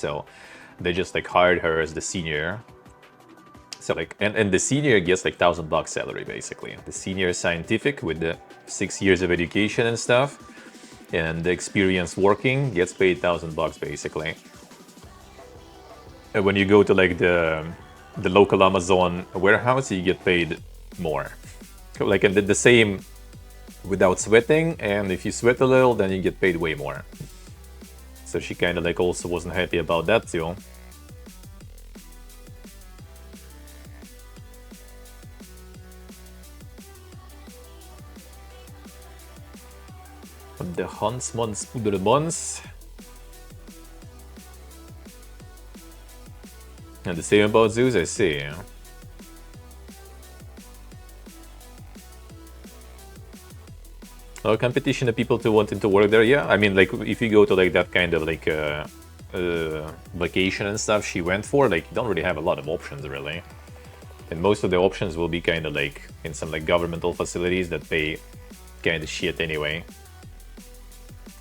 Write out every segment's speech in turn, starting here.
So they just like hired her as the senior. So like, and the senior gets like $1,000 salary basically. The senior scientific with the 6 years of education and stuff, and the experience working gets paid $1,000 basically. And when you go to like the local Amazon warehouse, you get paid more. Like, and the same without sweating, and if you sweat a little, then you get paid way more. So she kind of like also wasn't happy about that too. The Huntsman's Pudermans. And the same about Zeus, I see. Competition of people to wanting to work there, yeah. I mean, like, if you go to like that kind of like vacation and stuff she went for, like, you don't really have a lot of options, really. And most of the options will be kind of like in some like governmental facilities that pay kind of shit anyway.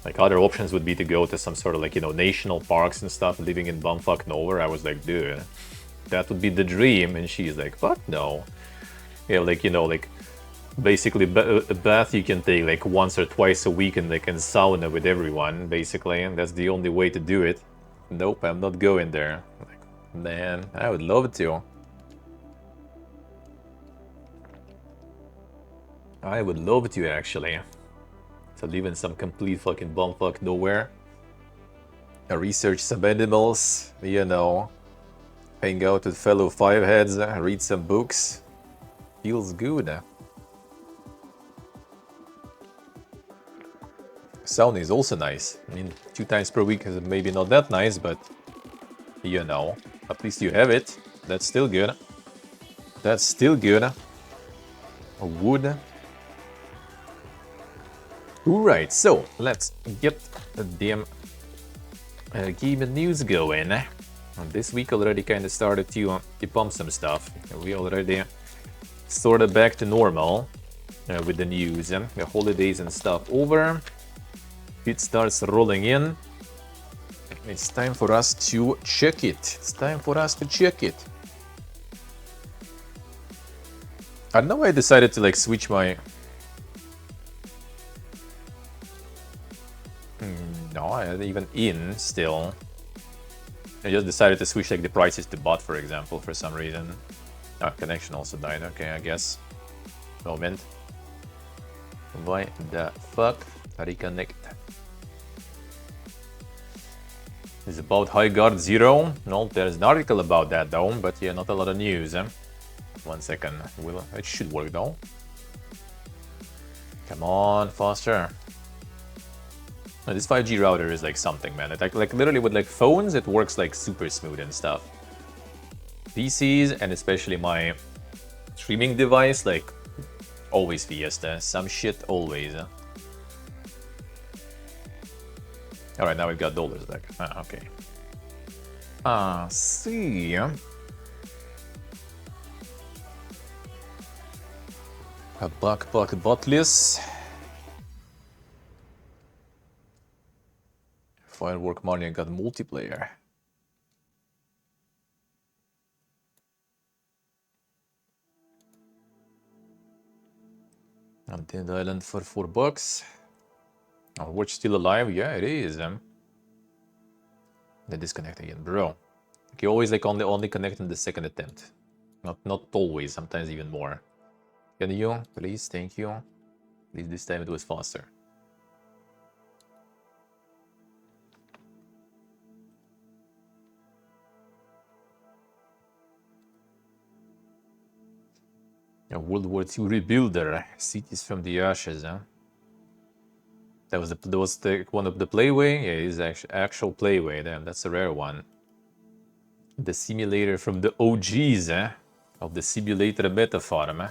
Like, other options would be to go to some sort of like, you know, national parks and stuff, living in bumfuck nowhere. I was like, dude, that would be the dream. And she's like, fuck no. Yeah, like, you know, like, basically a bath you can take like once or twice a week and like in sauna with everyone, basically. And that's the only way to do it. Nope, I'm not going there. Like, man, I would love to. I would love to, actually. To live in some complete fucking bumfuck nowhere. Research some animals, you know. Hang out with fellow fiveheads, read some books. Feels good. Sauna is also nice. I mean, 2 times per week is maybe not that nice, but you know, at least you have it. That's still good. That's still good. Wood. Alright, so let's get the damn game news going. This week already kind of started to pump some stuff. We already sort of back to normal with the news. The holidays and stuff over. It starts rolling in. It's time for us to check it. It's time for us to check it. I know I decided to like switch my... No, I even in still. I just decided to switch like the prices to bot, for example, for some reason. Oh, connection also died. Okay, I guess. Moment. Why the fuck? Reconnect. It's about High Guard 0. No, there's an article about that though, but yeah, not a lot of news. 1 second. It should work though. Come on, faster. This 5G router is like something, man. It like literally with like phones, it works like super smooth and stuff. PCs and especially my streaming device, like always Fiesta. Some shit always. Alright, now we've got dollars back. Okay. See. A buck botless. Firework money got multiplayer. On Dead Island for $4. Oh, watch still alive? Yeah, it is. They disconnect again, bro. You always like only connect in the second attempt. Not always, sometimes even more. Can you please? Thank you. At least this time it was faster. A World War II rebuilder, cities from the ashes, huh? That was one of the playway. Yeah, it is actual playway. Damn, that's a rare one. The simulator from the OGs, of the simulator beta farm.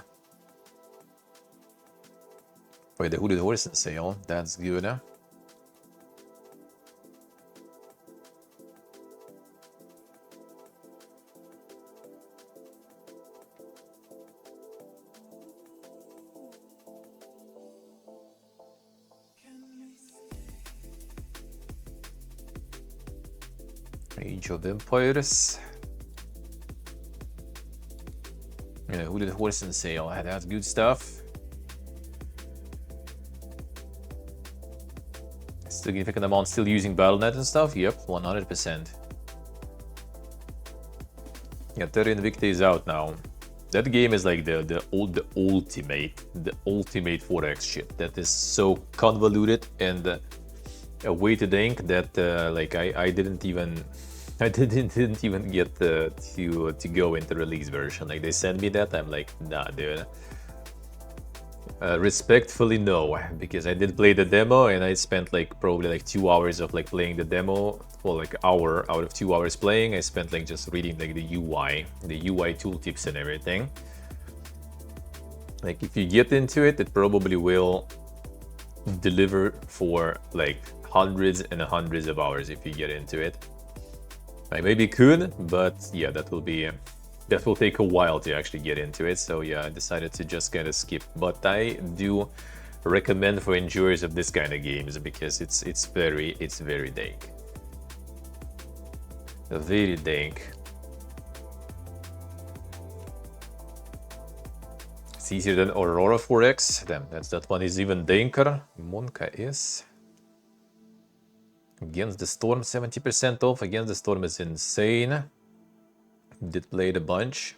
Wait, the Hooded Horse on sale. That's good. Age of Empires. Yeah, who did Horse and Sail? That's good stuff. Significant amount still using BattleNet and stuff? Yep, 100%. Yeah, Terra Invicta is out now. That game is like the ultimate 4X shit. That is so convoluted and a way to think that like I didn't even get to go into release version. Like they sent me that, I'm like, nah, dude. Respectfully, no, because I did play the demo and I spent like probably like 2 hours of like playing the demo. Well, like hour out of 2 hours playing, I spent like just reading like the UI tooltips and everything. Like if you get into it, it probably will deliver for like hundreds and hundreds of hours if you get into it. I maybe could, but yeah, that will take a while to actually get into it. So yeah, I decided to just kind of skip. But I do recommend for enjoyers of this kind of games because it's very dank. Very dank. It's easier than Aurora 4X. Damn, that one is even danker. Monka is. Against the Storm, 70% off. Against the Storm is insane. Did play it a bunch.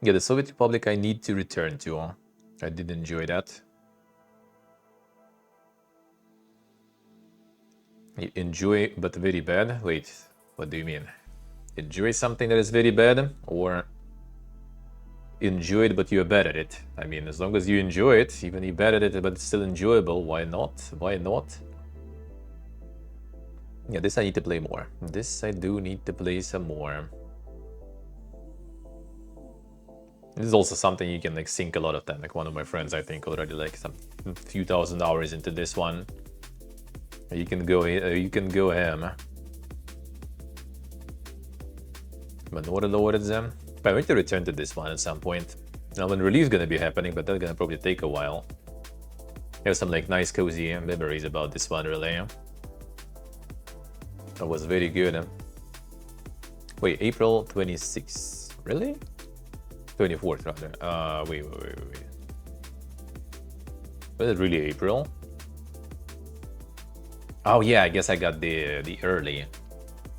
Yeah, the Soviet Republic I need to return to. I did enjoy that. Enjoy but very bad? Wait, what do you mean? Enjoy something that is very bad, or enjoy it but you're bad at it? I mean, as long as you enjoy it, even if you're bad at it but it's still enjoyable, why not? Why not? Yeah, this I need to play more. This I do need to play some more. This is also something you can like sink a lot of time. Like one of my friends, I think, already like some few thousand hours into this one. You can go ham. But what lords them? I want to return to this one at some point. Now when release is gonna be happening, but that's gonna probably take a while. There's some like nice cozy memories about this one, really. That was very good. Wait, April 26th? Really? 24th rather. Wait. Was it really April? Oh yeah, I guess I got the early.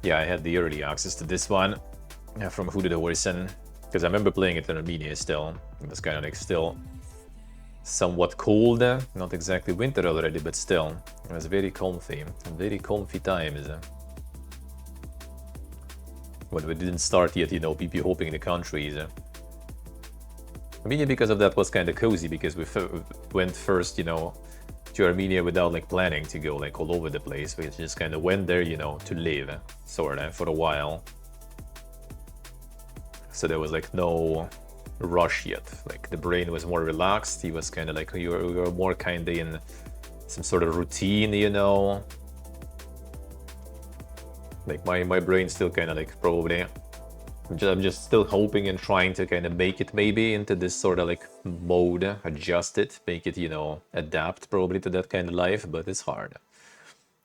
Yeah, I had the early access to this one from Who Did the Horsen, because I remember playing it in Armenia still. It was kind of like still somewhat cold, not exactly winter already, but still. It was very comfy times. When we didn't start yet, you know, PP hopping the countries. Armenia, because of that, was kind of cozy, because we went first, you know, to Armenia without like planning to go like all over the place. We just kind of went there, you know, to live, sort of, for a while. So there was like no rush yet. Like the brain was more relaxed. He was kind of like, you were more kind of in some sort of routine, you know. Like my brain still kind of like probably, I'm just still hoping and trying to kind of make it maybe into this sort of like mode, adjust it, make it, you know, adapt probably to that kind of life, but it's hard.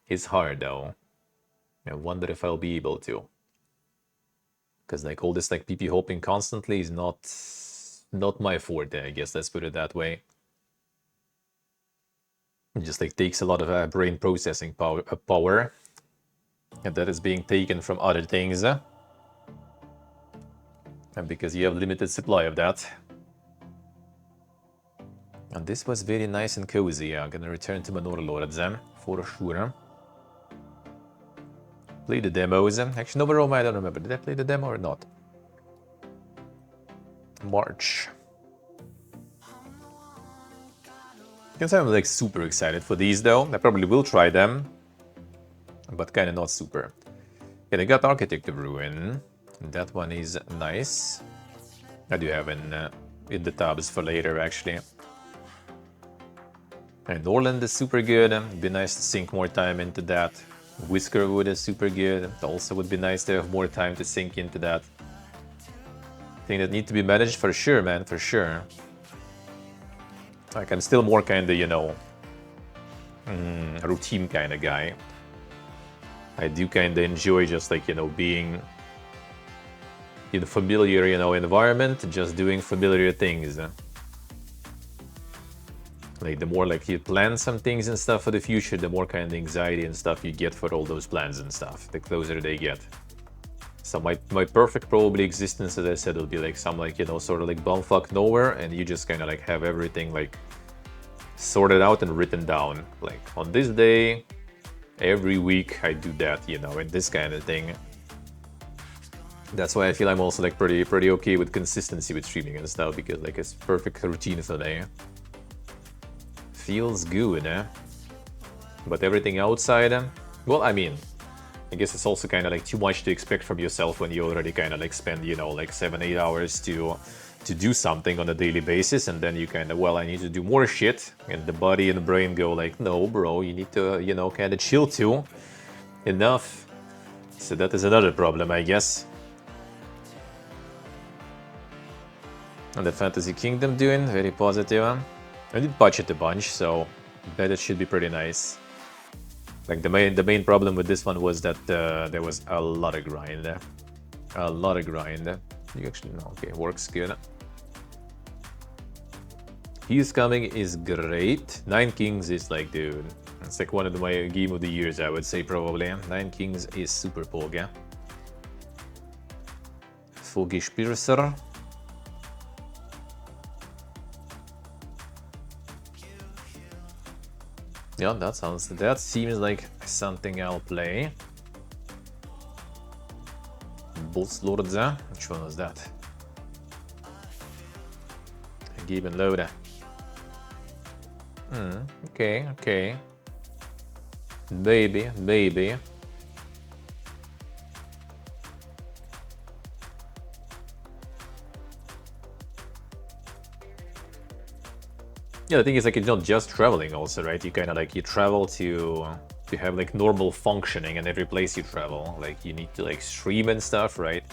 It's hard though. I wonder if I'll be able to. Because like all this like PP hopping constantly is not my forte, I guess, let's put it that way. It just like takes a lot of brain processing power. And that is being taken from other things. And because you have limited supply of that. And this was very nice and cozy. I'm gonna return to Manor Lords for sure. Play the demos. Actually, Nova Roma, I don't remember. Did I play the demo or not? March. Can't say I'm like super excited for these though. I probably will try them, but kind of not super. Yeah, I got Architect of Ruin. That one is nice. I do have in the tabs for later, actually. And Orland is super good. It'd be nice to sink more time into that. Whiskerwood is super good. It also would be nice to have more time to sink into that. Thing that need to be managed for sure, man, for sure. Like I'm still more kind of, you know, routine kind of guy. I do kind of enjoy just like, you know, being in a familiar, you know, environment, just doing familiar things. Like the more like you plan some things and stuff for the future, the more kind of anxiety and stuff you get for all those plans and stuff, the closer they get. So my perfect probably existence, as I said, will be like some like, you know, sort of like bumfuck nowhere, and you just kind of like have everything like sorted out and written down. Like on this day, every week I do that, you know, and this kind of thing. That's why I feel I'm also like pretty okay with consistency with streaming and stuff, because like it's perfect routine for me. Feels good, eh? But everything outside, well, I mean, I guess it's also kind of like too much to expect from yourself when you already kind of like spend, you know, like 7-8 hours to do something on a daily basis, and then you kind of, well, I need to do more shit, and the body and the brain go like, no, bro, you need to, you know, kind of chill too. Enough. So that is another problem, I guess. And the Fantasy Kingdom doing very positive. I did patch it a bunch, so I bet it should be pretty nice. Like the main problem with this one was that there was a lot of grind. A lot of grind. You actually no, okay, works good. He's Coming is great. Nine Kings is like, dude, it's like one of my game of the years, I would say, probably. Nine Kings is super poga. Fogish Piercer. Yeah, that seems like something I'll play. Bosslordza. Which one was that? Given Loda. Okay. Maybe. Yeah, the thing is like it's not just traveling also, right? You kind of like you travel to have like normal functioning in every place you travel. Like you need to like stream and stuff, right?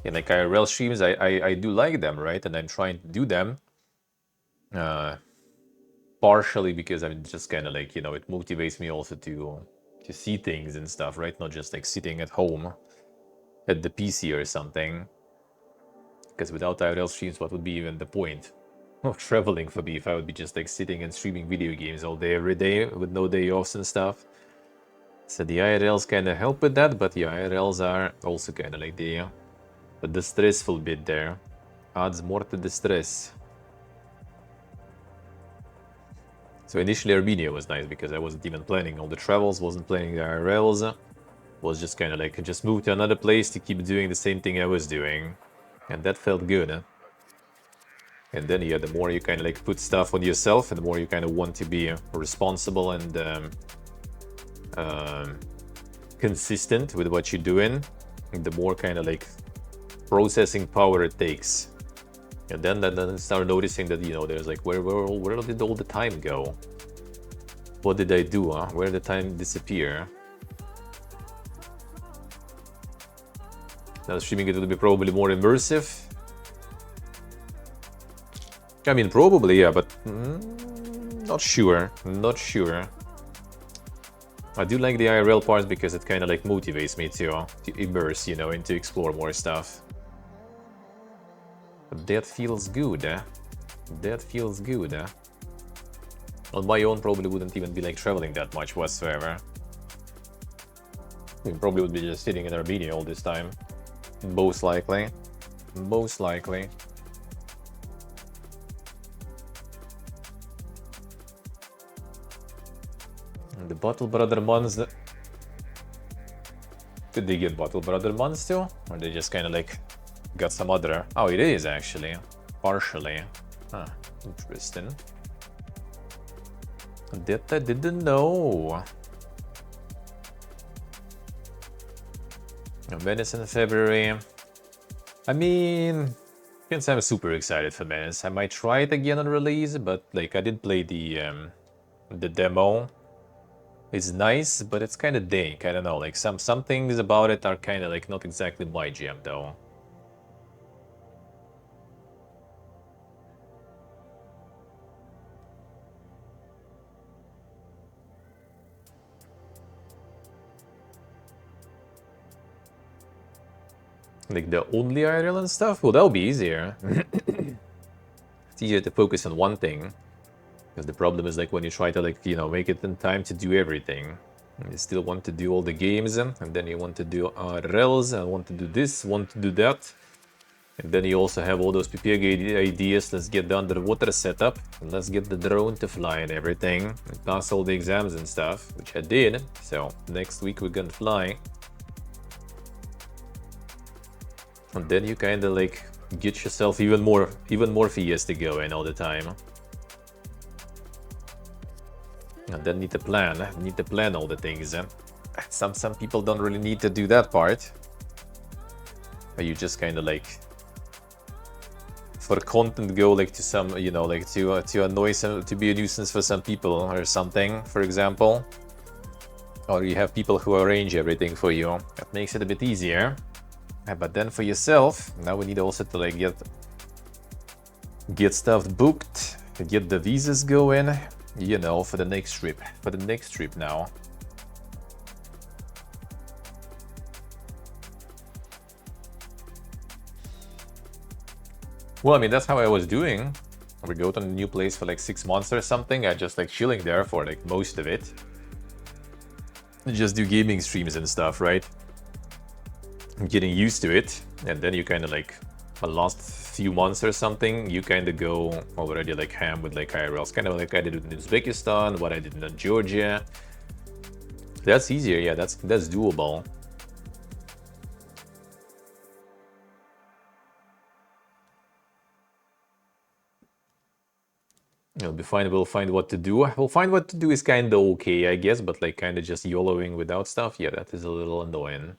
And like IRL streams, I do like them, right? And I'm trying to do them. Partially because I'm just kind of like, you know, it motivates me also to see things and stuff, right? Not just like sitting at home at the PC or something. Because without IRL streams, what would be even the point of traveling for me if I would be just like sitting and streaming video games all day, every day with no day offs and stuff? So the IRLs kind of help with that, but the IRLs are also kind of like the stressful bit there. Adds more to the stress. So initially Armenia was nice because I wasn't even planning all the travels, wasn't planning the IRLs. Was just kind of like just move to another place to keep doing the same thing I was doing. And that felt good. And then, yeah, the more you kind of like put stuff on yourself, and the more you kind of want to be responsible and consistent with what you're doing, the more kind of like processing power it takes. And then start noticing that, you know, there's like, where did all the time go? What did I do? Where did the time disappear? Now streaming it would be probably more immersive. I mean, probably, yeah, but not sure. Not sure. I do like the IRL parts because it kind of like motivates me to immerse, you know, and to explore more stuff. But that feels good, eh? That feels good, eh? On my own, probably wouldn't even be like traveling that much whatsoever. We probably would be just sitting in Armenia all this time. Most likely. Most likely. And the Bottle Brother Mons. Did they get Bottle Brother Mons too? Or they just kind of like got some other. Oh, it is actually. Partially. Huh. Interesting. That I didn't know. Menace in February. I mean, can't say I'm super excited for Menace. I might try it again on release, but like I did play the demo. It's nice, but it's kind of dank. I don't know. Like some things about it are kind of like not exactly my jam though. Like the only Ireland stuff? Well, that'll be easier. It's easier to focus on one thing. Because the problem is like when you try to like, you know, make it in time to do everything. And you still want to do all the games, and then you want to do RLs, and want to do this, want to do that. And then you also have all those PPG ideas. Let's get the underwater setup, and let's get the drone to fly and everything, and pass all the exams and stuff, which I did. So next week we're gonna fly. And then you kind of like get yourself even more Fiesta going all the time. And then need to plan all the things. Some people don't really need to do that part. Or you just kind of like, for content, go like to some, you know, like to annoy some, to be a nuisance for some people or something, for example. Or you have people who arrange everything for you. That makes it a bit easier. But then for yourself, now we need also to like get stuff booked, get the visas going. You know, for the next trip. Now. Well, I mean, that's how I was doing. We go to a new place for like 6 months or something. I just like chilling there for like most of it. Just do gaming streams and stuff, right? Getting used to it. And then you kind of like, the last few months or something, you kind of go already like ham with like IRLs, kind of like I did in Uzbekistan, what I did in Georgia. That's easier, yeah, that's doable. It'll be fine, we'll find what to do. We'll find what to do is kind of okay, I guess, but like kind of just YOLOing without stuff, yeah, that is a little annoying.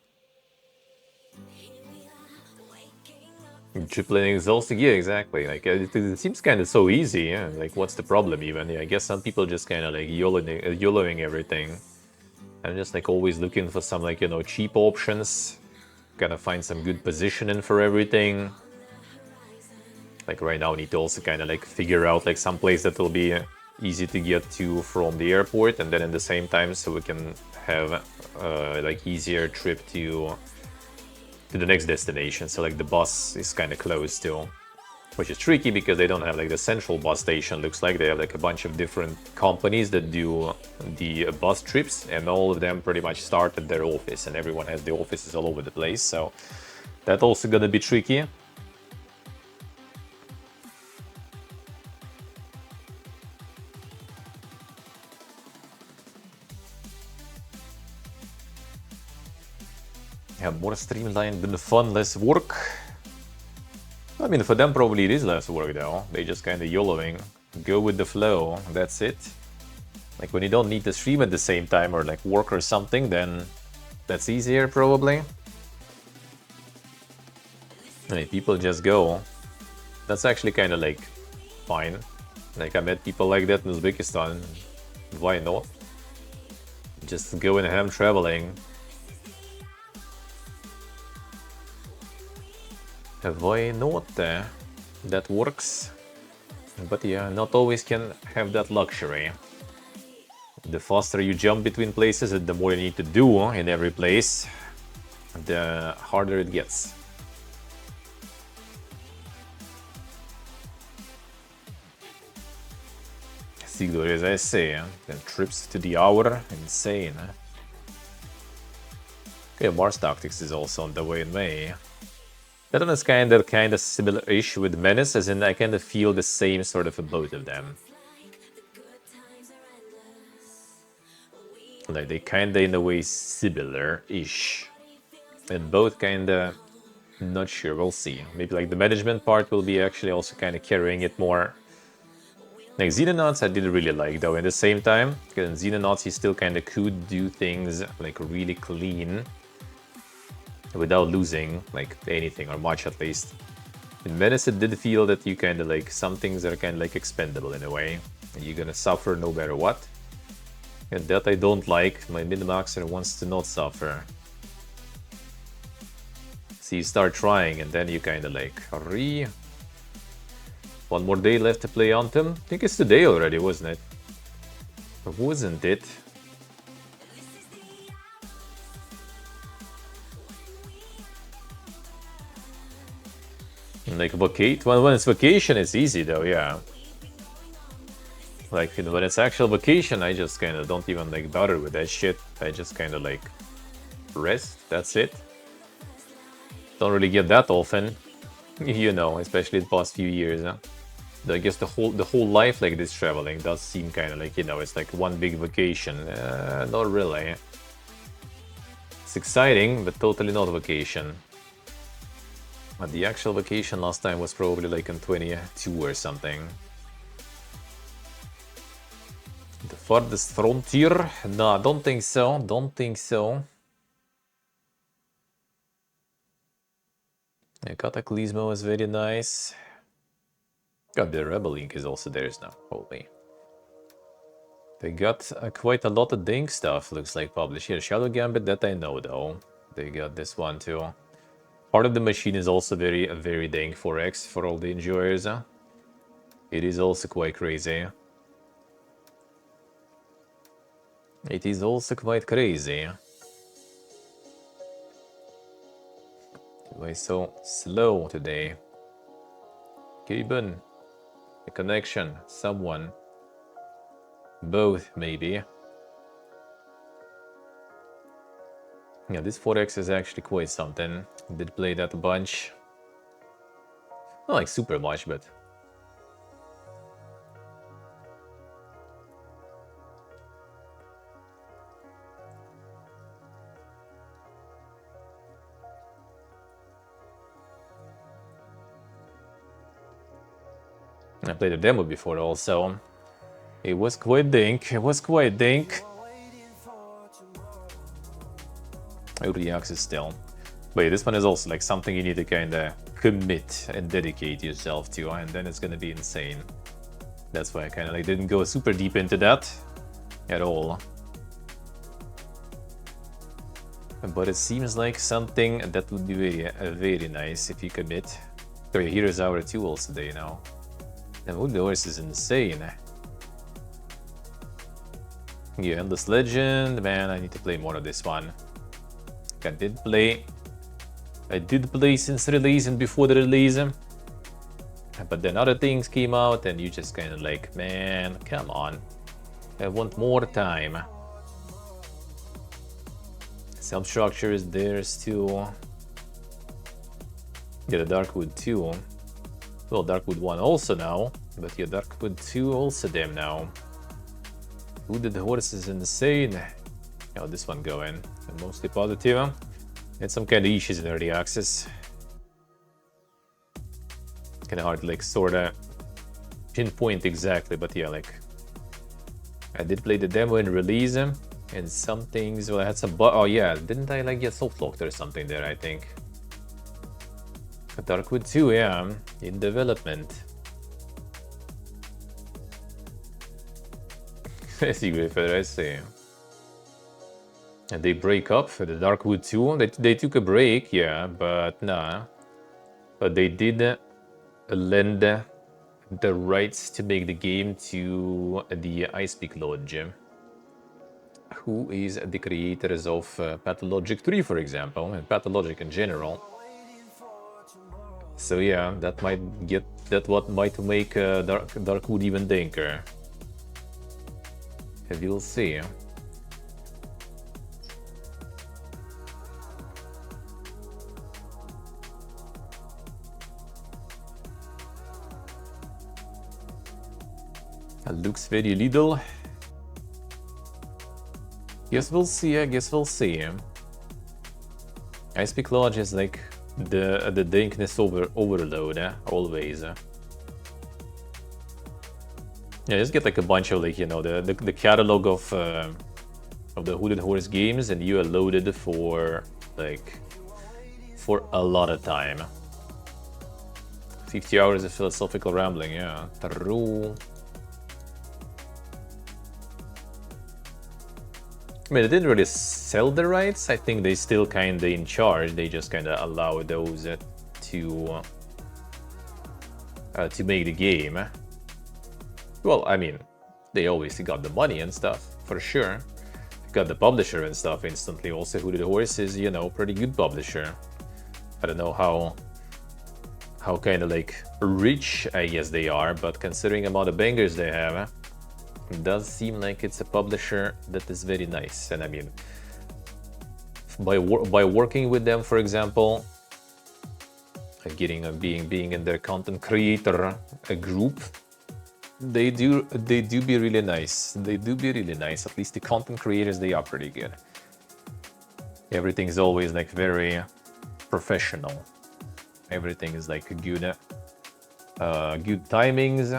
Tripling exhausting, yeah, exactly. Like it seems kind of so easy. Yeah? Like, what's the problem even? Yeah, I guess some people just kind of like YOLOing everything. I'm just like always looking for some like, you know, cheap options. Gotta find some good positioning for everything. Like right now, we need to also kind of like figure out like some place that will be easy to get to from the airport, and then at the same time, so we can have like easier trip to the next destination. So like the bus is kind of close still, which is tricky because they don't have like the central bus station. Looks like they have like a bunch of different companies that do the bus trips, and all of them pretty much start at their office, and everyone has the offices all over the place. So that's also gonna be tricky. Yeah, more streamlined than fun, less work. I mean, for them probably it is less work though. They just kind of YOLOing, go with the flow, that's it. Like when you don't need to stream at the same time or like work or something, then that's easier probably. I mean, people just go. That's actually kind of like fine. Like I met people like that in Uzbekistan. Why not? Just go and ham traveling. Why not? That works. But yeah, not always can have that luxury. The faster you jump between places and the more you need to do in every place, the harder it gets. Sigurd, as I say, then trips to the hour, insane. Okay, Mars Tactics is also on the way in May. That one is kind of similar-ish with Menace, as in I kind of feel the same sort of both of them. Like they kind of in a way similar-ish, and both kind of not sure. We'll see. Maybe like the management part will be actually also kind of carrying it more. Like Xenonauts I didn't really like though. At the same time, because in Xenonauts he still kind of could do things like really clean without losing like anything or much at least. In Menace it did feel that you kind of like some things are kind of like expendable in a way. And you're gonna suffer no matter what. And that I don't like. My min-maxer wants to not suffer. So you start trying and then you kind of like one more day left to play Anthem. I think it's today already, wasn't it? Or wasn't it? Like vacate when it's vacation, it's easy though, yeah. Like when it's actual vacation, I just kind of don't even like bother with that shit. I just kind of like rest. That's it. Don't really get that often, you know, especially the past few years. Huh? I guess the whole life like this traveling does seem kind of like, you know, it's like one big vacation. Not really. It's exciting, but totally not a vacation. But the actual vacation last time was probably like in 22 or something. The farthest frontier? No, don't think so. Don't think so. Yeah, Cataclysmo was very nice. God, the Rebel Link is also theirs now. Holy. They got quite a lot of Dink stuff, looks like, published here. Shadow Gambit, that I know though. They got this one too. Part of the machine is also very Dink 4X for all the enjoyers. It is also quite crazy. It is also quite crazy. Why so slow today? Gaben, a connection, someone. Both, maybe. Yeah, this 4X is actually quite something. Did play that a bunch. Not like super much, but... I played a demo before also. It was quite dink, it was quite dink. Early access still. But yeah, this one is also like something you need to kinda commit and dedicate yourself to, and then it's gonna be insane. That's why I kinda like didn't go super deep into that at all. But it seems like something that would be very nice if you commit. So yeah, here's our tools today now. And Wood Horse is insane. Yeah, Endless Legend, man, I need to play more of this one. I did play since release and before the release. But then other things came out and you just kind of like, man, come on. I want more time. Self-structure is theirs too. Yeah, the Darkwood 2. Well, Darkwood 1 also now. But yeah, Darkwood 2 also them now. Hooded Horse is insane. How this one going? Mostly positive. And some kind of issues in early access. Kind of hard to like sort of pinpoint exactly, but yeah, like I did play the demo in release, and some things. Well, I had some. Oh yeah, didn't I like get soft locked or something there? I think. Darkwood 2, yeah, in development. I see, Griffer, I see. And they break up for the Darkwood 2. They took a break, yeah, but nah. But they did lend the rights to make the game to the Ice Peak Lodge, who is the creators of Pathologic 3, for example, and Pathologic in general. So yeah, that might what might make Darkwood even dinker. We'll see. Looks very little. Guess we'll see. I guess we'll see. Ice Peak Lodge is like the dankness overload, always. Yeah, just get like a bunch of like, you know, the catalog of the Hooded Horse games, and you are loaded for like for a lot of time. 50 hours of philosophical rambling, yeah. True. I mean, they didn't really sell the rights. I think they still kind of in charge. They just kind of allow those to make the game. Well, I mean, they obviously got the money and stuff, for sure. Got the publisher and stuff instantly. Also, Hooded Horse is, you know, pretty good publisher. I don't know how kind of like rich I guess they are, but considering amount of bangers they have, it does seem like it's a publisher that is very nice. And I mean, by working with them, for example, being in their content creator group, they do be really nice. They do be really nice. At least the content creators, they are pretty good. Everything's always like very professional. Everything is like good timings.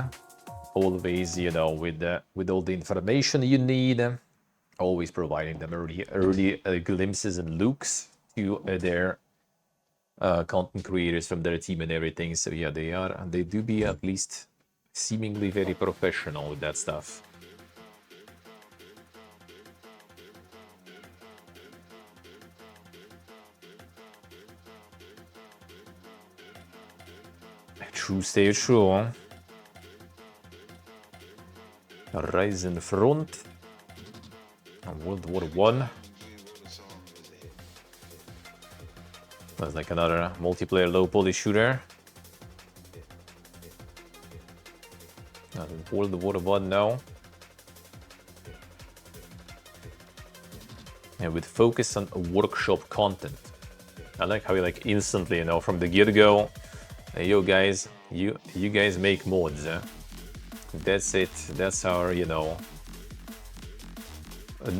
Always, you know, with all the information you need. Always providing them early glimpses and looks to their content creators from their team and everything. So yeah, they do be at least seemingly very professional with that stuff. True, stay true. Rise in front. World War One. That's like another multiplayer low poly shooter. World War One now. And with focus on workshop content. I like how you like instantly, you know, from the get-go. Hey, yo guys, you guys make mods. That's it. That's our, you know,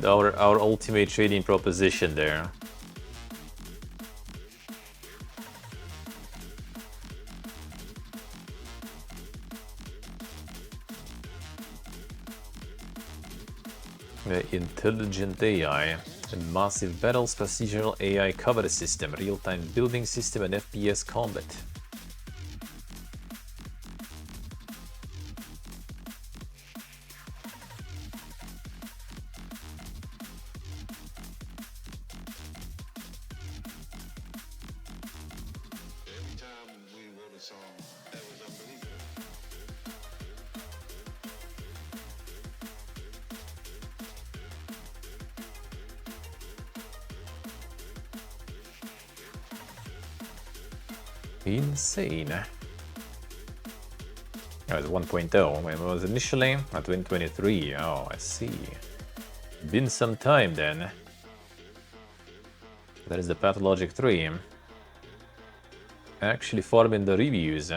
our ultimate trading proposition there. Intelligent AI, and massive battles, procedural AI cover system, real-time building system, and FPS combat. Insane. Oh, it's 1.0. When it was initially at 2023. Oh, I see. Been some time then. That is the Pathologic 3. Actually farming the reviews.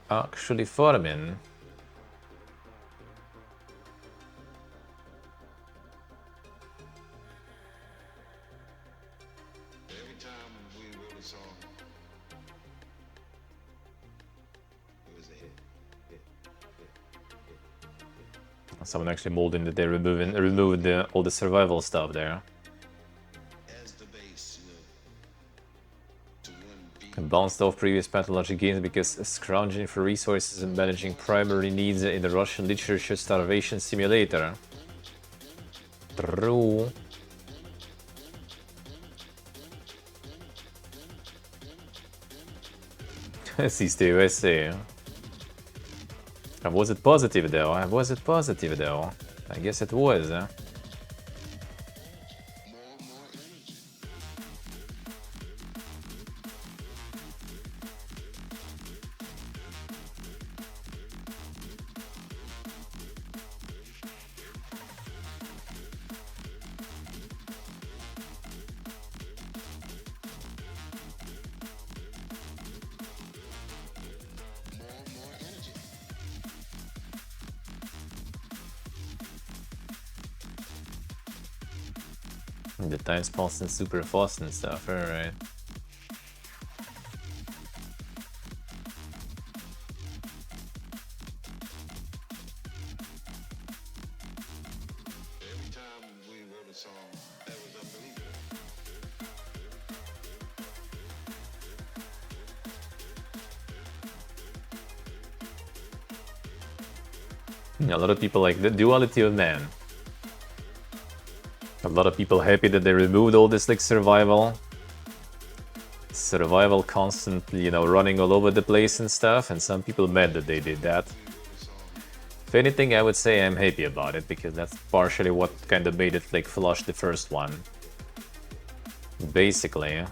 Actually farming. Someone actually molding that they removed all the survival stuff there. And bounced off previous Pathologic games because scrounging for resources and managing primary needs in the Russian literature starvation simulator. True. Esiste USA. Was it positive though? Was it positive though? I guess it was. The time's passing super fast and stuff, alright. A lot of people like the duality of man. A lot of people happy that they removed all this like survival constantly, you know, running all over the place and stuff, and some people mad that they did that. If anything, I would say I'm happy about it, because that's partially what kind of made it like flush the first one. basically.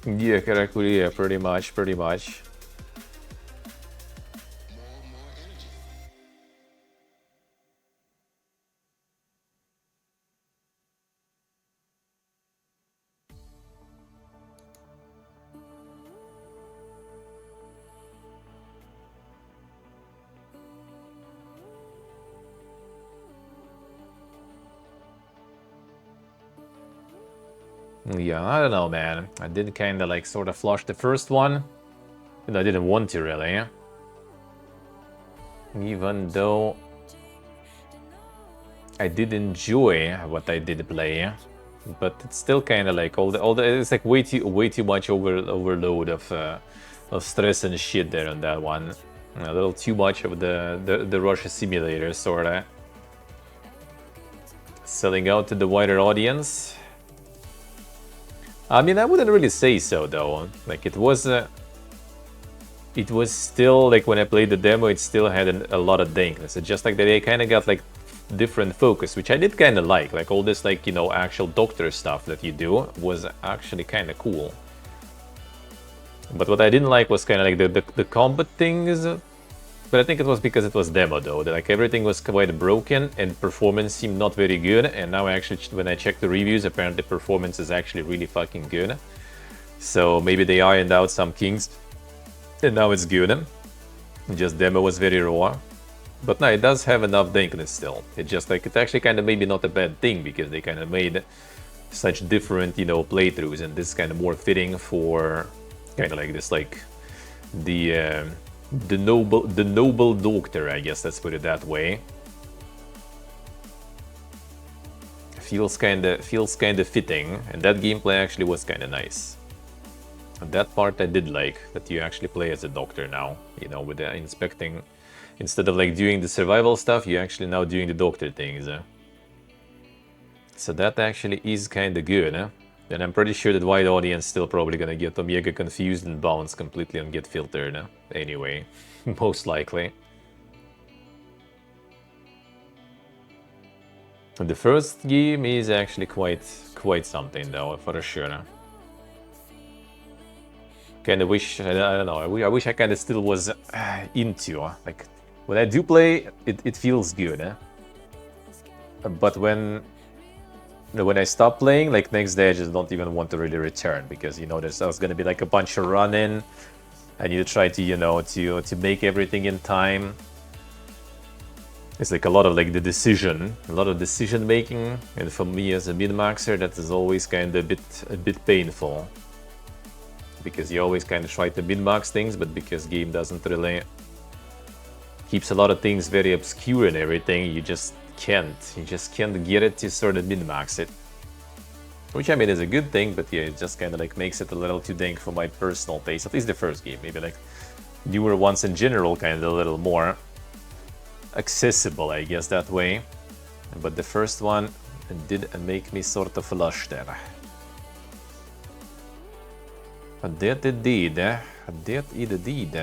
Yeah, Karakuri, yeah, pretty much, pretty much. Yeah, I don't know, man. I did kind of like sort of flush the first one, and I didn't want to really. Even though I did enjoy what I did play, but it's still kind of like all the it's like way too much overload of stress and shit there on that one. A little too much of the Russia simulator sorta. Selling out to the wider audience. I mean, I wouldn't really say so though. Like it was still like when I played the demo, it still had a lot of dankness. It's just like they kind of got like different focus, which I did kind of like all this like, you know, actual doctor stuff that you do was actually kind of cool. But what I didn't like was kind of like the combat things. But I think it was because it was demo though, that like everything was quite broken and performance seemed not very good. And now actually, when I check the reviews, apparently performance is actually really fucking good. So maybe they ironed out some kinks and now it's good. Just demo was very raw. But no, it does have enough dankness still. It's just like, it's actually kind of maybe not a bad thing because they kind of made such different, you know, playthroughs, and this is kind of more fitting for kind of like this, like the noble doctor, I guess, let's put it that way. Feels kind of fitting, and that gameplay actually was kind of nice. And that part I did like, that you actually play as a doctor now, you know, with the inspecting. Instead of like doing the survival stuff, you're actually now doing the doctor things. So that actually is kind of good. And I'm pretty sure that wide audience still probably gonna get Omega confused and bounce completely and get filtered. Anyway, most likely. And the first game is actually quite something though, for sure. Kind of wish, I don't know, I wish I kind of still was into, like, when I do play, it feels good. But when I stop playing, like next day I just don't even want to really return, because, you know, there's gonna be like a bunch of run-in. I need to try to, you know, to make everything in time. It's like a lot of like a lot of decision making, and for me as a min-maxer, that is always kind of a bit painful. Because you always kind of try to min-max things, but because game doesn't really keeps a lot of things very obscure and everything, you just can't get it to sort of min-max it. Which I mean is a good thing, but yeah, it just kind of like makes it a little too dank for my personal taste. At least the first game, maybe like newer ones in general, kind of a little more accessible, I guess, that way. But the first one did make me sort of flush there. Det indeed. Det indeed.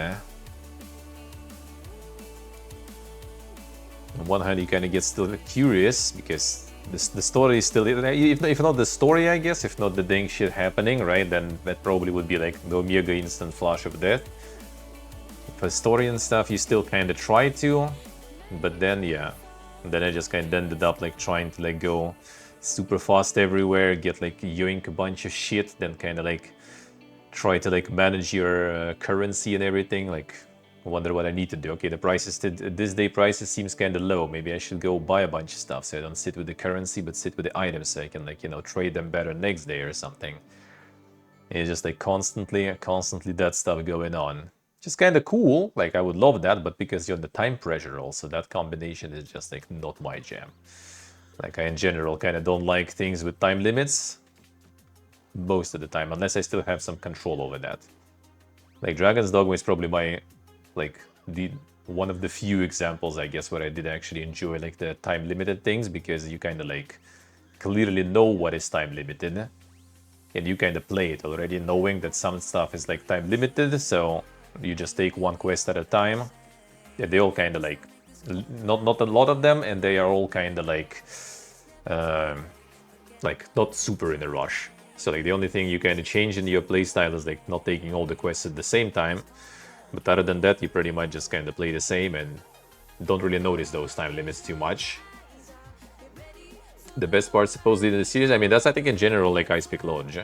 On one hand, you kind of get still curious because the story is still, if not the story, I guess, if not the dang shit happening, right? Then that probably would be like the Omega instant flush of death. For story and stuff, you still kind of try to, but then yeah, then I just kind of ended up like trying to like go super fast everywhere, get like yoink a bunch of shit, then kind of like try to like manage your currency and everything. Like, wonder what I need to do. Okay, the prices this day prices seems kind of low. Maybe I should go buy a bunch of stuff so I don't sit with the currency, but sit with the items so I can, like, you know, trade them better next day or something. And it's just like constantly that stuff going on. Just kind of cool. Like, I would love that, but because you're the time pressure also, that combination is just like not my jam. Like, I in general kind of don't like things with time limits most of the time, unless I still have some control over that. Like, Dragon's Dogma is probably my, like, one of the few examples, I guess, where I did actually enjoy like the time limited things, because you kind of like clearly know what is time limited, and you kind of play it already knowing that some stuff is like time limited, so you just take one quest at a time. Yeah, they all kind of like not a lot of them, and they are all kind of like not super in a rush. So like the only thing you kind of change in your playstyle is like not taking all the quests at the same time. But other than that, you pretty much just kind of play the same and don't really notice those time limits too much. The best part supposedly in the series, I mean, that's I think in general like Ice Peak Lodge.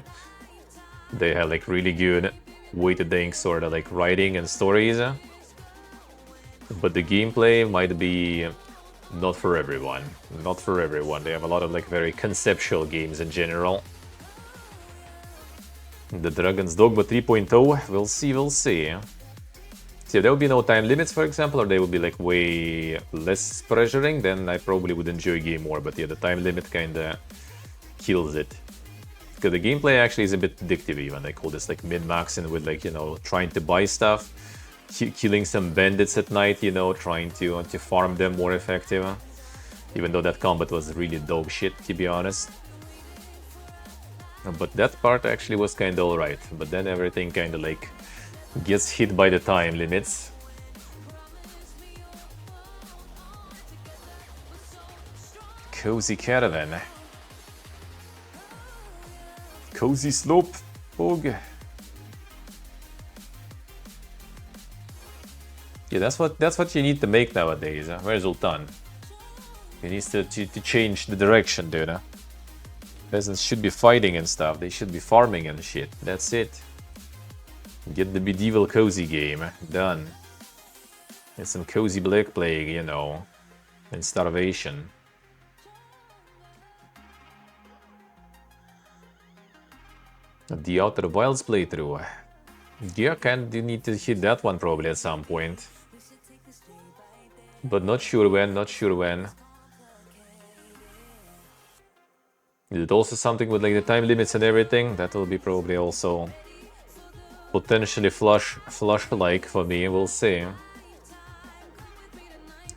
They have like really good way to think sort of like writing and stories. But the gameplay might be not for everyone. Not for everyone. They have a lot of like very conceptual games in general. The Dragon's Dogma 3.0, we'll see, we'll see. So if there would be no time limits, for example, or they would be like way less pressuring, then I probably would enjoy a game more. But yeah, the time limit kinda kills it. Because the gameplay actually is a bit addictive even. They call this like min-maxing with like, you know, trying to buy stuff, killing some bandits at night, you know, trying to farm them more effective. Even though that combat was really dog shit, to be honest. But that part actually was kinda alright. But then everything kinda like gets hit by the time limits. Cozy Caravan. Cozy Slope. Bog. Yeah, that's what you need to make nowadays. Where's Ultan? He needs to change the direction, dude. Peasants should be fighting and stuff. They should be farming and shit. That's it. Get the medieval cozy game. Done. And some cozy Black Plague, you know. And starvation. The Outer Wilds playthrough. Yeah, you need to hit that one probably at some point. But not sure when, not sure when. Is it also something with like the time limits and everything? That will be probably also potentially flush-like for me, we'll see.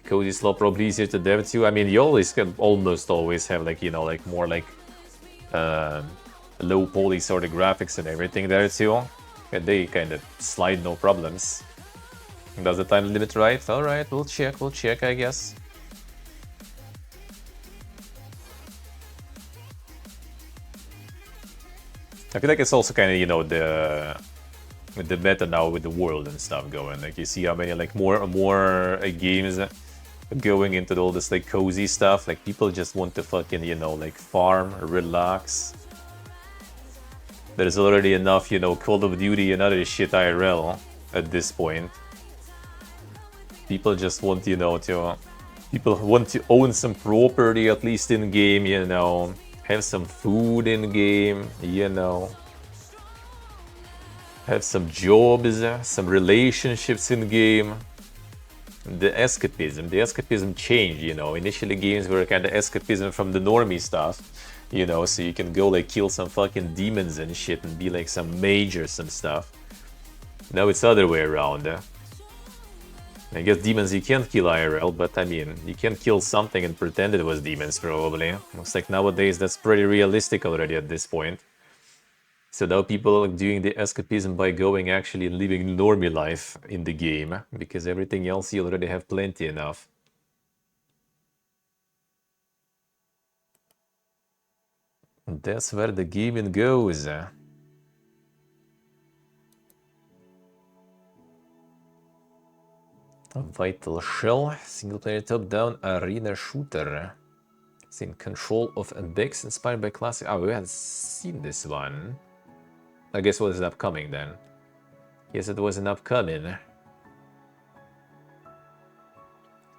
Cozy Slope probably easier to dev too. I mean, you always can almost always have like, you know, like more like low poly sort of graphics and everything there too. And they kind of slide no problems. Does the time limit right? Alright, we'll check, I guess. I feel like it's also kind of, you know, the meta now with the world and stuff going. Like you see how many like more games going into all this like cozy stuff. Like people just want to fucking, you know, like farm, relax. There's already enough, you know, Call of Duty and other shit IRL at this point. People just want, you know, people want to own some property at least in game, you know. Have some food in game, you know. Have some jobs, some relationships in game. The escapism changed, you know. Initially games were kind of escapism from the normie stuff, you know, so you can go like kill some fucking demons and shit and be like some mage or some stuff. Now it's the other way around. I guess demons you can't kill IRL, but I mean, you can kill something and pretend it was demons probably. Looks like nowadays that's pretty realistic already at this point. So now people are doing the escapism by going actually and living normie life in the game, because everything else you already have plenty enough. And that's where the gaming goes. Vital Shell, single-player top-down arena shooter. It's in control of Bex, inspired by classic. Oh, we haven't seen this one. I guess it was an upcoming then. Yes, it was an upcoming.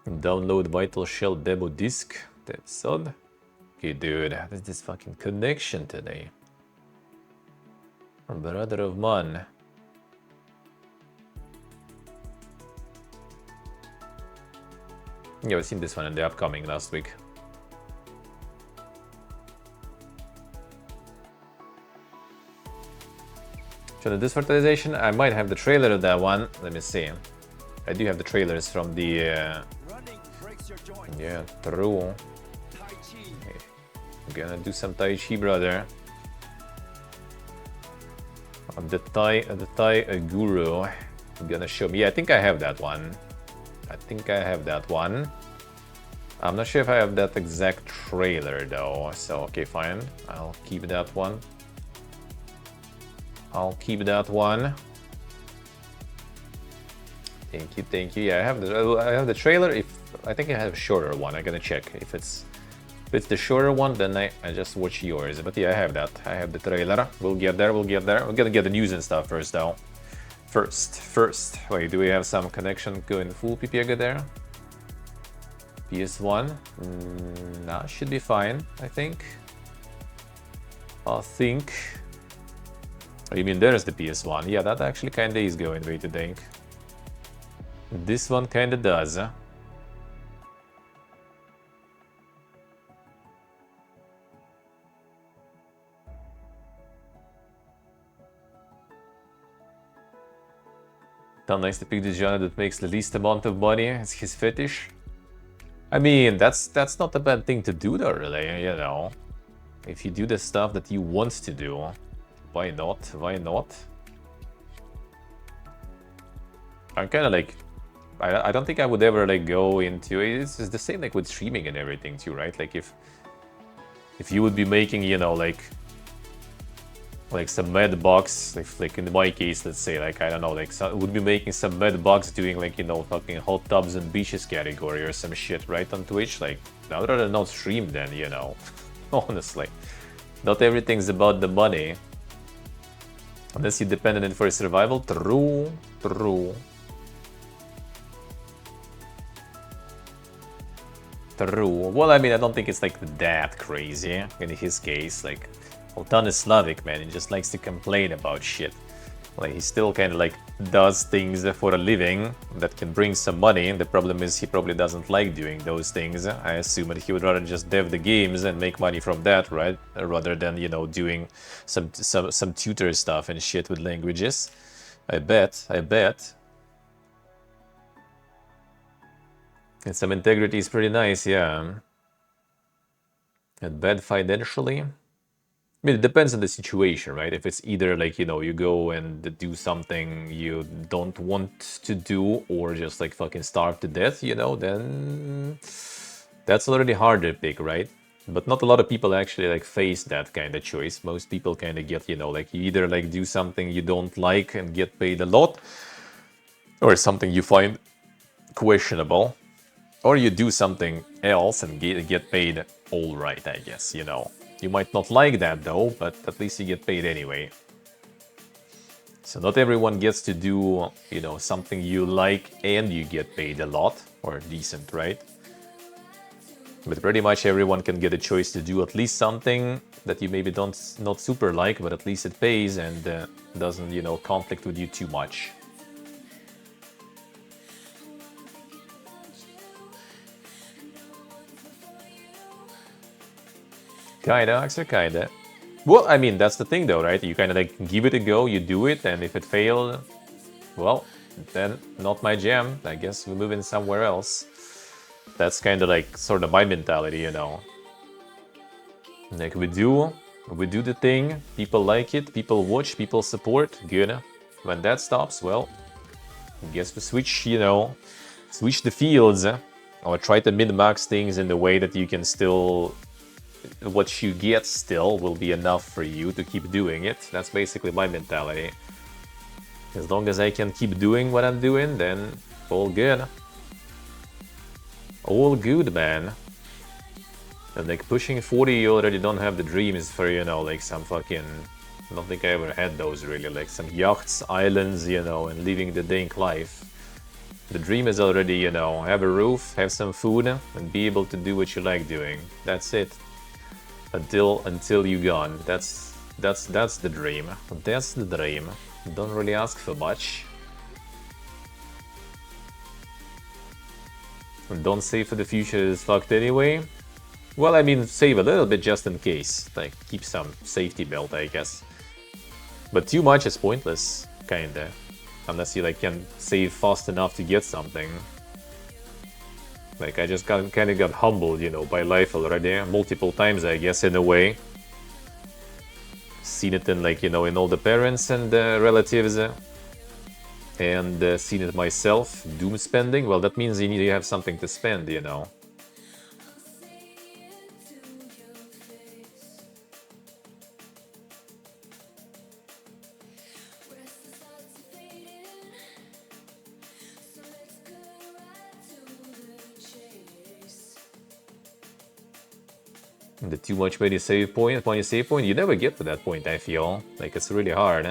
Download Vital Shell demo disc. That's odd. Okay, dude, what is this fucking connection today? Brother of man. Yeah, I've seen this one in the upcoming last week. So the disvertization, I might have the trailer of that one. Let me see. I do have the trailers from the yeah, true. Okay. I'm gonna do some Tai Chi, brother. The Thai Guru. I'm gonna show me. Yeah, I think I have that one. I think I have that one. I'm not sure if I have that exact trailer though, so okay, fine. I'll keep that one. I'll keep that one. Thank you, thank you. Yeah, I have the trailer. If I think I have a shorter one, I gotta check. If it's the shorter one, then I just watch yours. But yeah, I have that. I have the trailer. We'll get there. We'll get there. We're gonna get the news and stuff first, though. First. Wait, do we have some connection going full PPG there? PS1. Nah, should be fine. I think. Oh, you mean there's the PS1? Yeah, that actually kinda is going way to think. This one kinda does. Nice to pick the genre that makes the least amount of money. It's his fetish. I mean, that's not a bad thing to do though, really, you know. If you do the stuff that you want to do, why not? Why not? I'm kind of like, I don't think I would ever like go into it. It's the same like with streaming and everything too, right? Like if you would be making, you know, like some med box, like in my case, let's say, like, I don't know, like, would be making some med box doing, like, you know, fucking hot tubs and beaches category or some shit, right, on Twitch. Like, I'd rather not stream then, you know, honestly. Not everything's about the money. Unless you depend on it for survival. True. Well, I mean, I don't think it's, like, that crazy in his case, like... Altan is Slavic, man. He just likes to complain about shit. Like, he still kind of like does things for a living that can bring some money. The problem is he probably doesn't like doing those things. I assume that he would rather just dev the games and make money from that, right? Rather than, you know, doing some tutor stuff and shit with languages. I bet. And some integrity is pretty nice, yeah. And bad financially. I mean, it depends on the situation, right? If it's either like, you know, you go and do something you don't want to do or just like fucking starve to death, you know, then that's already harder to pick, right? But not a lot of people actually like face that kind of choice. Most people kind of get, you know, like you either like do something you don't like and get paid a lot, or something you find questionable, or you do something else and get paid all right, I guess, you know. You might not like that though, but at least you get paid anyway. So not everyone gets to do, you know, something you like and you get paid a lot, or decent, right? But pretty much everyone can get a choice to do at least something that you maybe not super like, but at least it pays and doesn't, you know, conflict with you too much. Kinda, Axel, kinda. Well, I mean, that's the thing though, right? You kind of like give it a go, you do it, and if it failed, well, then not my jam. I guess we're moving somewhere else. That's kind of like sort of my mentality, you know. Like we do the thing, people like it, people watch, people support, good. When that stops, well, I guess we switch, you know, switch the fields, or try to min-max things in the way that you can still... what you get still will be enough for you to keep doing it. That's basically my mentality. As long as I can keep doing what I'm doing, then all good. All good, man. And like pushing 40, you already don't have the dreams for, you know, like some fucking... I don't think I ever had those really, like some yachts, islands, you know, and living the dank life. The dream is already, you know, have a roof, have some food, and be able to do what you like doing. That's it. Until you're gone. That's the dream. That's the dream. Don't really ask for much. And don't save for the future, is fucked anyway. Well, I mean, save a little bit just in case. Like, keep some safety belt, I guess. But too much is pointless, kinda. Unless you, like, can save fast enough to get something. Like, I just kind of got humbled, you know, by life already. Multiple times, I guess, in a way. Seen it in, like, you know, in all the parents and relatives. And and seen it myself. Doom spending, well, that means you need to have something to spend, you know. The too much money save point, you never get to that point, I feel. Like, it's really hard.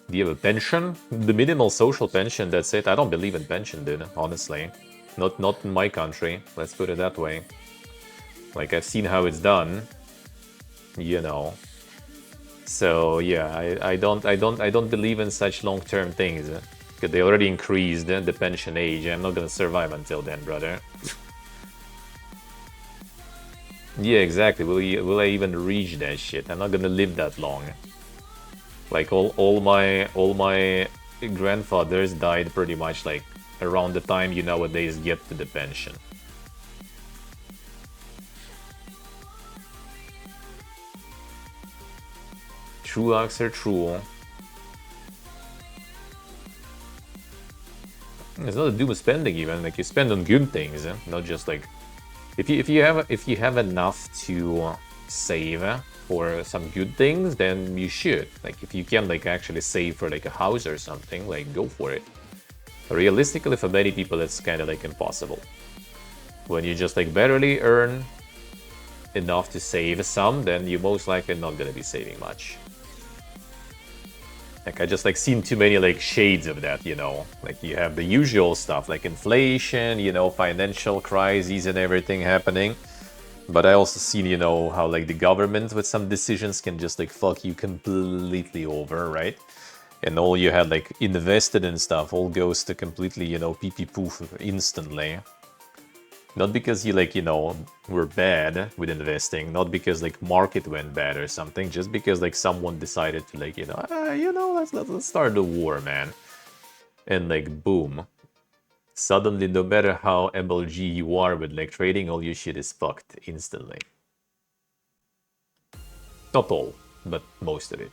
Do you have a pension? The minimal social pension, that's it. I don't believe in pension, dude, honestly. Not in my country, let's put it that way. Like, I've seen how it's done, you know. So yeah, I don't believe in such long-term things. Because they already increased the pension age. I'm not gonna survive until then, brother. Yeah, exactly. Will I even reach that shit? I'm not gonna live that long. Like all my grandfathers died pretty much like around the time you nowadays get to the pension. True, Axer, true. It's not a doom spending even. Like, you spend on good things, not just like if you have enough to save for some good things, then you should. Like, if you can like actually save for like a house or something, like, go for it. Realistically, for many people, it's kind of like impossible. When you just like barely earn enough to save some, then you're most likely not gonna be saving much. Like, I just like seen too many like shades of that, you know. Like, you have the usual stuff like inflation, you know, financial crises and everything happening. But I also seen, you know, how like the government with some decisions can just like fuck you completely over, right? And all you had like invested in stuff all goes to completely, you know, pee-pee poof instantly. Not because you like, you know, were bad with investing, not because like market went bad or something, just because like someone decided to like, let's start the war, man. And like, boom. Suddenly, no matter how MLG you are with like trading, all your shit is fucked instantly. Not all, but most of it.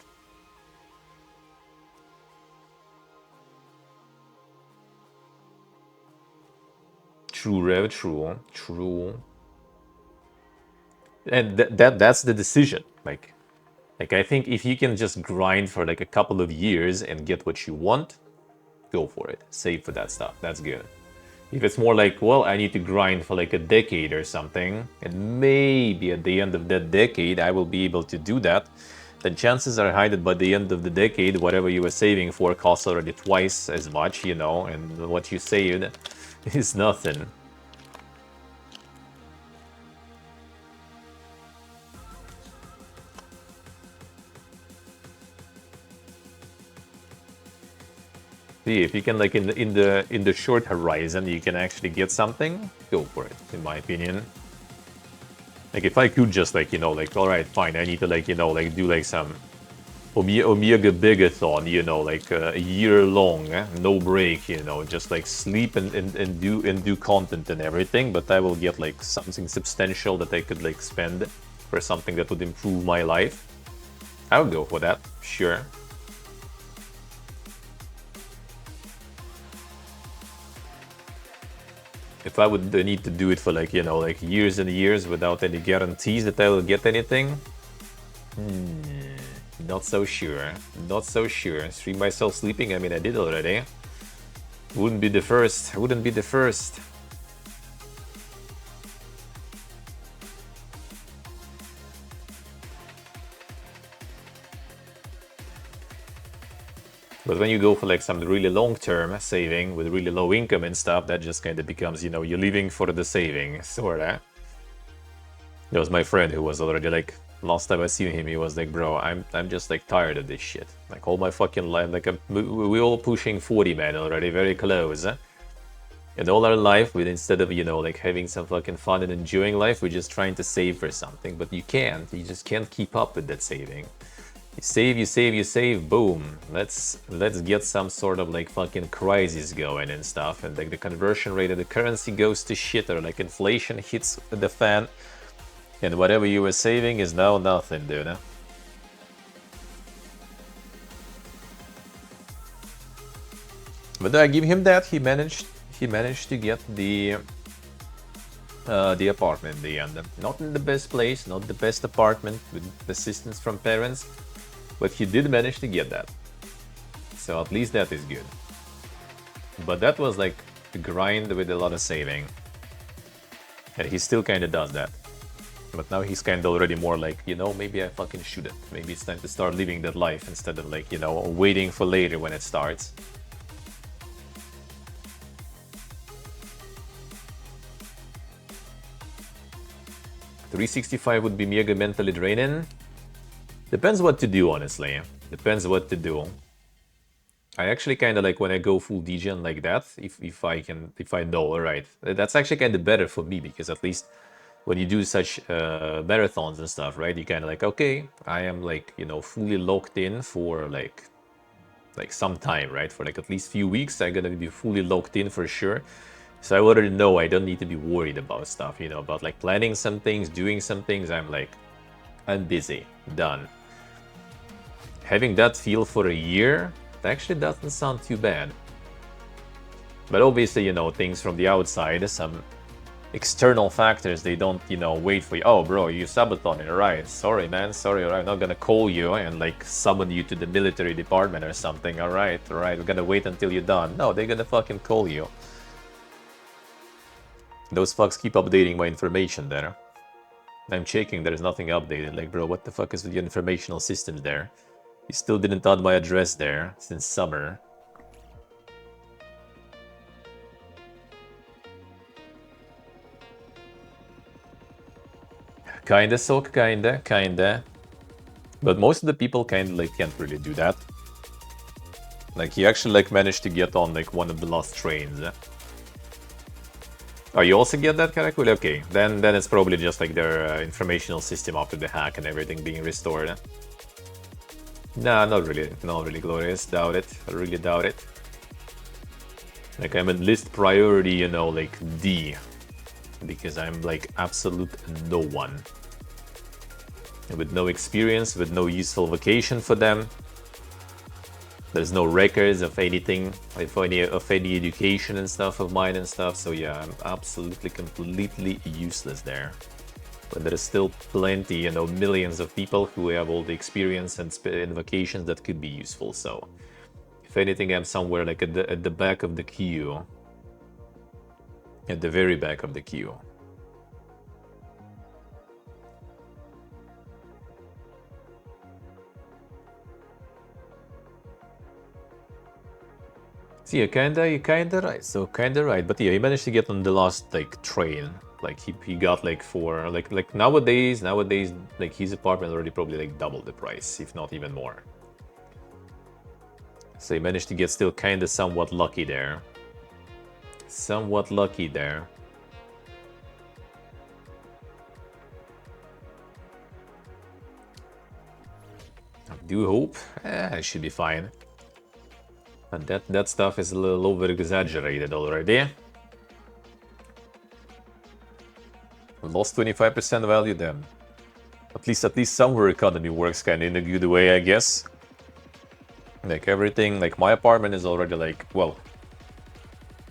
True, Rev, true. And that's the decision. Like I think if you can just grind for like a couple of years and get what you want, go for it. Save for that stuff. That's good. If it's more like, well, I need to grind for like a decade or something, and maybe at the end of that decade I will be able to do that, then chances are high that by the end of the decade, whatever you were saving for costs already twice as much, you know, and what you saved is nothing. See, if you can like in the short horizon, you can actually get something, go for it, in my opinion. Like, if I could just like, you know, like, all right, fine, I need to like, you know, like do like some Omega Bigathon, you know, like a year long, no break, you know, just like sleep and do content and everything, but I will get like something substantial that I could like spend for something that would improve my life. I would go for that, sure. If I would need to do it for like, you know, like years and years without any guarantees that I will get anything, not so sure. Not so sure. Stream myself sleeping, I mean, I did already. Wouldn't be the first. Wouldn't be the first. But when you go for like some really long-term saving with really low income and stuff, that just kind of becomes, you know, you're living for the saving, sorta. There was my friend who was already like, last time I seen him, he was like, bro, I'm just like tired of this shit. Like, all my fucking life, like, we all pushing 40, man, already, very close. And all our life, instead of, you know, like having some fucking fun and enjoying life, we're just trying to save for something. But you can't. You just can't keep up with that saving. You save, boom. Let's get some sort of like fucking crisis going and stuff. And like the conversion rate of the currency goes to shit, or like inflation hits the fan. And whatever you were saving is now nothing, dude. But I give him that. He managed to get the apartment in the end. Not in the best place, not the best apartment with assistance from parents, but he did manage to get that. So at least that is good. But that was like a grind with a lot of saving. And he still kind of does that. But now he's kind of already more like, you know, maybe I fucking shouldn't. Maybe it's time to start living that life instead of like, you know, waiting for later when it starts. $365 would be mega mentally draining. Depends what to do, honestly. Depends what to do. I actually kind of like when I go full degen like that, if I know, alright. That's actually kind of better for me because at least when you do such marathons and stuff, right? You kind of like, okay, I am like, you know, fully locked in for like some time, right? For like at least few weeks, I'm gonna be fully locked in for sure. So I already know I don't need to be worried about stuff, you know, about like planning some things, doing some things. I'm like, I'm busy, done. Having that feel for a year, actually doesn't sound too bad. But obviously, you know, things from the outside, some external factors, they don't, you know, wait for you. Oh, bro, you sabotage, right? Sorry, man, sorry, I'm not gonna call you and like summon you to the military department or something. All right, we're gonna wait until you're done. No, they're gonna fucking call you. Those fucks keep updating my information there. I'm checking, there's nothing updated. Like, bro, what the fuck is with your informational systems there? You still didn't add my address there since summer. Kinda, Silk, kinda. But most of the people kinda like can't really do that. Like, he actually like managed to get on like one of the last trains. Oh, you also get that character? Okay, then it's probably just like their informational system after the hack and everything being restored. Nah, not really glorious. Doubt it. I really doubt it. Like, I'm at list priority, you know, like D. Because I'm like absolute no one. With no experience, with no useful vocation for them. There's no records of anything, of any education and stuff of mine and stuff. So yeah, I'm absolutely, completely useless there. But there is still plenty, you know, millions of people who have all the experience and vocations that could be useful. So if anything, I'm somewhere like at the back of the queue. At the very back of the queue. So yeah, you're kinda right. So kinda right. But yeah, he managed to get on the last like train. Like he got like for like nowadays like his apartment already probably like double the price, if not even more. So he managed to get still kinda somewhat lucky there. Somewhat lucky there. I do hope. I should be fine. And that stuff is a little over exaggerated already. Lost 25% value then. At least somewhere economy works kind of in a good way, I guess. Like everything, like my apartment is already like, well,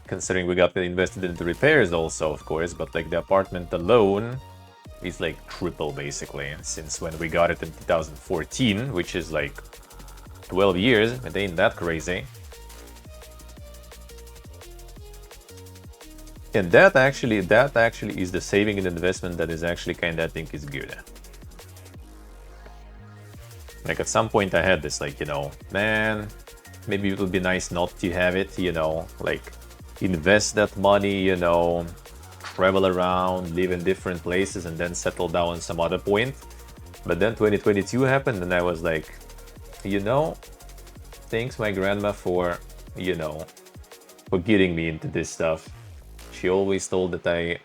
considering we got invested into repairs also, of course, but like the apartment alone is like triple basically since when we got it in 2014, which is like 12 years. It ain't that crazy. And that actually is the saving and investment that is actually kind of, I think, is good. Like at some point I had this like, you know, man, maybe it would be nice not to have it, you know, like invest that money, you know, travel around, live in different places and then settle down at some other point. But then 2022 happened and I was like, you know, thanks my grandma for, you know, for getting me into this stuff. She always told that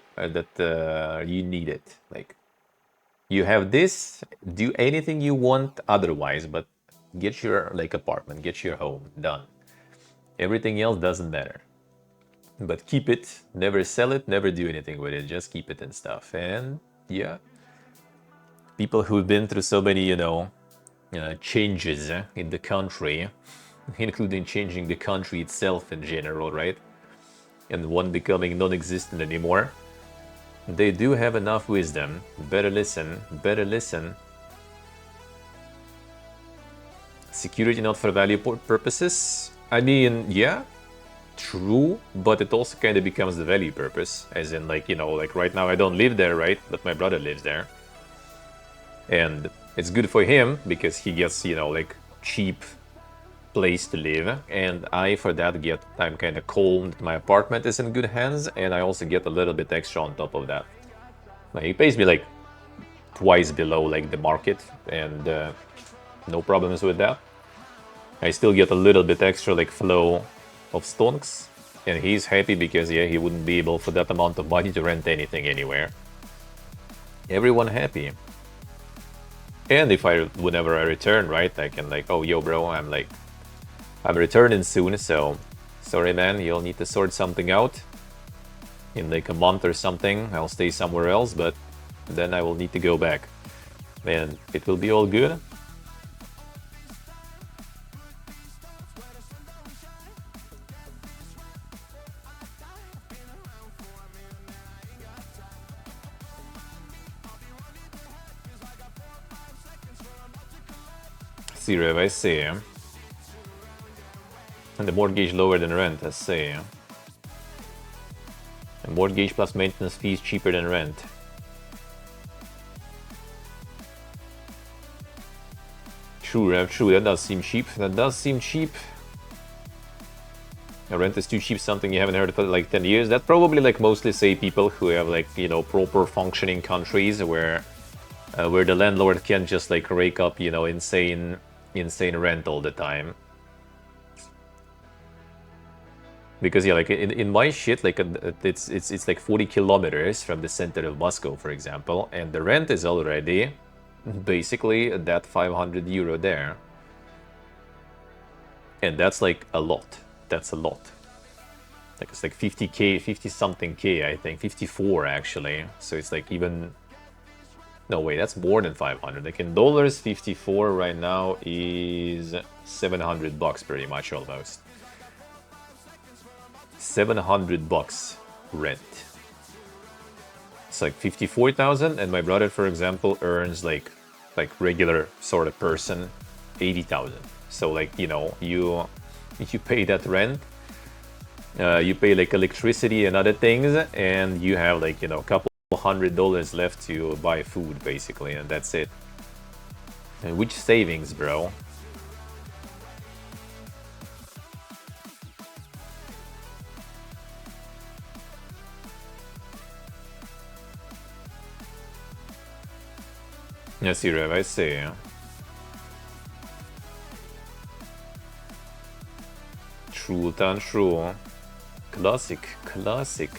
you need it. Like, you have this, do anything you want otherwise, but get your like apartment, get your home, done. Everything else doesn't matter. But keep it, never sell it, never do anything with it, just keep it and stuff. And yeah, people who've been through so many, you know, changes in the country, including changing the country itself in general, right? And one becoming non-existent anymore. They do have enough wisdom. Better listen, better listen. Security not for value purposes? I mean, yeah, true, but it also kind of becomes the value purpose. As in, like, you know, like right now I don't live there, right? But my brother lives there. And it's good for him because he gets, you know, like cheap place to live, and I for that I'm kind of calm. My apartment is in good hands, and I also get a little bit extra on top of that. Like, he pays me like twice below like the market, and no problems with that. I still get a little bit extra like flow of stonks, and he's happy because yeah, he wouldn't be able for that amount of money to rent anything anywhere. Everyone happy. And if whenever I return, right, I can like, oh yo bro, I'm returning soon, so sorry man, you'll need to sort something out. In like a month or something, I'll stay somewhere else, but then I will need to go back. And it will be all good. See, Rev, I see. And the mortgage lower than rent, I see. And mortgage plus maintenance fees cheaper than rent. True, Rev, true. That does seem cheap. That does seem cheap. Rent is too cheap, something you haven't heard for like 10 years. That probably like mostly say people who have like, you know, proper functioning countries where the landlord can't just like rake up, you know, insane rent all the time. Because yeah, like in my shit, like it's like 40 kilometers from the center of Moscow, for example, and the rent is already basically that 500 euro there, and that's like a lot. That's a lot. Like it's like 50k, 50 something k, I think, 54 actually. So it's like even. No, wait, that's more than 500. Like in dollars, 54 right now is $700 pretty much almost. $700 rent. It's like 54,000, and my brother, for example, earns like regular sort of person 80,000. So like, you know, you pay that rent, you pay like electricity and other things, and you have like, you know, a couple $100 left to buy food basically, and that's it. And which savings, bro? I see, Rev, I see. True, tan true. Classic, classic.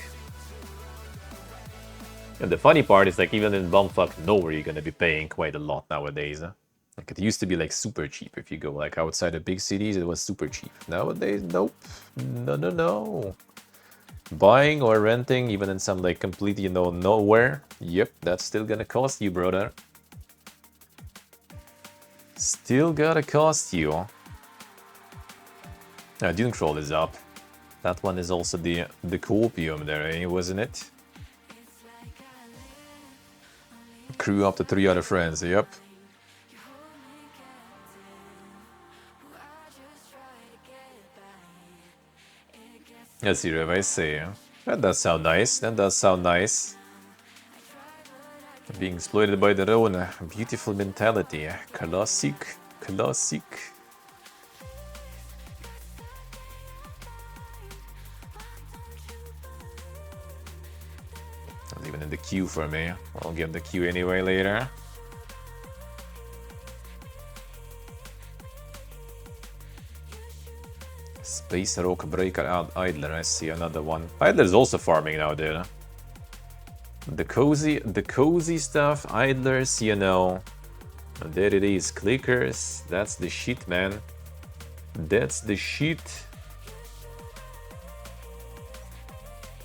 And the funny part is like even in bumfuck nowhere you're gonna be paying quite a lot nowadays. Like it used to be like super cheap. If you go like outside of big cities, it was super cheap. Nowadays, nope. No. Buying or renting, even in some like completely, you know, nowhere, yep, that's still gonna cost you, brother. Still gotta cost you. Dune Crawl is up. That one is also the copium there, eh? Wasn't it? Crew up to 3 other friends, yep. Let's see, Rev, I see. That does sound nice. That does sound nice. Being exploited by their own beautiful mentality. Classic. Classic. Not even in the queue for me. I'll get the queue anyway later. Space Rock Breaker Idler, I see another one. Idler's also farming now, dude. The cozy stuff, Idlers, you know. And there it is, clickers. That's the shit, man. That's the shit.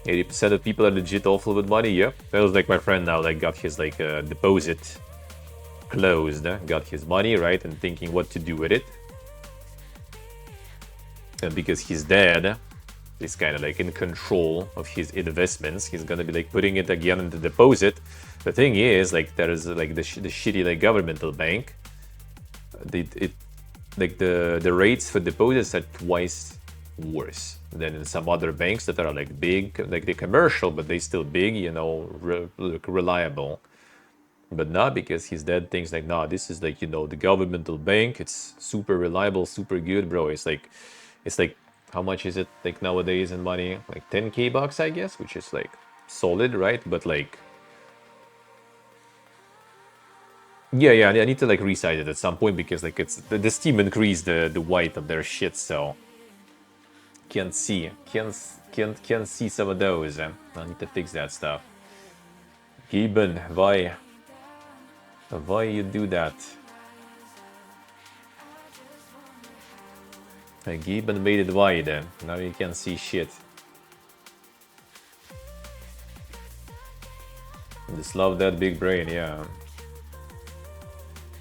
80% of people are legit awful with money, yep. That was like my friend now, like got his like deposit closed, got his money, right, and thinking what to do with it. And because he's dead, he's kind of like in control of his investments. He's gonna be like putting it again in the deposit. The thing is, like, there is like the shitty like governmental bank. The rates for deposits are twice worse than in some other banks that are like big, like the commercial, but they still big, you know, reliable. But not because he's dead. Things like, nah, this is like, you know, the governmental bank. It's super reliable, super good, bro. It's like, how much is it like nowadays in money? Like 10K bucks, I guess, which is like solid, right? But like, yeah, I need to like resize it at some point because like it's the Steam increased the weight of their shit, so can't see some of those. I need to fix that stuff. Gibbon, why you do that? Gibbon made it wide, now you can't see shit. Just love that big brain, yeah.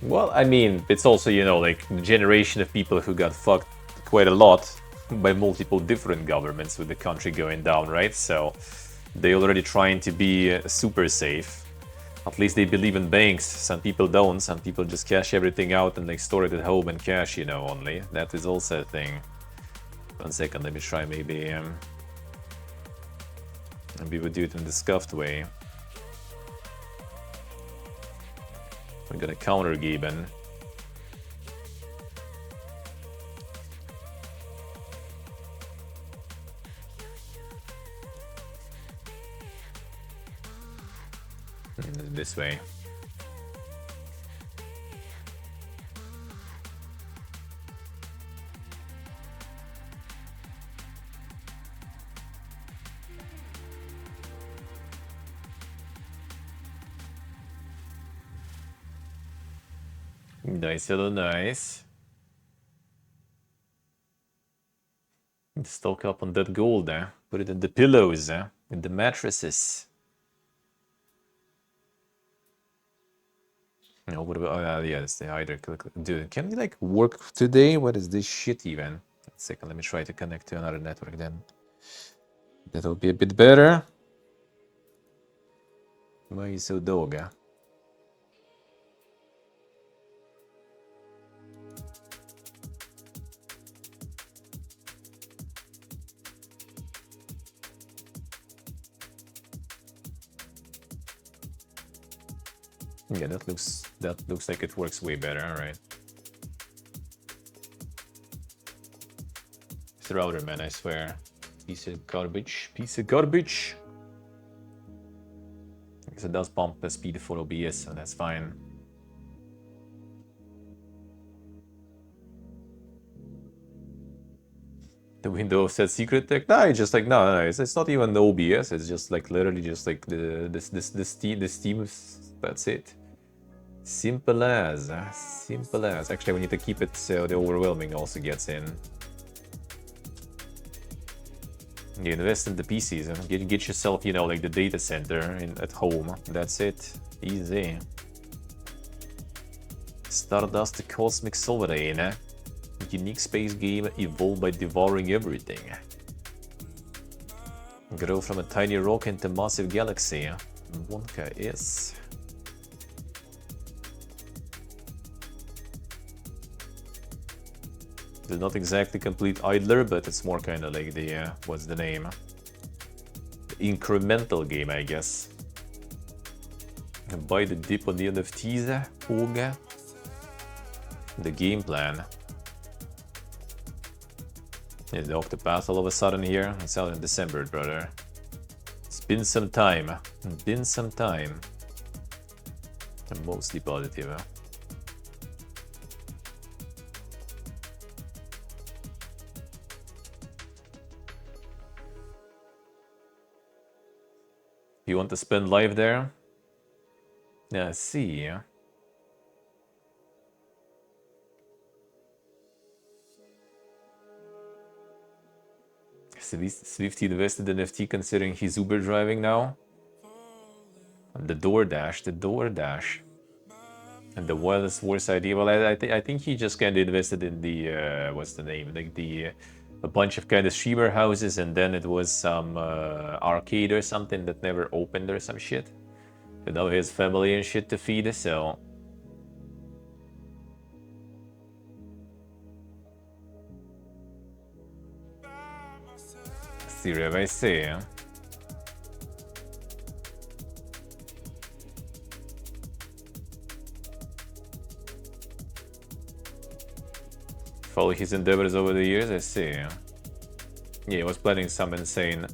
Well, I mean, it's also, you know, like the generation of people who got fucked quite a lot by multiple different governments with the country going down, right? So they already trying to be super safe. At least they believe in banks. Some people don't. Some people just cash everything out and like store it at home and cash, you know, only. That is also a thing. 1 second, let me try maybe we would do it in the scuffed way. We're gonna counter Gibbon. This way. Nice, hello, nice. Stock up on that gold, Put it in the pillows, in the mattresses. No, what about? Oh, yeah, it's the hider. Dude, can we like work today? What is this shit even? 1 second, let me try to connect to another network then. That'll be a bit better. Why are you so dog? Yeah, that looks like it works way better. All right. It's the router, man. I swear. Piece of garbage. Piece of garbage. Because it does pump the speed for OBS, so that's fine. The Windows said secret tech? No, it's just like no, it's not even the OBS. It's just like literally just like the Steam. That's it. Simple as, simple as. Actually, we need to keep it so the overwhelming also gets in. You invest in the PCs and get yourself, you know, like the data center at home. That's it. Easy. Stardust the Cosmic Sovereign. Unique space game evolved by devouring everything. Grow from a tiny rock into a massive galaxy. Wonka is. It's not exactly complete idler, but it's more kind of like the, what's the name? The incremental game, I guess. Buy the dip on the NFTs, Oga. The game plan. Yeah, the Octopath all of a sudden here. It's out in December, brother. It's been some time. Been some time. I'm mostly positive. You want to spend life there? Yeah, see. Swifty invested in FT considering he's Uber driving now. The DoorDash. And the wildest worst idea. Well, I think he just kind of invested in the what's the name? Like the a bunch of kind of streamer houses, and then it was some arcade or something that never opened or some shit. You know, his family and shit to feed, so... Syria vai ser. Follow his endeavors over the years, I see. Yeah, he was planning some insane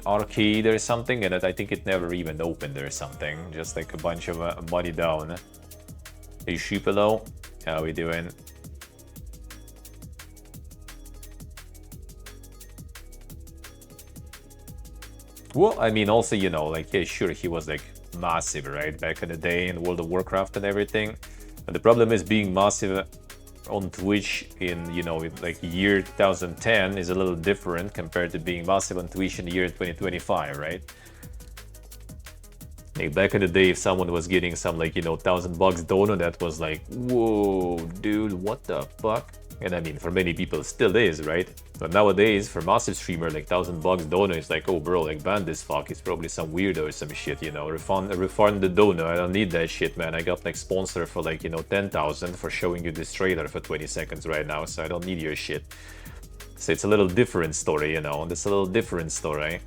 arcade or something, and I think it never even opened or something. Just like a bunch of money down. Hey, Sheepalo, how we doing? Well, I mean, also, you know, like, yeah, sure, he was like massive, right? Back in the day in World of Warcraft and everything. But the problem is being massive on Twitch in, you know, in like year 2010 is a little different compared to being massive on Twitch in the year 2025, right? Like back in the day, if someone was getting some like, you know, $1,000 donor, that was like, whoa, dude, what the fuck? And I mean, for many people it still is, right? But nowadays, for massive streamer, like $1,000 donor is like, oh bro, like ban this fuck. It's probably some weirdo or some shit, you know. Refund the donor. I don't need that shit, man. I got like sponsor for like, you know, 10,000 for showing you this trailer for 20 seconds right now, so I don't need your shit. So it's a little different story, you know. It's a little different story.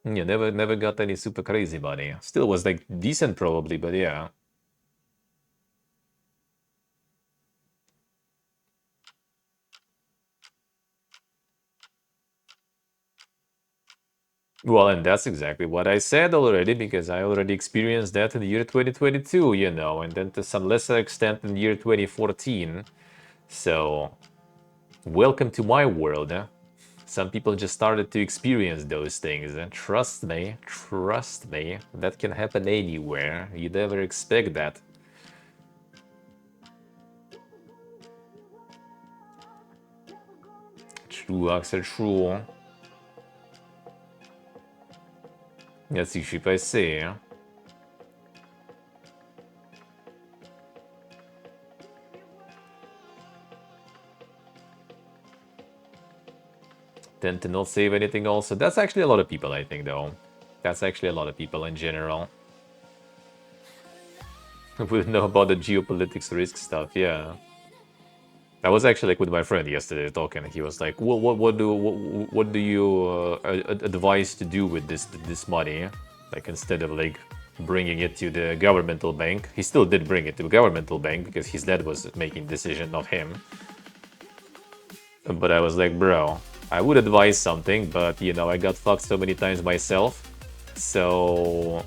Yeah, never got any super crazy money. Still was like decent probably, but yeah. Well, and that's exactly what I said already, because I already experienced that in the year 2022, you know, and then to some lesser extent in the year 2014. So, welcome to my world. Some people just started to experience those things, and trust me, that can happen anywhere. You never expect that. True, Axel, true. Let's see if I see. Tend to not save anything also. That's actually a lot of people, I think, though. That's actually a lot of people in general. Wouldn't know about the geopolitics risk stuff, yeah. I was actually like with my friend yesterday talking, and he was like, "Well, what do you advise to do with this money? Like instead of like bringing it to the governmental bank." He still did bring it to the governmental bank because his dad was making decision, not him. But I was like, bro, I would advise something, but you know, I got fucked so many times myself, so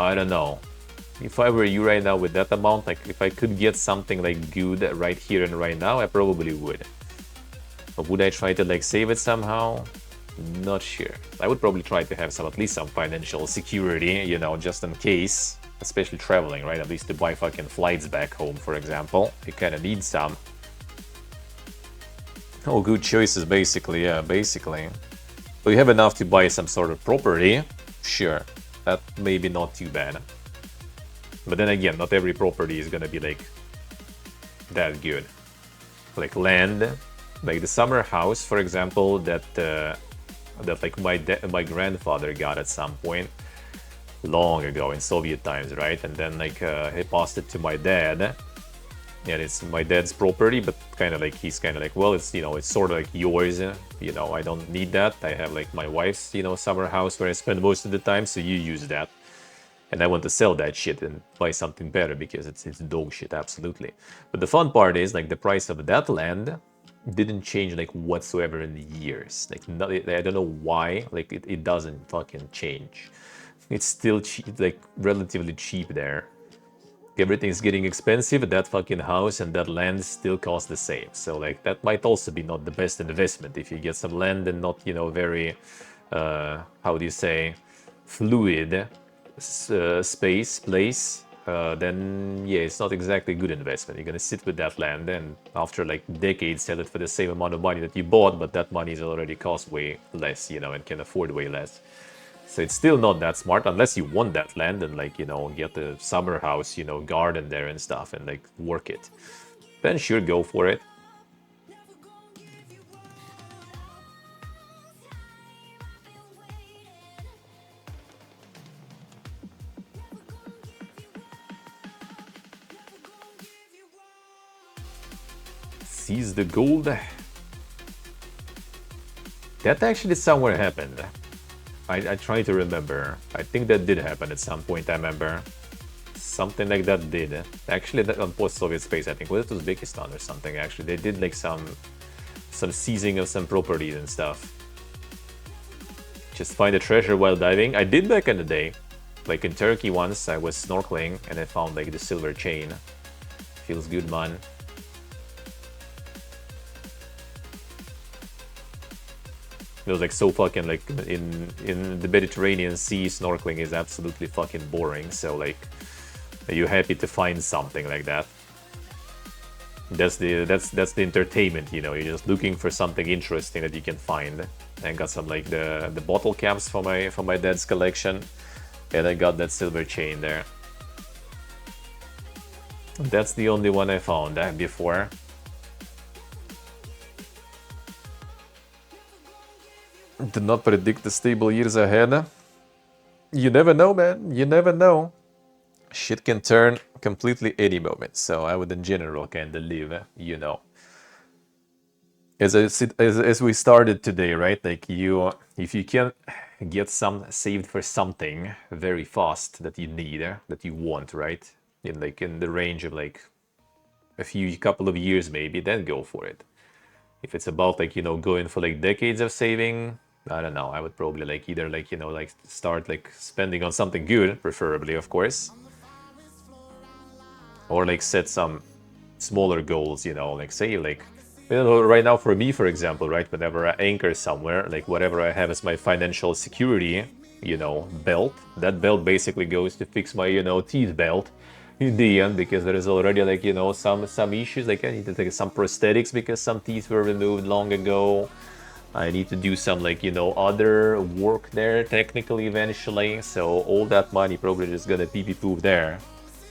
I don't know. If I were you right now with that amount, like if I could get something like good right here and right now, I probably would. But would I try to like save it somehow? Not sure. I would probably try to have some, at least some financial security, you know, just in case. Especially traveling, right? At least to buy fucking flights back home, for example. You kind of need some. Oh, good choices, basically, yeah, basically. But you have enough to buy some sort of property, sure. That may be not too bad. But then again, not every property is gonna be like that good. Like land, like the summer house, for example, that like my grandfather got at some point long ago in Soviet times, right? And then like he passed it to my dad. And it's my dad's property, but kind of like he's kind of like, well, it's, you know, it's sort of like yours, you know, I don't need that. I have like my wife's, you know, summer house where I spend most of the time, so you use that. And I want to sell that shit and buy something better because it's dog shit, absolutely. But the fun part is like the price of that land didn't change like whatsoever in years. Like I don't know why, like it doesn't fucking change. It's still cheap, like relatively cheap there. Everything's getting expensive, that fucking house and that land still cost the same. So like that might also be not the best investment if you get some land and not, you know, very, how do you say, fluid place. then yeah, it's not exactly a good investment. You're gonna sit with that land and after like decades sell it for the same amount of money that you bought, but that money is already cost way less, you know, and can afford way less. So it's still not that smart unless you want that land and like, you know, get the summer house, you know, garden there and stuff and like work it. Then sure, go for it. Seize the gold. That actually somewhere happened. I try to remember. I think that did happen at some point, I remember. Something like that did. Actually, that on post-Soviet space, I think. Was it Uzbekistan or something, actually? They did like some seizing of some properties and stuff. Just find a treasure while diving. I did back in the day. Like in Turkey once, I was snorkeling and I found like the silver chain. Feels good, man. It was like so fucking like in the Mediterranean Sea, snorkeling is absolutely fucking boring. So like, are you happy to find something like that? That's the entertainment, you know. You're just looking for something interesting that you can find. I got some like the bottle caps for my dad's collection, and I got that silver chain there. That's the only one I found before. Do not predict the stable years ahead. You never know, man. You never know. Shit can turn completely any moment. So I would, in general, kind of live, you know. As we started today, right? Like if you can get some saved for something very fast that you need, that you want, right? In the range of like a couple of years maybe, then go for it. If it's about like, you know, going for like decades of saving, I don't know. I would probably like either like, you know, like start like spending on something good, preferably, of course. Or like set some smaller goals, you know, like say like, you know, right now for me, for example, right, whenever I anchor somewhere, like whatever I have as my financial security, you know, belt, that belt basically goes to fix my, you know, teeth belt in the end, because there is already like, you know, some issues. Like I need to take some prosthetics because some teeth were removed long ago. I need to do some like, you know, other work there technically eventually. So all that money probably just gonna pee-pee-poo there.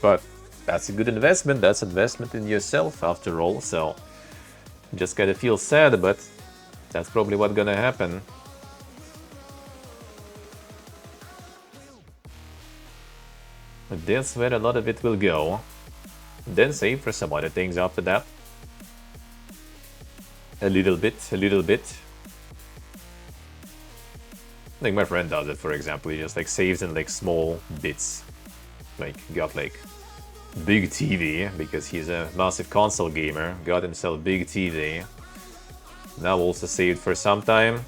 But that's a good investment. That's investment in yourself after all. So just gotta feel sad, but that's probably what's gonna happen. That's where a lot of it will go. Then save for some other things after that. A little bit, a little bit. Like my friend does it, for example. He just like saves in like small bits. Like got like big TV because he's a massive console gamer. Got himself big TV. Now also saved for some time.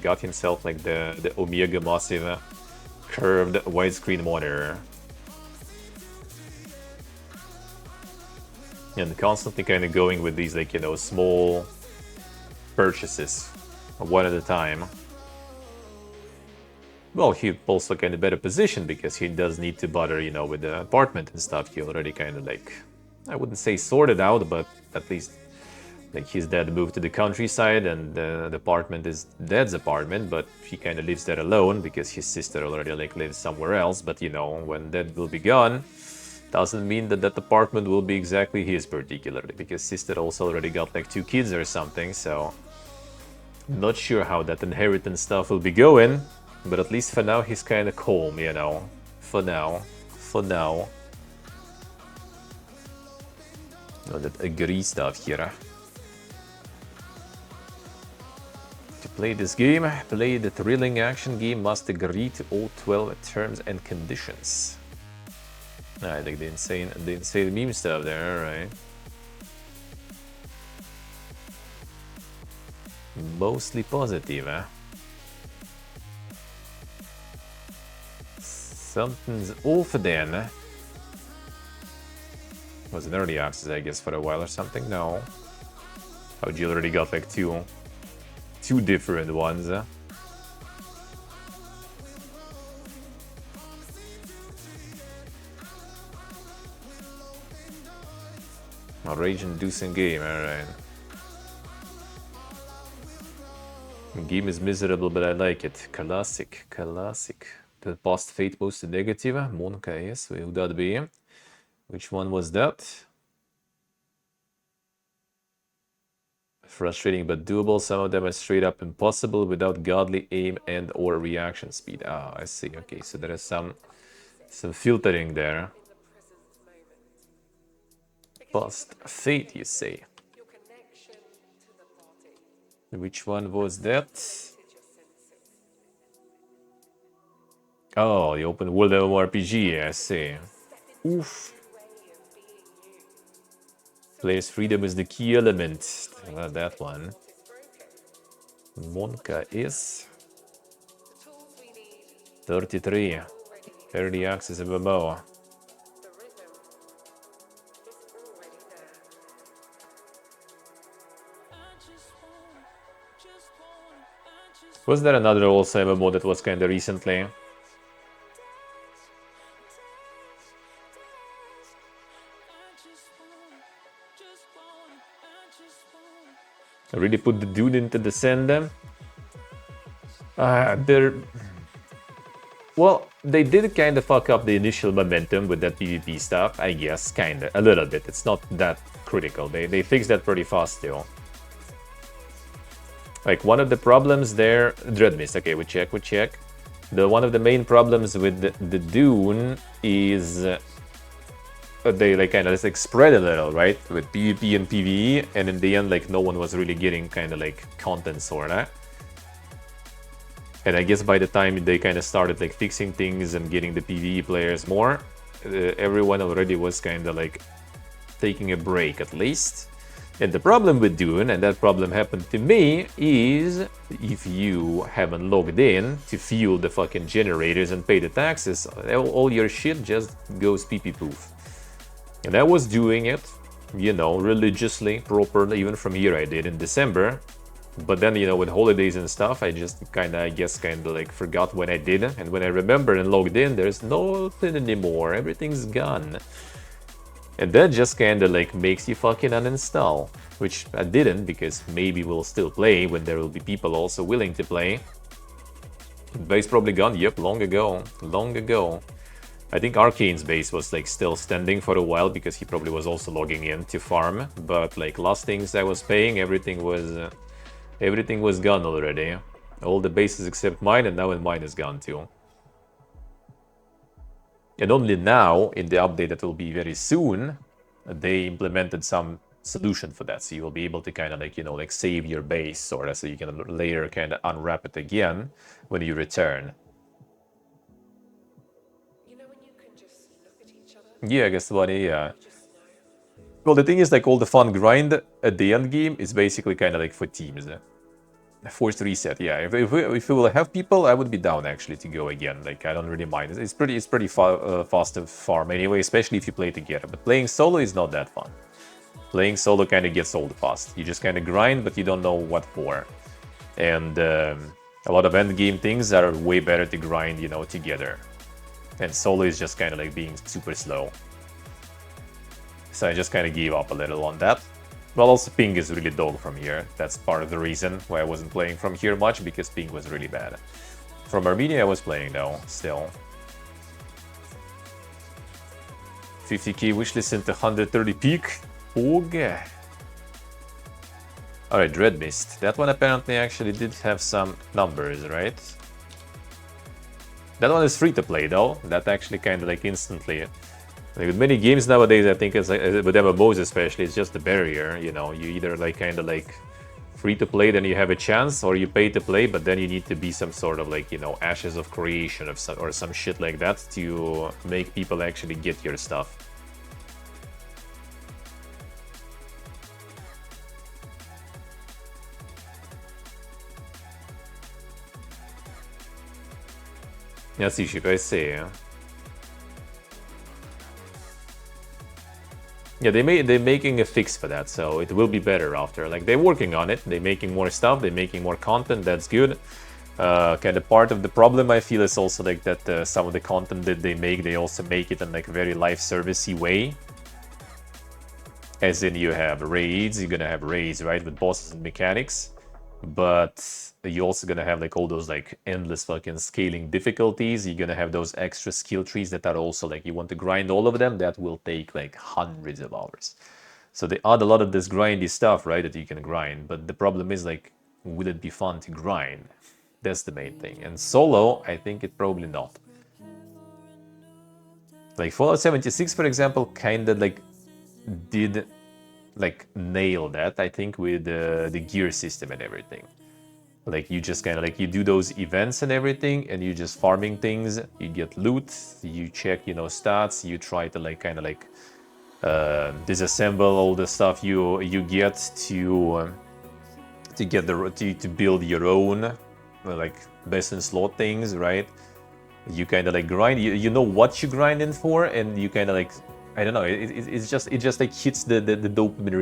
Got himself like the Omega Massive curved widescreen monitor. And constantly kind of going with these like, you know, small purchases one at a time. Well, he's also kind of better positioned because he does need to bother, you know, with the apartment and stuff. He already kind of like, I wouldn't say sorted out, but at least like his dad moved to the countryside and the apartment is dad's apartment, but he kind of lives there alone because his sister already like lives somewhere else. But you know, when dad will be gone, doesn't mean that that apartment will be exactly his particularly, because sister also already got like 2 kids or something. So not sure how that inheritance stuff will be going. But at least for now, he's kind of calm, you know. For now. For now. Oh, that agree stuff here. To play this game, play the thrilling action game, must agree to all 12 terms and conditions. I like the insane meme stuff there, alright. Mostly positive, eh? Something's off then. Was in early access, I guess, for a while or something? No. Oh, you already got like two different ones. A rage-inducing game, alright. Game is miserable, but I like it. Classic, classic. The past fate most negative. Monka, yes, will that be? Which one was that? Frustrating but doable. Some of them are straight up impossible without godly aim and or reaction speed. Ah, I see. Okay, so there is some filtering there. Past fate, you say? Which one was that? Oh, the open world MMORPG, I see. Oof. Player's freedom is the key element. That one. Monka is 33. Early access MMO. Was there another also MMO that was kinda recently? I really put the dude into the send them. Well, they did kind of fuck up the initial momentum with that PvP stuff, I guess, kinda, a little bit. It's not that critical. They fixed that pretty fast still. Like, one of the problems there... Dreadmist, okay, we check. One of the main problems with the Dune is... they like kind of like spread a little, right? With PvP and PvE, and in the end, like, no one was really getting kind of like content sorta. And I guess by the time they kind of started like fixing things and getting the PvE players more, everyone already was kind of like taking a break at least. And the problem with Dune, and that problem happened to me, is if you haven't logged in to fuel the fucking generators and pay the taxes, all your shit just goes pee-pee-poof. And I was doing it, you know, religiously, properly, even from here I did in December. But then, you know, with holidays and stuff, I just I guess like forgot when I did. And when I remembered and logged in, there's nothing anymore, everything's gone. And that just kinda like makes you fucking uninstall. Which I didn't, because maybe we'll still play when there will be people also willing to play. Base probably gone, yep, long ago. I think Arcane's base was like still standing for a while because he probably was also logging in to farm. But like last things I was paying, everything was gone already. All the bases except mine, and now mine is gone too. And only now, in the update that will be very soon, they implemented some solution for that. So you will be able to kind of like, you know, like save your base sort of, so you can later kind of unwrap it again when you return. You know, when you can just look at each other? Yeah, I guess what, yeah. Well, the thing is, like, all the fun grind at the end game is basically kind of like for teams. Forced reset, yeah. If we will have people, I would be down actually to go again. Like, I don't really mind. It's pretty fast to farm anyway, especially if you play together. But playing solo is not that fun. Playing solo kind of gets old fast. You just kind of grind, but you don't know what for. And a lot of end game things are way better to grind, you know, together. And solo is just kind of like being super slow. So I just kind of gave up a little on that. Well, also ping is really dog from here. That's part of the reason why I wasn't playing from here much, because ping was really bad. From Armenia I was playing though, still. 50k wishlist into 130 peak. Okay. Alright, Dreadmist. That one apparently actually did have some numbers, right? That one is free to play though. That actually kind of like instantly... Like with many games nowadays, I think it's like, with MMOs especially, it's just the barrier, you know. You either like kind of like free to play, then you have a chance, or you pay to play, but then you need to be some sort of like, you know, Ashes of Creation or some shit like that to make people actually get your stuff. Yeah, sì, I see. Yeah, they're making a fix for that, so it will be better after. Like, they're working on it, they're making more stuff, they're making more content, that's good. Kind of part of the problem, I feel, is also like that some of the content that they also make it in like a very live servicey way. As in, you have raids, you're gonna have raids, right, with bosses and mechanics, but you're also gonna have like all those like endless fucking scaling difficulties. You're gonna have those extra skill trees that are also like, you want to grind all of them, that will take like hundreds of hours. So they add a lot of this grindy stuff, right, that you can grind, but the problem is like, will it be fun to grind? That's the main thing. And solo, I think it probably not. Like Fallout 76, for example, kinda like did like nail that, I think, with the gear system and everything. Like you just kind of like, you do those events and everything, and you just farming things, you get loot, you check, you know, stats, you try to like kind of like disassemble all the stuff you get to get the to build your own like best in slot things, right? You kind of like grind, you know what you're grinding for, and you kind of like, I don't know, it's just, it just like hits the dopamine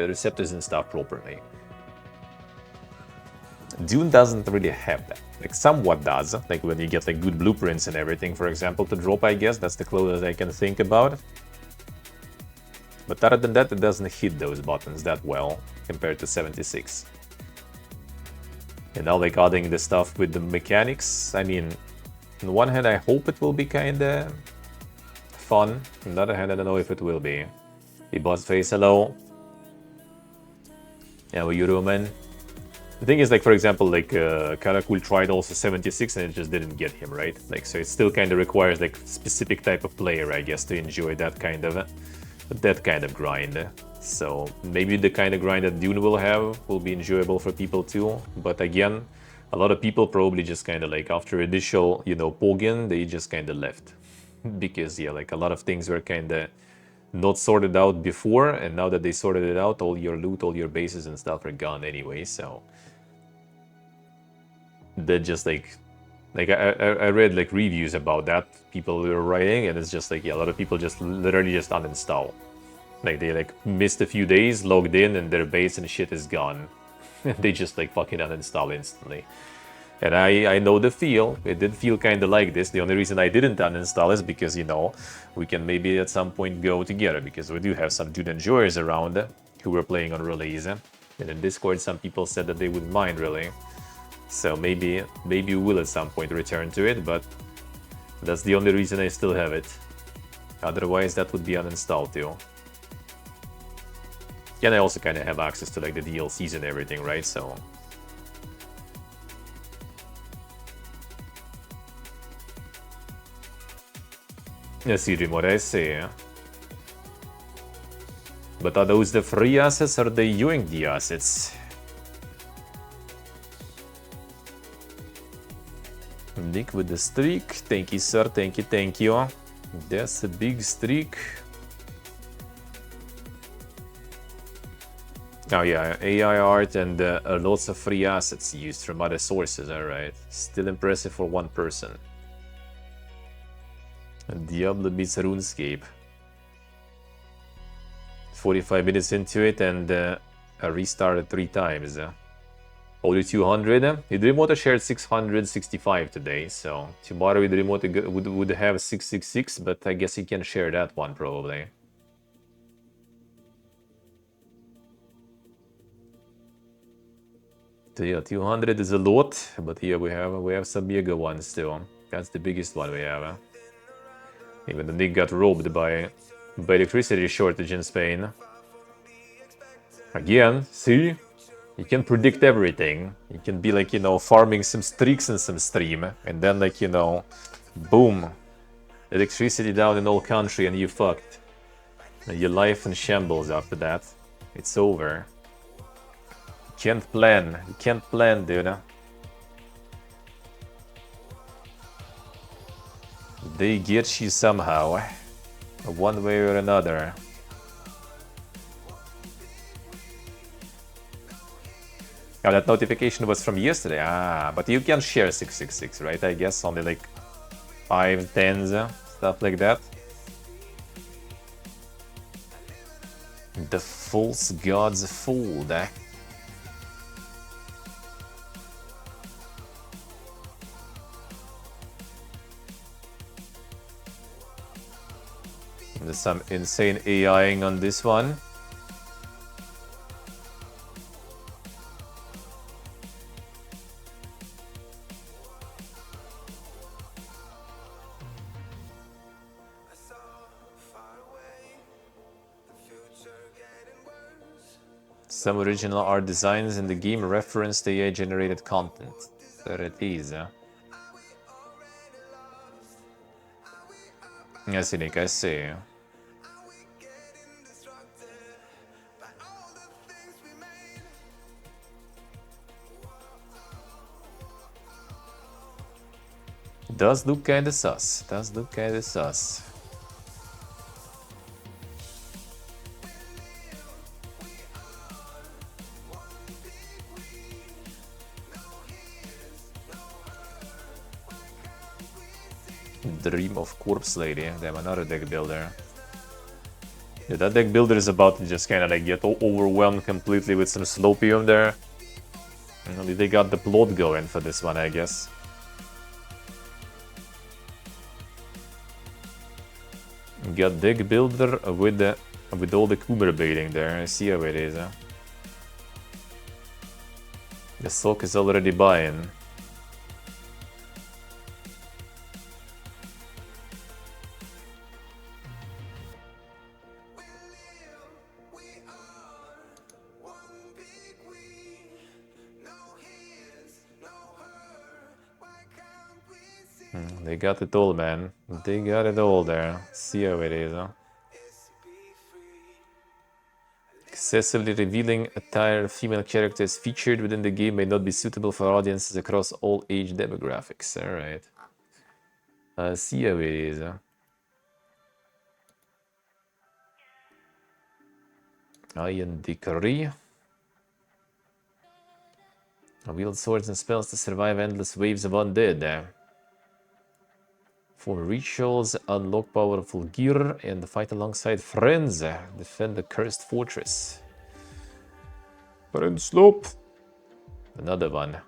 receptors and stuff properly. Dune doesn't really have that. Like somewhat does, like when you get like good blueprints and everything, for example, to drop, I guess that's the closest I can think about. But other than that, it doesn't hit those buttons that well compared to 76. And now like adding the stuff with the mechanics, I mean, on one hand, I hope it will be kinda fun. On the other hand, I don't know if it will be. The boss face, hello. Yeah, well, you Roman. The thing is, like, for example, like, Karakul tried also 76 and it just didn't get him, right? Like, so it still kind of requires, like, specific type of player, I guess, to enjoy that kind of grind. So maybe the kind of grind that Dune will have will be enjoyable for people too. But again, a lot of people probably just kind of like, after initial, you know, Pogin, they just kind of left. Because, yeah, like a lot of things were kind of not sorted out before, and now that they sorted it out, all your loot, all your bases and stuff are gone anyway, so that just like I read like reviews about that, people were writing, and it's just like, yeah, a lot of people just literally just uninstall. Like they like missed a few days, logged in, and their base and shit is gone. They just like fucking uninstall instantly. And I know the feel. It did feel kind of like this. The only reason I didn't uninstall is because, you know, we can maybe at some point go together, because we do have some Dune enjoyers around who were playing on release. And in Discord, some people said that they wouldn't mind, really. So maybe we will at some point return to it, but that's the only reason I still have it. Otherwise, that would be uninstalled too. And I also kind of have access to like the DLCs and everything, right? So let's see what I say. But are those the free assets or the UND assets? Nick with the streak. Thank you, sir. Thank you, thank you. That's a big streak. Oh yeah, AI art and lots of free assets used from other sources, alright. Still impressive for one person. And Diablo beats RuneScape. 45 minutes into it, and I restarted 3 times. Only 200. Hidrimoto shared 665 today, so tomorrow Hidrimoto would have 666, but I guess he can share that one probably. So yeah, 200 is a lot, but here we have some bigger ones too. That's the biggest one we have. Even the Nick got robbed by electricity shortage in Spain. Again, see? You can predict everything. You can be like, you know, farming some streaks in some stream, and then like, you know, boom. Electricity down in all country and you fucked. And your life in shambles after that. It's over. You can't plan. You can't plan, dude. They get you somehow. One way or another. Oh, that notification was from yesterday. Ah, but you can share 666, right? I guess only like 5, 10s, stuff like that. The false gods fooled, eh? There's some insane AIing on this one. Some original art designs in the game reference the AI-generated content. There it is. I see, Nick, I see. Does look kinda sus. Does look kinda sus. Dream of Corpse Lady. Damn, another deck builder. Yeah, that deck builder is about to just kind of like get overwhelmed completely with some Slopium there. And they got the plot going for this one, I guess. Got deck builder with all the Coomer baiting there. I see how it is. The Sock is already buying. They got it all, man. They got it all there. See how it is, huh? Excessively revealing attire female characters featured within the game may not be suitable for audiences across all age demographics. Alright. See how it is, huh? Iron Decree. Wield swords and spells to survive endless waves of undead there. For rituals, unlock powerful gear and fight alongside friends. Defend the cursed fortress. Friend slope. Another one.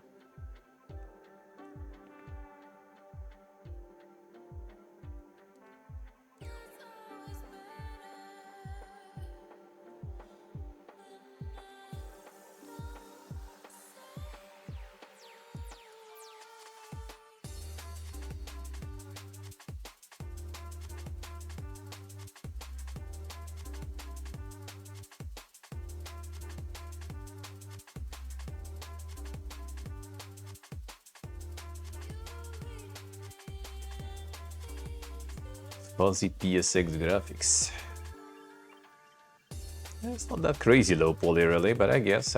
Fuzzy PSX graphics. It's not that crazy low poly really, but I guess.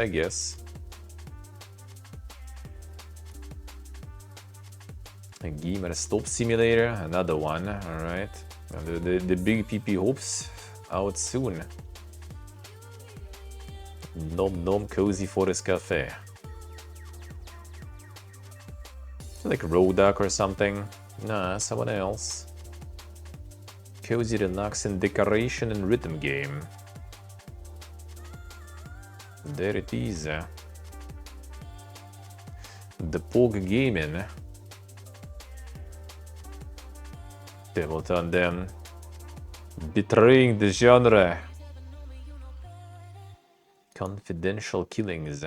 A gamer stop simulator, another one, alright. The big PP hopes out soon. Nom Nom Cozy Forest Cafe. Like Rodak or something. Nah, someone else. Cozy, relaxing decoration and rhythm game. There it is. The Pog Gaming. Tableton then. Betraying the genre. Confidential killings.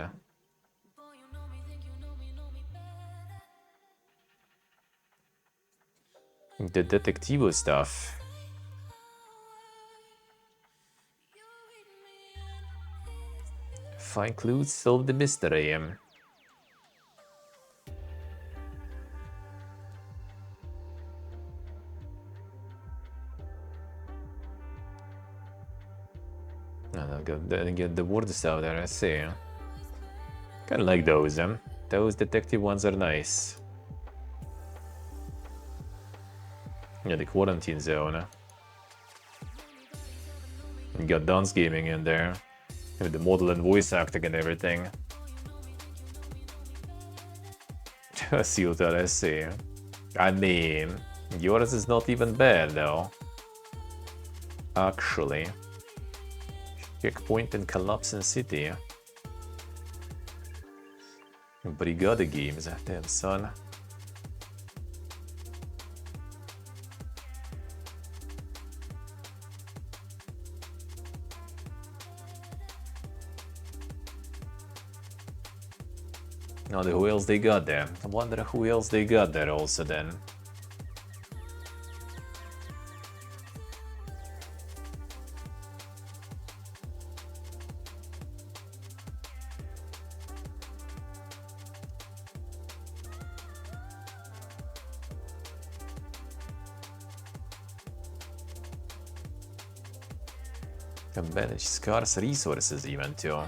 The Detectivo stuff. Find clues, solve the mystery. Get the words out there, I see. Kinda like those, Those detective ones are nice. Yeah, the quarantine zone. You got dance gaming in there. With the model and voice acting and everything. I see what I see. I mean, yours is not even bad though. Actually. Checkpoint in Collapsing City. Brigada games, damn son. I wonder who else they got there. I wonder who else they got there also then. Can manage scarce resources even too.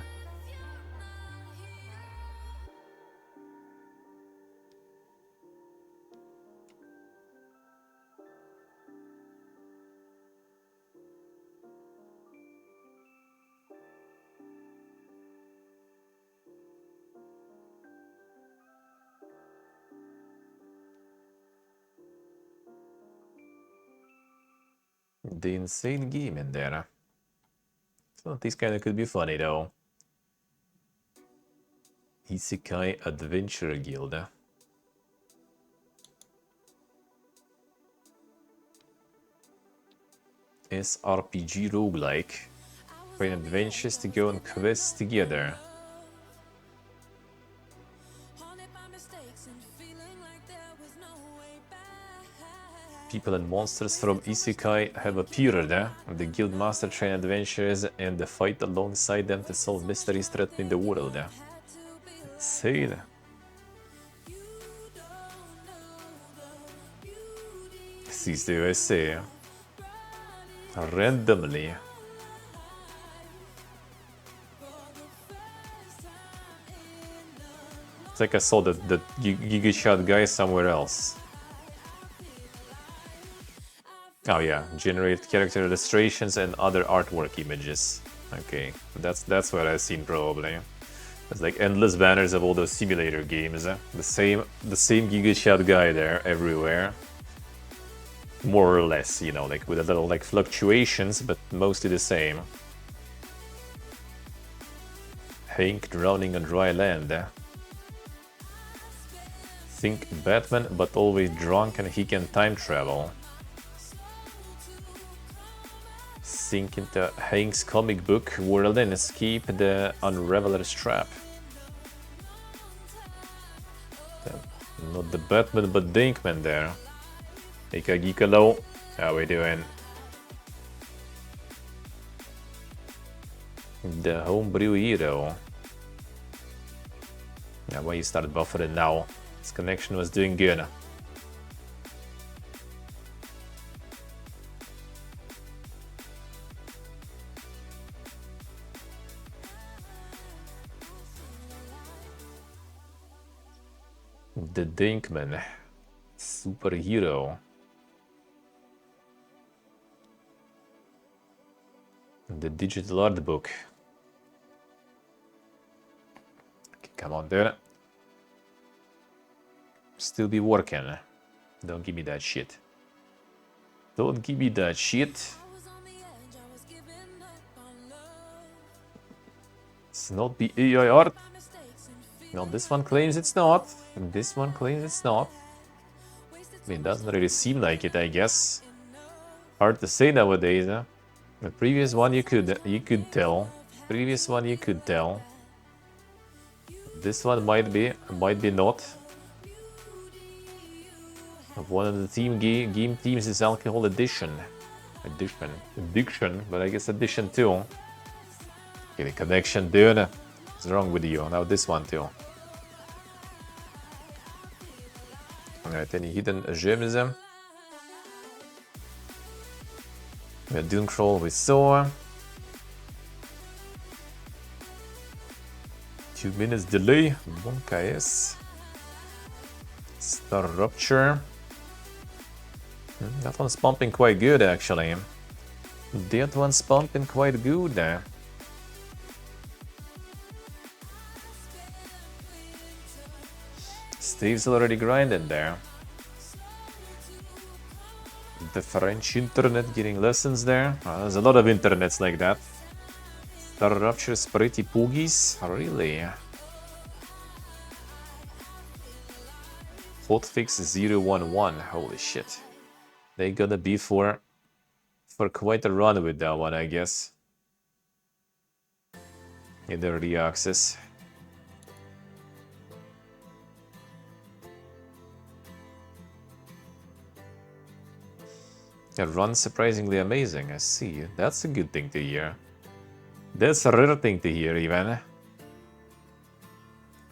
The insane game in there. So these kinda could be funny though. Isekai Adventure Guild. SRPG roguelike. Find adventures to go on quests together. People and monsters from Isekai have appeared. The guild master train adventures and fight alongside them to solve mysteries threatening the world. Insane. Sees the USA. Randomly. It's like I saw the Giga Shot guy somewhere else. Oh yeah, generate character illustrations and other artwork images. Okay, that's what I've seen probably. It's like endless banners of all those simulator games. The same Giga Shot guy there everywhere. More or less, you know, like with a little like fluctuations, but mostly the same. Hank drowning on dry land. Think Batman, but always drunk and he can time travel. Sink into Hank's comic book world and escape the Unraveler's trap. Not the Batman, but Dinkman there. Ika Geekalo, how we doing? The homebrew hero. Yeah, why you started buffering now? This connection was doing good. The Dinkman, superhero. The digital art book. Okay, come on, dude. Still be working. Don't give me that shit. Don't give me that shit. It's not the AI art. No, this one claims it's not. And this one claims it's not. I mean, it doesn't really seem like it, I guess. Hard to say nowadays, huh? The previous one you could tell. Previous one you could tell. This one might be not. One of the game themes is alcohol addiction. Addiction, but I guess addition too. Okay, the connection, dude. What's wrong with you? Now this one too. Alright, any hidden gems? We have Dune Crawl we saw. 2 minutes delay. 1 KS. Star Rupture. That one's pumping quite good actually. That one's pumping quite good. Steve's already grinding there. The French internet getting lessons there. There's a lot of internets like that. Star Rupture's pretty poogies. Really? Hotfix 011. Holy shit. They gonna be for quite a run with that one, I guess. In the early access. It runs surprisingly amazing, I see. That's a good thing to hear. That's a rare thing to hear, even.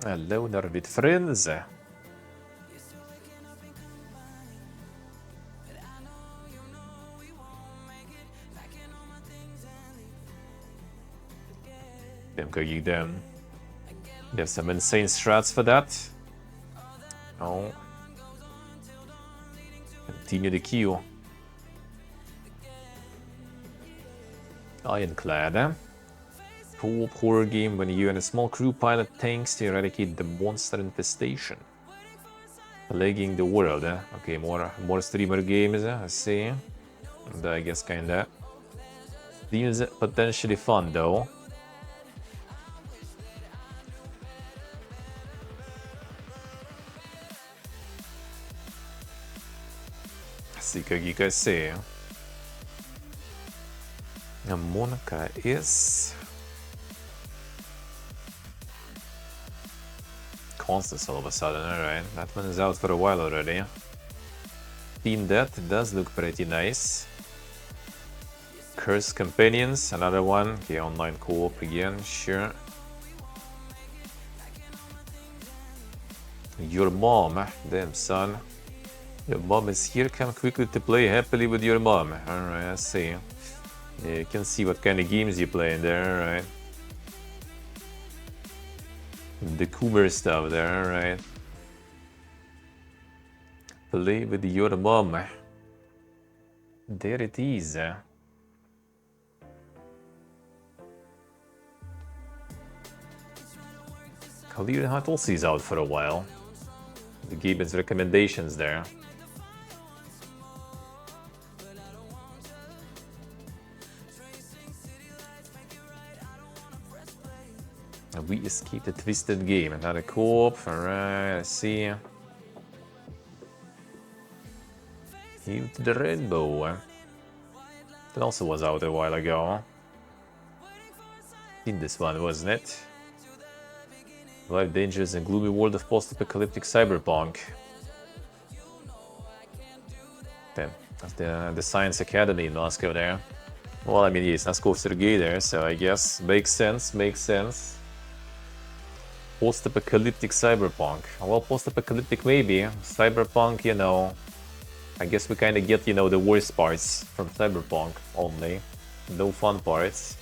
Hello there with friends. Them cookie them. They have some insane strats for that. Oh. Continue the queue. Ironclad, eh? Co-op horror game when you and a small crew pilot tanks to eradicate the monster infestation. Plaguing the world, eh? Okay, more streamer games, I see. And I guess kinda. Seems potentially fun though. See, Kagika say. Monica is Constance all of a sudden, alright. That one is out for a while already. Team Death does look pretty nice. Cursed Companions, another one. Okay, online co-op again, sure. Your mom, damn son. Your mom is here, come quickly to play happily with your mom. Alright, I see. Yeah, you can see what kind of games you play in there, alright. The Coomer stuff there, alright. Play with your mom. There it is. Clear Hot also is out for a while. The Gibbons recommendations there. We escaped a twisted game. Another co-op. Alright, I see. Heal to the Rainbow. That also was out a while ago. In this one, wasn't it? Life Dangerous and Gloomy World of Post-Apocalyptic Cyberpunk. Damn, that's the Science Academy in Moscow there. Well, I mean, it's Moscow Sergei there, so I guess makes sense, makes sense. Post-apocalyptic cyberpunk. Well, post-apocalyptic maybe. Cyberpunk, you know. I guess we kind of get, you know, the worst parts from cyberpunk only. No fun parts.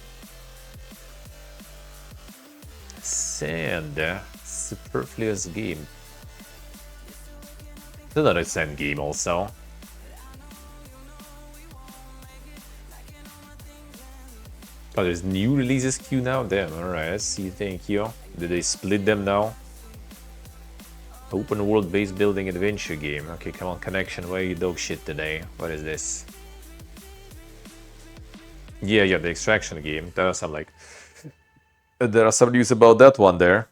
Sand. Superfluous game. Another Sand game also. Oh, there's new releases queue now? Damn, alright, I see, thank you. Did they split them now? Open world base building adventure game. Okay, come on, Connection, why are you dog shit today? What is this? Yeah, the extraction game. There are some like... There are some news about that one there.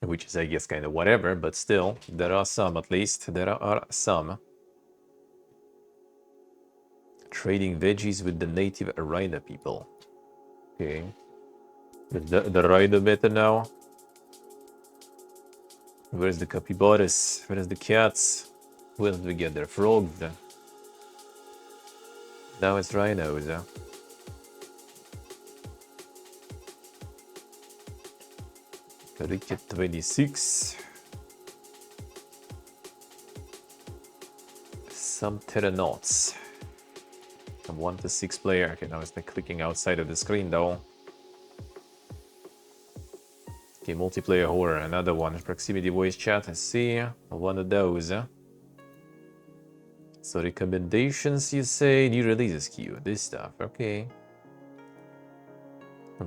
Which is, I guess, kind of whatever, but still, there are some at least. There are some. Trading veggies with the native Arida people. Okay. The Arida meta now. Where's the capybaras? Where's the cats? Where did we get their frogs? Now it's rhinos. Cricket 26. Some Pteranauts. From 1 to 6 player. Okay, now it's like clicking outside of the screen though. Okay, multiplayer horror, another one. Proximity voice chat, I see. One of those. So recommendations, you say? New releases queue, this stuff, okay.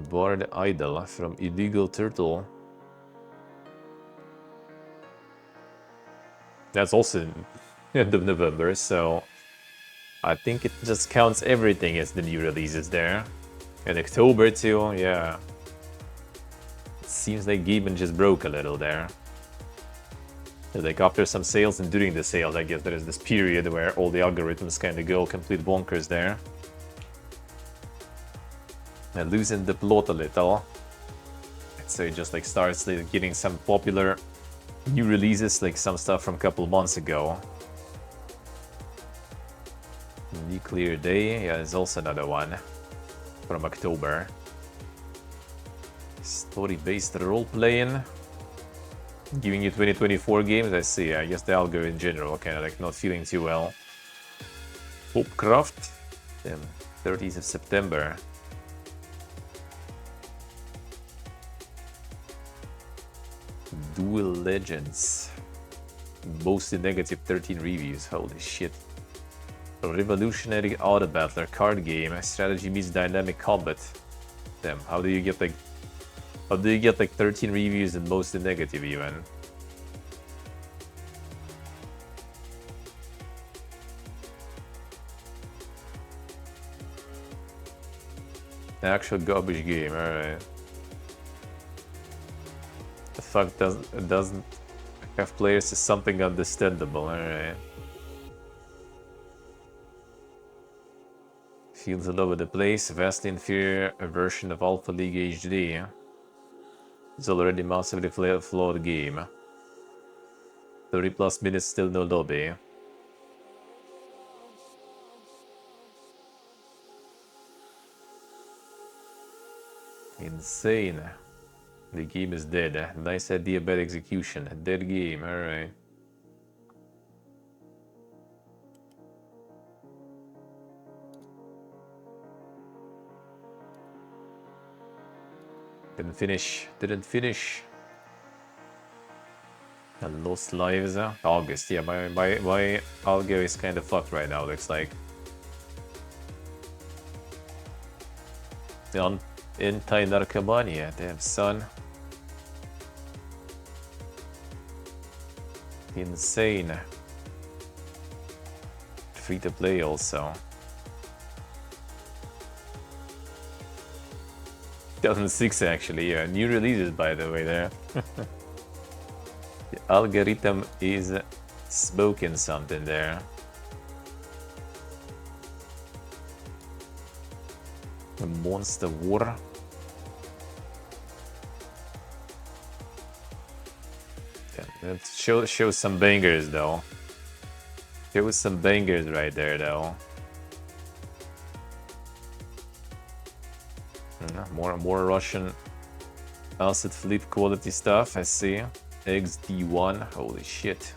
Bard Idol from Illegal Turtle. That's also end of November, so I think it just counts everything as the new releases there. And October too, yeah. It seems like Gibbon just broke a little there. Like after some sales and during the sales, I guess there is this period where all the algorithms kind of go complete bonkers there. And losing the plot a little. So it just like starts like, getting some popular new releases, like some stuff from a couple months ago. Nuclear Day, yeah, there's also another one from October. Story-based role-playing. Giving you 2024 games, I see. I guess the algo in general kind of like not feeling too well. Popcraft, 30th of September. Duel Legends. Mostly negative 13 reviews. Holy shit. A revolutionary auto battler card game. Strategy meets dynamic combat. Damn, how do you get like 13 reviews and mostly negative even? Actual garbage game, alright. The fuck doesn't have players is something understandable, alright. Feels all over the place, vastly inferior version of Alpha League HD. It's already massively flawed game. 30 plus minutes, still no lobby. Insane. The game is dead. Nice idea, bad execution. Dead game, alright. Didn't finish. I lost lives. August, yeah, my algo is kind of fucked right now, looks like. Anti-narcomania, damn son. Insane. Free to play also. 2006 actually, yeah. New releases by the way there. The algorithm is smoking something there. The Monster War. Yeah, that shows some bangers though. Shows some bangers right there though. More Russian asset flip quality stuff, I see. XD1, holy shit.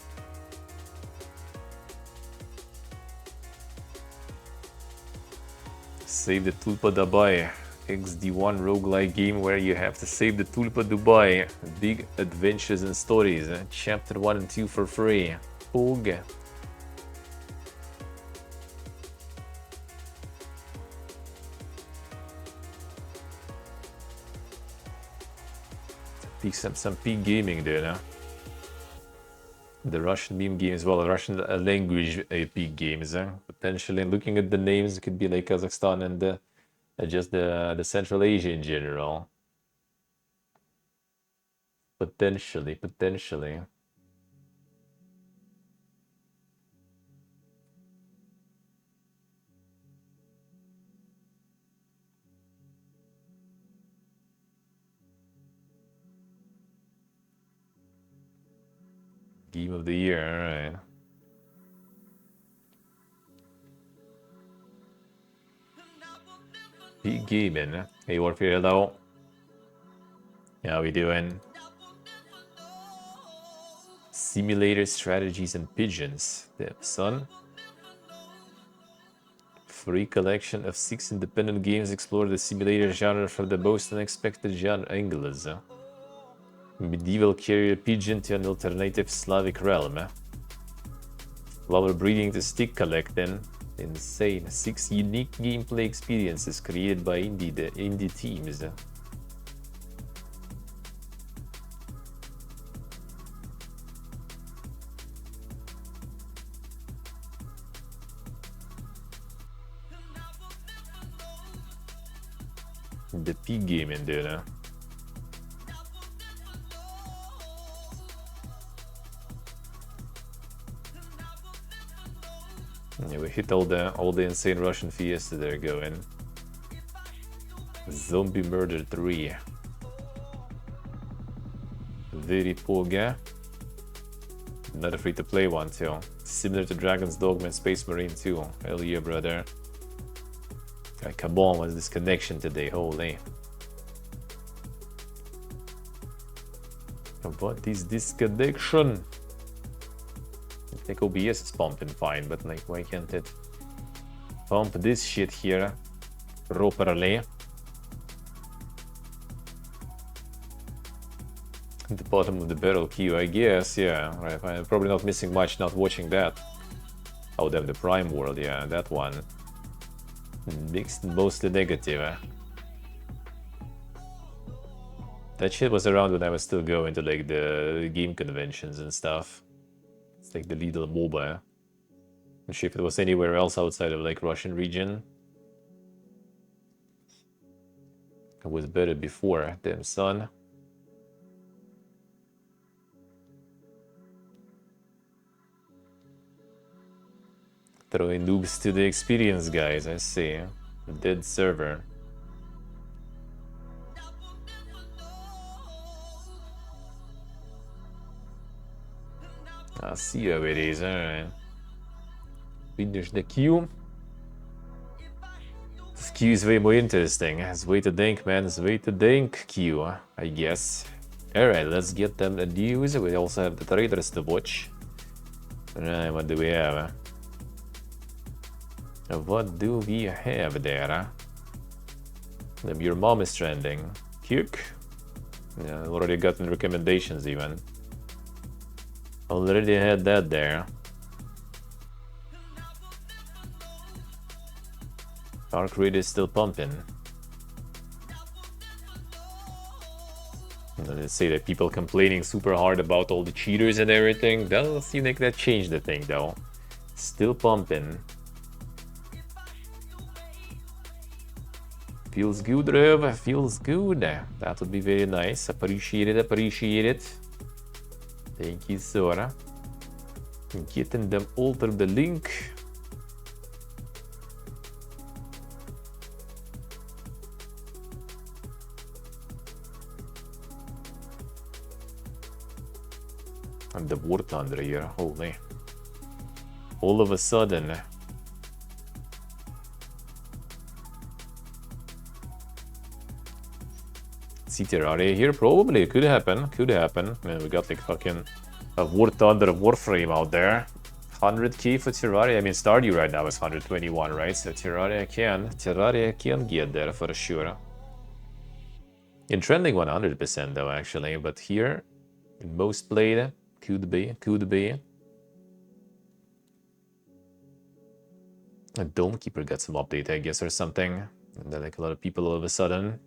Save the Tulpa Dubai. XD1 roguelike game where you have to save the Tulpa Dubai. Big adventures and stories. Chapter 1 and 2 for free. Pog. Some peak gaming there, huh? The Russian meme game as well, Russian language peak games, huh? Potentially. Looking at the names, it could be like Kazakhstan and just the Central Asia in general. Potentially. Game of the year, alright. Peak gaming. Hey Warfare, hello. How we doing? Simulator strategies and pigeons. Damn son. Free collection of 6 independent games explore the simulator genre from the most unexpected genre angles. Medieval carrier pigeon to an alternative Slavic realm. Flower breeding to stick collecting. Insane. 6 unique gameplay experiences created by indie teams. The peak gaming dude. Yeah, we hit all the insane Russian fiesta they're going. Zombie Murder 3. Very poor guy. Not a free to play one too. Similar to Dragon's Dogma and Space Marine 2. Hell yeah, brother. Like, come on, what's this connection today? Holy. What is this connection? I think OBS is pumping fine, but like, why can't it pump this shit here properly? At the bottom of the barrel queue, I guess, yeah. Right, I'm probably not missing much not watching that. Oh, damn, the Prime World, yeah, that one. Mixed, mostly negative. That shit was around when I was still going to like the game conventions and stuff. It's like the little MOBA. Not sure if it was anywhere else outside of like Russian region. It was better before, damn son. Throwing noobs to the experience, guys, I see. Dead server. I see how it is, alright. Finish the queue. This queue is way more interesting. It's way to think, man. It's way to think queue, I guess. Alright, let's get them the news. We also have the traders to watch. Alright, what do we have? What do we have there? Your mom is trending. Cute. Yeah, already gotten recommendations even. Already had that there. Arc Raid is still pumping. Let's say that people complaining super hard about all the cheaters and everything. That'll seem like that changed the thing though. Still pumping. Feels good, Rev. Feels good. That would be very nice. Appreciate it. Appreciate it. Thank you, Sora. Getting them alter the link. And the War Thunder here. Holy. All of a sudden. See Terraria here? Probably. Could happen. Could happen. Man, we got like fucking a War Thunder Warframe out there. 100k for Terraria. I mean, Stardew right now is 121, right? So Terraria can get there for sure. In trending 100% though, actually. But here, in most played, could be. A Dome Keeper got some update, I guess, or something. And then like a lot of people all of a sudden.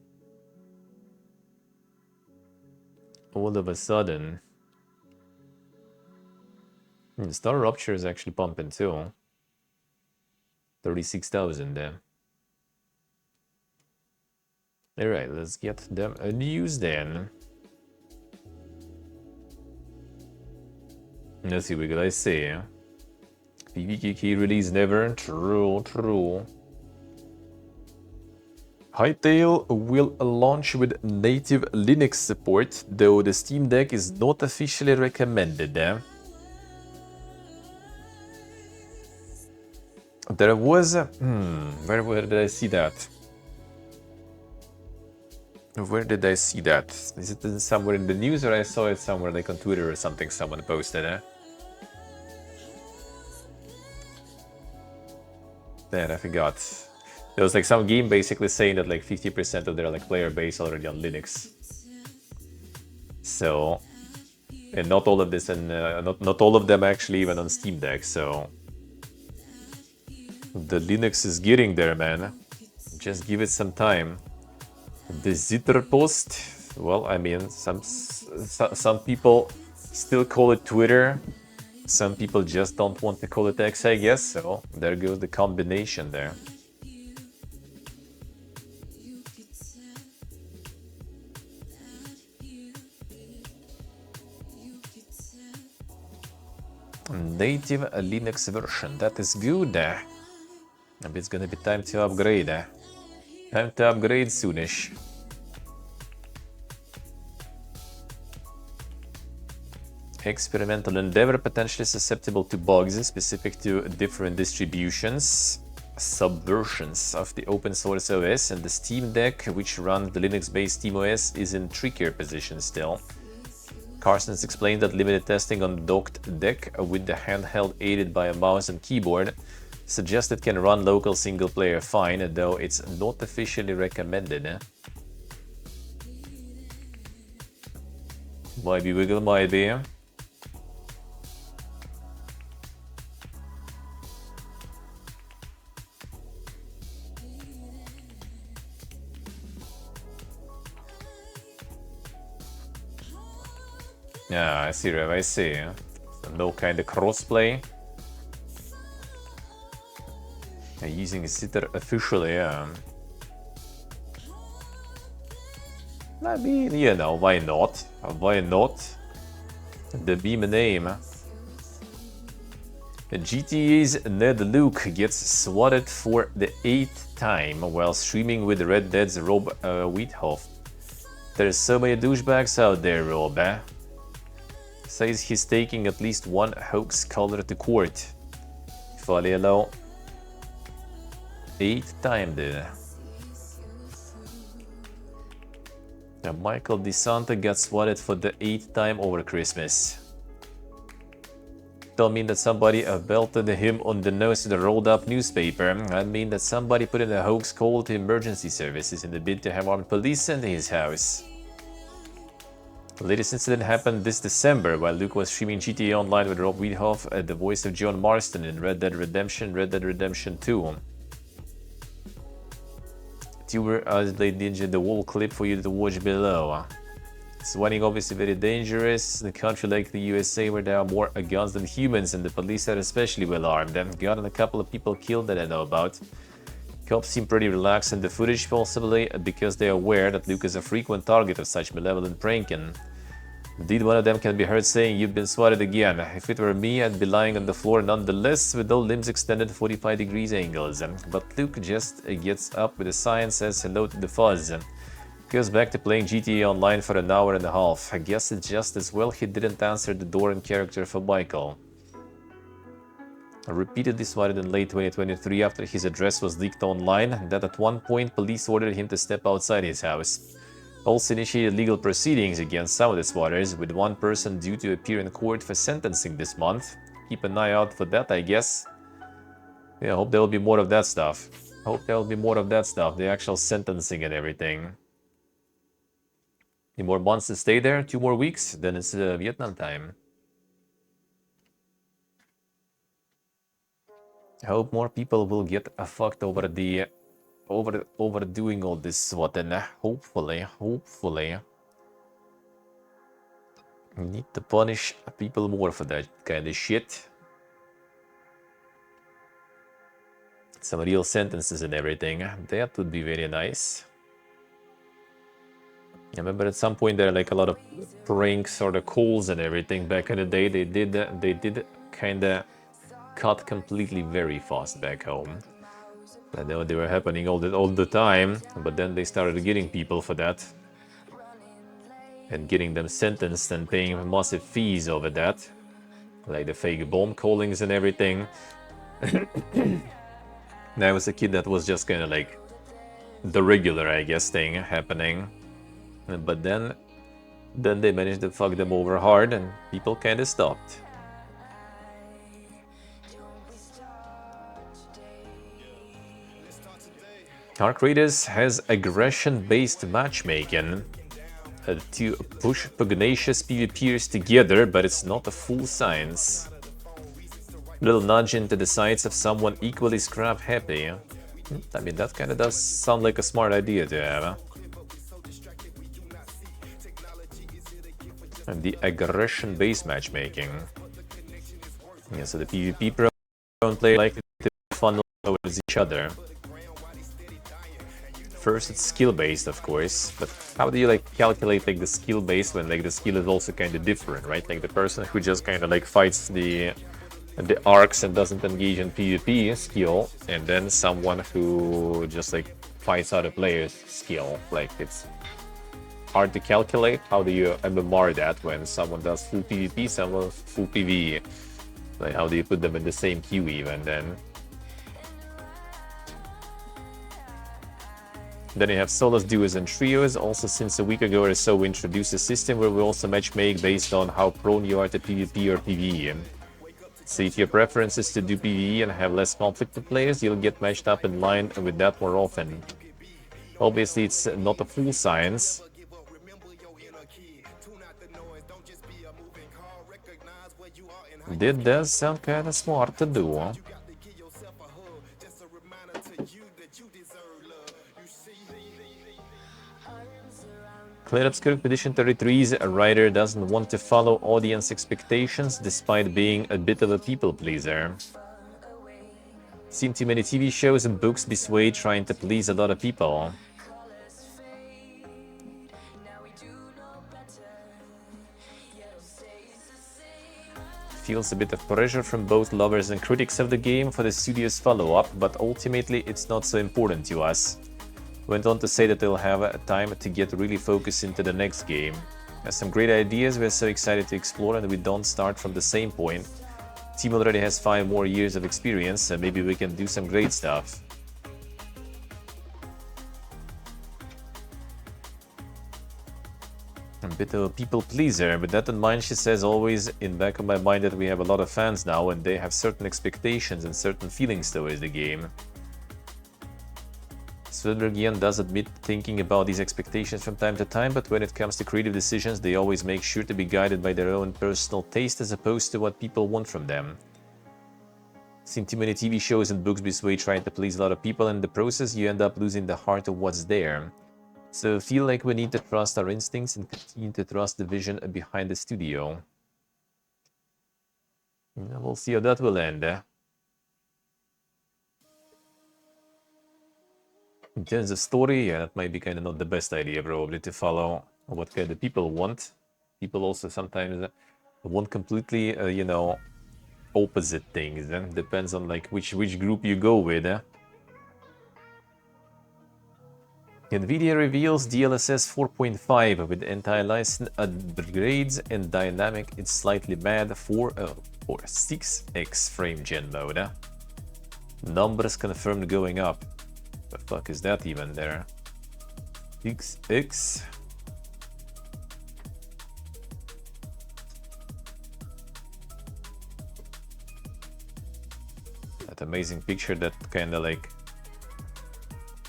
Star Rupture is actually pumping too. 36,000 there. Alright, let's get them a news then. Let's see what I say. PvKK release never. True. Hytale will launch with native Linux support, though the Steam Deck is not officially recommended. There was a... where did I see that? Where did I see that? Is it somewhere in the news, or I saw it somewhere like on Twitter or something someone posted, Man, I forgot. There was like some game basically saying that like 50% of their like player base already on Linux. So, and not all of this, and not all of them actually even on Steam Deck. So, the Linux is getting there, man. Just give it some time. The Zitter post. Well, I mean, some people still call it Twitter. Some people just don't want to call it X, I guess. So there goes the combination there. Native Linux version, that is good. And it's gonna be time to upgrade. Time to upgrade soonish. Experimental endeavor potentially susceptible to bugs specific to different distributions, subversions of the open source OS, and the Steam Deck, which runs the Linux-based SteamOS, is in trickier position still. Carstens explained that limited testing on the docked deck with the handheld aided by a mouse and keyboard suggests it can run local single-player fine, though it's not officially recommended. Might be wiggle, might be. Yeah, I see, Rev, I see. So no kind of crossplay. Using a sitter officially, yeah. I mean, you know, why not? Why not? The beam name. GTA's Ned Luke gets swatted for the 8th time while streaming with Red Dead's Rob Wheathoff. There's so many douchebags out there, Rob. Says he's taking at least one hoax caller to court. Follow. 8th time, dude. Michael DeSanta got swatted for the 8th time over Christmas. Don't mean that somebody belted him on the nose with a rolled up newspaper. I mean that somebody put in a hoax call to emergency services in the bid to have armed police sent to his house. The latest incident happened this December while Luke was streaming GTA Online with Rob Wheathoff at the voice of John Marston in Red Dead Redemption 2. Tuber played Ninja the whole clip for you to watch below. Swatting obviously very dangerous in a country like the USA where there are more guns than humans and the police are especially well armed. I've gotten a couple of people killed that I know about. Cops seem pretty relaxed in the footage, possibly because they are aware that Luke is a frequent target of such malevolent pranking. Indeed, one of them can be heard saying, "You've been swatted again." If it were me, I'd be lying on the floor nonetheless, with all limbs extended 45 degrees angles. But Luke just gets up with a sigh and says hello to the fuzz. Goes back to playing GTA Online for an hour and a half. I guess it's just as well he didn't answer the door in character for Michael. Repeatedly swatted in late 2023 after his address was leaked online, that at one point police ordered him to step outside his house. Also initiated legal proceedings against some of the swatters, with one person due to appear in court for sentencing this month. Keep an eye out for that, I guess. Yeah, I hope there will be more of that stuff. Hope there will be more of that stuff, the actual sentencing and everything. Any more months to stay there? 2 more weeks? Then it's Vietnam time. I hope more people will get fucked over the overdoing all this swatting. Hopefully. We need to punish people more for that kind of shit. Some real sentences and everything. That would be very nice. I remember at some point there are like a lot of pranks or the calls and everything back in the day. They did kind of cut completely very fast back home. I know they were happening all the time, but then they started getting people for that and getting them sentenced and paying massive fees over that, like the fake bomb callings and everything. I was a kid that was just kind of like the regular, I guess, thing happening, but then they managed to fuck them over hard and people kind of stopped. Arcradis has aggression-based matchmaking to push pugnacious PvPers together, but it's not a full science. Little nudge into the sights of someone equally scrap-happy. I mean, that kind of does sound like a smart idea to have. And the aggression-based matchmaking. Yeah, so the PvP prone player likely to funnel towards each other. First, it's skill-based, of course, but how do you like calculate like the skill base when like the skill is also kind of different, right? Like the person who just kind of like fights the arcs and doesn't engage in PvP skill, and then someone who just like fights other players skill. Like it's hard to calculate. How do you MMR that when someone does full PvP, someone full PvE? Like, how do you put them in the same queue even then? Then you have solos, duos, and trios. Also, since a week ago or so, we introduced a system where we also matchmake based on how prone you are to PvP or PvE. So if your preference is to do PvE and have less conflict with players, you'll get matched up in line with that more often. Obviously, it's not a full science. It does sound kind of smart to do. Cleanups Kirk Edition 33's a writer doesn't want to follow audience expectations despite being a bit of a people pleaser. Seen too many TV shows and books this way trying to please a lot of people. Feels a bit of pressure from both lovers and critics of the game for the studio's follow-up, but ultimately it's not so important to us. Went on to say that they'll have time to get really focused into the next game. Has some great ideas we're so excited to explore, and we don't start from the same point. Team already has 5 more years of experience, so maybe we can do some great stuff. A bit of a people pleaser, but that in mind, she says, always in back of my mind that we have a lot of fans now and they have certain expectations and certain feelings towards the game. Svedbergian does admit thinking about these expectations from time to time, but when it comes to creative decisions, they always make sure to be guided by their own personal taste as opposed to what people want from them. Seen too many TV shows and books this way trying to please a lot of people, and in the process you end up losing the heart of what's there. So I feel like we need to trust our instincts and continue to trust the vision behind the studio. We'll see how that will end. In terms of story, yeah, that might be kind of not the best idea, probably, to follow what kind of people want. People also sometimes want completely, you know, opposite things. Depends on like which group you go with. NVIDIA reveals DLSS 4.5 with anti-aliasing upgrades and dynamic. It's slightly bad for 6x frame gen mode. Numbers confirmed going up. The fuck is that even there? 6x. That amazing picture that kind of like,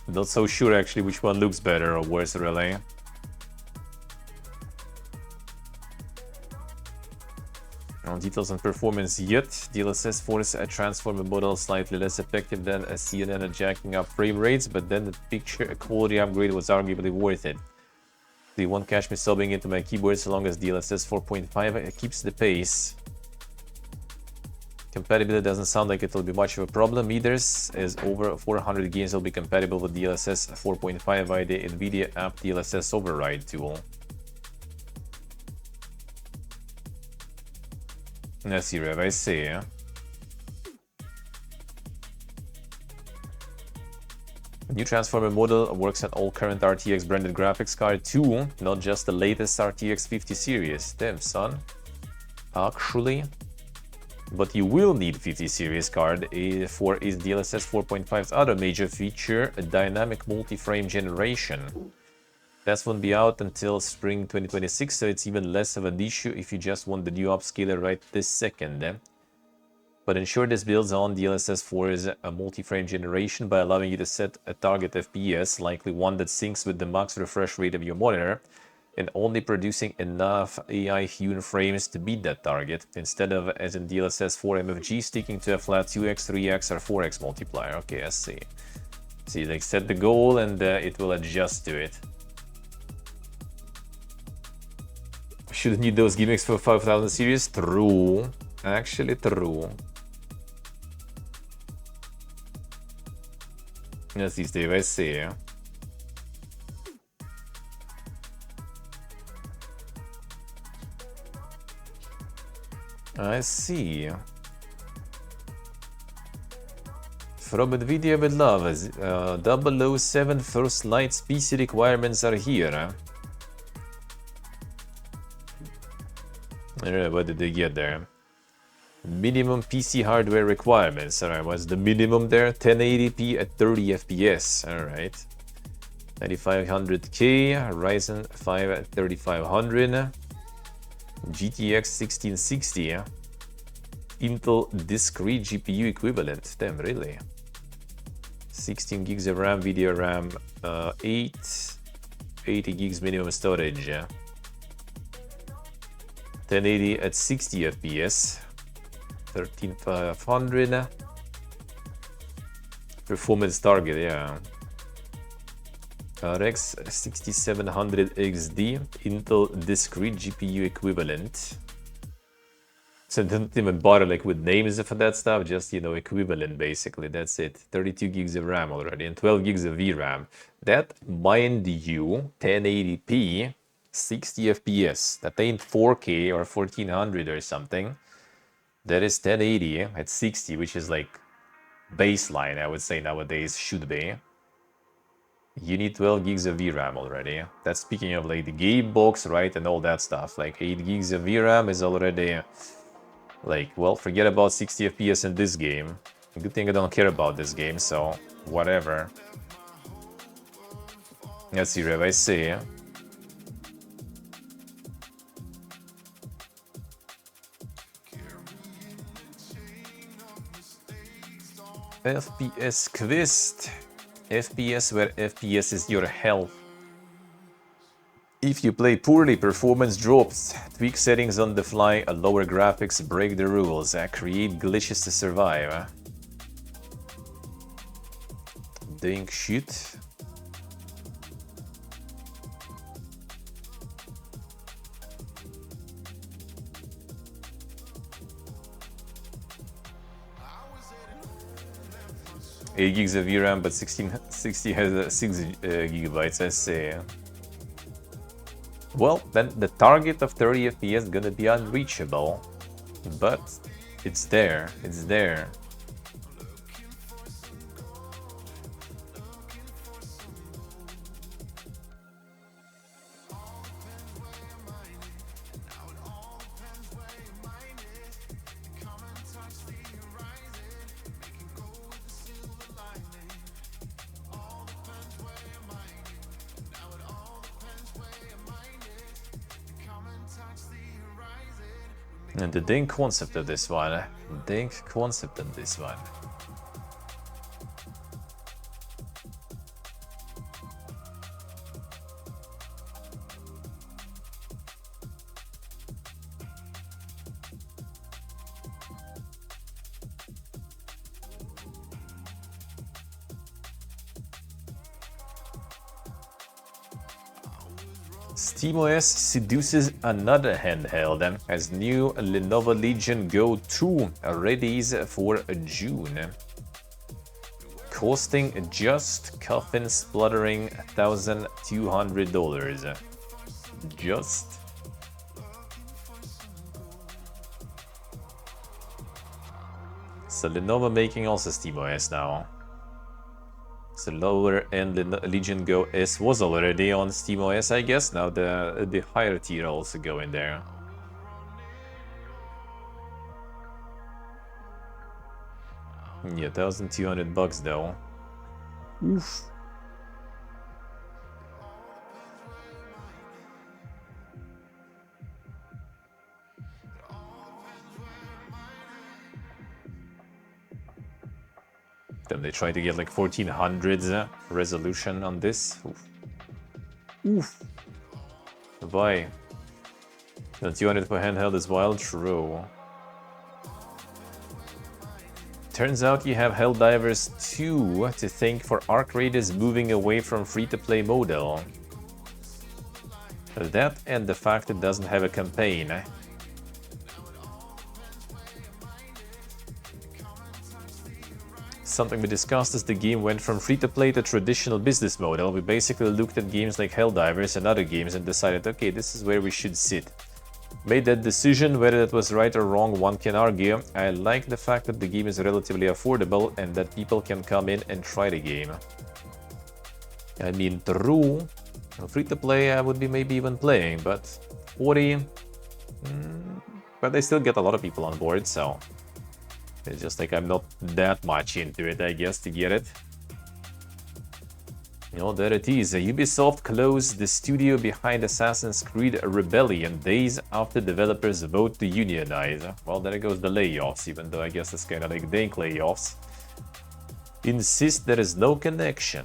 not so sure actually which one looks better or worse really. No details on performance yet. DLSS 4's a transformer model slightly less effective than a CNN at jacking up frame rates, but then the picture quality upgrade was arguably worth it. The won't catch me sobbing into my keyboard so long as DLSS 4.5 keeps the pace. Compatibility doesn't sound like it'll be much of a problem either, as over 400 games will be compatible with DLSS 4.5 via the NVIDIA app DLSS override tool. I see, Rev, I see. New transformer model works on all current RTX branded graphics card too, not just the latest RTX 50 series. Damn, son. Actually. But you will need 50 series card for its DLSS 4.5's other major feature, a dynamic multi-frame generation. That won't be out until spring 2026, so it's even less of an issue if you just want the new upscaler right this second. But ensure this builds on DLSS 4's a multi-frame generation by allowing you to set a target FPS, likely one that syncs with the max refresh rate of your monitor, and only producing enough AI-hewn frames to beat that target, instead of, as in DLSS 4 MFG, sticking to a flat 2x, 3x, or 4x multiplier. Okay, I see. So you like set the goal and it will adjust to it. Shouldn't need those gimmicks for 5000 series? True. Actually, true. Yes, these days I see. I see. From NVIDIA with love, 007 First Light's PC requirements are here. Alright, what did they get there? Minimum PC hardware requirements. Alright, what's the minimum there? 1080p at 30 FPS. Alright. 9500K, Ryzen 5 at 3500, GTX 1660, Intel discrete GPU equivalent. Damn, really? 16 gigs of RAM, video RAM, 80 gigs minimum storage. 1080 at 60 FPS, 13500. Performance target, yeah. RX 6700 XD, Intel discrete GPU equivalent. So don't even bother like with names for that stuff, just, you know, equivalent basically, that's it. 32 gigs of RAM already and 12 gigs of VRAM. That, mind you, 1080p, 60 FPS. That ain't 4K or 1400 or something. That is 1080 at 60, which is like baseline, I would say nowadays should be. You need 12 gigs of VRAM already. That's speaking of like the game box, right, and all that stuff. Like 8 gigs of VRAM is already like, well, forget about 60 FPS in this game. Good thing I don't care about this game, so whatever. Let's see, Rev, I see. FPS quiz. FPS where FPS is your health. If you play poorly, performance drops. Tweak settings on the fly, lower graphics, break the rules, create glitches to survive. Dang shit. Eight gigs of VRAM, but 1660 has 6 gigabytes, I see. Well, then the target of 30 FPS is gonna be unreachable, but it's there, it's there. And the dang concept of this one. Dang concept of this one. SteamOS seduces another handheld as new Lenovo Legion Go 2 readies for June. Costing just coffin spluttering $1,200. Just. So Lenovo making also SteamOS now. So lower end Legion Go S was already on SteamOS, I guess. Now the higher tier also go in there. Yeah, $1,200 though. Oof. Then they try to get like 1400s resolution on this. Oof. Oof. Why? The 200 per handheld is wild, true. Turns out you have Helldivers 2 to thank for Arc Raiders moving away from free-to-play model. That and the fact it doesn't have a campaign. Something we discussed as the game went from free-to-play to traditional business model. We basically looked at games like Helldivers and other games and decided, okay, this is where we should sit. Made that decision, whether that was right or wrong, one can argue. I like the fact that the game is relatively affordable and that people can come in and try the game. I mean, true, free-to-play I would be maybe even playing, but 40... But they still get a lot of people on board, so it's just like I'm not that much into it, I guess, to get it. You know, there it is. Ubisoft closed the studio behind Assassin's Creed Rebellion days after developers vote to unionize. Well, there goes the layoffs, even though I guess it's kind of like dank layoffs. Insist there is no connection.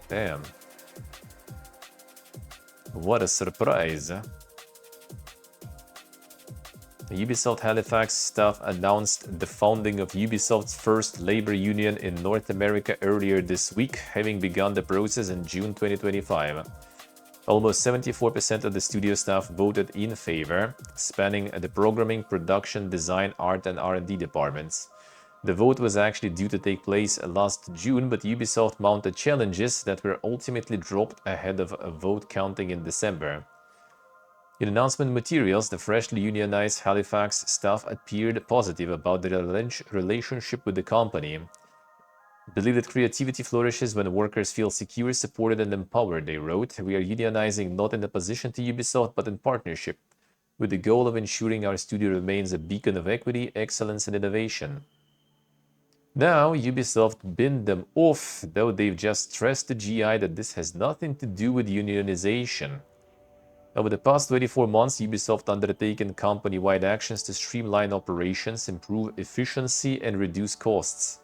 Damn. What a surprise. Ubisoft Halifax staff announced the founding of Ubisoft's first labor union in North America earlier this week, having begun the process in June 2025. Almost 74% of the studio staff voted in favor, spanning the programming, production, design, art, and R&D departments. The vote was actually due to take place last June, but Ubisoft mounted challenges that were ultimately dropped ahead of a vote counting in December. In announcement materials, the freshly unionized Halifax staff appeared positive about their relationship with the company. Believe that creativity flourishes when workers feel secure, supported, and empowered, they wrote. We are unionizing not in opposition to Ubisoft, but in partnership, with the goal of ensuring our studio remains a beacon of equity, excellence, and innovation. Now, Ubisoft binned them off, though they've just stressed to GI that this has nothing to do with unionization. Over the past 24 months, Ubisoft undertaken company-wide actions to streamline operations, improve efficiency, and reduce costs.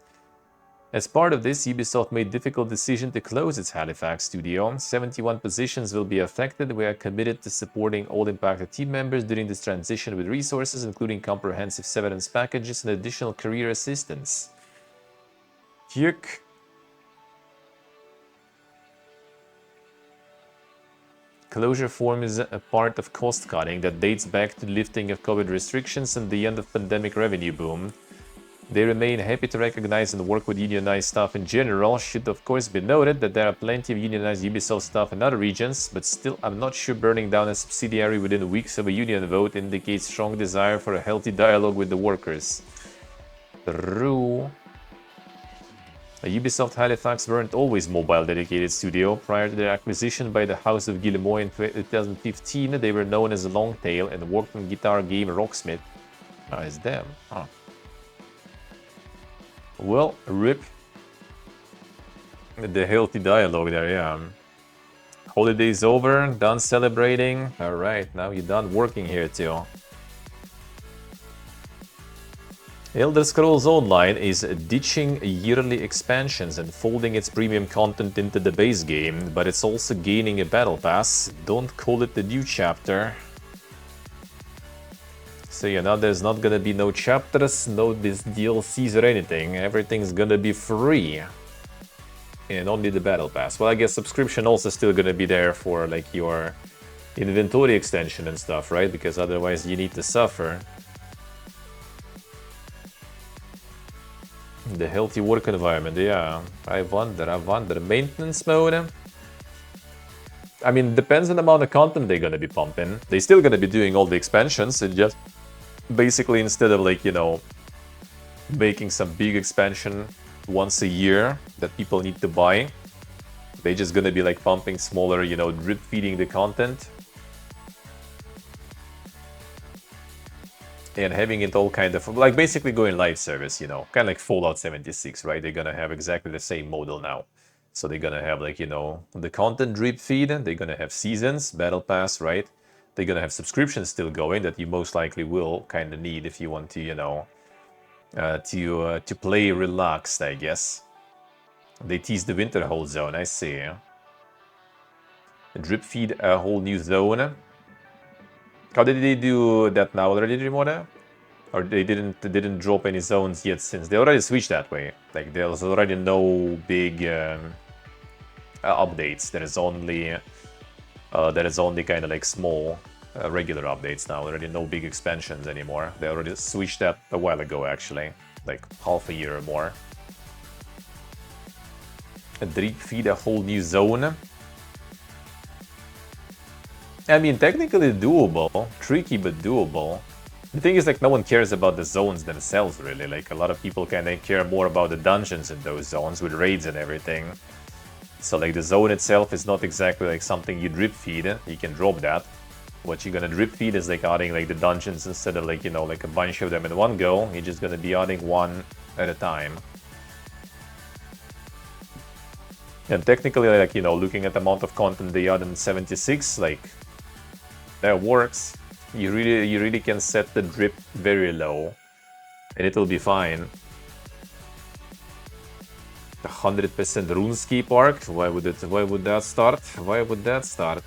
As part of this, Ubisoft made the difficult decision to close its Halifax studio. 71 positions will be affected. We are committed to supporting all impacted team members during this transition with resources, including comprehensive severance packages and additional career assistance. Yuck. Closure forms a part of cost cutting that dates back to lifting of COVID restrictions and the end of pandemic revenue boom. They remain happy to recognize and work with unionized staff in general. Should of course be noted that there are plenty of unionized Ubisoft staff in other regions, but still I'm not sure burning down a subsidiary within weeks of a union vote indicates strong desire for a healthy dialogue with the workers. True. Ubisoft Halifax weren't always mobile dedicated studio. Prior to their acquisition by the House of Guillemot in 2015, they were known as Longtail and worked on guitar game Rocksmith. Ah, it's them. Huh. Well, rip. The healthy dialogue there, yeah. Holiday's over, done celebrating. Alright, now you're done working here too. Elder Scrolls Online is ditching yearly expansions and folding its premium content into the base game, but it's also gaining a battle pass. Don't call it the new chapter. So yeah, now there's not gonna be no chapters, no DLCs or anything. Everything's gonna be free. And only the battle pass. Well, I guess subscription also still gonna be there for like your inventory extension and stuff, right? Because otherwise you need to suffer. The healthy work environment, yeah. I wonder. Maintenance mode? I mean, depends on the amount of content they're gonna be pumping. They're still gonna be doing all the expansions, and just basically instead of like, you know, making some big expansion once a year that people need to buy, they're just gonna be like pumping smaller, you know, drip feeding the content. And having it all kind of, like basically going live service, you know, kind of like Fallout 76, right? They're gonna have exactly the same model now. So they're gonna have like, you know, the content drip feed, they're gonna have seasons, battle pass, right? They're gonna have subscriptions still going that you most likely will kind of need if you want to, you know, to play relaxed, I guess. They teased the winter hold zone, I see. Drip feed a whole new zone. How did they do that now already, Rimoda? Or they didn't drop any zones yet since they already switched that way. Like there's already no big updates. There is only kind of like small regular updates now. Already no big expansions anymore. They already switched that a while ago, actually, like half a year or more. A drip feed a whole new zone. I mean, technically doable, tricky but doable. The thing is, like, no one cares about the zones themselves, really. Like, a lot of people kind of care more about the dungeons in those zones with raids and everything. So, like, the zone itself is not exactly like something you drip feed. You can drop that. What you're gonna drip feed is like adding like the dungeons instead of like, you know, like a bunch of them in one go. You're just gonna be adding one at a time. And technically, like, you know, looking at the amount of content they add in 76, like, that works. You really can set the drip very low, and it'll be fine. 100% RuneScape arc. Why would that start? Why would that start?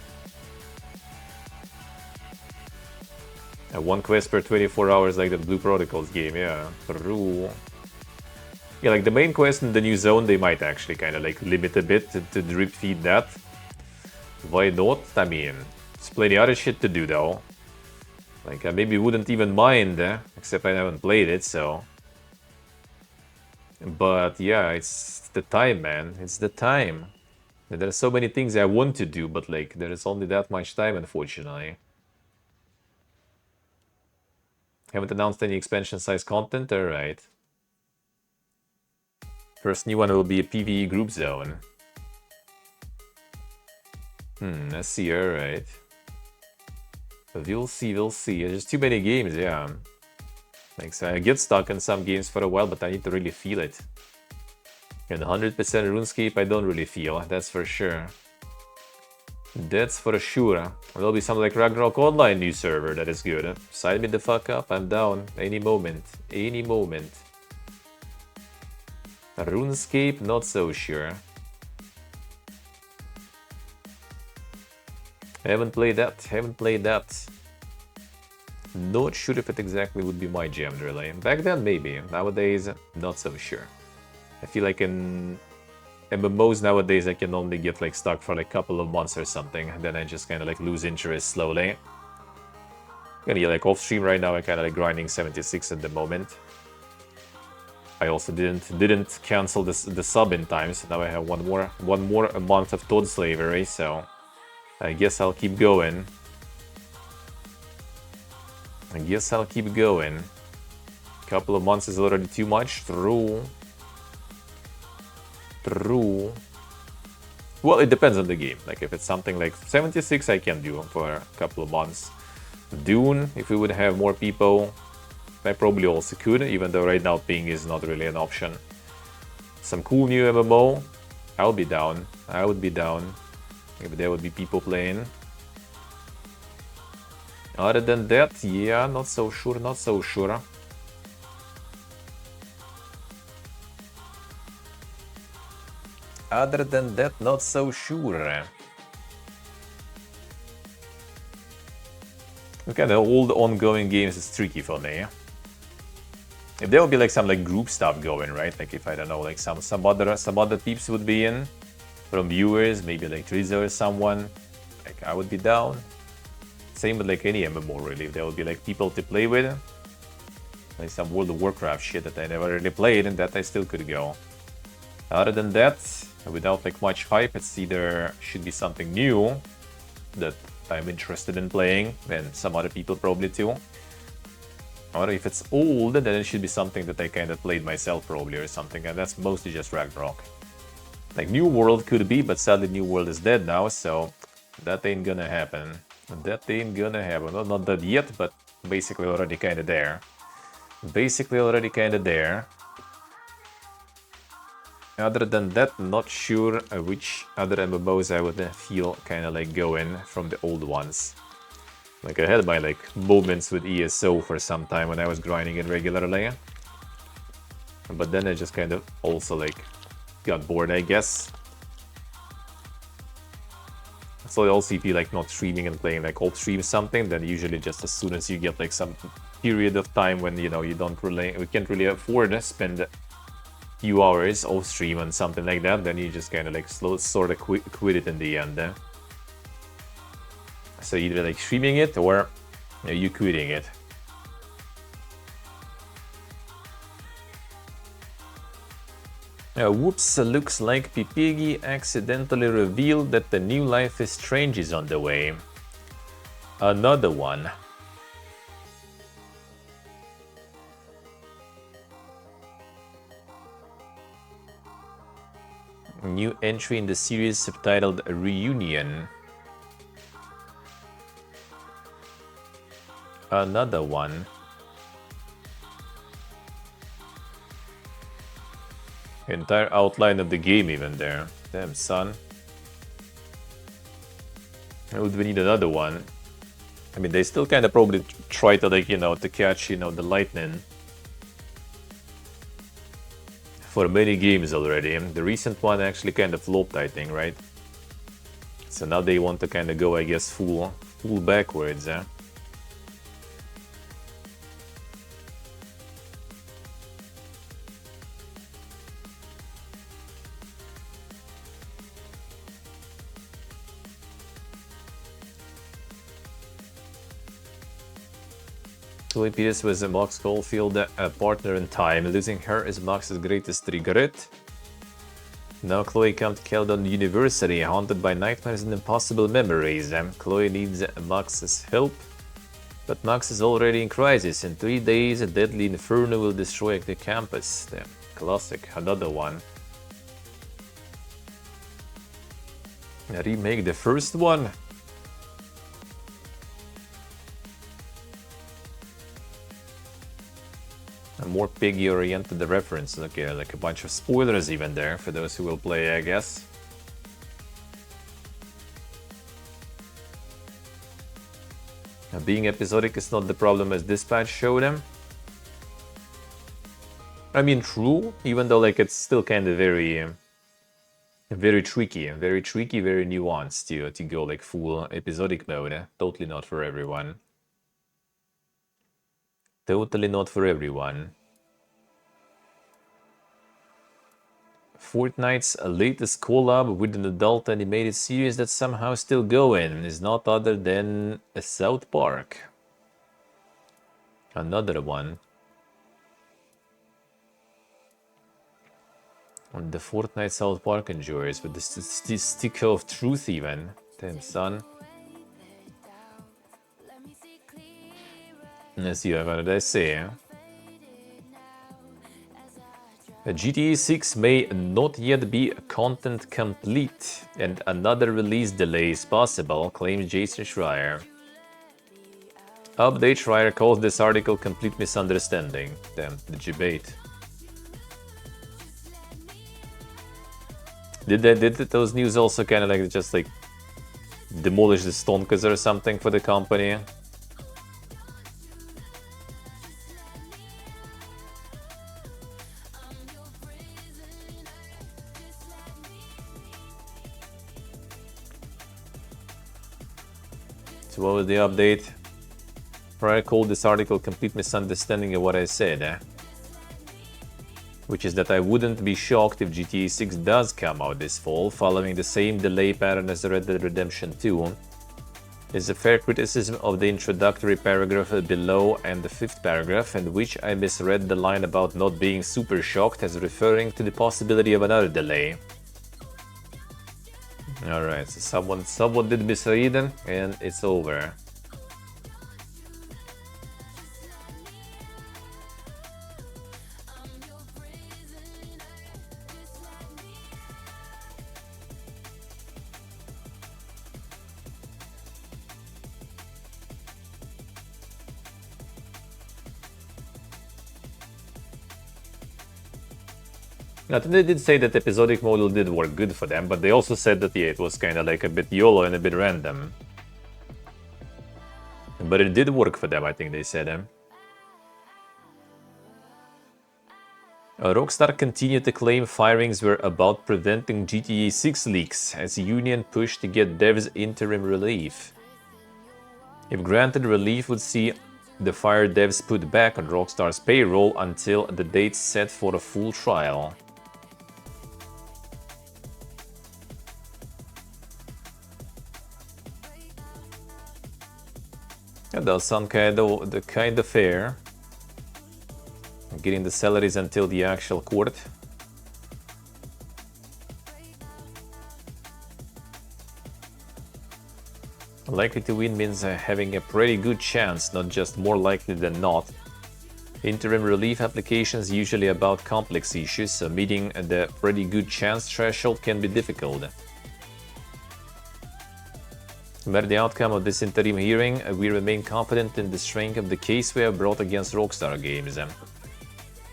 One quest per 24 hours, like the Blue Protocols game. Yeah, true. Yeah, like the main quest in the new zone, they might actually kind of like limit a bit to drip feed that. Why not? I mean, there's plenty other shit to do though. Like, I maybe wouldn't even mind, except I haven't played it, so. But yeah, it's the time, man. It's the time. There are so many things I want to do, but like, there is only that much time, unfortunately. Haven't announced any expansion size content? Alright. First new one will be a PvE group zone. Let's see, alright. We'll see, we'll see. There's too many games, yeah. Like, so I get stuck in some games for a while, but I need to really feel it. And 100% RuneScape I don't really feel, that's for sure. That's for sure. There'll be some like Ragnarok Online new server that is good. Sign me the fuck up, I'm down. Any moment. Any moment. RuneScape, not so sure. Haven't played that. Not sure if it exactly would be my jam, really. Back then, maybe. Nowadays, not so sure. I feel like in MMOs nowadays, I can only get like stuck for like a couple of months or something. Then I just kind of like lose interest slowly. Gonna get like off stream right now. I'm kind of like grinding 76 at the moment. I also didn't cancel the sub in time, so now I have one more a month of Toad Slavery. So I guess I'll keep going. Couple of months is already too much. True. Well, it depends on the game. Like, if it's something like 76, I can do for a couple of months. Dune, if we would have more people, I probably also could, even though right now ping is not really an option. Some cool new MMO, I'll be down. I would be down if there would be people playing. Other than that, yeah, not so sure. Other than that, not so sure. Okay, the old ongoing games is tricky for me. If there would be like some like group stuff going, right? Like if I don't know, like some other peeps would be in from viewers, maybe like Rizzo or someone, like I would be down. Same with like any MMO really. If there would be like people to play with, like some World of Warcraft shit that I never really played, and that I still could go. Other than that, without like much hype, it's either should be something new that I'm interested in playing, and some other people probably too. Or if it's old, then it should be something that I kind of played myself probably or something, and that's mostly just Ragnarok. Like New World could be, but sadly New World is dead now, so that ain't gonna happen. Well, not that yet, but basically already kind of there. Other than that, not sure which other MMOs I would feel kind of like going from the old ones. Like I had my like moments with ESO for some time when I was grinding it regularly. But then I just kind of also like got bored, I guess. So also if you like not streaming and playing like off stream something, then usually just as soon as you get like some period of time when you know we can't really afford to spend few hours off stream on something like that, then you just kind of like sort of quit it in the end. So either like streaming it or you quitting it. Whoops, looks like Pipigi accidentally revealed that the new Life is Strange is on the way. Another one. New entry in the series subtitled Reunion. Another one. Entire outline of the game even there. Damn, son. Would we need another one? I mean, they still kind of probably try to, like, you know, to catch, you know, the lightning. For many games already. The recent one actually kind of flopped, I think, right? So now they want to kind of go, I guess, full backwards, eh? Chloe Peters was a Max Caulfield partner in time. Losing her is Max's greatest regret. Now Chloe comes to Keldon University, haunted by nightmares and impossible memories. Chloe needs Max's help, but Max is already in crisis. In 3 days, a deadly inferno will destroy the campus. Damn, classic, another one. Remake the first one. A more piggy-oriented reference. Okay, like a bunch of spoilers even there for those who will play, I guess. Now, being episodic is not the problem as Dispatch showed them. I mean, true, even though like it's still kind of very tricky, very nuanced to go like full episodic mode. Totally not for everyone. Totally not for everyone. Fortnite's latest collab with an adult animated series that's somehow still going is not other than a South Park. Another one. On the Fortnite South Park enjoyers with the stick of truth even. Damn, son. Let's see what I say. GTA 6 may not yet be content complete, and another release delay is possible, claims Jason Schreier. Update: Schreier calls this article complete misunderstanding. Damn, the debate. Did those news also kind of like just like demolish the Stonkas or something for the company? So what was the update? I called this article complete misunderstanding of what I said, which is that I wouldn't be shocked if GTA 6 does come out this fall, following the same delay pattern as Red Dead Redemption 2. Is a fair criticism of the introductory paragraph below and the 5th paragraph, in which I misread the line about not being super shocked as referring to the possibility of another delay. Alright, so someone did misread them, and it's over. Now, they did say that episodic model did work good for them, but they also said that yeah, it was kind of like a bit YOLO and a bit random. But it did work for them, I think they said. Rockstar continued to claim firings were about preventing GTA 6 leaks as the union pushed to get devs interim relief. If granted, relief would see the fired devs put back on Rockstar's payroll until the date set for a full trial. Yeah, that sounds kind of fair. Getting the salaries until the actual court. Likely to win means having a pretty good chance, not just more likely than not. Interim relief applications usually about complex issues, so meeting the pretty good chance threshold can be difficult. No matter the outcome of this interim hearing, we remain confident in the strength of the case we have brought against Rockstar Games.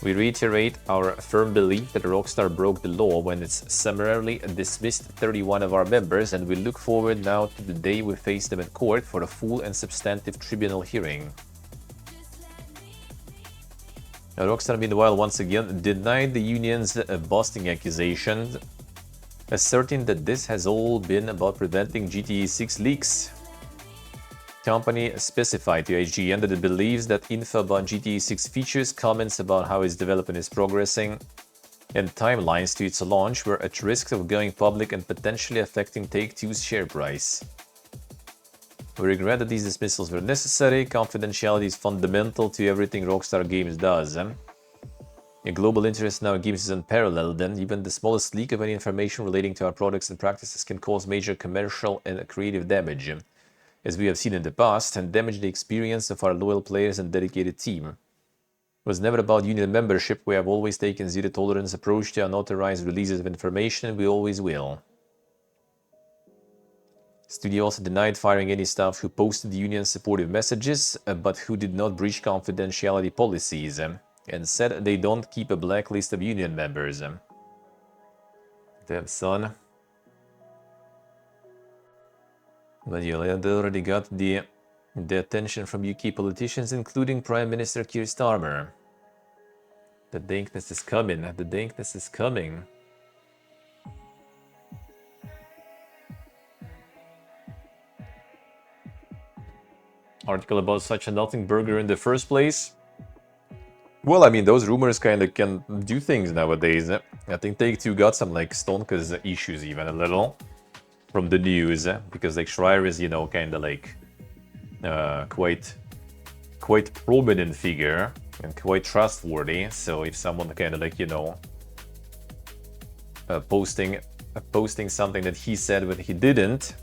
We reiterate our firm belief that Rockstar broke the law when it summarily dismissed 31 of our members, and we look forward now to the day we face them in court for a full and substantive tribunal hearing. Rockstar, meanwhile, once again denied the union's busting accusations, asserting that this has all been about preventing GTA 6 leaks. Company specified to IGN that it believes that info about GTA 6 features, comments about how its development is progressing, and timelines to its launch were at risk of going public and potentially affecting Take-Two's share price. We regret that these dismissals were necessary. Confidentiality is fundamental to everything Rockstar Games does. A global interest in our games is unparalleled, and even the smallest leak of any information relating to our products and practices can cause major commercial and creative damage, as we have seen in the past, and damage the experience of our loyal players and dedicated team. It was never about union membership. We have always taken zero-tolerance approach to unauthorized releases of information, and we always will. Studio also denied firing any staff who posted union supportive messages, but who did not breach confidentiality policies, and said they don't keep a blacklist of union members. Damn, son. But yeah, they already got the attention from UK politicians, including Prime Minister Keir Starmer. The dankness is coming. The dankness is coming. Article about such a nothing burger in the first place. Well, I mean, those rumors kind of can do things nowadays. I think Take-Two got some, like, Stonka's issues even a little from the news, because, like, Schreier is, you know, kind of, like, quite prominent figure and quite trustworthy. So if someone kind of, like, you know, posting something that he said but he didn't,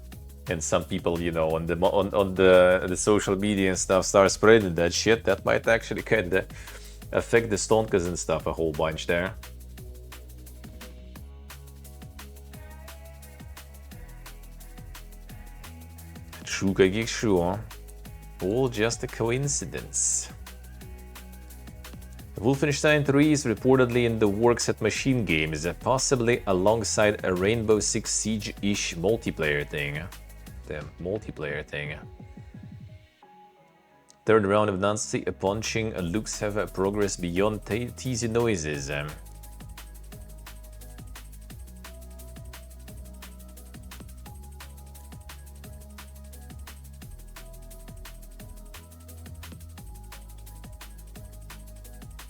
and some people, you know, on the social media and stuff start spreading that shit, that might actually kind of affect the Stonkas and stuff a whole bunch there. True, all just a coincidence. Wolfenstein 3 is reportedly in the works at Machine Games, possibly alongside a Rainbow Six Siege-ish multiplayer thing. The multiplayer thing. Third round of Nazi punching looks have progress beyond teasy noises.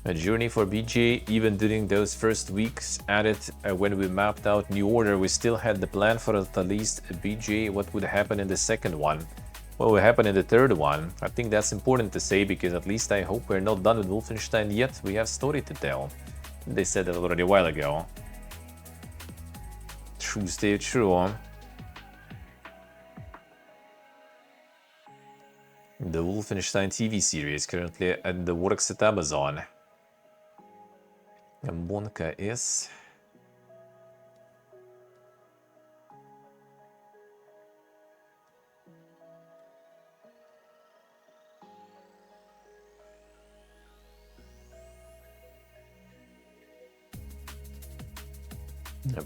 A journey for BJ. Even during those first weeks at it, when we mapped out New Order, we still had the plan for at least BJ what would happen in the second one. What will happen in the third one? I think that's important to say, because at least I hope we're not done with Wolfenstein yet. We have story to tell. They said that already a while ago. True, stay true. The Wolfenstein TV series currently at the works at Amazon. And Monka is...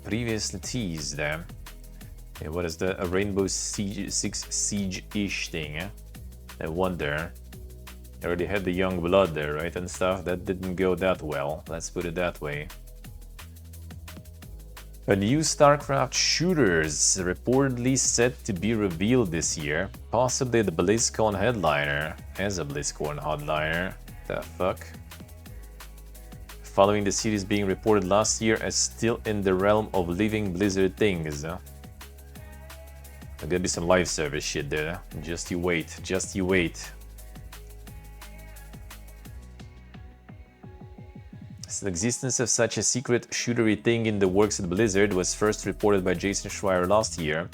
previously teased there. Yeah, what is the Rainbow Six Siege-ish thing? I wonder. I already had the young blood there, right, and stuff. That didn't go that well, let's put it that way. A new StarCraft shooters reportedly set to be revealed this year, possibly the BlizzCon headliner. As a BlizzCon headliner, the fuck? Following the series being reported last year as still in the realm of living Blizzard things. There's gonna be some live service shit there. Just you wait, just you wait. The existence of such a secret shootery thing in the works at Blizzard was first reported by Jason Schreier last year,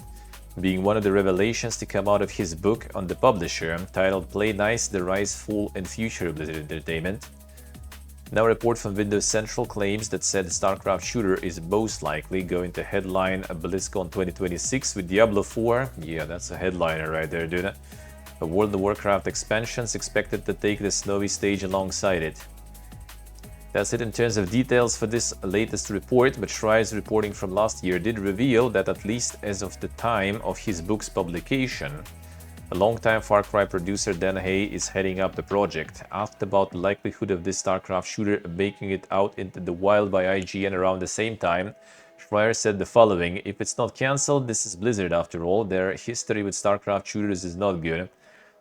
being one of the revelations to come out of his book on the publisher, titled Play Nice: The Rise, Fall and Future of Blizzard Entertainment. Now a report from Windows Central claims that said StarCraft shooter is most likely going to headline BlizzCon 2026 with Diablo 4. Yeah, that's a headliner right there, dude. A World of Warcraft expansion is expected to take the snowy stage alongside it. That's it in terms of details for this latest report, but Schreier's reporting from last year did reveal that at least as of the time of his book's publication, a longtime Far Cry producer Dan Hay is heading up the project. Asked about the likelihood of this StarCraft shooter making it out into the wild by IGN around the same time, Schreier said the following: "If it's not cancelled, this is Blizzard after all. Their history with StarCraft shooters is not good.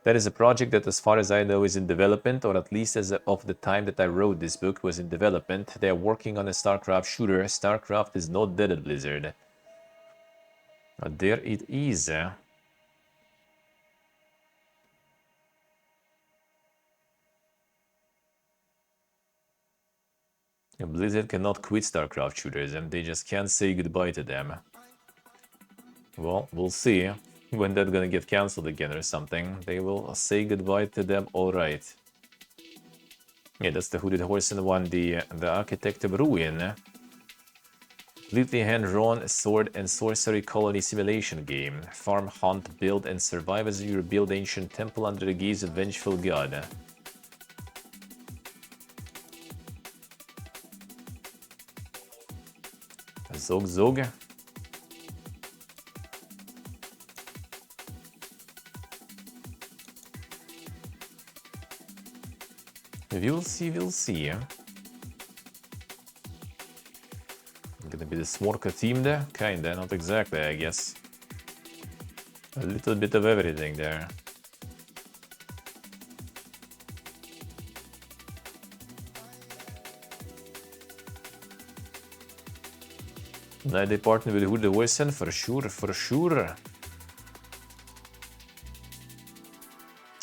That is a project that, as far as I know, is in development, or at least as of the time that I wrote this book was in development. They are working on a StarCraft shooter. StarCraft is not dead at Blizzard." There it is. Blizzard cannot quit StarCraft shooters, and they just can't say goodbye to them. Well, we'll see when that's gonna get cancelled again or something. They will say goodbye to them, alright. Yeah, that's the Hooded Horse and one, the Architect of Ruin. Completely hand-drawn sword and sorcery colony simulation game. Farm, hunt, build, and survive as you rebuild ancient temple under the gaze of vengeful god. Zog Zog. We'll see, we'll see. Gonna be the Smorka team there? Kinda, not exactly, I guess. A little bit of everything there. Now they partner with Hooded Horse, for sure, for sure.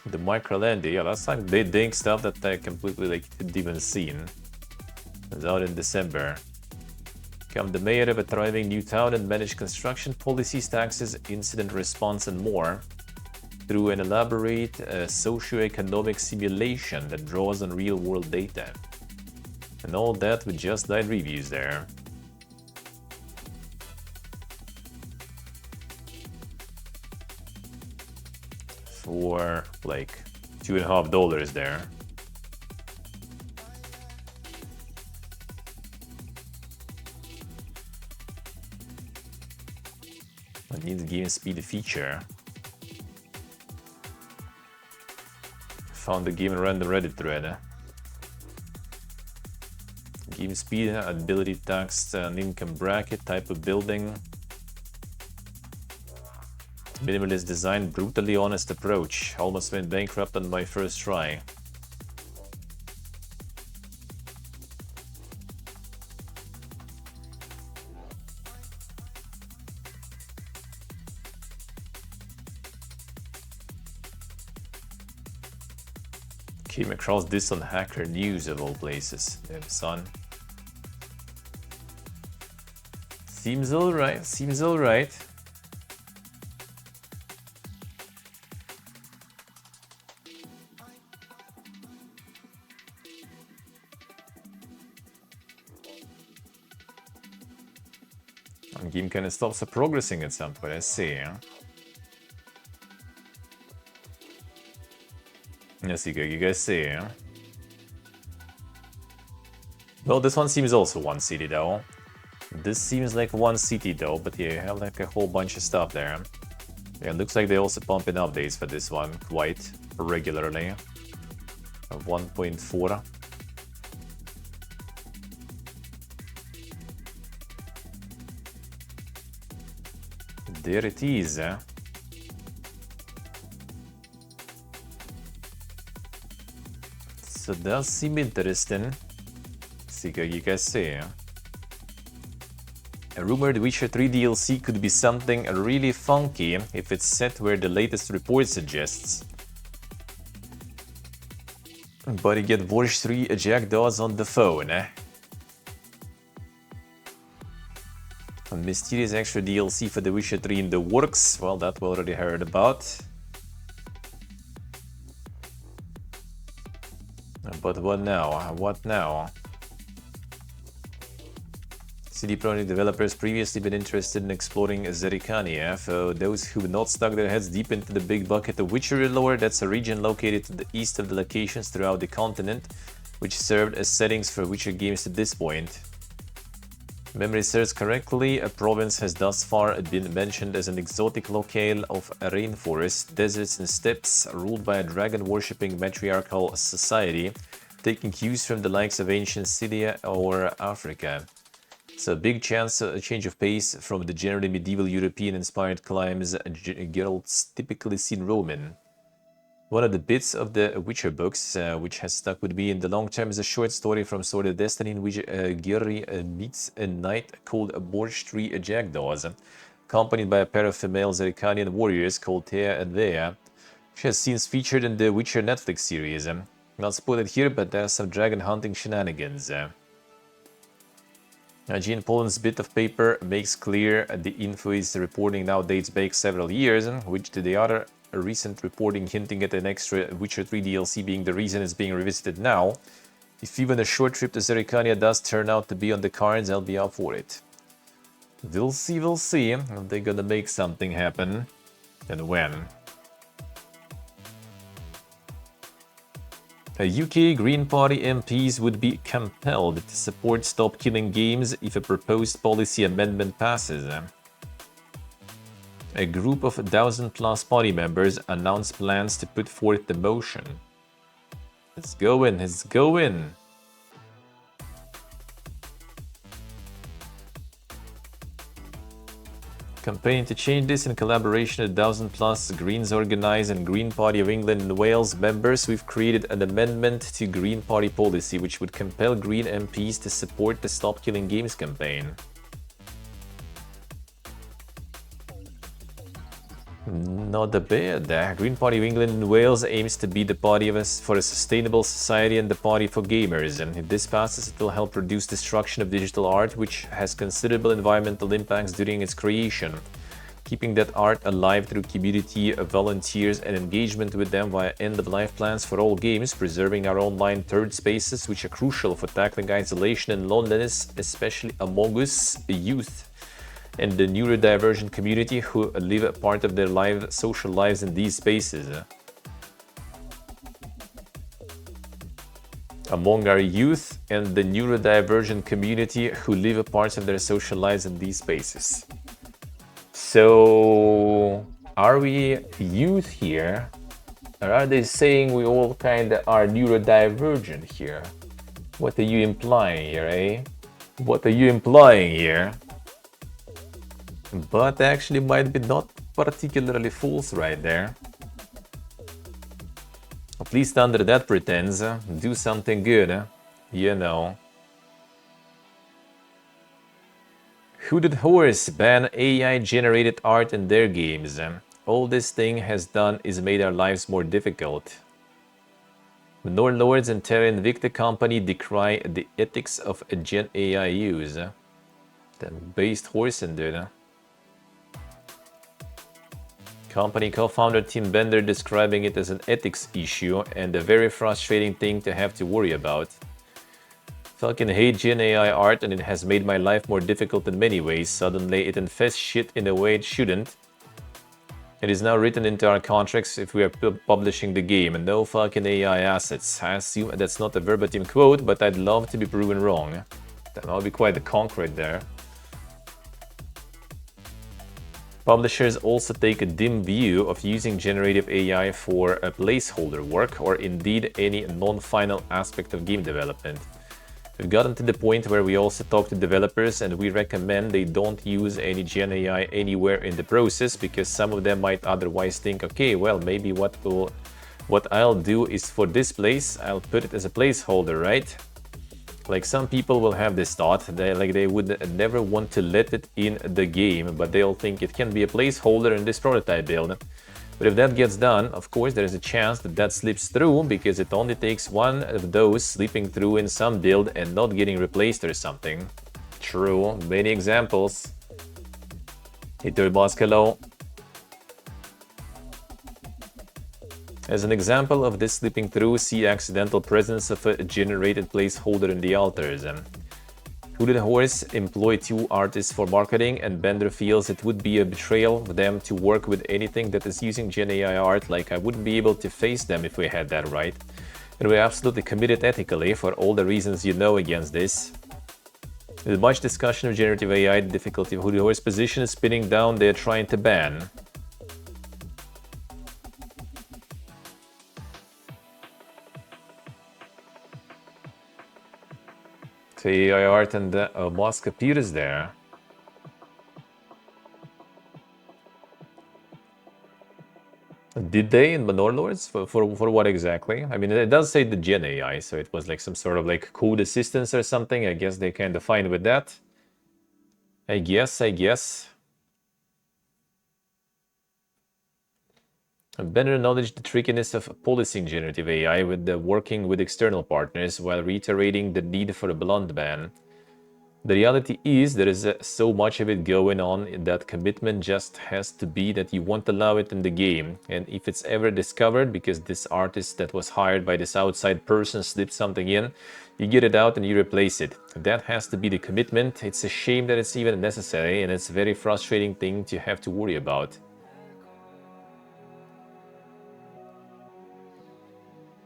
The Microlandy, yeah, last time they dink stuff that I completely didn't even seen. It was out in December. Become the mayor of a thriving new town and manage construction policies, taxes, incident response, and more through an elaborate socio-economic simulation that draws on real-world data. And all that with just 9 reviews there. For like $2.50 there. It needs game speed feature. Found the game in random Reddit thread. Game speed, ability taxed, an income bracket, type of building. Minimalist design, brutally honest approach. Almost went bankrupt on my first try. Came across this on Hacker News of all places. Damn son. Seems alright, seems alright. Game kind of stops progressing at some point, I see. Yes, you guys see. Well, this one seems also one city though. This seems like one city though, but yeah, you have like a whole bunch of stuff there. Yeah, it looks like they also pump in updates for this one quite regularly. 1.4. There it is. So that seems interesting. See what you guys say. A rumored Witcher 3 DLC could be something really funky if it's set where the latest report suggests. But you get Watch 3 Jackdaws on the phone. A mysterious extra DLC for The Witcher 3 in the works. Well, that we already heard about. But what now? What now? CD Projekt developers previously been interested in exploring Zerikania. For those who have not stuck their heads deep into the big bucket of Witcher lore, that's a region located to the east of the locations throughout the continent, which served as settings for Witcher games to this point. If memory serves correctly, a province has thus far been mentioned as an exotic locale of rainforests, deserts and steppes ruled by a dragon-worshipping matriarchal society, taking cues from the likes of ancient Scythia or Africa. So a big chance a change of pace from the generally medieval European-inspired climes Geralt's typically seen Roman. One of the bits of the Witcher books, which has stuck with me in the long term, is a short story from Sword of Destiny in which Giri meets a knight called Borch Tree Jackdaws, accompanied by a pair of female Zerikanian warriors called Thea and Vea, which has scenes featured in the Witcher Netflix series. Not spoiled here, but there's some dragon hunting shenanigans. Jean Poland's bit of paper makes clear the info is reporting now dates back several years, which the other recent reporting hinting at an extra Witcher 3 DLC being the reason it's being revisited now. If even a short trip to Zerikania does turn out to be on the cards, I'll be up for it. We'll see if they're gonna make something happen, and when. UK Green Party MPs would be compelled to support Stop Killing Games if a proposed policy amendment passes. A group of 1,000+ party members announced plans to put forth the motion. Let's go in, let's go in! Campaigning to change this in collaboration with 1,000+ Greens Organise and Green Party of England and Wales members, we've created an amendment to Green Party policy which would compel Green MPs to support the Stop Killing Games campaign. Not a bad. The Green Party of England and Wales aims to be the party for a sustainable society and the party for gamers, and if this passes it will help reduce destruction of digital art, which has considerable environmental impacts during its creation. Keeping that art alive through community volunteers and engagement with them via end-of-life plans for all games, preserving our online third spaces, which are crucial for tackling isolation and loneliness, especially among us youth and the neurodivergent community who live a part of their social lives in these spaces. Among our youth and the neurodivergent community who live a part of their social lives in these spaces. So, are we youth here? Or are they saying we all kind of are neurodivergent here? What are you implying here, eh? What are you implying here? But actually might be not particularly false right there. At least under that pretense, do something good, you know. Hooded Horse ban AI-generated art in their games. All this thing has done is made our lives more difficult. Nor Lords and Terra Invicta Company decry the ethics of Gen AI use. Then based horse in there. Company co-founder Tim Bender describing it as an ethics issue and a very frustrating thing to have to worry about. Fucking hate Gen AI art and it has made my life more difficult in many ways. Suddenly it infests shit in a way it shouldn't. It is now written into our contracts if we are publishing the game and no fucking AI assets. I assume that's not a verbatim quote, but I'd love to be proven wrong. That would be quite the concrete there. Publishers also take a dim view of using generative AI for a placeholder work or indeed any non-final aspect of game development. We've gotten to the point where we also talk to developers and we recommend they don't use any Gen AI anywhere in the process because some of them might otherwise think, okay, well, maybe what I'll do is for this place, I'll put it as a placeholder, right? Like some people will have this thought, they would never want to let it in the game, but they'll think it can be a placeholder in this prototype build. But if that gets done, of course there is a chance that that slips through because it only takes one of those slipping through in some build and not getting replaced or something. True, many examples. Hitter Boss, hello. As an example of this slipping through, see accidental presence of a generated placeholder in the altars. Hooded Horse employ 2 artists for marketing, and Bender feels it would be a betrayal of them to work with anything that is using Gen AI art, like I wouldn't be able to face them if we had that right. And we're absolutely committed ethically for all the reasons you know against this. With much discussion of generative AI, the difficulty of Hooded Horse's position is spinning down they're trying to ban. So AI art and Mosque appears there. Did they in Manor Lords? For what exactly? I mean, it does say the Gen AI, so it was like some sort of like code assistance or something. I guess they kind of fine with that. I guess. Bender acknowledged the trickiness of policing generative AI with working with external partners while reiterating the need for a blunt ban. The reality is there is so much of it going on that commitment just has to be that you won't allow it in the game, and if it's ever discovered because this artist that was hired by this outside person slipped something in, you get it out and you replace it. That has to be the commitment. It's a shame that it's even necessary, and it's a very frustrating thing to have to worry about.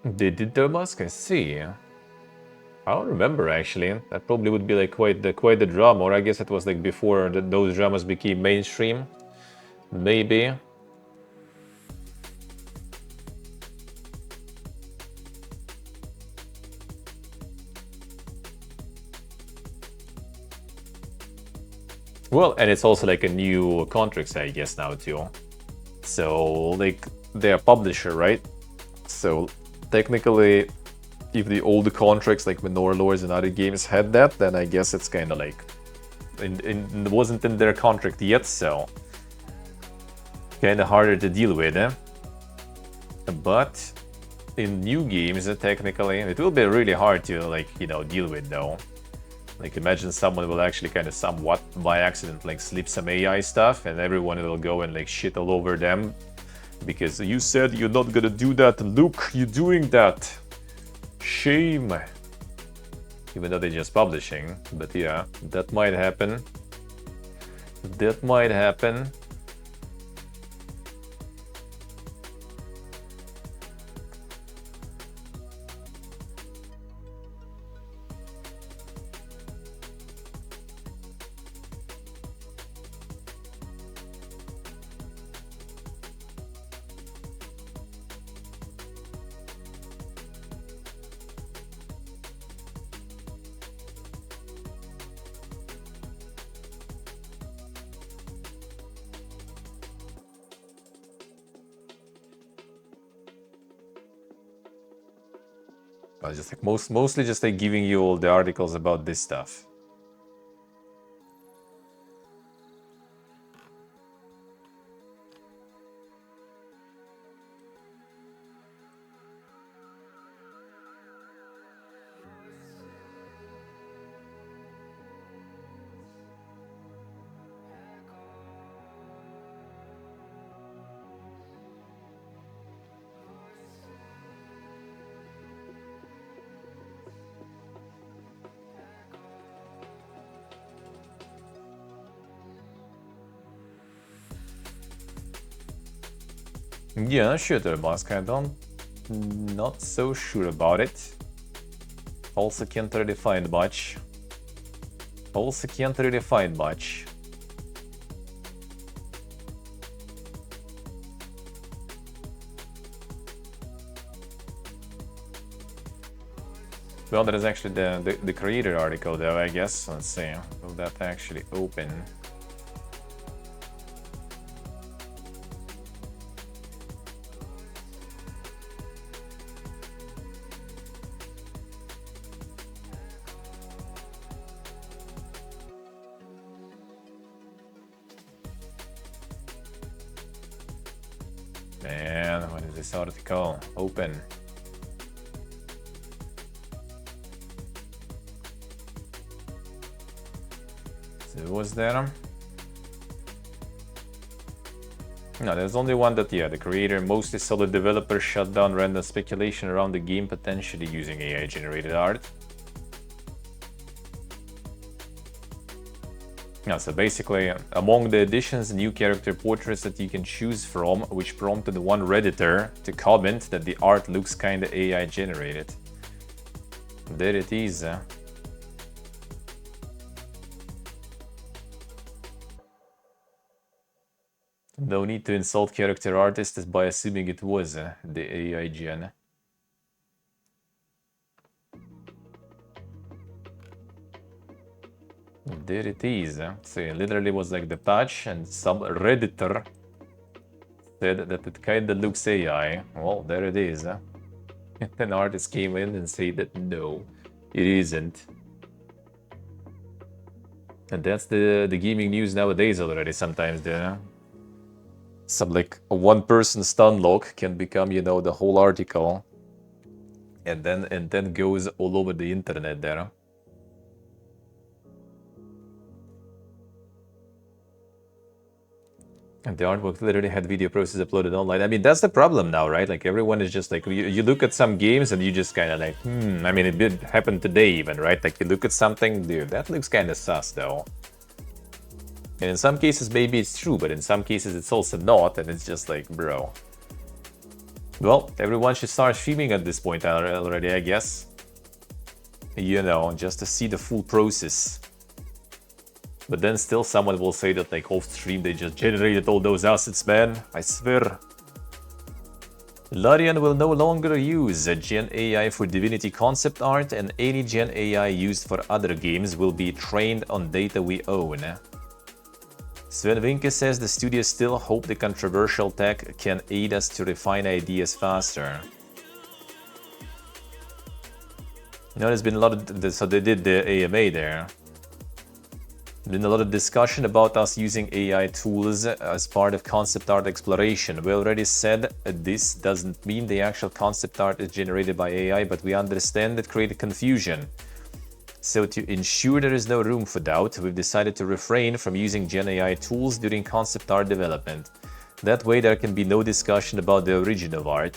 They did the mask, I see. I don't remember actually. That probably would be like quite the drama, or I guess it was like before those dramas became mainstream. Maybe. Well, and it's also like a new contract, I guess, now too. So like they're a publisher, right? So technically, if the old contracts like Manor Lords and other games had that, then I guess it's kind of like it wasn't in their contract yet, so kind of harder to deal with. But in new games, technically, it will be really hard to like deal with though. Like imagine someone will actually kind of somewhat by accident like slip some AI stuff, and everyone will go and like shit all over them because you said you're not gonna do that. Look, you're doing that. Shame. Even though they're just publishing, but yeah, that might happen. That might happen. Just like mostly just like giving you all the articles about this stuff. Yeah, shooter mask. Not so sure about it. Also can't really find much. Well, there is actually the creator article though, I guess. Let's see. Will that actually open? Man, what is this article? Open. So was there? No, there's only one that, yeah, the creator, mostly solid developer, shut down random speculation around the game, potentially using AI-generated art. Yeah, so basically, among the additions, new character portraits that you can choose from, which prompted one Redditor to comment that the art looks kinda AI-generated. There it is. No need to insult character artists by assuming it was the AI gen. There it is. So it literally was like the patch, and some Redditor said that it kinda looks AI. Well, there it is. An artist came in and said that no, it isn't. And that's the gaming news nowadays already. Sometimes some like a one-person stun lock can become, you know, the whole article, and then goes all over the internet there. And the artwork literally had video process uploaded online. I mean, that's the problem now, right? Like, everyone is just like, you look at some games and you just kind of like, I mean, it did happen today even, right? Like, you look at something, dude, that looks kind of sus, though. And in some cases, maybe it's true, but in some cases, it's also not, and it's just like, bro. Well, everyone should start streaming at this point already, I guess. You know, just to see the full process. But then still someone will say that, like, off stream they just generated all those assets, man. I swear. Larian will no longer use Gen AI for Divinity concept art, and any Gen AI used for other games will be trained on data we own. Sven Vinke says the studio still hope the controversial tech can aid us to refine ideas faster. You know, there's been a lot of... So they did the AMA there. There's been a lot of discussion about us using AI tools as part of concept art exploration. We already said this doesn't mean the actual concept art is generated by AI, but we understand it created confusion. So to ensure there is no room for doubt, we've decided to refrain from using Gen AI tools during concept art development. That way there can be no discussion about the origin of art.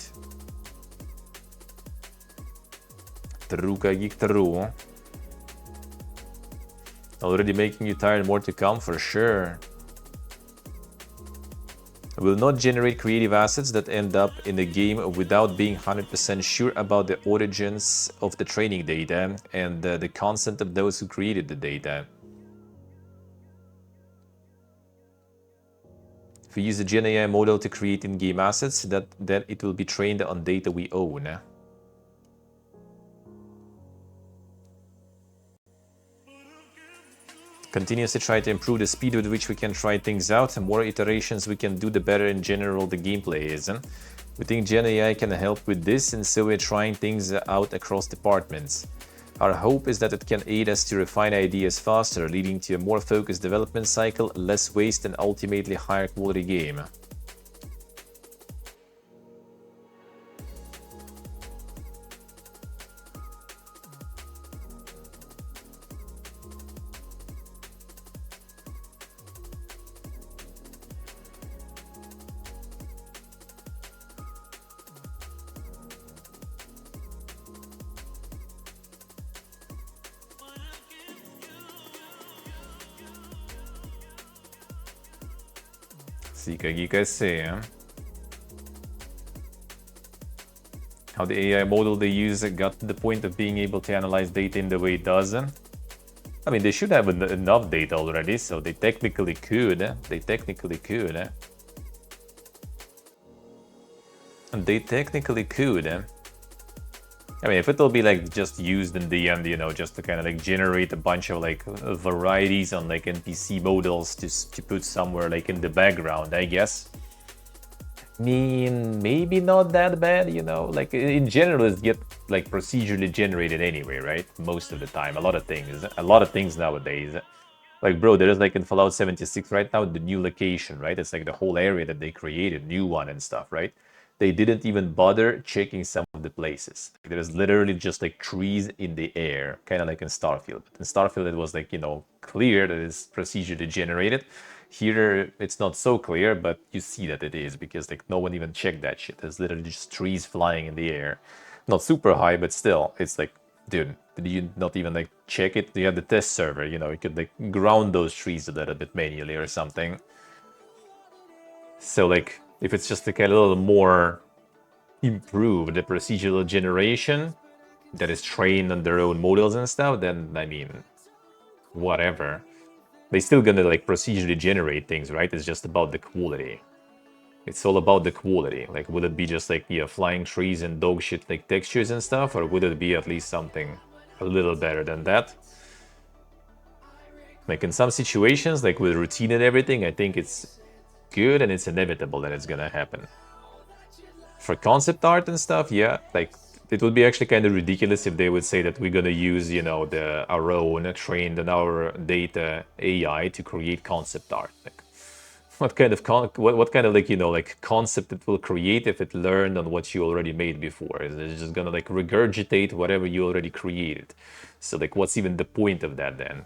True, Kagik, true. Already making you tired, more to come for sure. Will not generate creative assets that end up in the game without being 100% sure about the origins of the training data and the consent of those who created the data. If we use a Gen AI model to create in-game assets, then it will be trained on data we own. Continuously try to improve the speed with which we can try things out. The more iterations we can do, the better in general the gameplay is. We think Gen AI can help with this, and so we're trying things out across departments. Our hope is that it can aid us to refine ideas faster, leading to a more focused development cycle, less waste, and ultimately higher quality game. Geek, I see, how the AI model they use got to the point of being able to analyze data in the way it does. I mean, they should have enough data already, so they technically could. They technically could. And they technically could. I mean, if it'll be like just used in the end, you know, just to kind of like generate a bunch of like varieties on like NPC models to put somewhere like in the background, I guess. I mean, maybe not that bad, you know, like in general it's get like procedurally generated anyway, right? Most of the time, a lot of things nowadays. Like, bro, there is like in Fallout 76 right now, the new location, right? It's like the whole area that they created, new one and stuff, right? They didn't even bother checking some of the places. There's literally just like trees in the air, kind of like in Starfield. But in Starfield, it was like, you know, clear that it's procedurally generated. Here, it's not so clear, but you see that it is, because like no one even checked that shit. There's literally just trees flying in the air. Not super high, but still, it's like, dude, did you not even like check it? You had the test server, you know, you could like ground those trees a little bit manually or something. So like, if it's just like a little more improved, the procedural generation that is trained on their own models and stuff, then I mean, whatever. They still gonna like procedurally generate things, right? It's just about the quality. It's all about the quality. Like, would it be just like, yeah, flying trees and dog shit like textures and stuff, or would it be at least something a little better than that? Like in some situations, like with routine and everything, I think it's good and it's inevitable that it's gonna happen. For concept art and stuff, yeah, like it would be actually kind of ridiculous if they would say that we're gonna use, you know, our own trained on our data AI to create concept art. Like, what kind of what kind of like, you know, like concept it will create if it learned on what you already made before? Is it just gonna like regurgitate whatever you already created? So like, what's even the point of that then?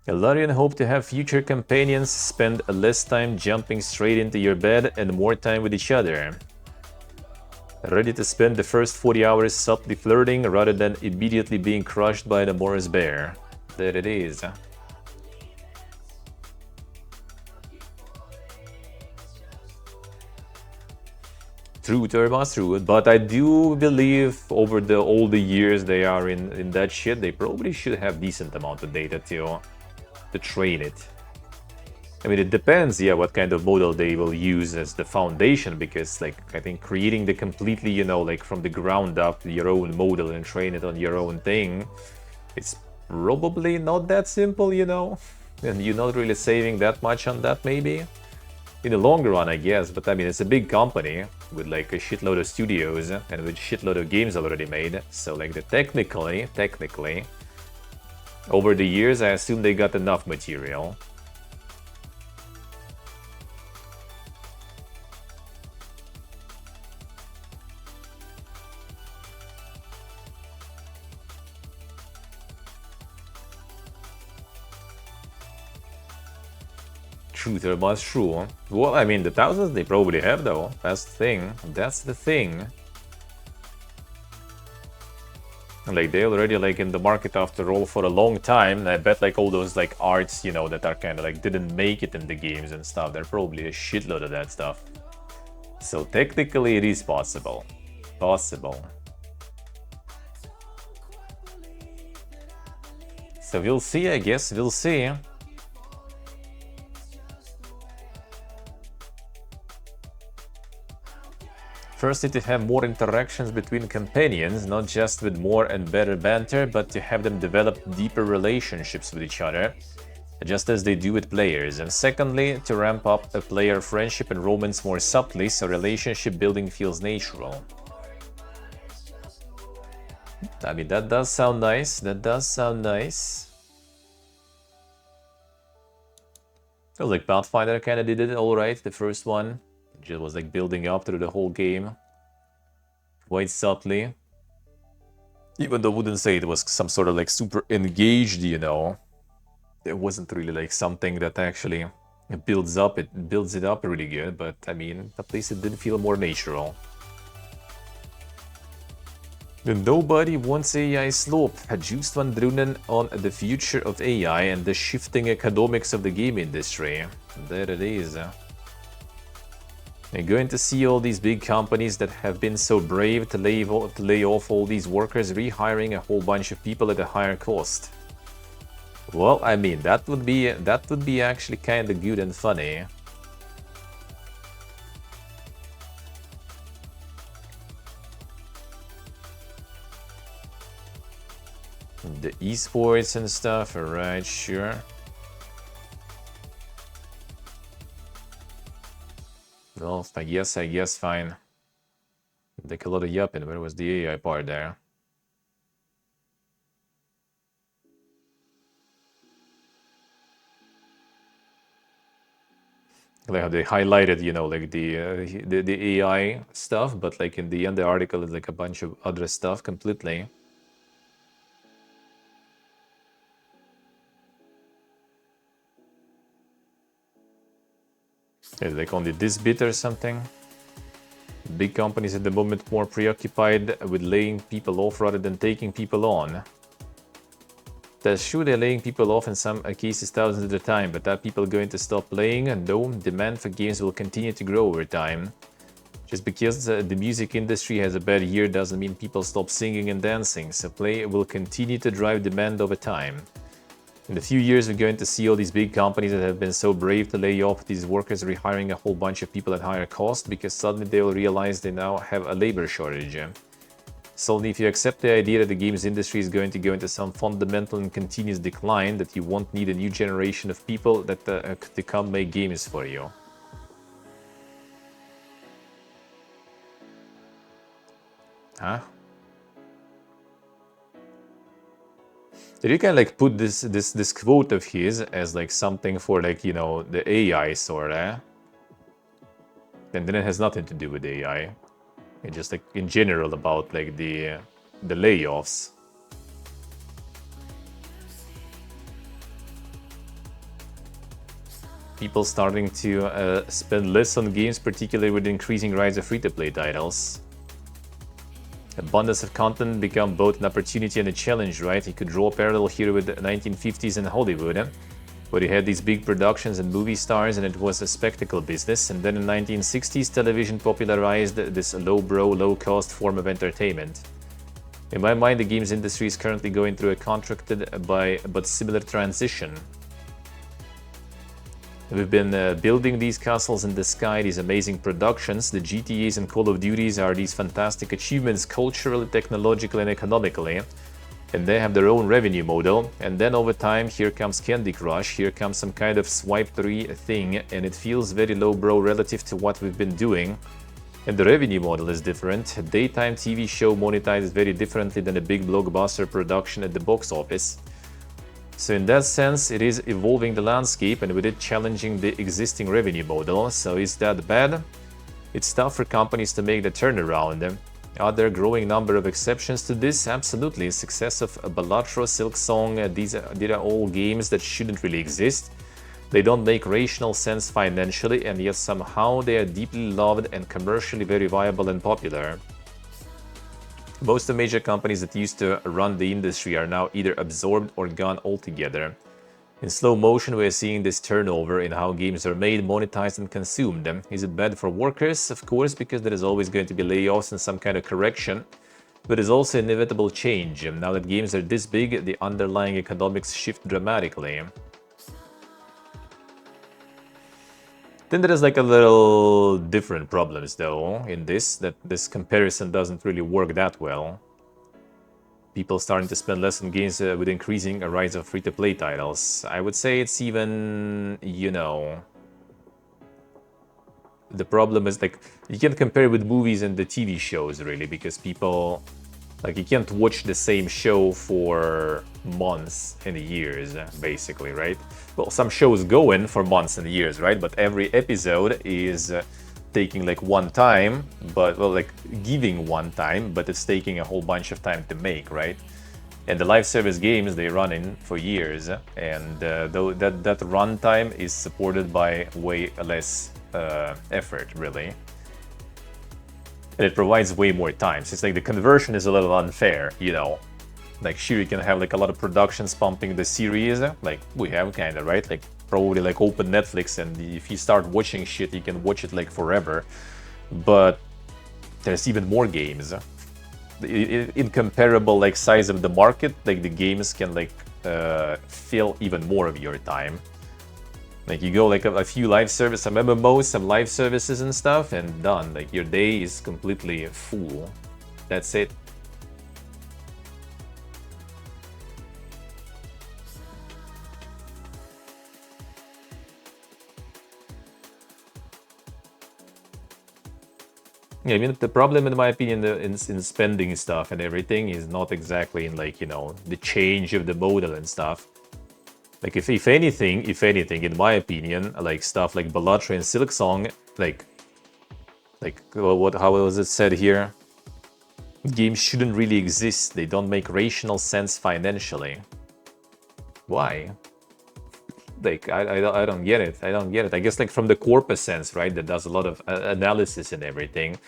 Elarian hope to have future companions spend less time jumping straight into your bed and more time with each other. Ready to spend the first 40 hours subtly flirting rather than immediately being crushed by the Morris bear. There it is. True, Turbos, true. But I do believe over all the years they are in that shit, they probably should have decent amount of data to train it. I mean, it depends, yeah, what kind of model they will use as the foundation, because, like, I think creating the completely, you know, like, from the ground up, your own model and train it on your own thing, it's probably not that simple, you know? And you're not really saving that much on that, maybe? In the longer run, I guess, but I mean, it's a big company with, like, a shitload of studios and with a shitload of games already made, so, like, technically, over the years, I assume they got enough material. True, Turbos, true. Well, I mean, the thousands they probably have, though. That's the thing. That's the thing. Like, they already, like, in the market after all for a long time. And I bet, like, all those, like, arts, you know, that are kind of, like, didn't make it in the games and stuff. They're probably a shitload of that stuff. So, technically, it is possible. Possible. So, we'll see, I guess. We'll see. First, need to have more interactions between companions, not just with more and better banter, but to have them develop deeper relationships with each other, just as they do with players. And secondly, to ramp up a player friendship and romance more subtly, so relationship building feels natural. I mean, that does sound nice. That does sound nice. Feels like Pathfinder kind of did it alright, the first one. It just was like building up through the whole game. Quite subtly. Even though I wouldn't say it was some sort of like super engaged, you know. It wasn't really like something that actually builds it up really good, but I mean, at least it did feel more natural. Nobody wants AI slope. Just van Drunen on the future of AI and the shifting economics of the game industry. There it is. You're going to see all these big companies that have been so brave to lay off all these workers, rehiring a whole bunch of people at a higher cost. Well, I mean, that would be actually kind of good and funny. The esports and stuff, alright, sure. Well, I guess fine. Take a lot of yupping. Where was the AI part there? Like they highlighted, you know, like the AI stuff, but like in the end, the article is like a bunch of other stuff completely. It's like only this bit or something. Big companies at the moment more preoccupied with laying people off rather than taking people on. That's true, they're laying people off in some cases thousands at a time, but are people going to stop playing? No, demand for games will continue to grow over time. Just because the music industry has a bad year doesn't mean people stop singing and dancing, so play will continue to drive demand over time. In a few years, we're going to see all these big companies that have been so brave to lay off these workers rehiring a whole bunch of people at higher cost because suddenly they will realize they now have a labor shortage. Suddenly, if you accept the idea that the games industry is going to go into some fundamental and continuous decline, that you won't need a new generation of people that to come make games for you. Huh? Did you kind of like put this quote of his as like something for like, you know, the AI sorta? And then it has nothing to do with AI. It's just like in general about like the layoffs. People starting to spend less on games, particularly with the increasing rise of free-to-play titles. Abundance of content become both an opportunity and a challenge, right? You could draw a parallel here with the 1950s in Hollywood, where you had these big productions and movie stars and it was a spectacle business. And then in the 1960s, television popularized this low-brow, low-cost form of entertainment. In my mind, the games industry is currently going through a contracted but similar transition. We've been building these castles in the sky, these amazing productions. The GTAs and Call of Duties are these fantastic achievements culturally, technologically, and economically. And they have their own revenue model. And then over time, here comes Candy Crush, here comes some kind of swipe 3 thing, and it feels very lowbrow relative to what we've been doing. And the revenue model is different. A daytime TV show monetizes very differently than a big blockbuster production at the box office. So in that sense, it is evolving the landscape and with it challenging the existing revenue model. So is that bad? It's tough for companies to make the turnaround. Are there a growing number of exceptions to this? Absolutely. Success of Balatro, Silksong, these are all games that shouldn't really exist. They don't make rational sense financially, and yet somehow they are deeply loved and commercially very viable and popular. Most of the major companies that used to run the industry are now either absorbed or gone altogether. In slow motion, we are seeing this turnover in how games are made, monetized, and consumed. Is it bad for workers? Of course, because there is always going to be layoffs and some kind of correction. But there's also inevitable change. Now that games are this big, the underlying economics shift dramatically. Then there is like a little different problems though in this, that this comparison doesn't really work that well. People starting to spend less on games with increasing a rise of free-to-play titles. I would say it's even, you know, the problem is like you can't compare with movies and the TV shows really, because people like you can't watch the same show for months and years basically, right? Well, some shows go in for months and years, right? But every episode is taking like one time, but well, like giving one time, but it's taking a whole bunch of time to make, right? And the live service games, they run in for years, and though that runtime is supported by way less effort, really. And it provides way more time. So it's like the conversion is a little unfair, you know. Like sure, you can have like a lot of productions pumping the series, like we have kind of, right? Like probably like open Netflix, and if you start watching shit, you can watch it like forever. But there's even more games. Incomparable like size of the market, like the games can like fill even more of your time. Like you go like a few live services, some MMOs, some live services and stuff, and done. Like your day is completely full. That's it. Yeah, I mean, the problem, in my opinion, in spending stuff and everything is not exactly in like, you know, the change of the model and stuff. Like if anything, in my opinion, like stuff like Balatro and Silksong, how was it said here? Games shouldn't really exist. They don't make rational sense financially. Why? Like I don't get it. I don't get it. I guess like from the corpus sense, right? That does a lot of analysis and everything.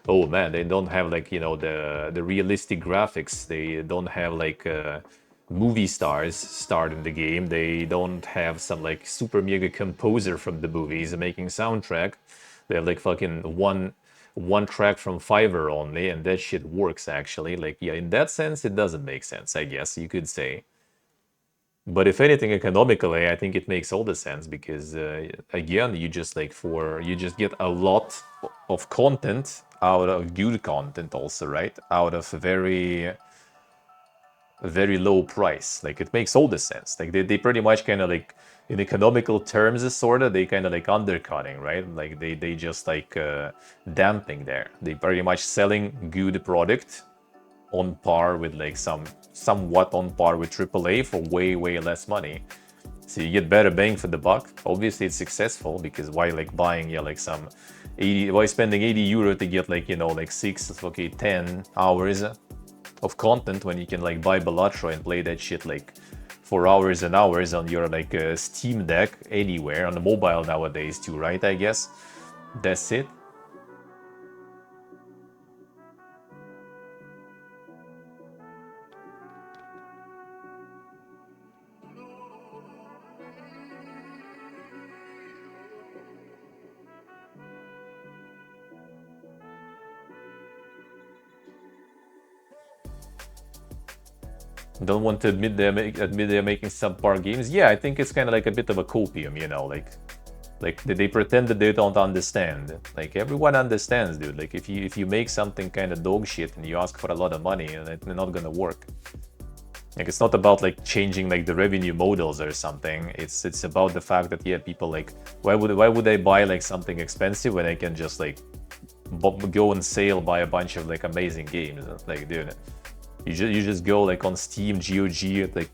Oh man, they don't have like the realistic graphics. They don't have like movie stars starred in the game. They don't have some like super mega composer from the movies making soundtrack. They have like fucking one track from Fiverr only, and that shit works actually. Like yeah, in that sense, it doesn't make sense. I guess you could say. But if anything, economically, I think it makes all the sense because again, you just get a lot of content out of good content, also, right? Out of a very low price. Like it makes all the sense. Like they pretty much kind of like in economical terms, sort of, they kind of like undercutting, right? Like they just like damping there. They pretty much selling good product on par with like somewhat on par with AAA for way less money. So you get better bang for the buck. Obviously it's successful because why like buying like some 80, why spending 80 euro to get like like 10 hours of content when you can like buy Balatro and play that shit like for hours and hours on your like Steam Deck anywhere on the mobile nowadays too, right? I guess that's it. Don't want to admit they're making subpar games. Yeah, I think it's kind of like a bit of a copium, like they pretend that they don't understand. Like everyone understands, dude. Like if you make something kind of dog shit and you ask for a lot of money, and it's not gonna work. Like it's not about like changing like the revenue models or something. It's about the fact that yeah, people like why would I buy like something expensive when I can just like go on sale buy a bunch of like amazing games? Like dude. You just go like on Steam, GOG, like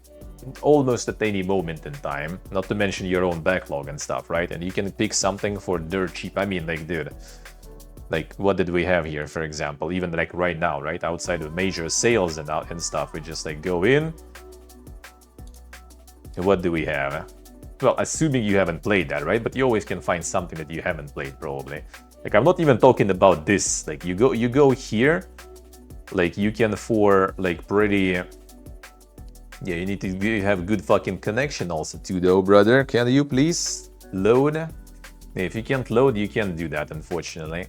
almost at any moment in time, not to mention your own backlog and stuff, right? And you can pick something for dirt cheap. I mean, like, dude, like what did we have here, for example? Even like right now, right? Outside of major sales and stuff, we just like go in. And what do we have? Well, assuming you haven't played that, right? But you always can find something that you haven't played, probably. Like, I'm not even talking about this. Like, you go here. Like you can for like pretty, yeah, you need to have good fucking connection also too though, brother. Can you please load? If you can't load, you can't do that, unfortunately.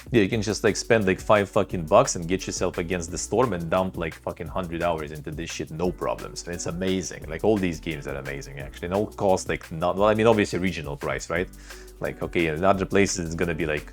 Yeah, you can just like spend like $5 and get yourself against the storm and dump like fucking 100 hours into this shit, no problems. And it's amazing. Like all these games are amazing actually. And all cost like not, well, I mean obviously regional price, right? Like okay, in other places it's gonna be like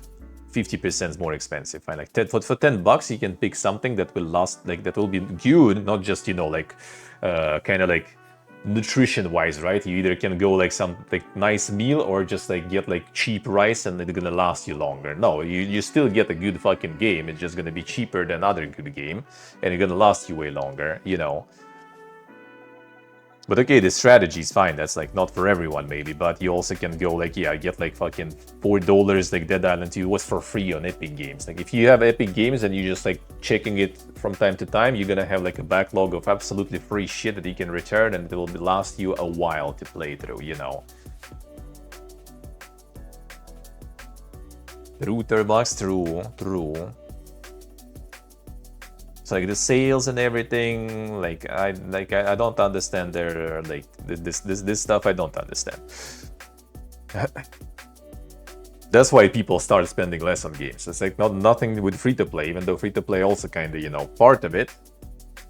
50% more expensive. Fine, like for $10 you can pick something that will last, like that will be good, not just like kind of like nutrition wise, right? You either can go like some like nice meal or just like get like cheap rice and it's gonna last you longer. No, you still get a good fucking game. It's just gonna be cheaper than other good game and it's gonna last you way longer, But okay, the strategy is fine. That's like not for everyone maybe, but you also can go like, yeah, get like fucking $4 like Dead Island 2 was for free on Epic Games. Like if you have Epic Games and you just like checking it from time to time, you're gonna have like a backlog of absolutely free shit that you can return and it will last you a while to play through, Router box, true. It's like the sales and everything. Like I don't understand their like this stuff. I don't understand. That's why people start spending less on games. It's like nothing with free to play, even though free to play also kind of part of it.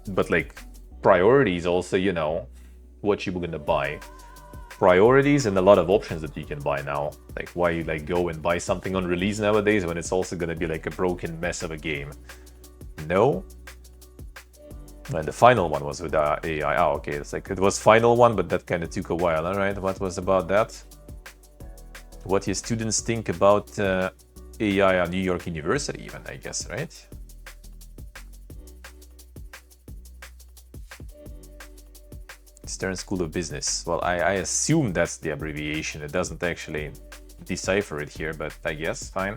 But like priorities also, what you're gonna buy. Priorities and a lot of options that you can buy now. Like why you like go and buy something on release nowadays when it's also gonna be like a broken mess of a game. No. And the final one was with AI. Oh, okay. It's like it was final one, but that kind of took a while. All right. What was about that? What your students think about AI at New York University, even, I guess, right? Stern School of Business. Well, I assume that's the abbreviation. It doesn't actually decipher it here, but I guess, fine.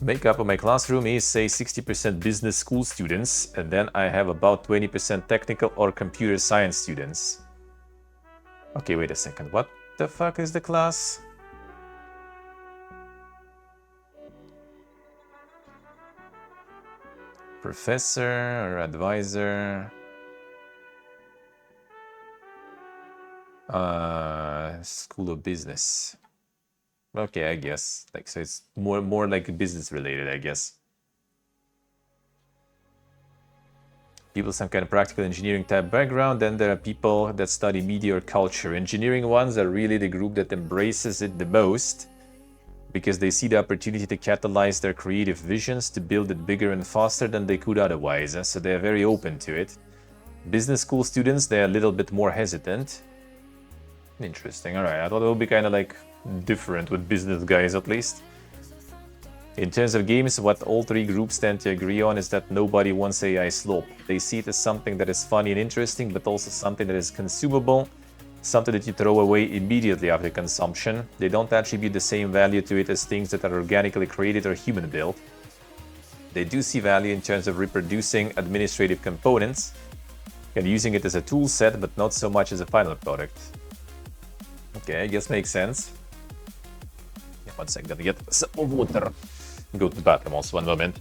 Makeup of my classroom is, say, 60% business school students, and then I have about 20% technical or computer science students. Okay, wait a second. What the fuck is the class? Professor or advisor? School of Business. Okay, I guess. Like, so it's more like business related, I guess. People some kind of practical engineering type background. Then there are people that study media or culture. Engineering ones are really the group that embraces it the most because they see the opportunity to catalyze their creative visions to build it bigger and faster than they could otherwise. So they're very open to it. Business school students, they're a little bit more hesitant. Interesting. All right, I thought it would be kind of like different with business guys at least. In terms of games, what all three groups tend to agree on is that nobody wants AI slop. They see it as something that is funny and interesting, but also something that is consumable, something that you throw away immediately after consumption. They don't attribute the same value to it as things that are organically created or human built. They do see value in terms of reproducing administrative components and using it as a tool set, but not so much as a final product. Okay, I guess makes sense. Yeah, 1 second, gotta get some water. Go to the bathroom also, 1 moment.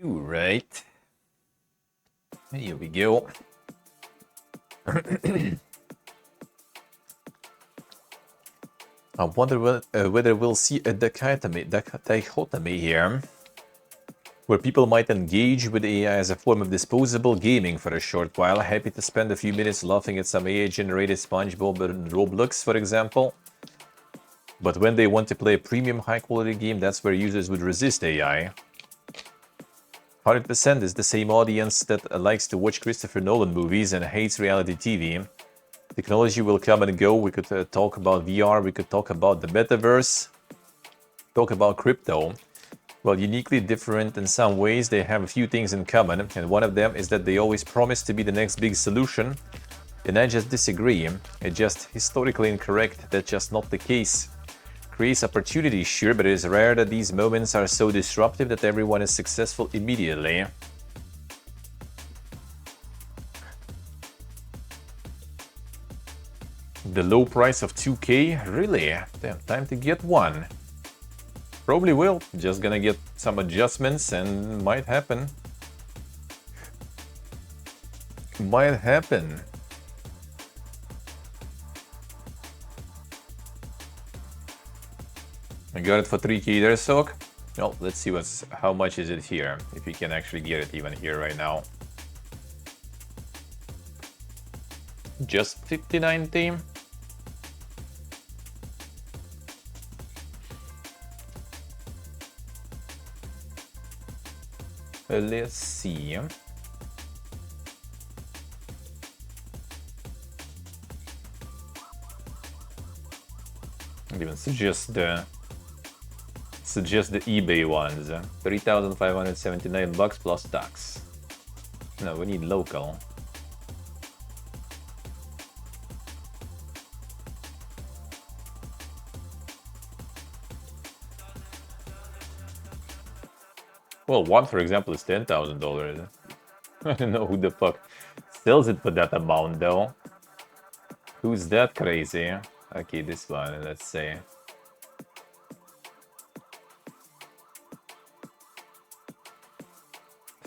Right. Here we go. I wonder whether we'll see a dichotomy here, where people might engage with AI as a form of disposable gaming for a short while, happy to spend a few minutes laughing at some AI-generated SpongeBob and Roblox, for example. But when they want to play a premium high-quality game, that's where users would resist AI. 100% is the same audience that likes to watch Christopher Nolan movies and hates reality TV. Technology will come and go. We could talk about VR, we could talk about the metaverse, talk about crypto. Well, uniquely different in some ways, they have a few things in common, and one of them is that they always promise to be the next big solution. And I just disagree. It's just historically incorrect. That's just not the case. Creates opportunity, sure, but it is rare that these moments are so disruptive that everyone is successful immediately. The low price of 2K? Really? Damn, time to get one. Probably will. Just gonna get some adjustments and might happen. Might happen. I got it for 3k there, Soak. Well, let's see how much is it here. If you can actually get it even here right now. Just 5090. Let's see. I'd even suggest the eBay ones. 3,579 bucks plus tax. No, we need local. Well, one, for example, is $10,000. I don't know who the fuck sells it for that amount, though. Who's that crazy? Okay, this one, let's say.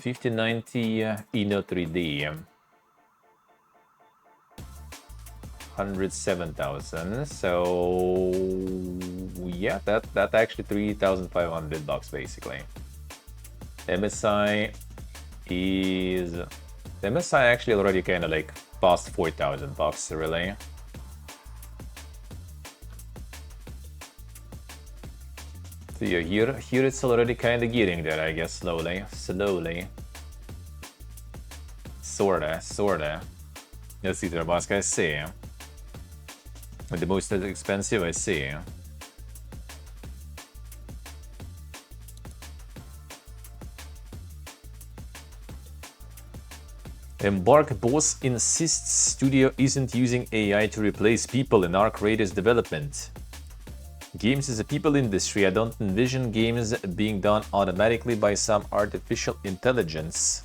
$5090 Eno 3D. 107,000. So yeah, that actually 3,500 bucks basically. MSI is MSI actually already kind of like past 4,000 bucks really. So yeah, here it's already kind of getting there, I guess, slowly. Sorta. Let's see, Terbask, I see. But the most expensive, I see. Embark boss insists studio isn't using AI to replace people in Arc Raiders development. Games is a people industry. I don't envision games being done automatically by some artificial intelligence.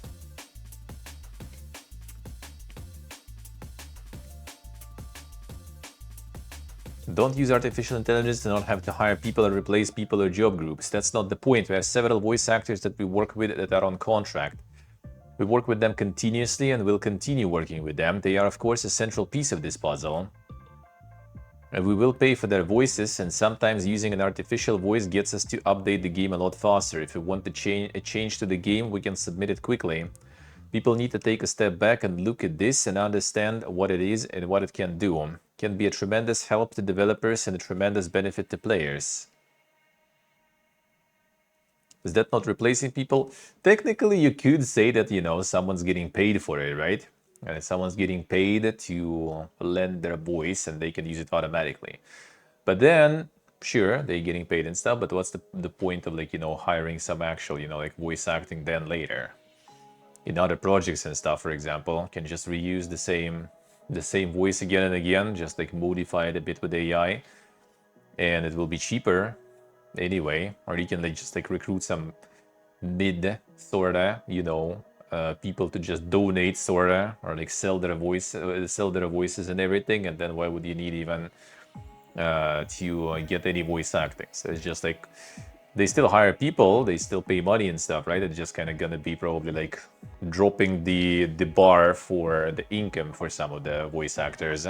Don't use artificial intelligence to not have to hire people or replace people or job groups. That's not the point. We have several voice actors that we work with that are on contract. We work with them continuously and will continue working with them. They are, of course, a central piece of this puzzle. And we will pay for their voices, and sometimes using an artificial voice gets us to update the game a lot faster. If we want to a change to the game, we can submit it quickly. People need to take a step back and look at this and understand what it is and what it can do. It can be a tremendous help to developers and a tremendous benefit to players. Is that not replacing people? Technically, you could say that, you know, someone's getting paid for it, right? And someone's getting paid to lend their voice and they can use it automatically. But then, sure, they're getting paid and stuff, but what's the point of, like, you know, hiring some actual, you know, like voice acting then later? In other projects and stuff, for example, can just reuse the same voice again and again, just like modify it a bit with AI, and it will be cheaper anyway. Or you can like just like recruit some mid sorta, you know, people to just donate sorta, or like sell their voices and everything. And then why would you need even to get any voice acting? So it's just like they still hire people, they still pay money and stuff, right? It's just kind of gonna be probably like dropping the bar for the income for some of the voice actors.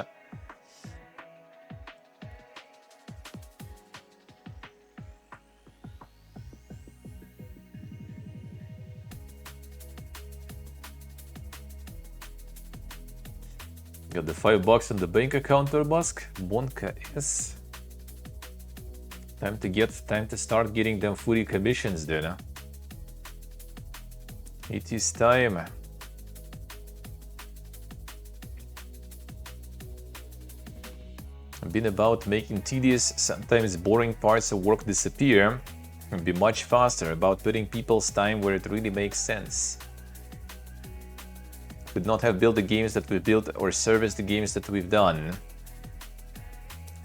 Got the $5 in the bank account, Terbask. Bonka, yes. Time to start getting them fully commissions then. Huh? It is time. I've been about making tedious, sometimes boring parts of work disappear and be much faster about putting people's time where it really makes sense. Could not have built the games that we built or serviced the games that we've done.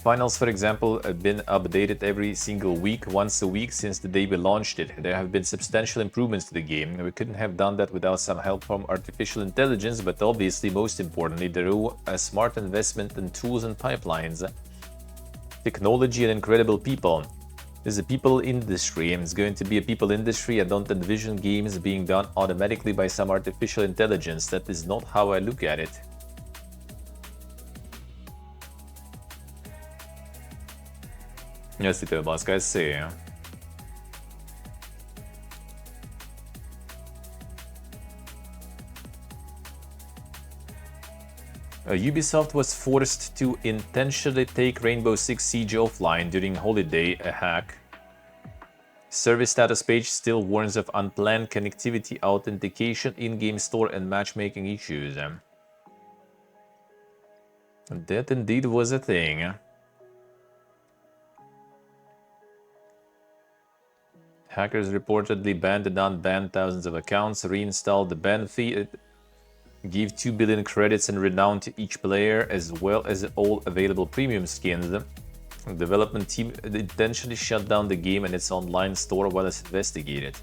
Finals, for example, have been updated every single week, once a week since the day we launched it. There have been substantial improvements to the game. We couldn't have done that without some help from artificial intelligence, but obviously, most importantly, through a smart investment in tools and pipelines, technology and incredible people. This is a people industry. It's going to be a people industry. I don't envision games being done automatically by some artificial intelligence. That is not how I look at it. Yes, это Баска серия. Ubisoft was forced to intentionally take Rainbow Six Siege offline during holiday, a hack. Service status page still warns of unplanned connectivity, authentication, in-game store, and matchmaking issues. That indeed was a thing. Hackers reportedly banned and unbanned thousands of accounts, reinstalled the ban fee, give 2 billion credits and renown to each player, as well as all available premium skins. The development team intentionally shut down the game and its online store while it's investigated.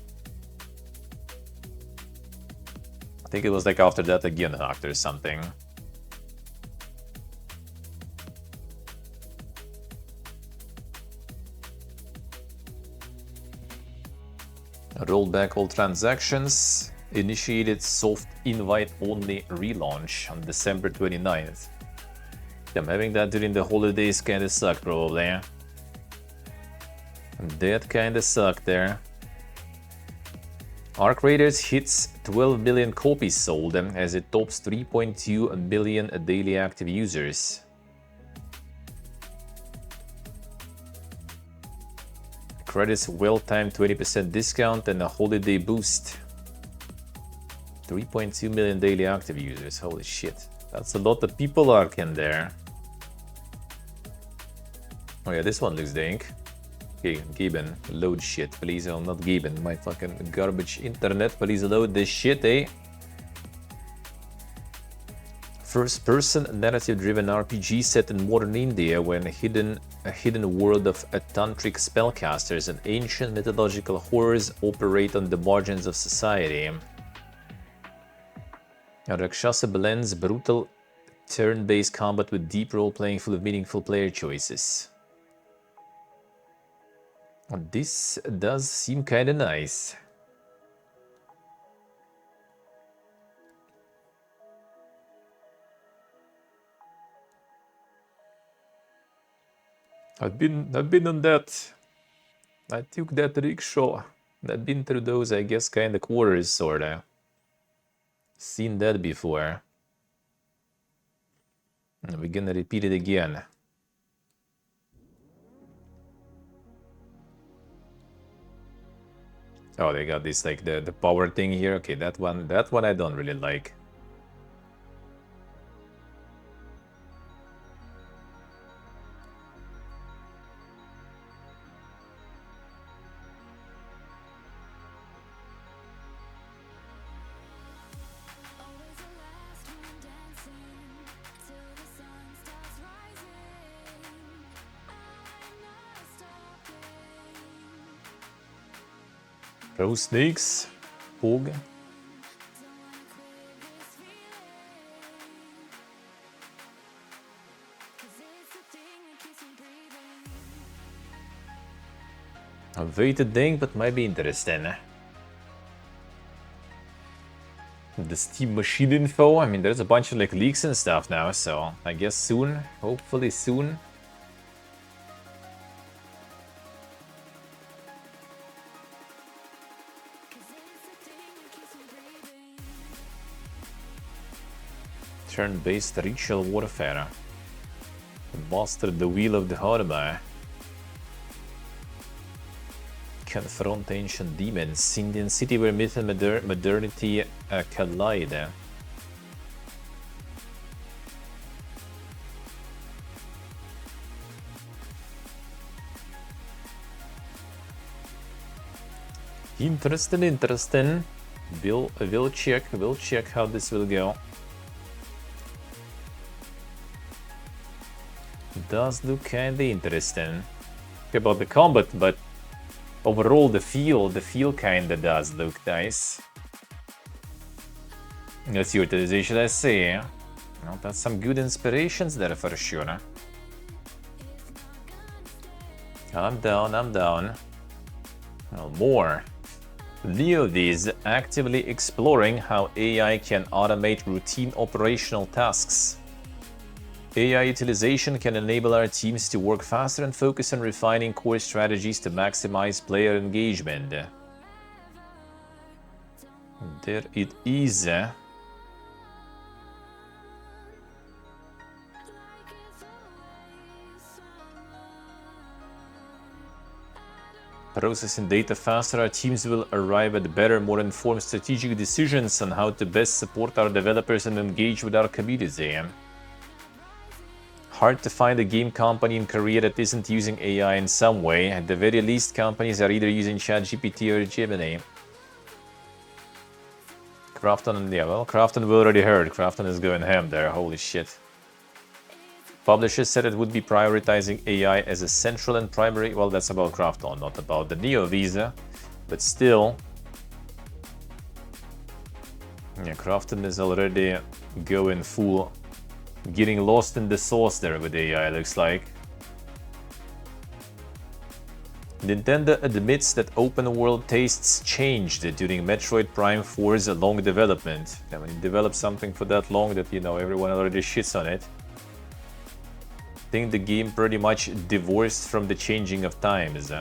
I think it was like after that again hacked or something. Rolled back all transactions. Initiated soft invite-only relaunch on December 29th. I'm having that during the holidays kinda sucked, probably. That kinda sucked there. Arc Raiders hits 12 million copies sold as it tops 3.2 million daily active users. Credits well-timed 20% discount and a holiday boost. 3.2 million daily active users, holy shit. That's a lot of people Arc in there. Oh yeah, this one looks dank. Okay, Gaben, load shit, please. Oh, not Gaben, my fucking garbage internet. Please load this shit, eh? First-person narrative-driven RPG set in modern India, when a hidden world of tantric spellcasters and ancient mythological horrors operate on the margins of society. Rakshasa blends brutal turn-based combat with deep role-playing full of meaningful player choices. This does seem kinda nice. I've been on that. I took that rickshaw. I've been through those, I guess, kinda quarters, sorta. Seen that before. And we're gonna repeat it again. Oh, they got this like the power thing here. Okay, that one I don't really like. Pro snakes, Pog. A weighted thing, but might be interesting. The Steam machine info, I mean, there's a bunch of like leaks and stuff now, so I guess soon, hopefully soon. Turn-based ritual warfare. Master the wheel of the Harma. Confront ancient demons. Indian city where myth and modernity collide. Interesting. We'll check how this will go. Does look kinda interesting. About the combat, but overall the feel kinda does look nice. Let's see utilization I see. Well, that's some good inspirations there for sure. I'm down, I'm down. Well, more. VOD is actively exploring how AI can automate routine operational tasks. AI utilization can enable our teams to work faster and focus on refining core strategies to maximize player engagement. There it is. Processing data faster, our teams will arrive at better, more informed strategic decisions on how to best support our developers and engage with our community. Hard to find a game company in Korea that isn't using AI in some way. At the very least, companies are either using ChatGPT or Gemini. Crafton, yeah, well, Crafton we already heard. Crafton is going ham there, holy shit. Publishers said it would be prioritizing AI as a central and primary... Well, that's about Crafton, not about the Neo Visa. But still... Yeah, Crafton is already going full... Getting lost in the sauce there with AI, looks like. Nintendo admits that open world tastes changed during Metroid Prime 4's long development. I mean, you develop something for that long that, you know, everyone already shits on it. I think the game pretty much divorced from the changing of times.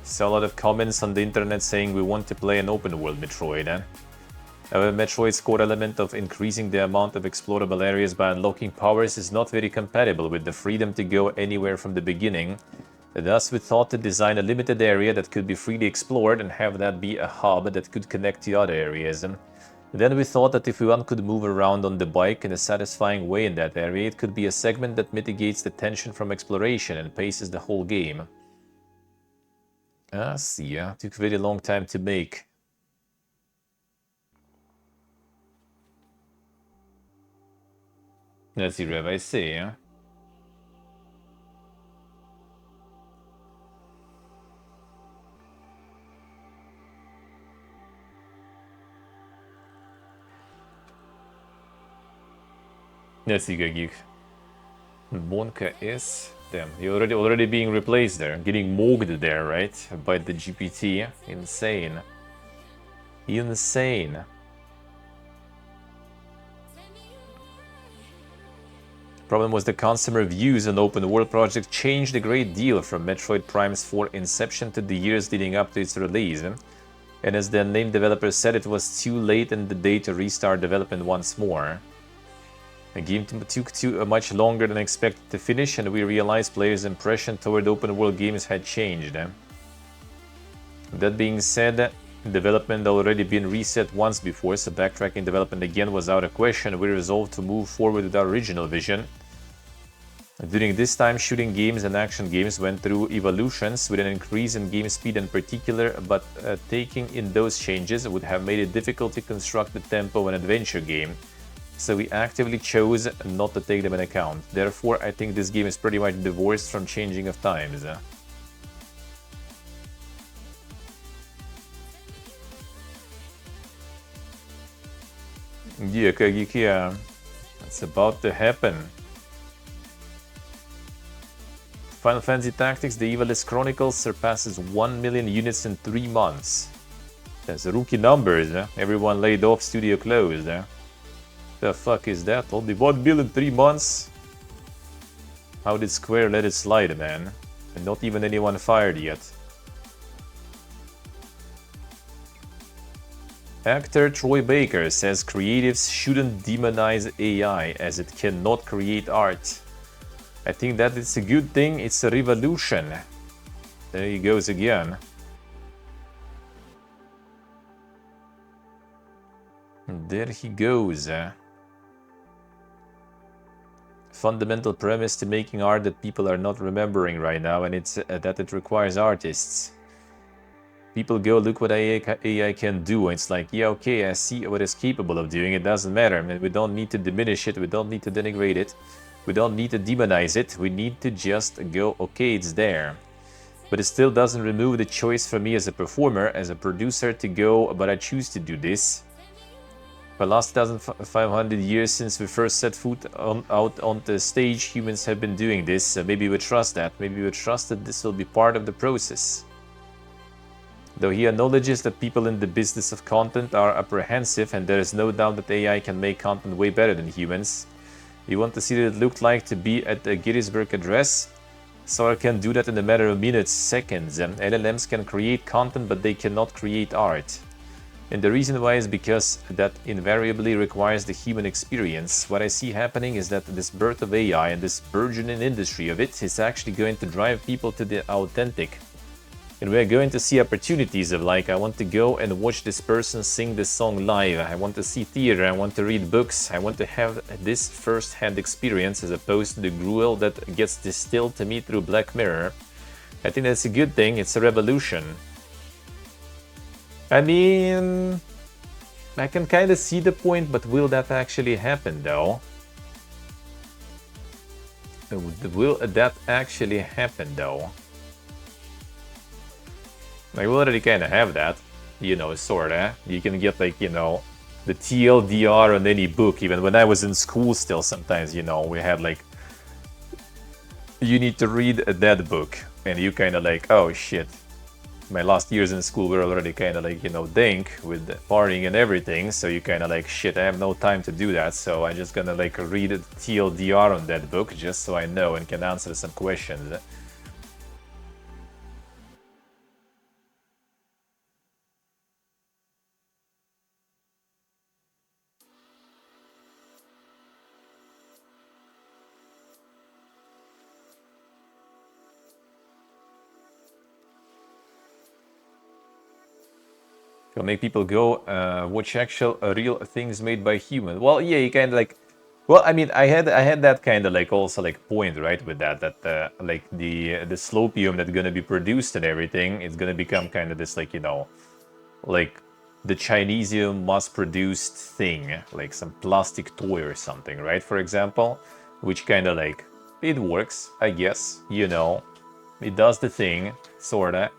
Saw a lot of comments on the internet saying we want to play an open world Metroid. Metroid's core element of increasing the amount of explorable areas by unlocking powers is not very compatible with the freedom to go anywhere from the beginning. Thus, we thought to design a limited area that could be freely explored and have that be a hub that could connect to other areas. Then we thought that if one could move around on the bike in a satisfying way in that area, it could be a segment that mitigates the tension from exploration and paces the whole game. See, took a very long time to make. Let's see, Rev, I see, yeah? Let's see, Geek. Bonka is... Damn, you're already being replaced there. Getting mogged there, right? By the GPT. Insane. Insane. Problem was the consumer views on open world project changed a great deal from Metroid Prime's 4 inception to the years leading up to its release. And as the named developer said, it was too late in the day to restart development once more. The game took much longer than expected to finish, and we realized players' impression toward open-world games had changed. That being said, development had already been reset once before, so backtracking development again was out of question. We resolved to move forward with our original vision. During this time, shooting games and action games went through evolutions with an increase in game speed in particular, but taking in those changes would have made it difficult to construct the tempo of an adventure game. So we actively chose not to take them into account. Therefore, I think this game is pretty much divorced from changing of times. Yeah, it's about to happen. Final Fantasy Tactics: The Evilest Chronicles surpasses 1 million units in 3 months. That's rookie numbers, Everyone laid off, studio closed, The fuck is that? Only 1 million in 3 months? How did Square let it slide, man? And not even anyone fired yet. Actor Troy Baker says creatives shouldn't demonize AI as it cannot create art. I think that it's a good thing, it's a revolution. There he goes again. There he goes. Fundamental premise to making art that people are not remembering right now, and it's that it requires artists. People go, look what AI can do, and it's like, yeah, okay, I see what it's capable of doing, it doesn't matter. I mean, we don't need to diminish it, we don't need to denigrate it, we don't need to demonize it, we need to just go, okay, it's there. But it still doesn't remove the choice for me as a performer, as a producer, to go, but I choose to do this. The last 1,500 years since we first set foot out on the stage, humans have been doing this. So maybe we trust that. Maybe we trust that this will be part of the process. Though he acknowledges that people in the business of content are apprehensive, and there is no doubt that AI can make content way better than humans. You want to see what it looked like to be at the Gettysburg Address? Sora can do that in a matter of minutes, seconds. LLMs can create content, but they cannot create art. And the reason why is because that invariably requires the human experience. What I see happening is that this birth of AI and this burgeoning industry of it is actually going to drive people to the authentic. And we're going to see opportunities of like, I want to go and watch this person sing this song live. I want to see theater, I want to read books. I want to have this first-hand experience as opposed to the gruel that gets distilled to me through Black Mirror. I think that's a good thing. It's a revolution. I mean, I can kind of see the point, but will that actually happen though? Will that actually happen though? Like, we already kind of have that, you know, sorta. You can get like, you know, the TLDR on any book. Even when I was in school still, sometimes, you know, we had like, you need to read that book. And you kind of like, oh shit. My last years in school were already kind of like, you know, dink with the partying and everything. So you kind of like, shit, I have no time to do that. So I'm just gonna like read the TLDR on that book just so I know and can answer some questions. It'll make people go watch actual real things made by humans. Well, yeah, you kind of like, well, I mean, I had that kind of like also like point, right, with that like the slopium that's gonna be produced and everything, it's gonna become kind of this like, you know, like the Chinesium mass-produced thing, like some plastic toy or something, right? For example, which kind of like it works, I guess, you know, it does the thing, sorta.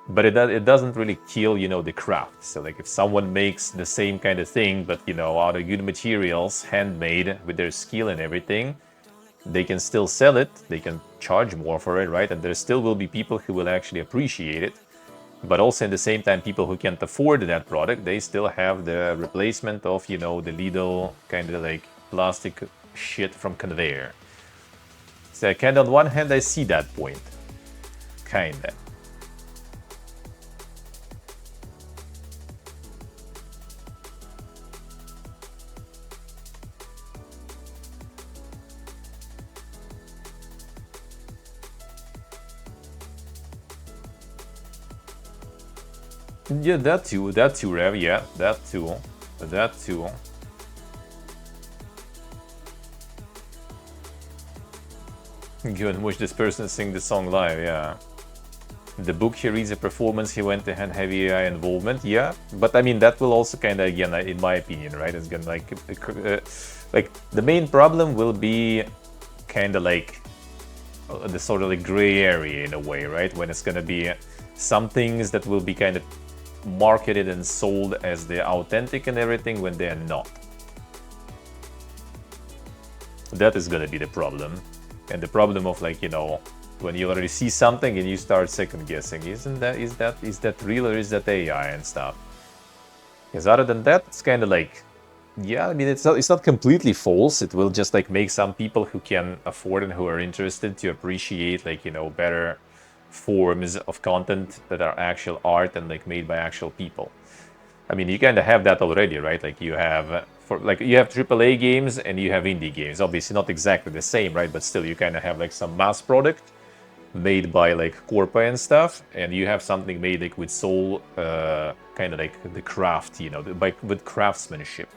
But it doesn't really kill, you know, the craft. So like if someone makes the same kind of thing, but, you know, out of good materials, handmade with their skill and everything, they can still sell it. They can charge more for it, right? And there still will be people who will actually appreciate it. But also at the same time, people who can't afford that product, they still have the replacement of, you know, the little kind of like plastic shit from conveyor. So kind of on one hand, I see that point. Kinda. Yeah, that too, Rev, yeah, that too. Go and watch this person sing the song live, yeah. The book he reads, a performance, he went to hand heavy AI involvement, yeah. But I mean, that will also kind of, again, in my opinion, right, it's gonna like the main problem will be kind of like the sort of like gray area in a way, right? When it's gonna be some things that will be kind of marketed and sold as they're authentic and everything when they're not. That is gonna be the problem. And the problem of like, you know, when you already see something and you start second guessing, is that real or is that AI and stuff? Because other than that, it's kind of like, yeah, I mean, it's not completely false. It will just like make some people who can afford and who are interested to appreciate like, you know, better forms of content that are actual art and like made by actual people. I mean, you kind of have that already, right? Like you have you have AAA games and you have indie games. Obviously not exactly the same, right? But still, you kind of have like some mass product made by like Corpa and stuff, and you have something made like with soul, kind of like the craft, you know, with craftsmanship.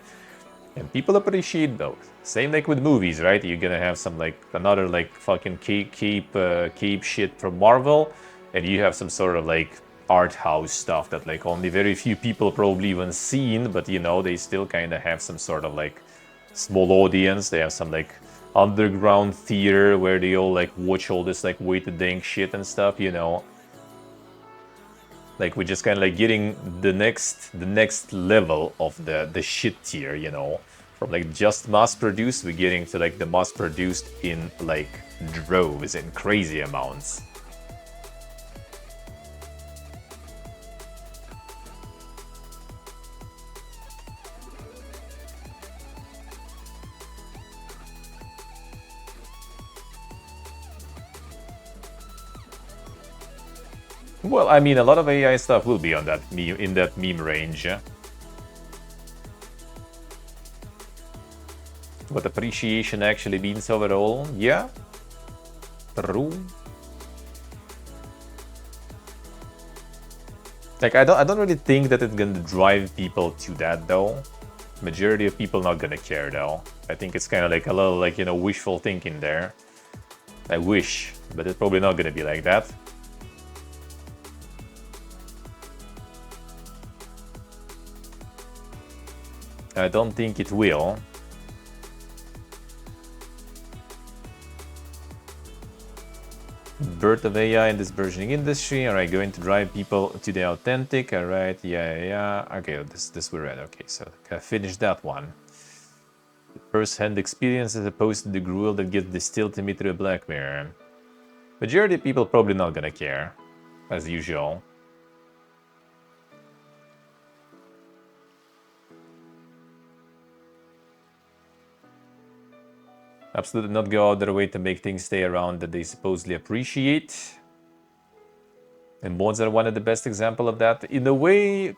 And people appreciate both. Same like with movies, right? You're gonna have some like another like fucking cape shit from Marvel, and you have some sort of like art house stuff that like only very few people probably even seen, but you know, they still kind of have some sort of like small audience. They have some like underground theater where they all like watch all this like way to dink shit and stuff, you know. Like we're just kind of like getting the next level of the shit tier, you know. From like just mass produced, we're getting to like the mass produced in like droves and crazy amounts. Well, I mean, a lot of AI stuff will be on that in that meme range. What appreciation actually means overall, yeah. True. Like I don't really think that it's gonna drive people to that though. Majority of people not gonna care though. I think it's kind of like a little like, you know, wishful thinking there. I wish, but it's probably not gonna be like that. I don't think it will. Birth of AI in this burgeoning industry. All right, going to drive people to the authentic. All right, yeah. Okay, this we read. Okay, so I finished that one. First-hand experience as opposed to the gruel that gets distilled to me through a black mirror. Majority of people probably not gonna care, as usual. Absolutely not go out their way to make things stay around that they supposedly appreciate. And mods are one of the best example of that. In a way,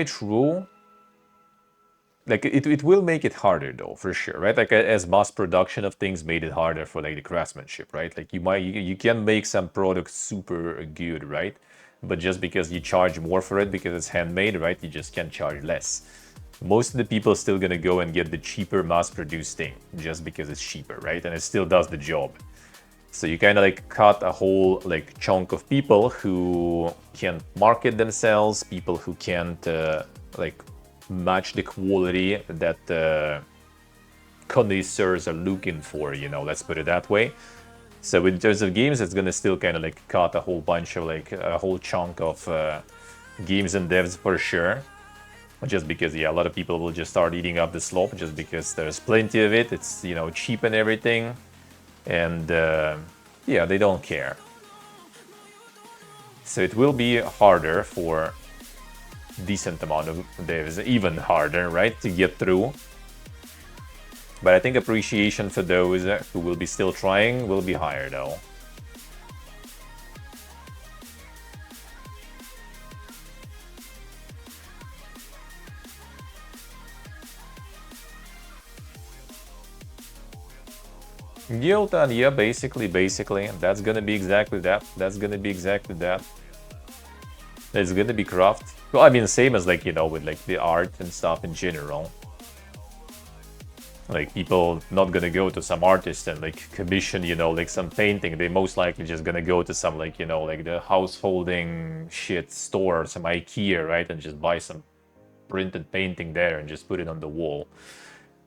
true. Like it will make it harder though, for sure, right? Like as mass production of things made it harder for like the craftsmanship, right? Like you can make some product super good, right? But just because you charge more for it because it's handmade, right? You just can't charge less. Most of the people are still gonna go and get the cheaper mass-produced thing just because it's cheaper, right? And it still does the job. So you kind of like cut a whole like chunk of people who can't market themselves, people who can't like match the quality that connoisseurs are looking for, you know, let's put it that way. So in terms of games, it's gonna still kind of like cut a whole bunch of like a whole chunk of games and devs for sure. Just because, yeah, a lot of people will just start eating up the slop just because there's plenty of it. It's, you know, cheap and everything. And yeah, they don't care. So it will be harder for decent amount of devs, even harder, right, to get through. But I think appreciation for those who will be still trying will be higher though. Gildan, yeah, basically, that's gonna be exactly that. It's gonna be craft. Well, I mean, same as like, you know, with like the art and stuff in general. Like people not gonna go to some artist and like commission, you know, like some painting. They most likely just gonna go to some like, you know, like the householding shit store, some IKEA, right, and just buy some printed painting there and just put it on the wall,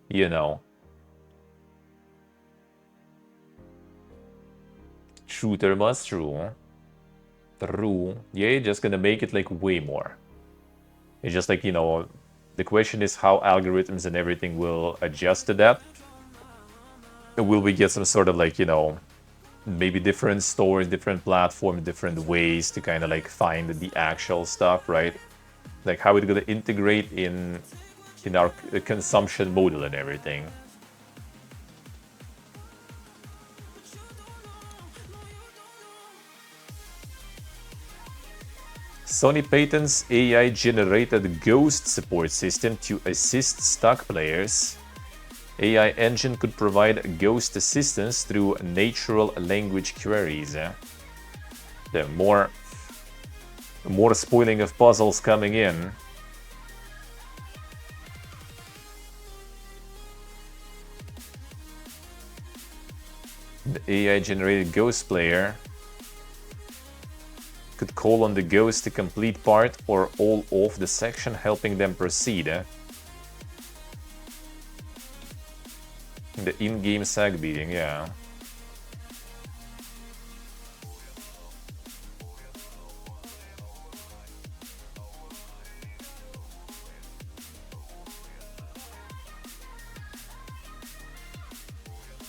you know. True, Thermas, true. True. Yeah, just gonna make it like way more. It's just like, you know, the question is how algorithms and everything will adjust to that. Will we get some sort of like, you know, maybe different stores, different platforms, different ways to kind of like find the actual stuff, right? Like how it's gonna integrate in our consumption model and everything. Sony patents AI-generated ghost support system to assist stock players. AI engine could provide ghost assistance through natural language queries. The more spoiling of puzzles coming in. The AI-generated ghost player could call on the ghost to complete part or all of the section, helping them proceed. The in-game sag beating, yeah.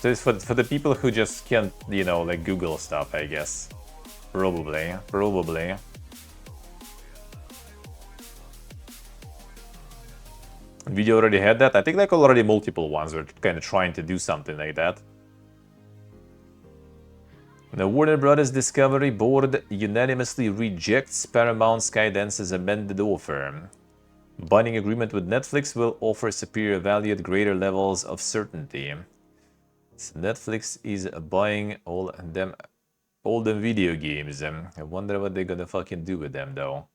So it's for the people who just can't, you know, like Google stuff, I guess. Probably. Video already had that. I think like already multiple ones were kind of trying to do something like that. The Warner Brothers Discovery Board unanimously rejects Paramount Skydance's amended offer. Binding agreement with Netflix will offer superior value at greater levels of certainty. So Netflix is buying all them video games. I wonder what they're gonna fucking do with them though.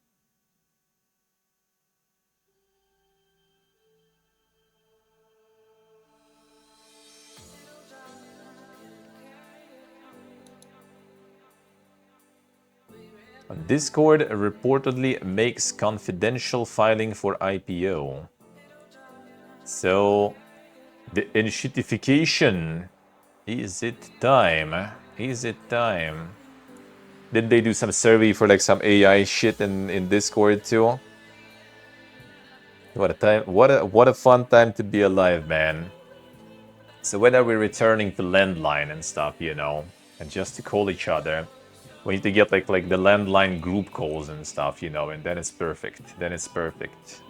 Discord reportedly makes confidential filing for IPO. So, the enshittification. Is it time? Is it time? Did they do some survey for like some AI shit in Discord too? What a time! What a fun time to be alive, man. So when are we returning to landline and stuff, you know, and just to call each other? We need to get like the landline group calls and stuff, you know, and then it's perfect. Then it's perfect.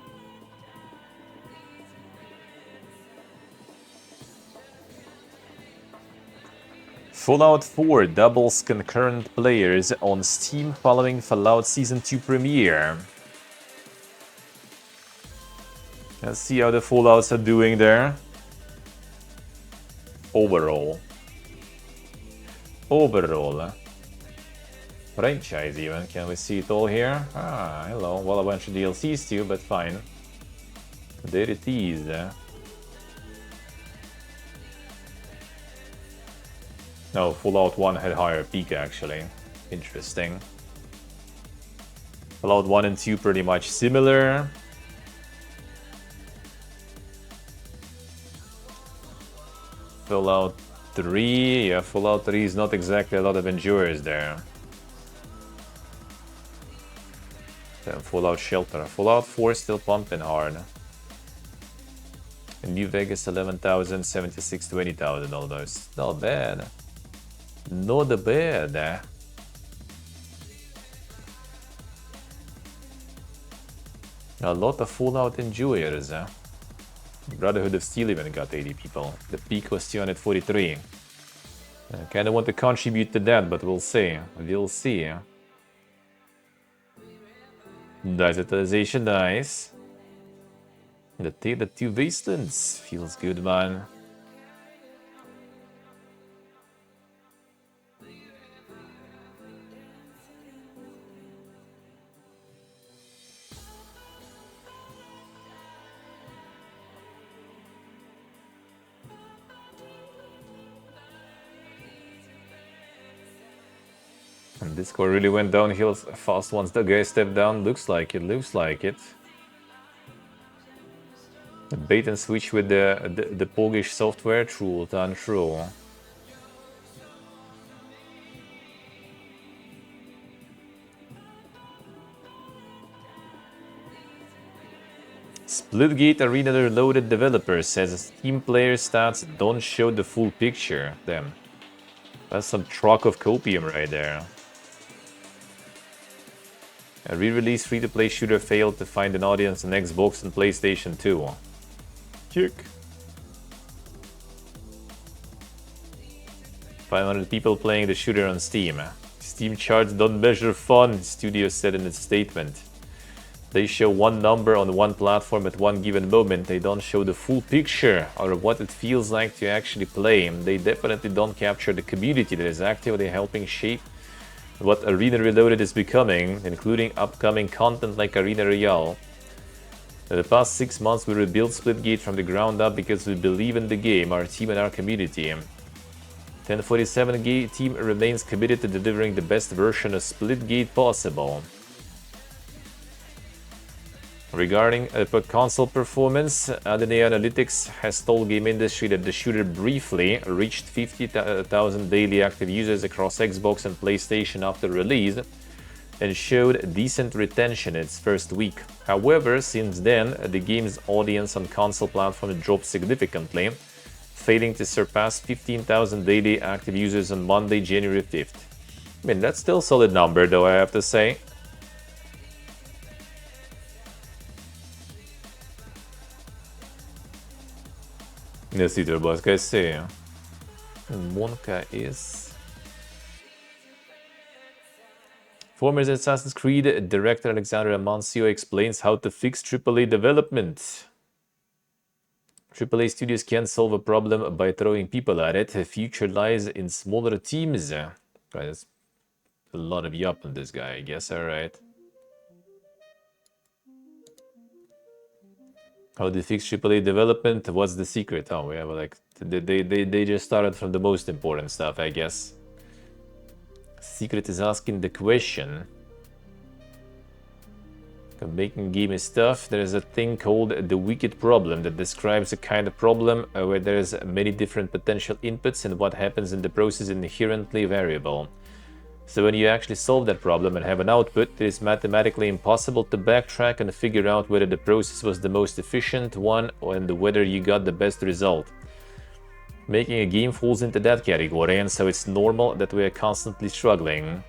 Fallout 4 doubles concurrent players on Steam following Fallout Season 2 premiere. Let's see how the Fallouts are doing there. Overall. Franchise even, can we see it all here? Ah, hello. Well, a bunch of DLCs too, but fine. There it is. No, Fallout 1 had higher peak actually. Interesting. Fallout 1 and 2 pretty much similar. Fallout 3, yeah, Fallout 3 is not exactly a lot of endurers there. Then Fallout Shelter. Fallout 4 still pumping hard. In New Vegas 11,000, 76, 20,000 almost. Not bad. Not bad. A lot of Fallout enjoyers. Brotherhood of Steel even got 80 people. The peak was 243. I kinda want to contribute to that, but we'll see. We'll see. Digitalization, nice. The Tale of Two Wastelands feels good, man. And Discord really went downhill fast once the guy stepped down. Looks like it. The bait and switch with the Polish software, true, untrue. Splitgate Arena Reloaded developer says Steam player stats don't show the full picture. Damn. That's some truck of copium right there. A re-release free-to-play shooter failed to find an audience on Xbox and PlayStation 2. Kick. 500 people playing the shooter on Steam. Steam charts don't measure fun, studio said in its statement. They show one number on one platform at one given moment. They don't show the full picture or what it feels like to actually play. They definitely don't capture the community that is actively helping shape what Arena Reloaded is becoming, including upcoming content like Arena Royale. In the past 6 months, we rebuilt Splitgate from the ground up because we believe in the game, our team and our community. 1047 team remains committed to delivering the best version of Splitgate possible. Regarding console performance, Adonai Analytics has told game industry that the shooter briefly reached 50,000 daily active users across Xbox and PlayStation after release and showed decent retention its first week. However, since then, the game's audience on console platforms dropped significantly, failing to surpass 15,000 daily active users on Monday, January 5th. I mean, that's still a solid number, though, I have to say. Действительно, Турбо, see. Monka is... Former Assassin's Creed director Alexandre Amancio explains how to fix AAA development. AAA studios can't solve a problem by throwing people at it. The future lies in smaller teams. Right, that's a lot of yup on this guy, I guess, alright. How to fix AAA development? What's the secret? Oh, we have like... They just started from the most important stuff, I guess. Secret is asking the question. Making game is tough. There is a thing called the wicked problem that describes a kind of problem where there is many different potential inputs and what happens in the process is inherently variable. So when you actually solve that problem and have an output, it is mathematically impossible to backtrack and figure out whether the process was the most efficient one and whether you got the best result. Making a game falls into that category, and so it's normal that we are constantly struggling.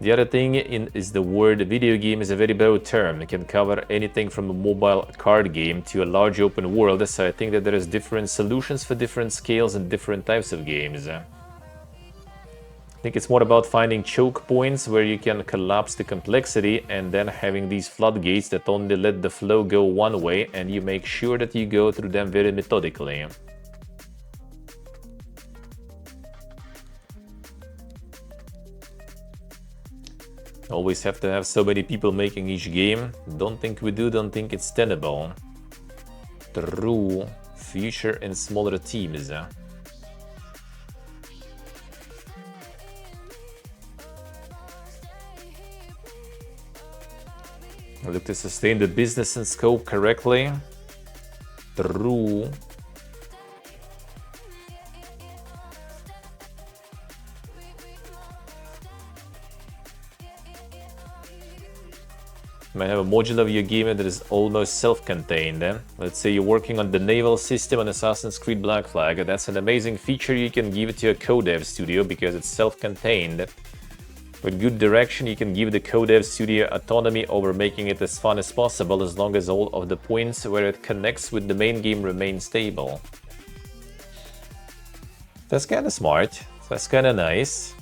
The other thing is the word video game is a very broad term. It can cover anything from a mobile card game to a large open world, so I think that there is different solutions for different scales and different types of games. I think it's more about finding choke points where you can collapse the complexity and then having these floodgates that only let the flow go one way and you make sure that you go through them very methodically. Always have to have so many people making each game. Don't think we do, don't think it's tenable. True. Future in smaller teams. Look to sustain the business and scope correctly. True. You might have a module of your game that is almost self-contained. Let's say you're working on the naval system on Assassin's Creed Black Flag. That's an amazing feature you can give it to a codev studio because it's self-contained. With good direction, you can give the codev studio autonomy over making it as fun as possible as long as all of the points where it connects with the main game remain stable. That's kinda smart. That's kinda nice.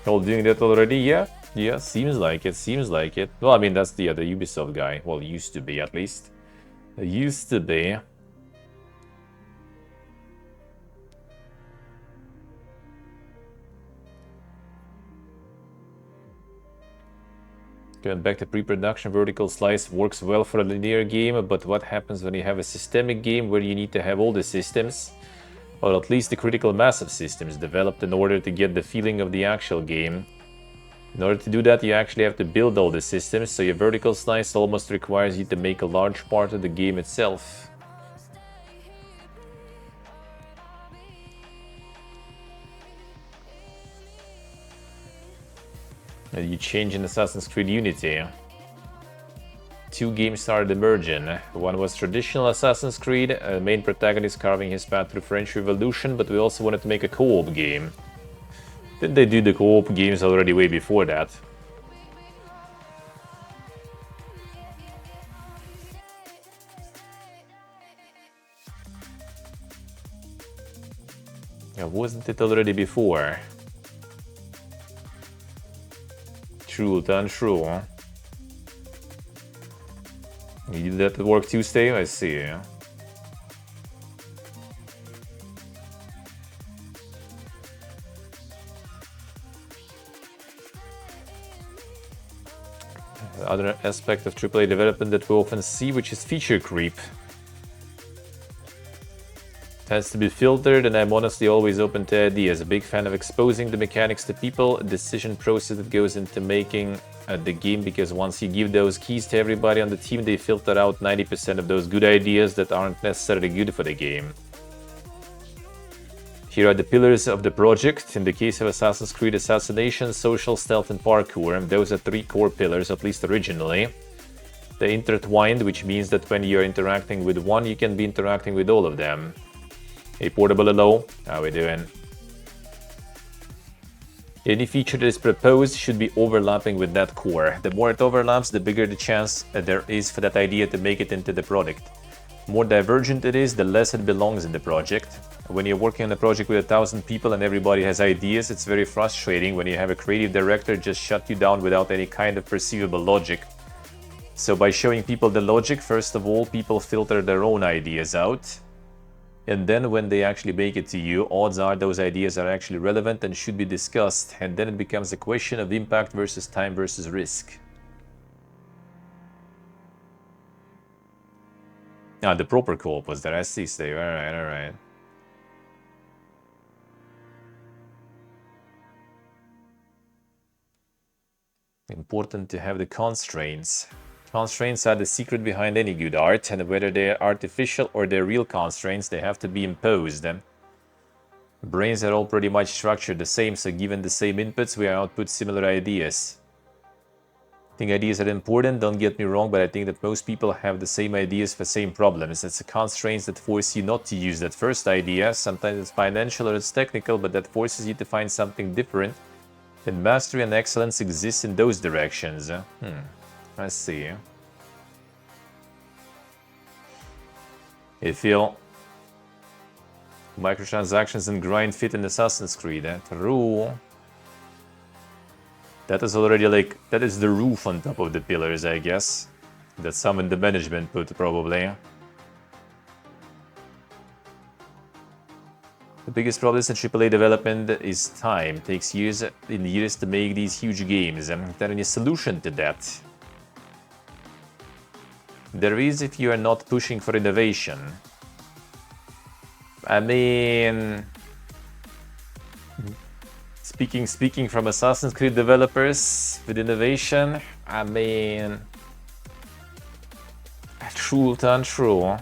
Oh, doing that already? Yeah, seems like it. Well, I mean, that's the other Ubisoft guy. Well, used to be, at least. Used to be. Going back to pre-production, vertical slice works well for a linear game, but what happens when you have a systemic game where you need to have all the systems? Or at least the critical mass of systems developed in order to get the feeling of the actual game. In order to do that, you actually have to build all the systems, so your vertical slice almost requires you to make a large part of the game itself. And you change in Assassin's Creed Unity. Two games started emerging. One was traditional Assassin's Creed, a main protagonist carving his path through French Revolution, but we also wanted to make a co-op game. Didn't they do the co-op games already way before that? Yeah, wasn't it already before? True to untrue, huh? You did that at work Tuesday? I see. The other aspect of AAA development that we often see, which is feature creep. Has to be filtered, and I'm honestly always open to ideas. A big fan of exposing the mechanics to people, decision process that goes into making the game, because once you give those keys to everybody on the team, they filter out 90% of those good ideas that aren't necessarily good for the game. Here are the pillars of the project. In the case of Assassin's Creed, assassination, social, stealth, and parkour. Those are 3 core pillars, at least originally. They intertwined, which means that when you're interacting with one, you can be interacting with all of them. Hey, Portable Hello, how we doing? Any feature that is proposed should be overlapping with that core. The more it overlaps, the bigger the chance there is for that idea to make it into the product. The more divergent it is, the less it belongs in the project. When you're working on a project with 1,000 people and everybody has ideas, it's very frustrating when you have a creative director just shut you down without any kind of perceivable logic. So by showing people the logic, first of all, people filter their own ideas out. And then when they actually make it to you, odds are those ideas are actually relevant and should be discussed. And then it becomes a question of impact versus time versus risk. Ah, the proper co-op was there. I see, Steve. Alright, alright. Important to have the constraints. Constraints are the secret behind any good art, and whether they're artificial or they're real constraints, they have to be imposed. Brains are all pretty much structured the same, so given the same inputs, we output similar ideas. I think ideas are important, don't get me wrong, but I think that most people have the same ideas for same problems. It's the constraints that force you not to use that first idea. Sometimes it's financial or it's technical, but that forces you to find something different. And mastery and excellence exist in those directions. I see. You feel microtransactions and grind fit in Assassin's Creed. True. That is already like, that is the roof on top of the pillars, I guess. That some in the management put, probably. The biggest problem in AAA development is time. It takes years and years to make these huge games. Is there any solution to that? There is if you are not pushing for innovation. I mean, speaking from Assassin's Creed developers with innovation, I mean, true to untrue.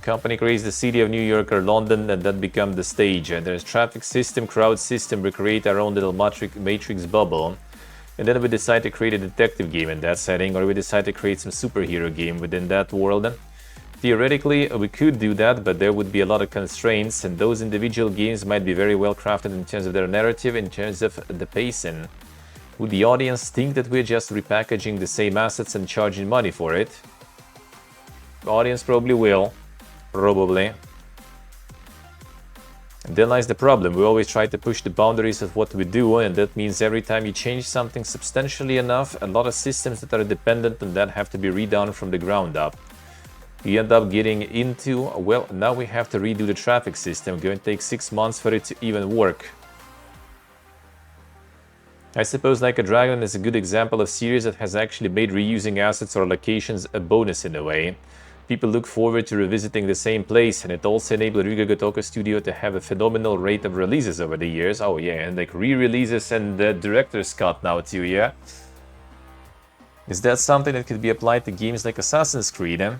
Company creates the city of New York or London, and that becomes the stage. And there's traffic system, crowd system. We create our own little matrix bubble. And then we decide to create a detective game in that setting, or we decide to create some superhero game within that world. Theoretically, we could do that, but there would be a lot of constraints, and those individual games might be very well crafted in terms of their narrative, in terms of the pacing. Would the audience think that we're just repackaging the same assets and charging money for it? The audience probably will. Probably. And then lies the problem. We always try to push the boundaries of what we do, and that means every time you change something substantially enough, a lot of systems that are dependent on that have to be redone from the ground up. You end up getting into, well, now we have to redo the traffic system. It's going to take 6 months for it to even work. I suppose Like a Dragon is a good example of a series that has actually made reusing assets or locations a bonus in a way. People look forward to revisiting the same place, and it also enabled Ryuga Gotoku Studio to have a phenomenal rate of releases over the years. Oh yeah, and like re-releases and the director's cut now too, yeah? Is that something that could be applied to games like Assassin's Creed? I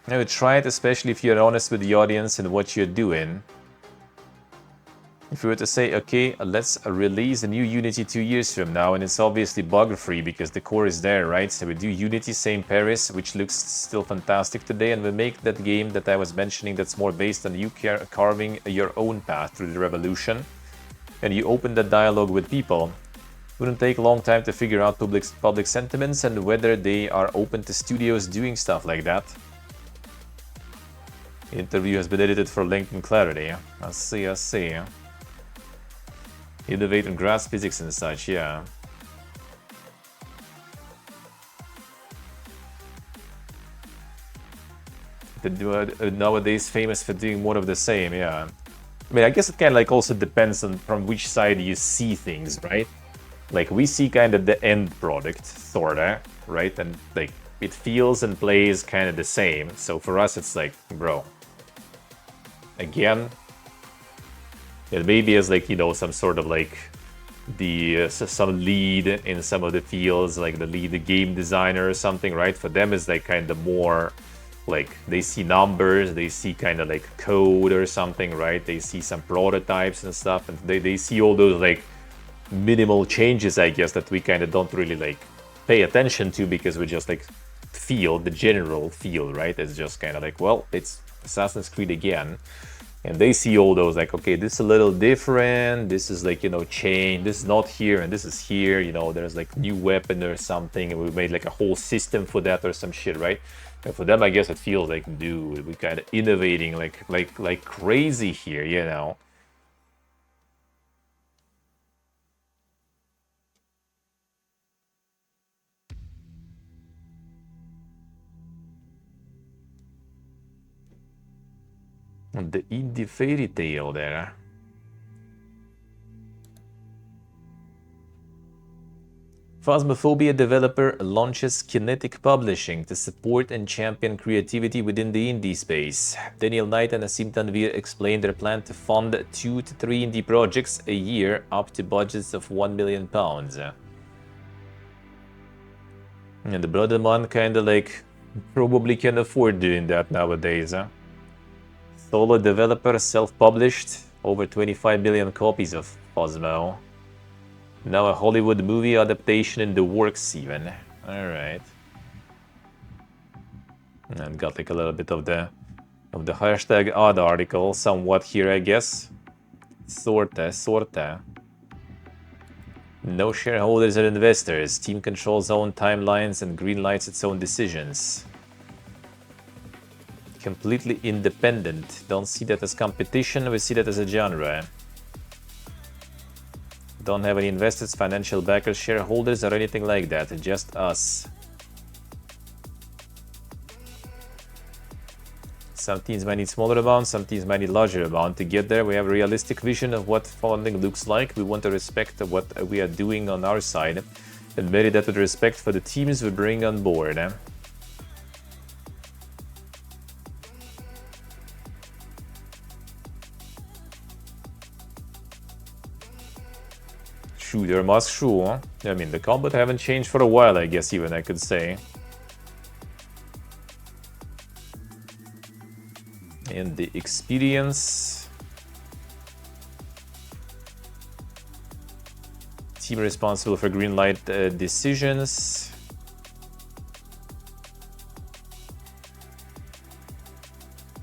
would try it, especially if you're honest with the audience and what you're doing. If we were to say, okay, let's release a new Unity 2 years from now, and it's obviously bug-free because the core is there, right? So we do Unity, same Paris, which looks still fantastic today, and we make that game that I was mentioning that's more based on you carving your own path through the revolution, and you open that dialogue with people. It wouldn't take a long time to figure out public sentiments and whether they are open to studios doing stuff like that. The interview has been edited for length and clarity. I see. Innovate and grasp physics and such, yeah. Nowadays famous for doing more of the same, yeah. I mean, I guess it kind of like also depends on from which side you see things, right? Like we see kind of the end product, sorta, right? And like it feels and plays kind of the same. So for us, it's like, bro, again, it maybe is like, you know, some sort of like some lead in some of the fields, like the lead game designer or something, right? For them, is like kind of more like they see numbers, they see kind of like code or something, right? They see some prototypes and stuff, and they see all those like minimal changes, I guess, that we kind of don't really like pay attention to because we just like feel the general feel, right? It's just kind of like, well, it's Assassin's Creed again. And they see all those like, okay, this is a little different, this is like, you know, change, this is not here and this is here, you know, there's like new weapon or something, and we made like a whole system for that or some shit, right? And for them, I guess it feels like, dude, we kind of innovating like crazy here, you know. The indie fairy tale there. Phasmophobia developer launches Kinetic Publishing to support and champion creativity within the indie space. Daniel Knight and Asim Tanvir explained their plan to fund 2 to 3 indie projects a year up to budgets of £1 million. And the brother man kinda like probably can afford doing that nowadays. Solo developer, self-published, over 25 million copies of Phasmo. Now a Hollywood movie adaptation in the works even. Alright. And got like a little bit of the hashtag odd article somewhat here, I guess. Sorta. No shareholders or investors. Team controls own timelines and greenlights its own decisions. Completely independent. Don't see that as competition, we see that as a genre. Don't have any investors, financial backers, shareholders, or anything like that. Just us. Some teams might need smaller amounts, some teams might need larger amount. To get there, we have a realistic vision of what funding looks like. We want to respect what we are doing on our side and marry that with respect for the teams we bring on board. Shooter must shoot, huh? I mean, the combat haven't changed for a while, I guess, even I could say. And the experience. Team responsible for greenlight decisions.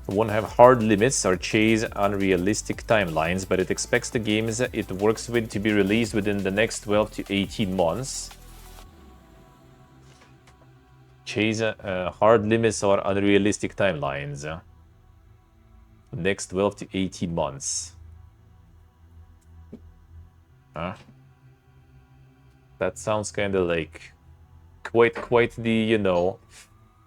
Won't have hard limits or chase unrealistic timelines, but it expects the games it works with to be released within the next 12 to 18 months. Chase hard limits or unrealistic timelines. Next 12 to 18 months. Huh? That sounds kind of like quite the, you know,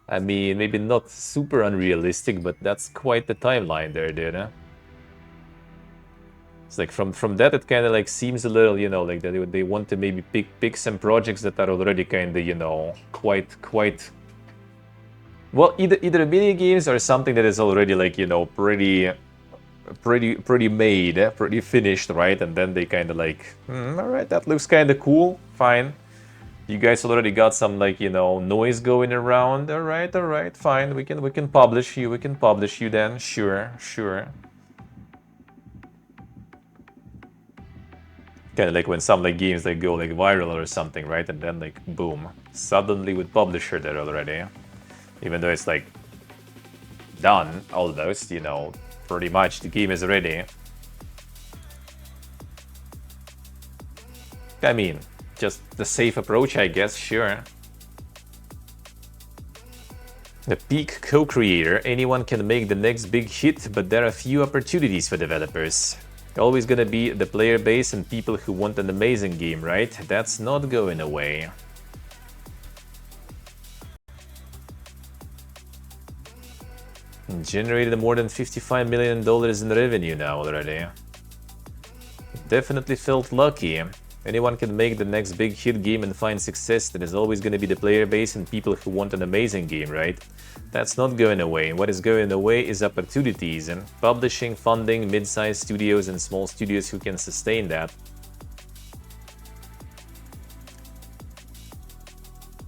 I mean, maybe not super unrealistic, but that's quite the timeline there, dude. Huh? It's like from that, it kind of like seems a little, you know, like that they want to maybe pick some projects that are already kind of, you know, quite well, either mini games or something that is already like, you know, pretty made, pretty finished, right? And then they kind of like, all right, that looks kind of cool, fine. You guys already got some like, you know, noise going around. All right, fine. We can publish you. We can publish you then. Sure. Kind of like when some like games like go like viral or something, right? And then like boom, suddenly with publisher there already. Even though it's like done almost, you know, pretty much the game is ready. I mean, just the safe approach, I guess, sure. The peak co-creator, anyone can make the next big hit, but there are few opportunities for developers. Always gonna be the player base and people who want an amazing game, right? That's not going away. Generated more than $55 million in revenue now already. Definitely felt lucky. Anyone can make the next big hit game and find success. There's always going to be the player base and people who want an amazing game, right? That's not going away. And what is going away is opportunities and publishing, funding, mid-sized studios and small studios who can sustain that.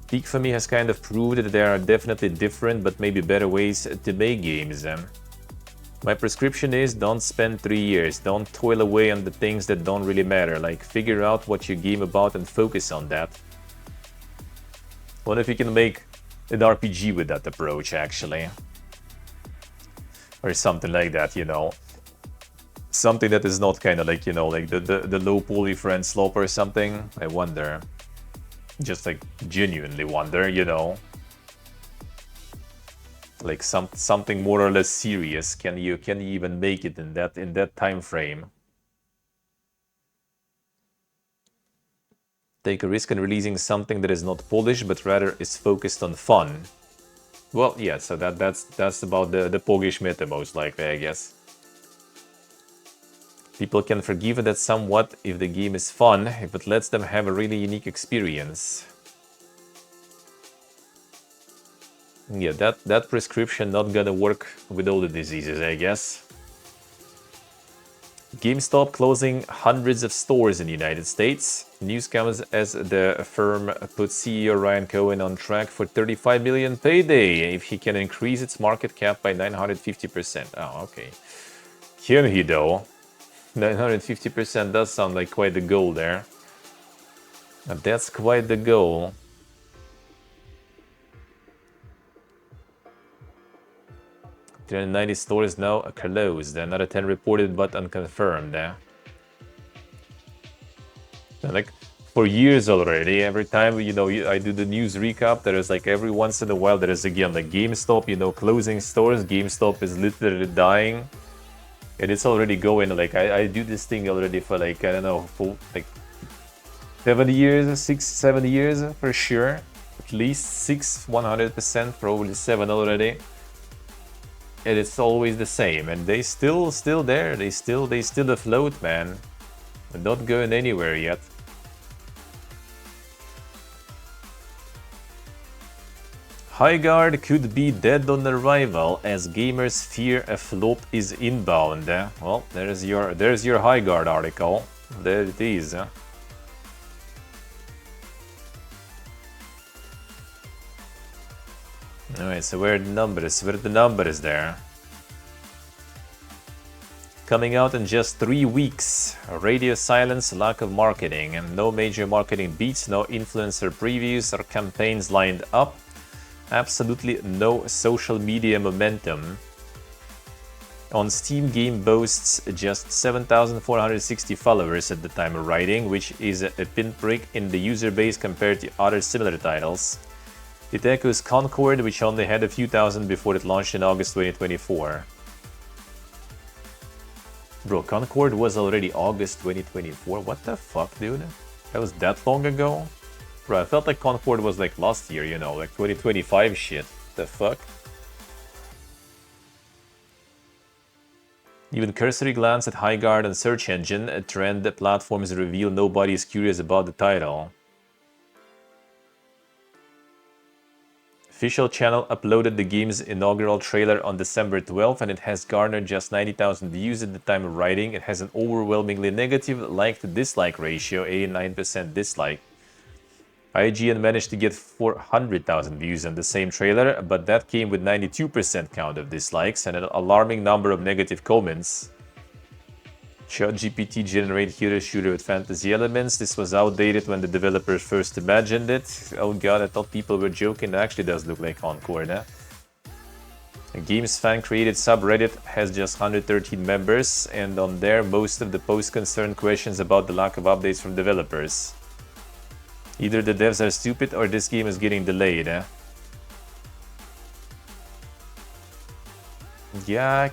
Peak for me has kind of proved that there are definitely different but maybe better ways to make games. My prescription is don't spend 3 years, don't toil away on the things that don't really matter, like figure out what your game about and focus on that. What if you can make an RPG with that approach, actually? Or something like that, you know? Something that is not kind of like, you know, like the low poly friend slope or something. I wonder. Just like genuinely wonder, you know? Like something more or less serious. Can you even make it in that time frame? Take a risk in releasing something that is not polished but rather is focused on fun. Well, yeah, so that's about the Polish meta most likely, I guess. People can forgive that somewhat if the game is fun, if it lets them have a really unique experience. Yeah, that prescription not gonna work with all the diseases, I guess. GameStop closing hundreds of stores in the United States. News comes as the firm puts CEO Ryan Cohen on track for $35 million payday if he can increase its market cap by 950%. Oh, okay. Can he though? 950% does sound like quite the goal there. That's quite the goal. 390 stores now closed. Another 10 reported but unconfirmed. Like for years already, every time I do the news recap, there is like every once in a while there is again like GameStop, closing stores. GameStop is literally dying, and it's already going. Like I do this thing already for like I don't know, for like 7 years, 6-7 years for sure. At least 6, 100%, probably 7 already. And it's always the same, and they still there. They still afloat, man. They're not going anywhere yet. Highguard could be dead on arrival as gamers fear a flop is inbound. Well, there's your Highguard article. There it is. Alright, so where are the numbers? Where are the numbers there? Coming out in just 3 weeks. Radio silence, lack of marketing, and no major marketing beats, no influencer previews or campaigns lined up. Absolutely no social media momentum. On Steam, game boasts just 7,460 followers at the time of writing, which is a pinprick in the user base compared to other similar titles. It echoes Concord, which only had a few thousand before it launched in August 2024. Bro, Concord was already August 2024? What the fuck, dude? That was that long ago? Bro, I felt like Concord was like last year, like 2025 shit. The fuck? Even cursory glance at Highguard and search engine, a trend that platforms reveal nobody is curious about the title. Official channel uploaded the game's inaugural trailer on December 12th, and it has garnered just 90,000 views at the time of writing. It has an overwhelmingly negative like-to-dislike ratio, 89% dislike. IGN managed to get 400,000 views on the same trailer, but that came with 92% count of dislikes and an alarming number of negative comments. ChatGPT generated hero shooter with fantasy elements. This was outdated when the developers first imagined it. Oh god, I thought people were joking. It actually does look like Concord, eh? A games fan created subreddit has just 113 members, and on there most of the posts concern questions about the lack of updates from developers. Either the devs are stupid or this game is getting delayed, eh? Yeah, I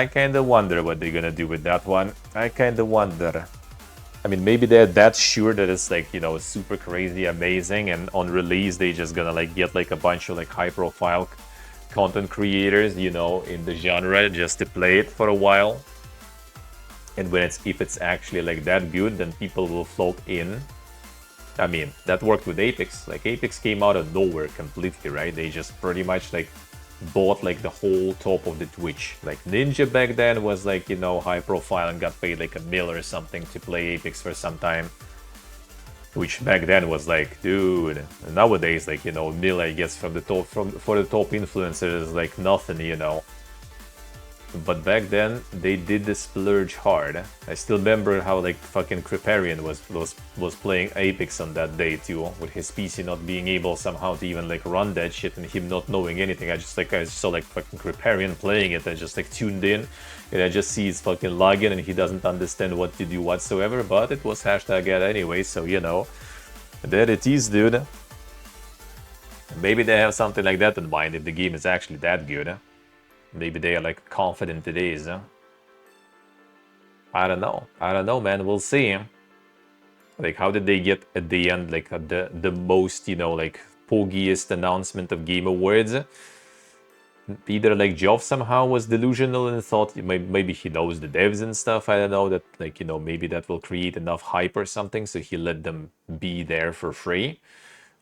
kinda wonder what they're gonna do with that one. I kinda wonder. I mean, maybe they're that sure that it's like, super crazy amazing, and on release they just gonna like get like a bunch of like high-profile content creators, in the genre just to play it for a while. And if it's actually like that good, then people will flock in. I mean, that worked with Apex. Like, Apex came out of nowhere completely, right? They just pretty much like bought like the whole top of the Twitch. Like, Ninja back then was like, you know, high profile and got paid like $1 million or something to play Apex for some time. Which back then was like, dude. And nowadays, like, you know, $1 million I guess from the top for the top influencers is like nothing, you know. But back then, they did the splurge hard. I still remember how like fucking Kriparian was playing Apex on that day too, with his PC not being able somehow to even like run that shit and him not knowing anything. I saw like fucking Kriparian playing it. I just like tuned in and I just see his fucking login and he doesn't understand what to do whatsoever. But it was hashtag ad anyway, so you know, there it is, dude. Maybe they have something like that in mind if the game is actually that good. Maybe they are like confident it is. I don't know, man. We'll see. Like, how did they get at the end like the most, you know, like poggiest announcement of Game Awards? Either like Geoff somehow was delusional and thought maybe he knows the devs and stuff. I don't know, that like, you know, maybe that will create enough hype or something, so he let them be there for free.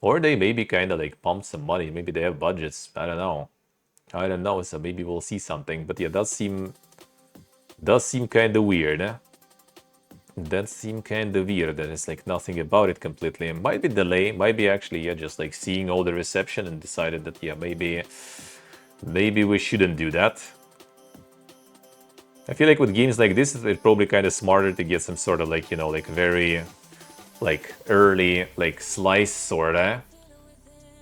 Or they maybe kind of like pumped some money. Maybe they have budgets. I don't know, so maybe we'll see something. But yeah, does seem kind of weird. That seem kind of weird that it's like nothing about it completely. It might be delay, might be actually, yeah, just like seeing all the reception and decided that, yeah, maybe we shouldn't do that. I feel like with games like this, it's probably kind of smarter to get some sort of like, you know, like very like early like slice sorta.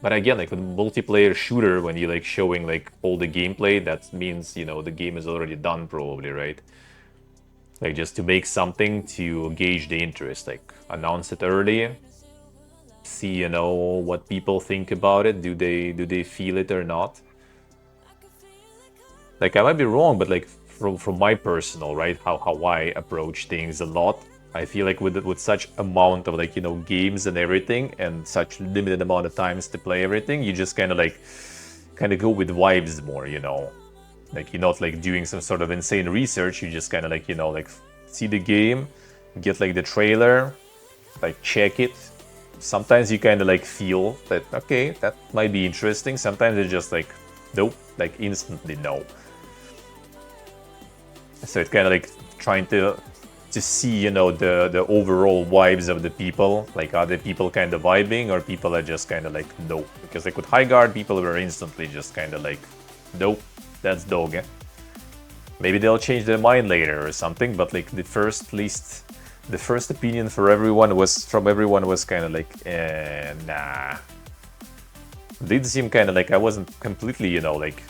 But again, like with multiplayer shooter, when you're like showing like all the gameplay, that means, you know, the game is already done probably, right? Like just to make something to gauge the interest, like announce it early, see, you know, what people think about it. Do they feel it or not? Like, I might be wrong, but like from my personal, right, how I approach things a lot, I feel like with such amount of like, you know, games and everything, and such limited amount of times to play everything, you just kind of go with vibes more, you know. Like, you're not like doing some sort of insane research. You just kind of like, you know, like see the game, get like the trailer, like check it. Sometimes you kind of like feel that, okay, that might be interesting. Sometimes it's just like, nope, like instantly no. So it's kind of like trying to see, you know, the overall vibes of the people. Like, are the people kind of vibing, or people are just kind of like, no? Because like with High Guard, people were instantly just kind of like, nope, that's dog. Maybe they'll change their mind later or something, but like the first opinion from everyone was kind of like, nah. Did seem kind of like I wasn't completely, you know, like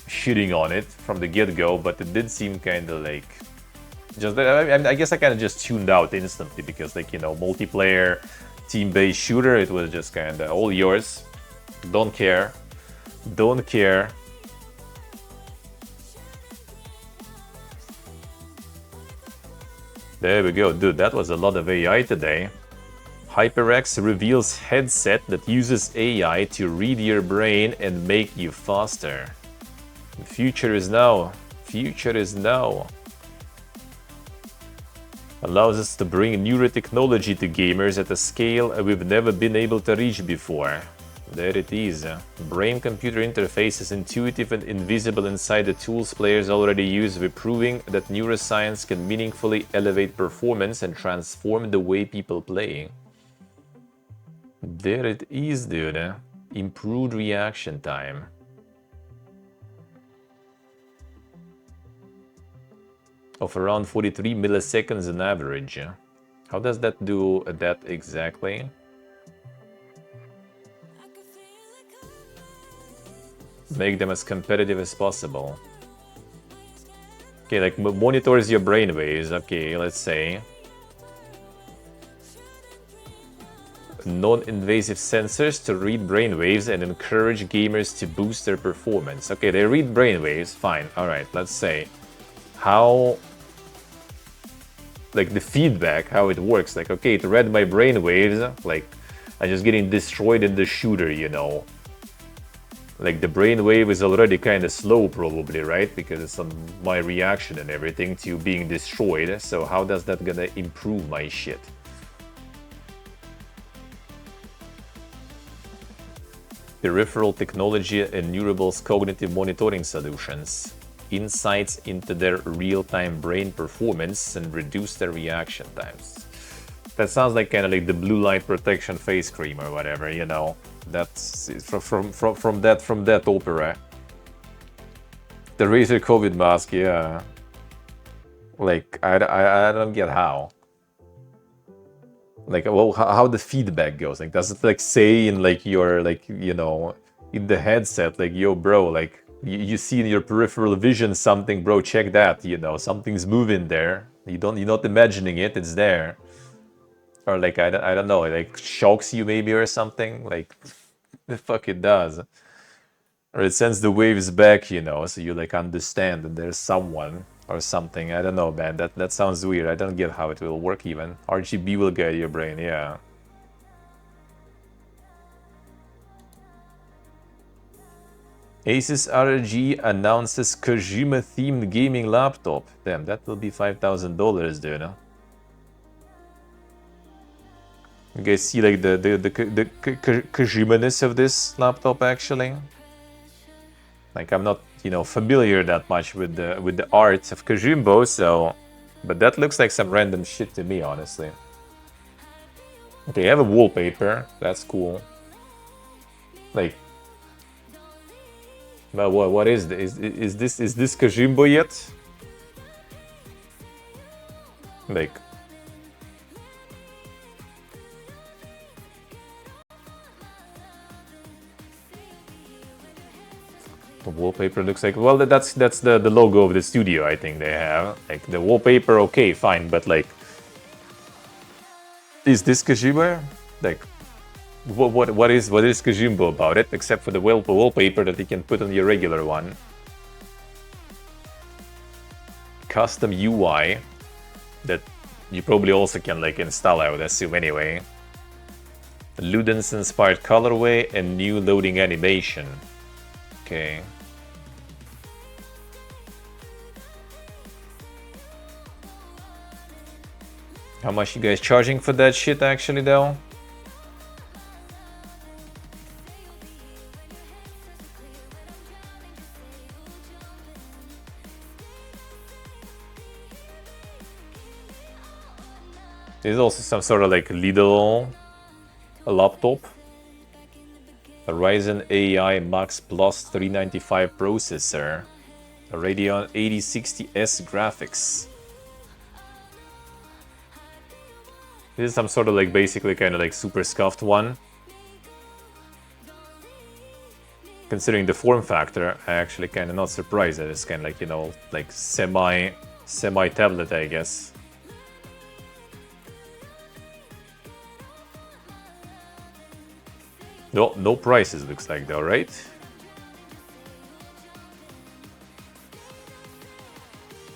shitting on it from the get-go, but it did seem kind of like just, I guess I kind of just tuned out instantly, because like, you know, multiplayer team-based shooter, it was just kind of all yours. Don't care. There we go, dude, that was a lot of AI today. HyperX reveals headset that uses AI to read your brain and make you faster. The future is now. Allows us to bring newer technology to gamers at a scale we've never been able to reach before. There it is. Brain-computer interface is intuitive and invisible inside the tools players already use, proving that neuroscience can meaningfully elevate performance and transform the way people play. There it is, dude. Improved reaction time. Of around 43 milliseconds on average. How does that do that exactly? Make them as competitive as possible. Okay, like monitors your brainwaves. Okay, let's say. Non-invasive sensors to read brainwaves and encourage gamers to boost their performance. Okay, they read brainwaves, fine. Alright, let's say. How, like the feedback, how it works. Like, okay, it read my brainwaves, like I'm just getting destroyed in the shooter, you know. Like the brainwave is already kind of slow probably, right? Because it's on my reaction and everything to being destroyed. So how does that gonna improve my shit? Peripheral technology enables cognitive monitoring solutions, insights into their real-time brain performance and reduce their reaction times. That sounds like kind of like the blue light protection face cream or whatever, you know. That's from that opera. The Razer COVID mask, yeah. Like I don't get how. Like, well, how the feedback goes. Like, does it like say in like your like, you know, in the headset, like, yo, bro, like you see in your peripheral vision something, bro, check that, you know, something's moving there. You're not imagining it, it's there. Or like I don't know, it like shocks you maybe or something. Like the fuck it does. Or it sends the waves back, you know, so you like understand that there's someone or something. I don't know, man. That sounds weird. I don't get how it will work even. RGB will guide your brain, yeah. Asus RG announces Kojima-themed gaming laptop. Damn, that will be $5,000, dude. Huh? You guys see like the Kojima-ness of this laptop actually? Like I'm not, you know, familiar that much with the art of Kojimbo, so, but that looks like some random shit to me, honestly. Okay, I have a wallpaper. That's cool. Like, but what is this? Is this Kojimbo yet? Like, the wallpaper looks like, well, that's the logo of the studio. I think they have like the wallpaper. Okay, fine, but like, is this Kojima? Like, what is Kojimbo about it, except for the wallpaper that you can put on your regular one? Custom UI that you probably also can like install, I would assume anyway. Ludens inspired colorway and new loading animation. Okay. How much you guys charging for that shit actually though? There's also some sort of like little laptop. A Ryzen AI Max Plus 395 processor. A Radeon 8060S graphics. This is some sort of like basically kind of like super scuffed one. Considering the form factor, I actually kind of not surprised that it's kind of like, you know, like semi tablet, I guess. No prices looks like though, right?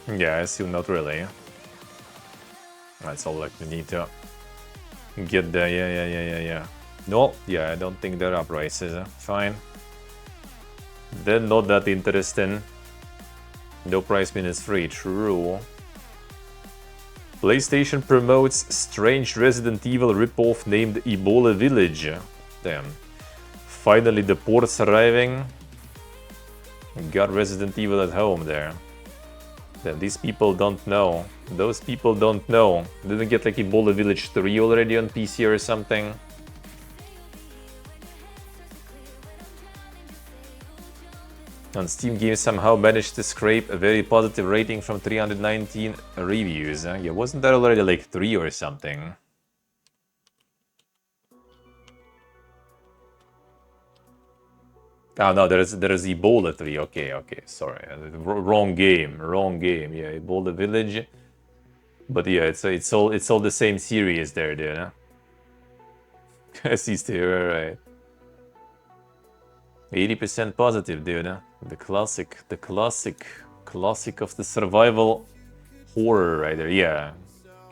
Yeah, I assume not really. That's all like we need to get there. Yeah. No, yeah, I don't think there are prices. Fine. Then not that interesting. No price means free. True. PlayStation promotes strange Resident Evil ripoff named Ebola Village. Damn. Finally the ports arriving. Got Resident Evil at home there. Then these people don't know. Those people don't know. Didn't get like Ebola Village 3 already on PC or something? On Steam Games somehow managed to scrape a very positive rating from 319 reviews. Yeah, wasn't that already like 3 or something? Oh no, there's Ebola 3. Okay, sorry. Wrong game. Yeah, Ebola Village. But yeah, it's all the same series there, dude. Huh? I see still, right. 80% positive, dude. Huh? The classic of the survival horror right there. Yeah.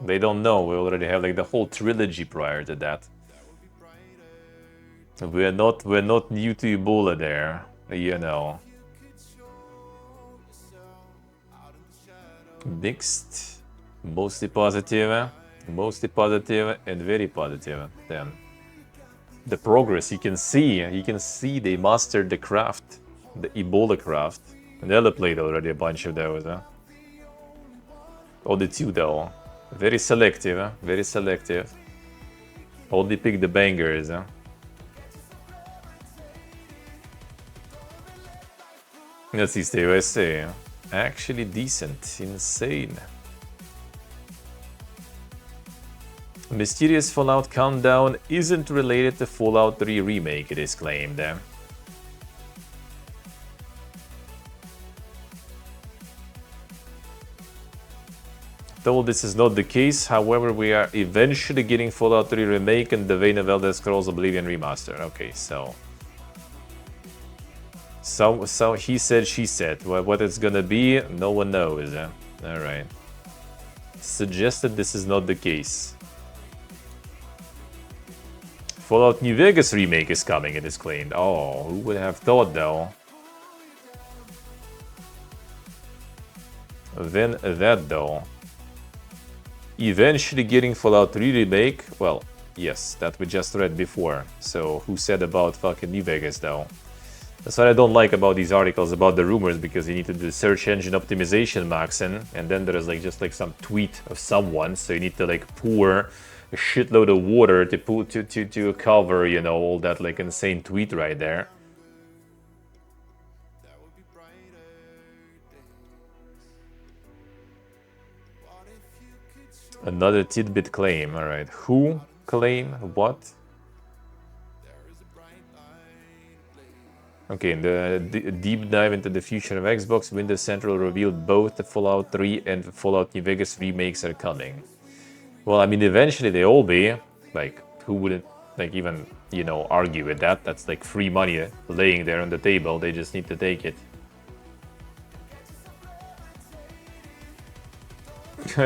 They don't know. We already have like the whole trilogy prior to that. We're not new to Ebola there. you know, mixed, mostly positive, and very positive. Damn. The progress you can see they mastered the craft, the Ebola craft. Nella played already a bunch of those, huh? Only two though. Very selective, huh? Very selective. Only pick the bangers, huh? Let's see, stay USA. Actually decent, insane. Mysterious Fallout Countdown isn't related to Fallout 3 Remake, it is claimed. Though this is not the case, however, we are eventually getting Fallout 3 Remake and the Vein of Elder Scrolls Oblivion Remaster. Okay, so he said, she said. What it's gonna be, no one knows. Alright. Suggested this is not the case. Fallout New Vegas Remake is coming, it is claimed. Oh, who would have thought, though? Then that, though. Eventually getting Fallout 3 Remake, well, yes, that we just read before. So, who said about fucking New Vegas, though? That's what I don't like about these articles, about the rumors, because you need to do search engine optimization, Maxen, and then there's like just like some tweet of someone, so you need to like pour a shitload of water to put to cover, you know, all that like insane tweet right there. Another tidbit claim, alright. Who claim what? Okay, in the deep dive into the future of Xbox, Windows Central revealed both the Fallout 3 and Fallout New Vegas remakes are coming. Well, I mean, eventually they all be. Like, who wouldn't, like, even, you know, argue with that? That's, like, free money laying there on the table. They just need to take it.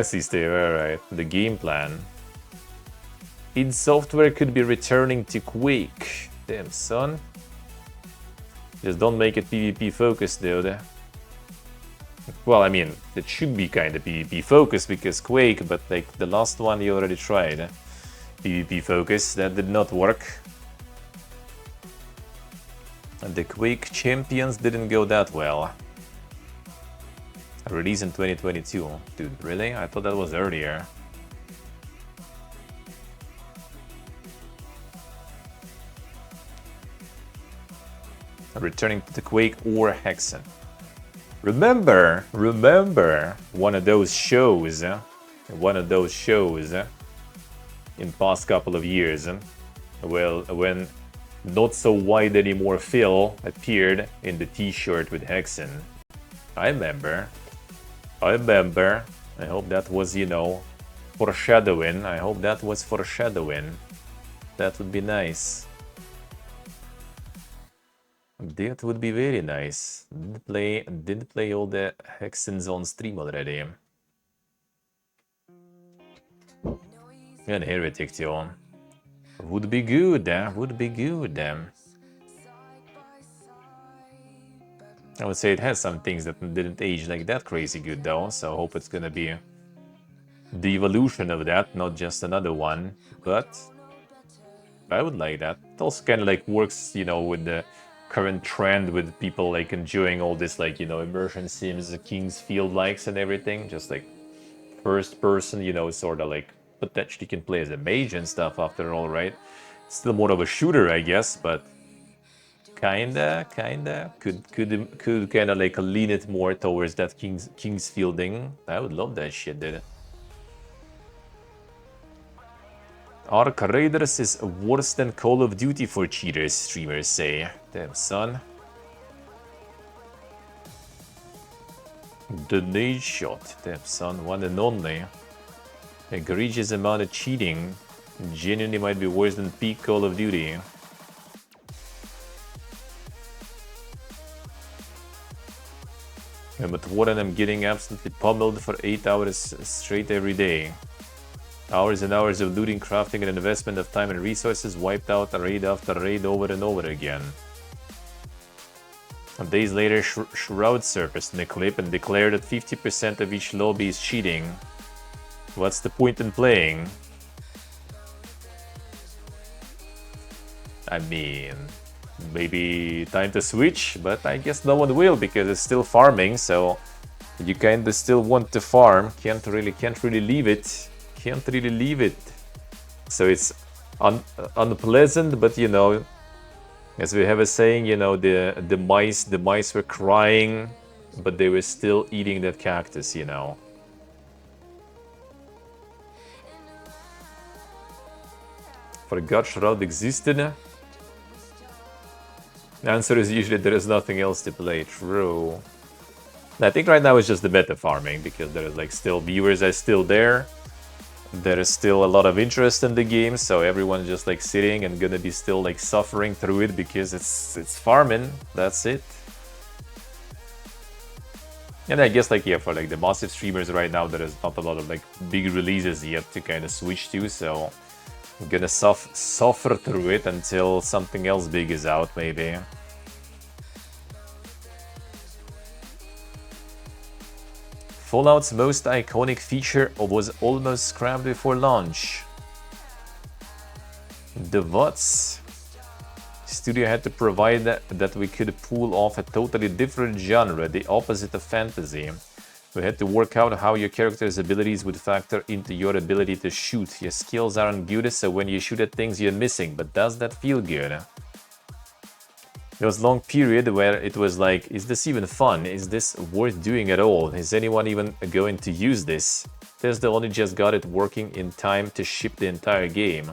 See, Steve, alright. The game plan. id Software could be returning to Quake. Damn, son. Just don't make it PvP focused, dude. Well, I mean, it should be kind of PvP focused because Quake, but like the last one you already tried. PvP focus, that did not work. And the Quake Champions didn't go that well. Release in 2022. Dude, really? I thought that was earlier. Returning to the Quake or Hexen. Remember one of those shows, in past couple of years, well, when not so wide anymore Phil appeared in the t-shirt with Hexen. I remember. I hope that was, you know, foreshadowing. I hope that was foreshadowing. That would be nice. That would be very nice. Didn't play all the Hexens on stream already. And Heretic too. Would be good, would be good. I would say it has some things that didn't age like that crazy good though, so I hope it's gonna be the evolution of that, not just another one, but I would like that. It also kind of like works, you know, with the current trend with people like enjoying all this like, you know, immersion sims, King's Field likes and everything, just like first person, you know, sort of like potentially can play as a mage and stuff after all, right? Still more of a shooter, I guess, but kinda could kind of like lean it more towards that King's Fielding. I would love that shit, dude. Ark Raiders is worse than Call of Duty for cheaters, streamers say. Damn, son. The nade shot. Damn, son. One and only. Egregious amount of cheating. Genuinely might be worse than peak Call of Duty. And but what, and I'm getting absolutely pummeled for 8 hours straight every day. Hours and hours of looting, crafting, and investment of time and resources wiped out raid after raid over and over again. Days later, Shroud surfaced in the clip and declared that 50% of each lobby is cheating. What's the point in playing? I mean, maybe time to switch, but I guess no one will because it's still farming, so you kinda still want to farm. Can't really leave it. Can't really leave it. So it's unpleasant, but you know, as we have a saying, you know, the mice were crying, but they were still eating that cactus, you know. Forgot Shroud existed. The answer is usually there is nothing else to play. True. I think right now it's just the meta farming because there is like still viewers are still there. There is still a lot of interest in the game, so everyone's just like sitting and gonna be still like suffering through it because it's farming. That's it. And I guess like yeah, for like the massive streamers right now, there is not a lot of like big releases yet to kind of switch to, so I'm gonna suffer through it until something else big is out, maybe. Fallout's most iconic feature was almost scrapped before launch. The VODs. Studio had to provide that we could pull off a totally different genre, the opposite of fantasy. We had to work out how your character's abilities would factor into your ability to shoot. Your skills aren't good, so when you shoot at things you're missing, but does that feel good? There was a long period where it was like, is this even fun? Is this worth doing at all? Is anyone even going to use this? Tesla only just got it working in time to ship the entire game.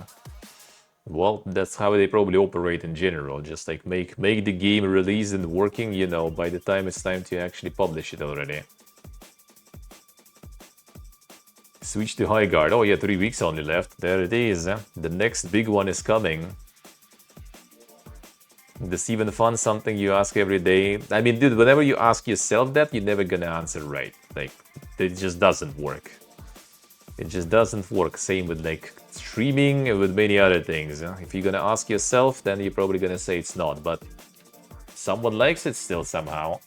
Well, that's how they probably operate in general. Just like make the game release and working, you know, by the time it's time to actually publish it already. Switch to High Guard. Oh yeah, 3 weeks only left. There it is. The next big one is coming. This even fun, something you ask every day. I mean, dude, whenever you ask yourself that, you're never gonna answer right. Like, it just doesn't work. It just doesn't work. Same with like streaming and with many other things. If you're gonna ask yourself, then you're probably gonna say it's not, but someone likes it still somehow.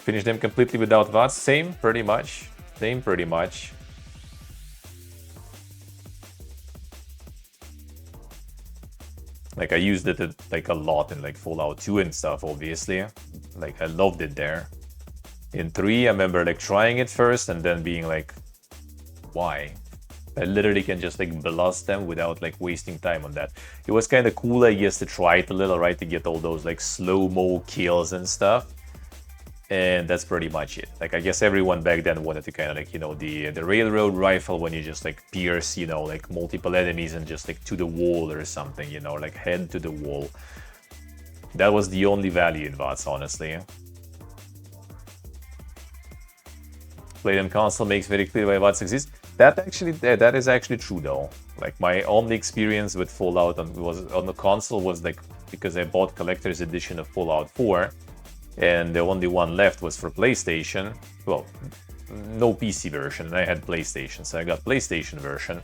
Finish them completely without VODs? Same, pretty much. Same, pretty much. Like, I used it like a lot in like Fallout 2 and stuff, obviously. Like, I loved it there. In 3, I remember like trying it first and then being like, why? I literally can just like blast them without like wasting time on that. It was kind of cool, I guess, to try it a little, right? To get all those like slow-mo kills and stuff. And that's pretty much it. Like, I guess everyone back then wanted to kind of like, you know, the railroad rifle when you just like pierce, you know, like multiple enemies and just like to the wall or something, you know, like head to the wall. That was the only value in VODs, honestly. Play on console makes very clear why VODs exist. That is actually true though. Like, my only experience with Fallout on the console was like because I bought collector's edition of Fallout 4. And the only one left was for PlayStation. Well, no PC version. I had PlayStation, so I got PlayStation version.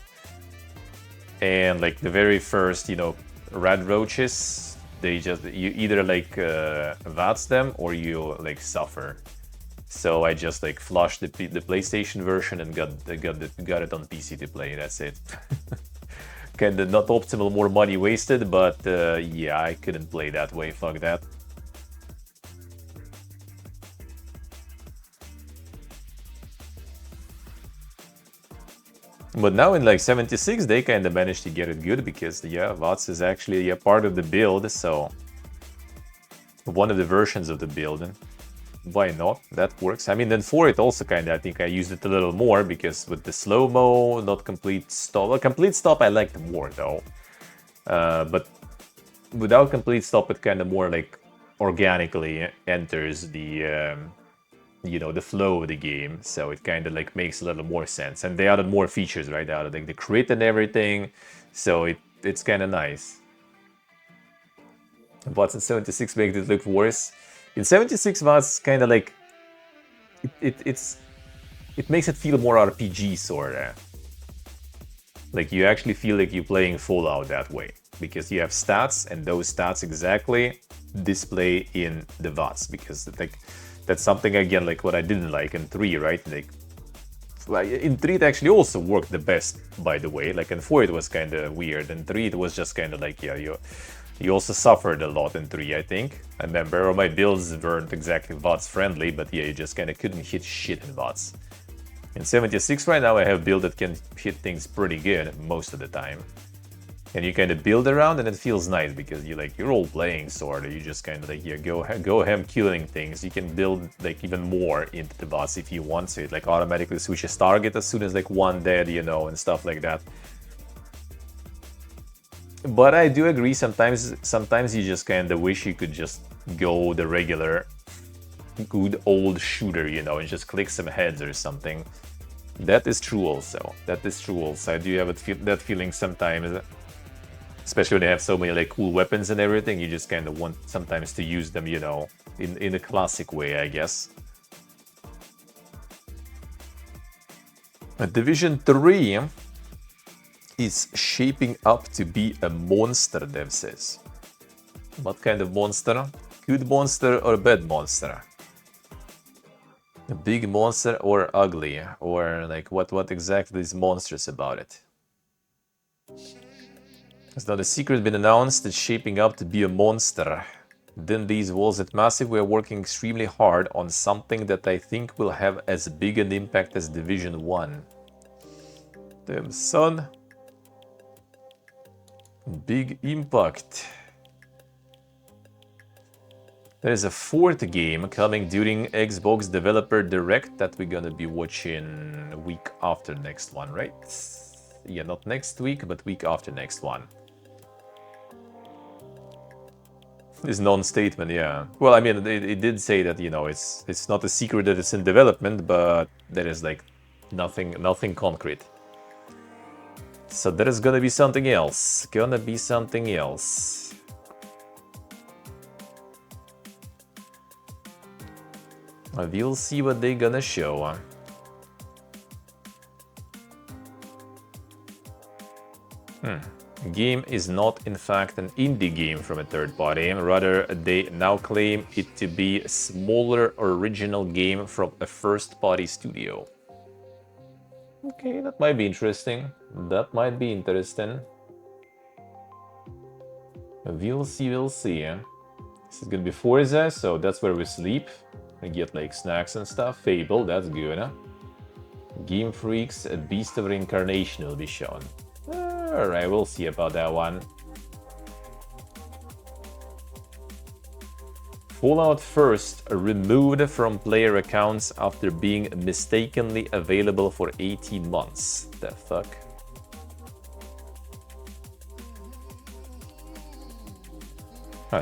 And like the very first, you know, red roaches, they just, you either like VATS them or you like suffer. So I just like flushed the PlayStation version and got it on PC to play. That's it. Kind of not optimal, more money wasted, but yeah, I couldn't play that way. Fuck that. But now in like 76, they kind of managed to get it good because, yeah, VODs is actually a part of the build, so one of the versions of the build. Why not? That works. I mean, then for it also kind of, I think I used it a little more because with the slow-mo, not complete stop. Well, complete stop I liked more though. But without complete stop, it kind of more like organically enters the you know, the flow of the game, so it kind of like makes a little more sense. And they added more features, right? They added like the crit and everything, so it's kind of nice. But in 76 makes it look worse. In 76 was kind of like it makes it feel more RPG sorta. Like, you actually feel like you're playing Fallout that way, because you have stats, and those stats exactly display in the VODs, because like that's something, again, like what I didn't like in 3, right? Like in 3 it actually also worked the best, by the way. Like in 4 it was kind of weird, in 3 it was just kind of like, yeah, you also suffered a lot in 3, I think. I remember all my builds weren't exactly VODs friendly, but yeah, you just kind of couldn't hit shit in VODs. In 76 right now I have a build that can hit things pretty good most of the time. And you kind of build around, and it feels nice because you're all playing sort of. You just kind of like, yeah, go ahead killing things. You can build like even more into the boss if you want to. It like automatically switches target as soon as like one dead, you know, and stuff like that. But I do agree, sometimes you just kind of wish you could just go the regular good old shooter, you know, and just click some heads or something. That is true also. That is true also. I do have that feeling sometimes. Especially when they have so many like cool weapons and everything, you just kind of want sometimes to use them, you know, in a classic way, I guess. Division 3 is shaping up to be a monster, Dev says. What kind of monster? Good monster or bad monster? A big monster or ugly? Or like what exactly is monstrous about it? Has now the secret been announced? It's shaping up to be a monster. Then these walls at Massive were working extremely hard on something that I think will have as big an impact as Division 1. Damn son. Big impact. There is a 4th game coming during Xbox Developer Direct that we're gonna be watching a week after next one, right? Yeah, not next week, but week after next one. This non-statement, yeah. Well, I mean, it did say that, you know, it's not a secret that it's in development, but there is like nothing concrete. So there is gonna be something else. Gonna be something else. We'll see what they're gonna show. Game is not in fact an indie game from a third party, rather they now claim it to be a smaller original game from a first party studio. Okay, that might be interesting. That might be interesting. We'll see, we'll see. This is gonna be Forza, so that's where we sleep. We get like snacks and stuff. Fable, that's good, huh? Game Freaks, a Beast of Reincarnation will be shown. Alright, we'll see about that one. Fallout First removed from player accounts after being mistakenly available for 18 months. The fuck?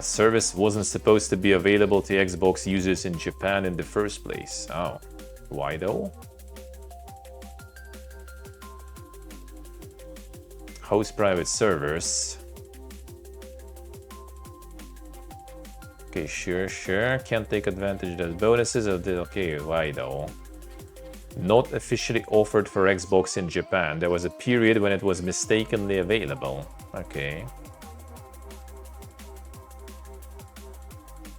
Service wasn't supposed to be available to Xbox users in Japan in the first place. Oh, why though? Host private servers. Okay, sure. Can't take advantage of the bonuses of the... Okay, why though? Not officially offered for Xbox in Japan. There was a period when it was mistakenly available. Okay.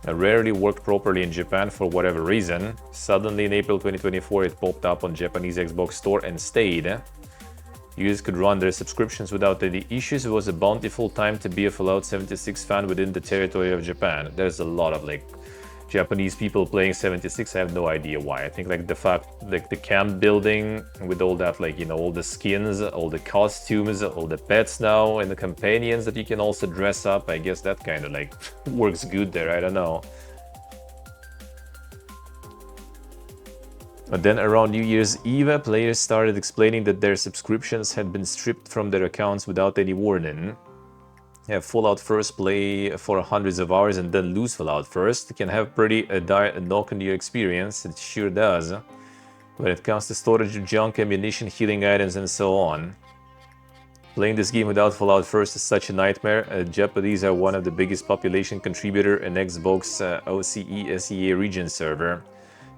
It rarely worked properly in Japan for whatever reason. Suddenly in April 2024 it popped up on Japanese Xbox Store and stayed. Users could run their subscriptions without any issues. It was a bountiful time to be a Fallout 76 fan within the territory of Japan. There's a lot of like Japanese people playing 76. I have no idea why. I think like the fact, like the camp building with all that, like, you know, all the skins, all the costumes, all the pets now, and the companions that you can also dress up. I guess that kind of like works good there. I don't know. But then around New Year's Eve, players started explaining that their subscriptions had been stripped from their accounts without any warning. Have Fallout First play for hundreds of hours and then lose Fallout First. It can have pretty a knock on your experience. It sure does. When it comes to storage of junk, ammunition, healing items, and so on. Playing this game without Fallout First is such a nightmare. Japanese are one of the biggest population contributor in Xbox OCE SEA region server.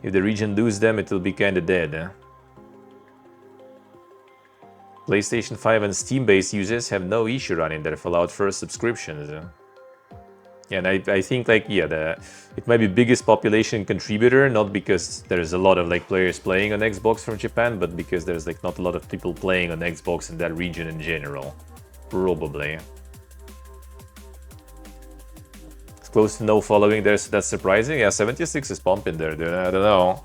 If the region lose them, it will be kinda dead. PlayStation 5 and Steam-based users have no issue running their Fallout First subscriptions. And I think like it might be biggest population contributor, not because there's a lot of like players playing on Xbox from Japan, but because there's like not a lot of people playing on Xbox in that region in general. Probably. It's close to no following there, so that's surprising. Yeah, 76 is pumping there, dude. I don't know.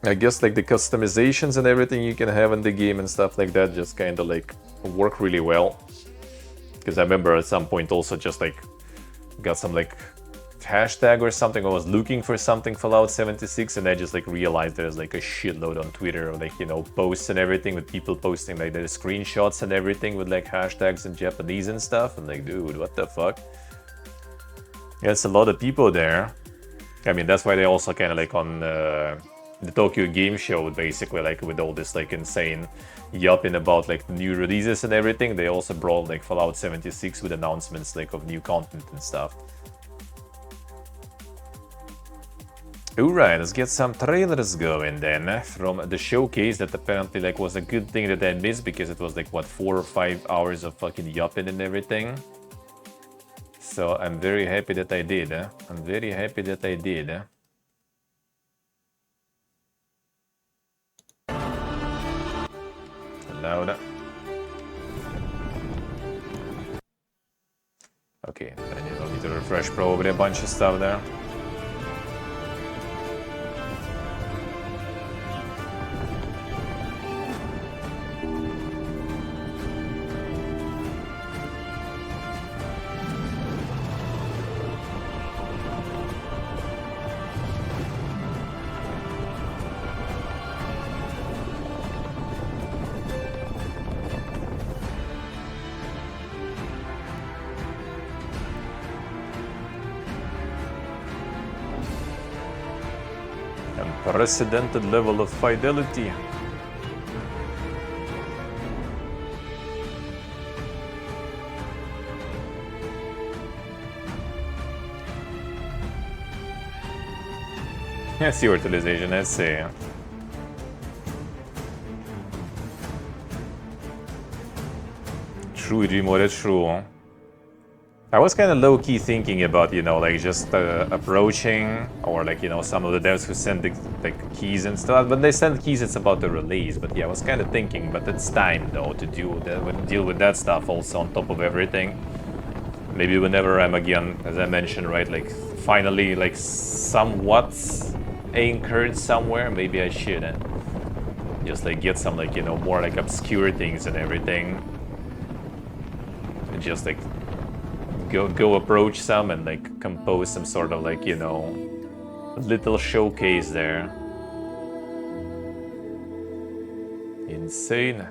I guess like the customizations and everything you can have in the game and stuff like that just kind of like work really well. Because I remember at some point also just like got some like hashtag or something. I was looking for something Fallout 76 and I just like realized there's like a shitload on Twitter, like, you know, posts and everything with people posting like their screenshots and everything with like hashtags in Japanese and stuff. I'm like, dude, what the fuck? There's a lot of people there. I mean, that's why they also kind of like on the Tokyo Game Show, basically like with all this like insane yapping about like new releases and everything. They also brought like Fallout 76 with announcements like of new content and stuff. Alright, let's get some trailers going then from the showcase that apparently like was a good thing that I missed because it was like what 4 or 5 hours of fucking yapping and everything. So I'm very happy that I did. I'm very happy that I did. Loud. Okay, I don't need to refresh probably a bunch of stuff there. Unprecedented level of fidelity. I see utilization, I see. True, Jimore, true. I was kind of low-key thinking about, you know, like just approaching, or like, you know, some of the devs who send the like keys and stuff. When they send keys, it's about the release. But yeah, I was kind of thinking, but it's time though to deal with that stuff also on top of everything. Maybe whenever I'm again, as I mentioned, right, like finally like somewhat anchored somewhere, maybe I should just like get some like, you know, more like obscure things and everything. And just like go approach some and like compose some sort of like, you know, little showcase there. Insane.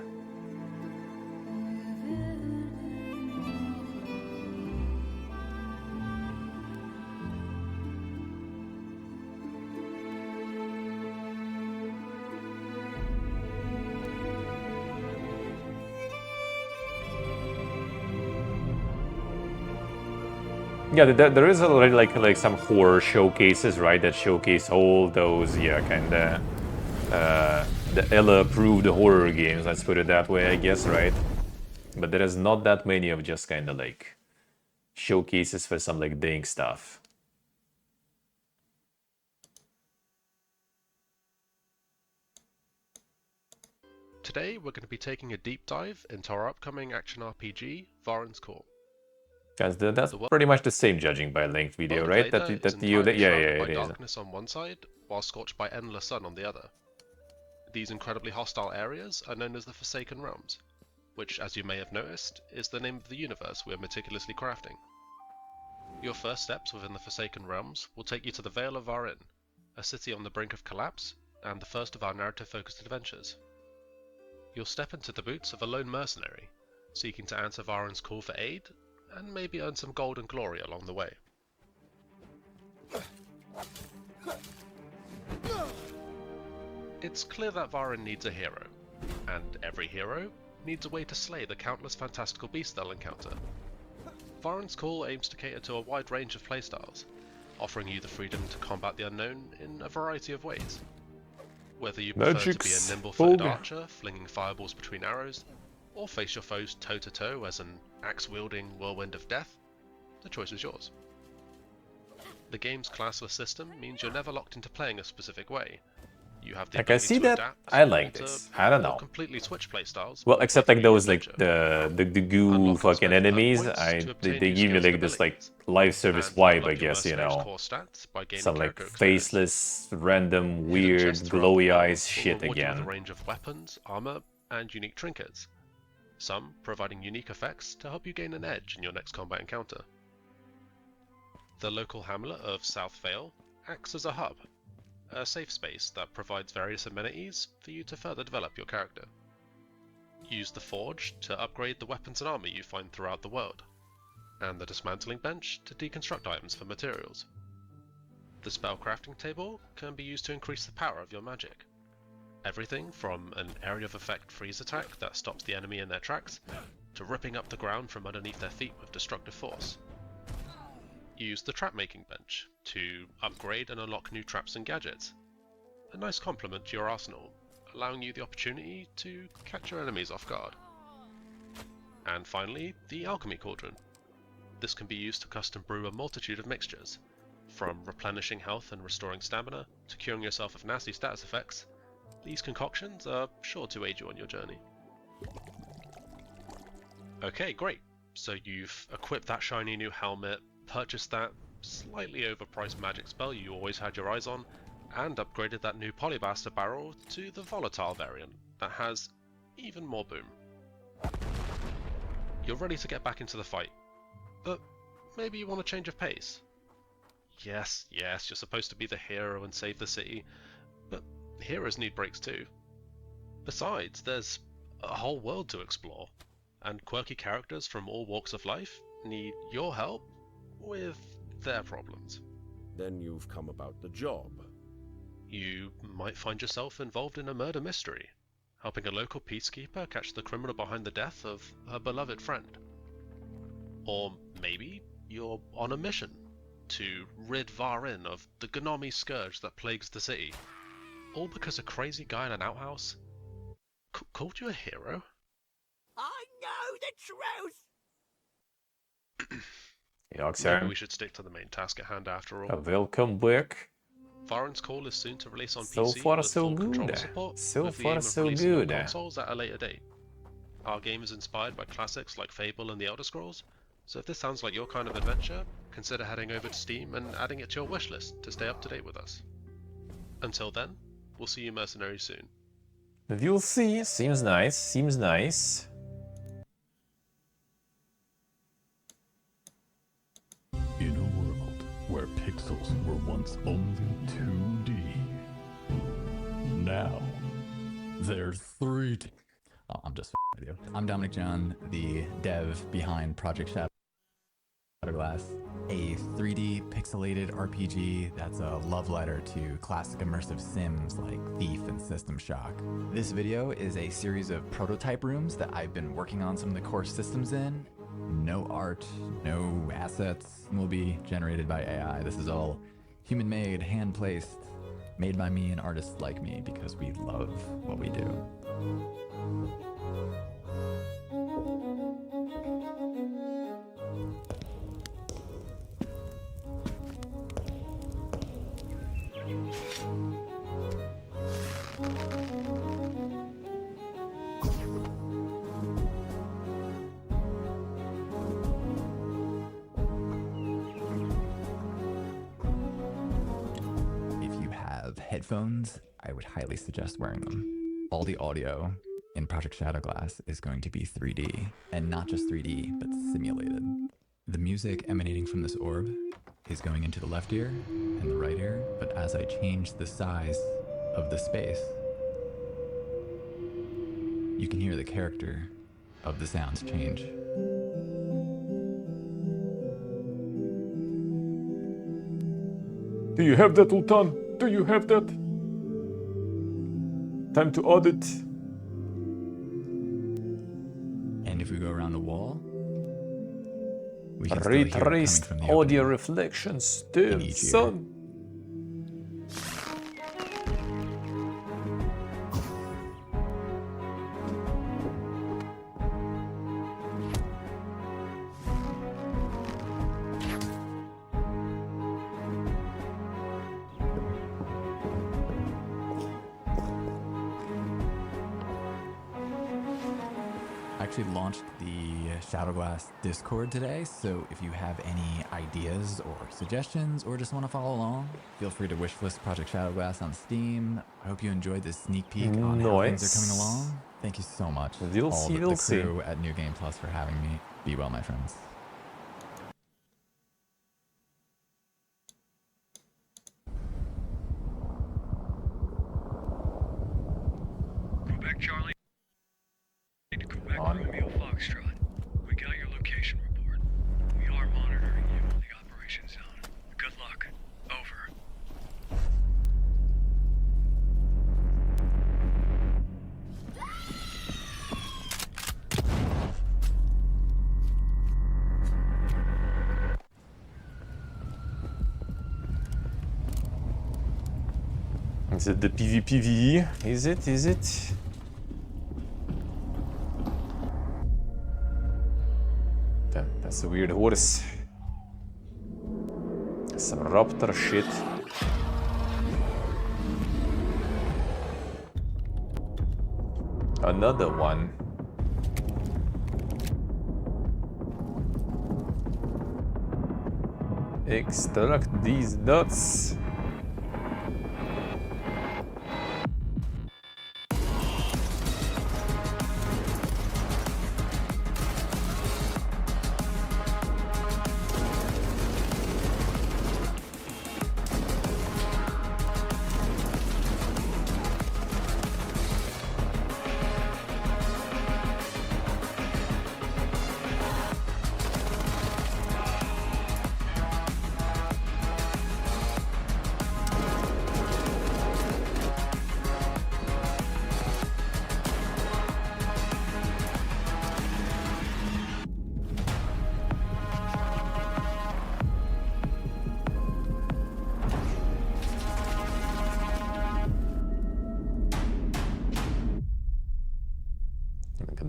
Yeah, there is already like some horror showcases, right? That showcase all those, yeah, kind of the Ella-approved horror games. Let's put it that way, I guess, right? But there is not that many of just kind of like showcases for some like dank stuff. Today we're going to be taking a deep dive into our upcoming action RPG, Varen's Call. That's pretty much the same judging by length video, right? Yeah, it is. Darkness on one side, while scorched by endless sun on the other. These incredibly hostile areas are known as the Forsaken Realms, which, as you may have noticed, is the name of the universe we are meticulously crafting. Your first steps within the Forsaken Realms will take you to the Vale of Varen, a city on the brink of collapse, and the first of our narrative-focused adventures. You'll step into the boots of a lone mercenary, seeking to answer Varen's call for aid, and maybe earn some gold and glory along the way. It's clear that Varen needs a hero, and every hero needs a way to slay the countless fantastical beasts they'll encounter. Varen's Call aims to cater to a wide range of playstyles, offering you the freedom to combat the unknown in a variety of ways. Whether you prefer to be a nimble-footed archer, flinging fireballs between arrows, or face your foes toe-to-toe as an axe-wielding whirlwind of death, the choice is yours. The game's classless system means you're never locked into playing a specific way. You have the ability to adapt, I like this. I don't know. Completely switch playstyles. Well, except like those like the goo fucking enemies, they give me like this like live service vibe, I guess, you know. Some like faceless, random, weird, glowy eyes shit again. With a range of weapons, armor, and unique trinkets. Some providing unique effects to help you gain an edge in your next combat encounter. The local hamlet of South Vale acts as a hub, a safe space that provides various amenities for you to further develop your character. Use the forge to upgrade the weapons and armor you find throughout the world, and the dismantling bench to deconstruct items for materials. The spellcrafting table can be used to increase the power of your magic. Everything from an area of effect freeze attack that stops the enemy in their tracks, to ripping up the ground from underneath their feet with destructive force. Use the trap making bench to upgrade and unlock new traps and gadgets. A nice complement to your arsenal, allowing you the opportunity to catch your enemies off guard. And finally, the alchemy cauldron. This can be used to custom brew a multitude of mixtures, from replenishing health and restoring stamina to curing yourself of nasty status effects. These concoctions are sure to aid you on your journey. Okay, great. So you've equipped that shiny new helmet, purchased that slightly overpriced magic spell you always had your eyes on, and upgraded that new polybuster barrel to the volatile variant that has even more boom. You're ready to get back into the fight, but maybe you want a change of pace. Yes, you're supposed to be the hero and save the city, but heroes need breaks too. Besides, there's a whole world to explore, and quirky characters from all walks of life need your help with their problems. Then you've come about the job. You might find yourself involved in a murder mystery, helping a local peacekeeper catch the criminal behind the death of her beloved friend. Or maybe you're on a mission to rid Varin of the Gnomi scourge that plagues the city, all because a crazy guy in an outhouse called you a hero? I know the truth! Maybe we should stick to the main task at hand after all. Welcome back. Varen's Call is soon to release on so PC far with so full good. controller support, So with the far aim of so releasing on good. consoles at a later date. Our game is inspired by classics like Fable and The Elder Scrolls, so if this sounds like your kind of adventure, consider heading over to Steam and adding it to your wishlist to stay up to date with us. Until then, we'll see you mercenaries soon. We'll see. Seems nice. Seems nice. In a world where pixels were once only 2D, now they're 3D. Oh, I'm just with you. I'm Dominic John, the dev behind Project Shadowglass, a 3D pixelated RPG that's a love letter to classic immersive sims like Thief and System Shock. This video is a series of prototype rooms that I've been working on some of the core systems in. No art, no assets will be generated by AI. This is all human-made, hand-placed, made by me and artists like me because we love what we do. Headphones, I would highly suggest wearing them. All the audio in Project Shadowglass is going to be 3D, and not just 3D, but simulated. The music emanating from this orb is going into the left ear and the right ear, but as I change the size of the space, you can hear the character of the sounds change. Do you have that, Ultan? Do you have that? Time to audit. And if we go around the wall, we can retraced audio reflections, dude, son. actually launched the Shadowglass Discord today, so if you have any ideas or suggestions or just want to follow along, feel free to wishlist Project Shadowglass on Steam. I hope you enjoyed this sneak peek on how things are coming along. Thank you so much, all the crew at New Game Plus, for having me. Be well, my friends. Quebec Charlie to Quebec Romeo Foxtrot. We got your location report. We are monitoring you on the operation zone. Good luck. Over. Is it the PvPvE? Is it? Is it? Damn, that's a weird horse. Some raptor shit. Another one. Extract these nuts.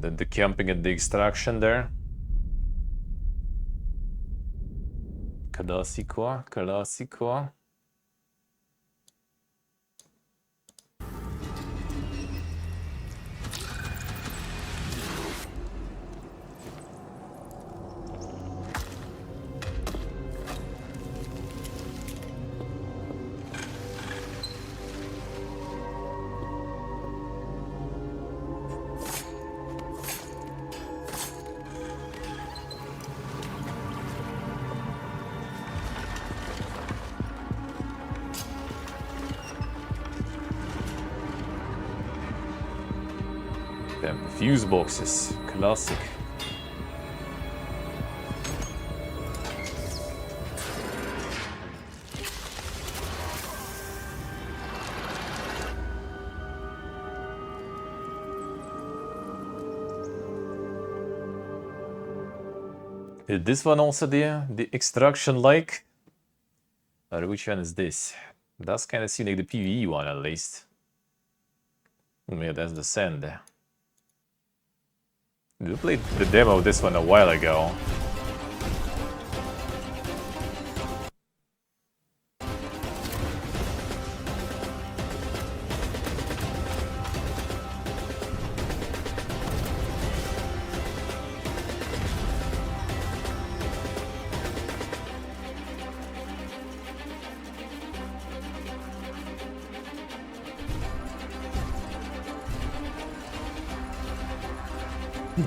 The camping and the extraction there. Classico, classico. Damn, the fuse boxes, classic. Is this one also the extraction like? Or which one is this? Does kind of seem like the PvE one at least. Yeah, that's the sand. We played the demo of this one a while ago.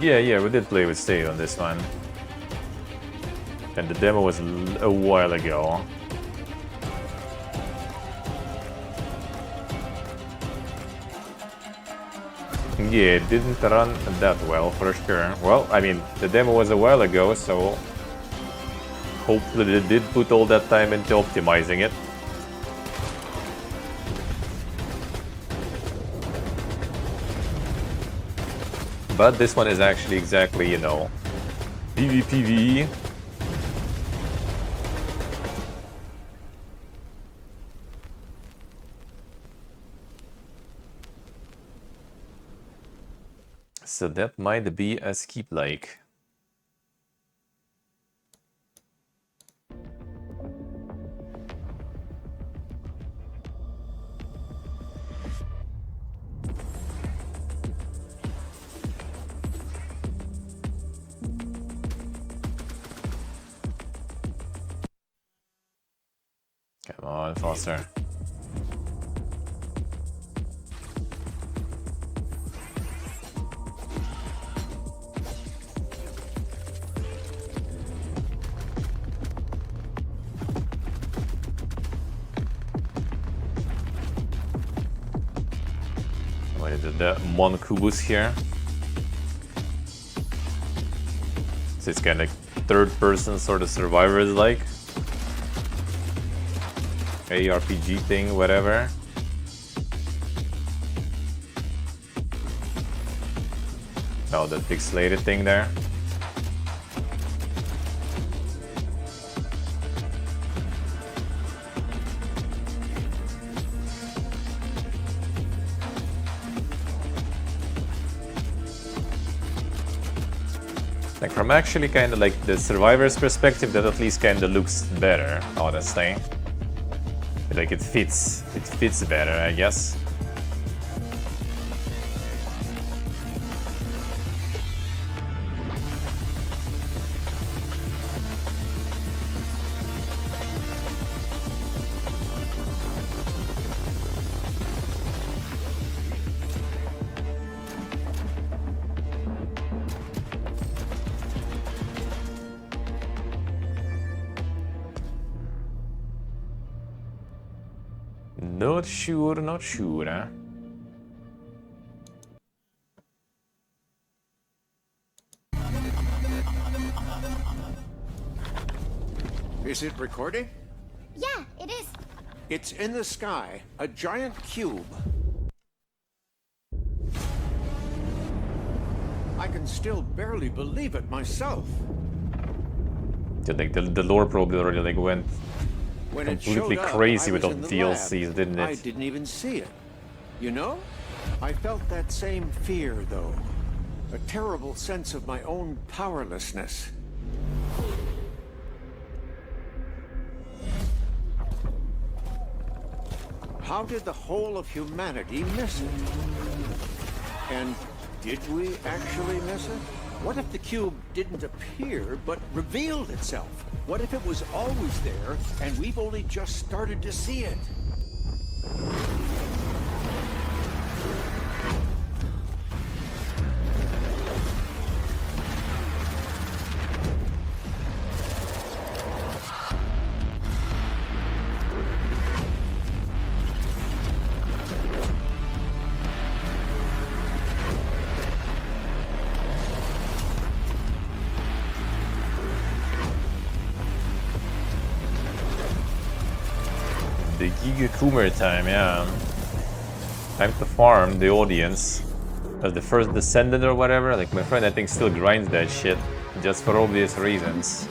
Yeah, we did play with Stay on this one. And the demo was a while ago. Yeah, it didn't run that well, for sure. Well, I mean, the demo was a while ago, so hopefully they did put all that time into optimizing it. But this one is actually exactly, you know, PvPvE. So that might be a skip-like. Come on, Foster. What is it? The Moncubus here. So it's kind of third-person sort of survivors like. ARPG thing, whatever. Oh, the pixelated thing there. Like from actually kind of like the survivor's perspective, that at least kind of looks better, honestly. Like it fits better, I guess. Not sure, huh? Is it recording? Yeah, it is. It's in the sky, a giant cube. I can still barely believe it myself. Dude, like the lore probably already like went When it completely showed up, crazy I with was all in the the DLCs, lab. didn't I it? didn't even see it. You know, I felt that same fear, though. A terrible sense of my own powerlessness. How did the whole of humanity miss it? And did we actually miss it? What if the cube didn't appear, but revealed itself? What if it was always there, and we've only just started to see it? The Giga Coomer time, yeah. Time to farm the audience. As the first descendant or whatever, like my friend I think still grinds that shit. Just for obvious reasons.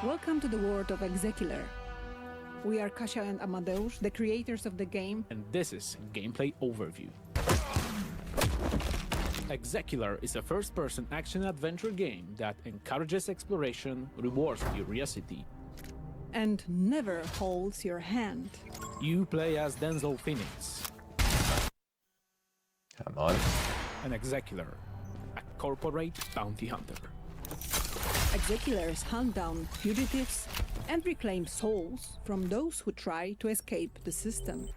Welcome to the world of Execular. We are Kasia and Amadeus, the creators of the game. And this is Gameplay Overview. Execular is a first-person action-adventure game that encourages exploration, rewards curiosity, And never holds your hand. You play as Denzel Phoenix, Come on. an Execular, a corporate bounty hunter. Execulars hunt down fugitives and reclaim souls from those who try to escape the system.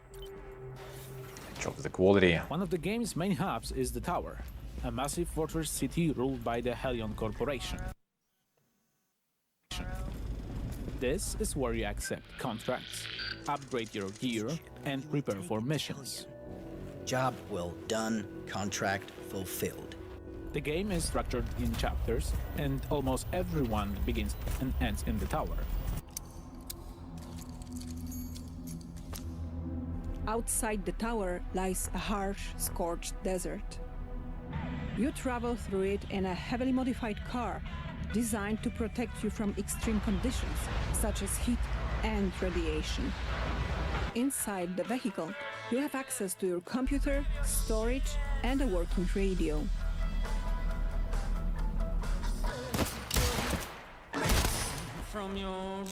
Drops the quality. One of the game's main hubs is the Tower, a massive fortress city ruled by the Helion Corporation. This is where you accept contracts, upgrade your gear, and prepare for missions. Job well done, contract fulfilled. The game is structured in chapters, and almost everyone begins and ends in the tower. Outside the tower lies a harsh, scorched desert. You travel through it in a heavily modified car designed to protect you from extreme conditions such as heat, and radiation. Inside the vehicle, you have access to your computer, storage, and a working radio. From your...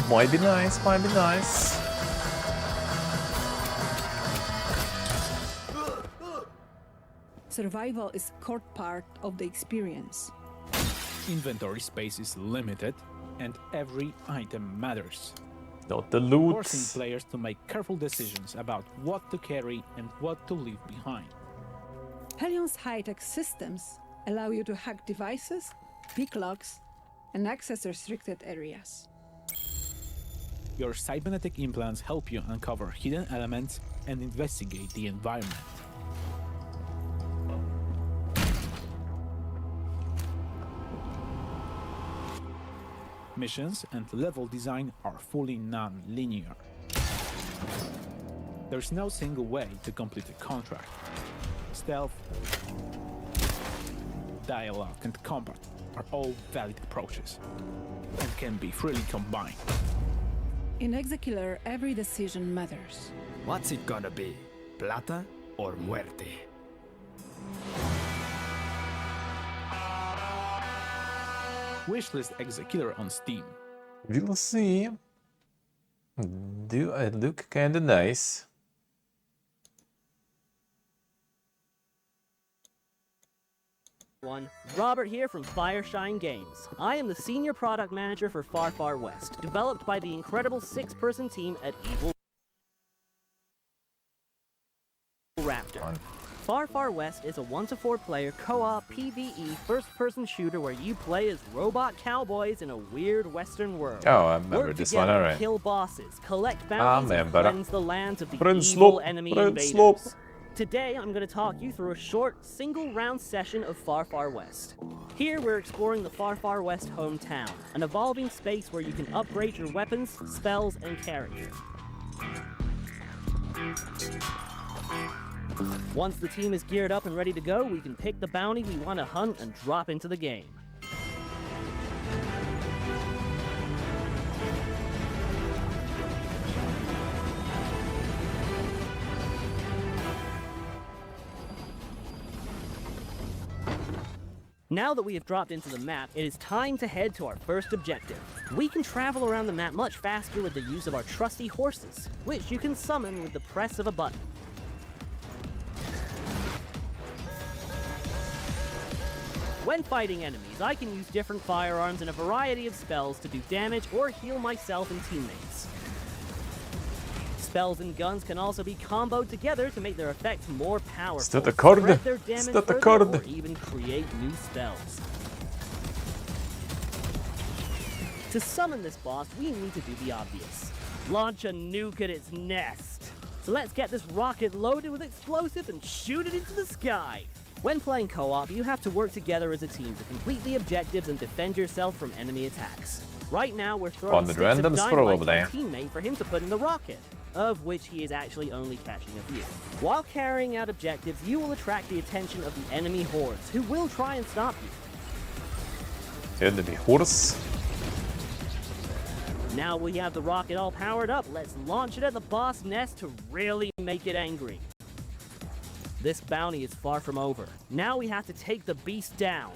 Might be nice, might be nice. Survival is a core part of the experience. Inventory space is limited, and every item matters, Not the loot. forcing players to make careful decisions about what to carry and what to leave behind. Hellion's high-tech systems allow you to hack devices, pick locks, and access restricted areas. Your cybernetic implants help you uncover hidden elements and investigate the environment. Missions and level design are fully non-linear. There's no single way to complete a contract. Stealth, dialogue, and combat are all valid approaches and can be freely combined. In Exekiller, every decision matters. What's it gonna be? Plata or muerte? Wishlist Exekiller on Steam. We'll see. Do I look kinda nice? Robert here from Fireshine Games. I am the Senior Product Manager for Far Far West, developed by the incredible 6-person team at Evil Raptor. Far Far West is a 1-to-4 player co-op PvE first-person shooter where you play as robot cowboys in a weird western world. Oh, I remember Work this together one, to alright. kill bosses, collect bounties, and remember. cleanse the lands of the Friend evil Slope, enemy Friend invaders. Slope. Today, I'm going to talk you through a short, single-round session of Far Far West. Here, we're exploring the Far Far West hometown, an evolving space where you can upgrade your weapons, spells, and character. Once the team is geared up and ready to go, we can pick the bounty we want to hunt and drop into the game. Now that we have dropped into the map, it is time to head to our first objective. We can travel around the map much faster with the use of our trusty horses, which you can summon with the press of a button. When fighting enemies, I can use different firearms and a variety of spells to do damage or heal myself and teammates. Spells and guns can also be comboed together to make their effects more powerful, Stötta kord. spread their damage Stötta further, kord. or even create new spells. To summon this boss, we need to do the obvious. Launch a nuke at its nest. So let's get this rocket loaded with explosives and shoot it into the sky. When playing co-op, you have to work together as a team to complete the objectives and defend yourself from enemy attacks. Right now, we're throwing On the sticks of randoms dynamite to probably. our teammate for him to put in the rocket, of which he is actually only catching a few. While carrying out objectives, you will attract the attention of the enemy hordes, who will try and stop you. Enemy horse. Now we have the rocket all powered up, let's launch it at the boss nest to really make it angry. This bounty is far from over. Now we have to take the beast down.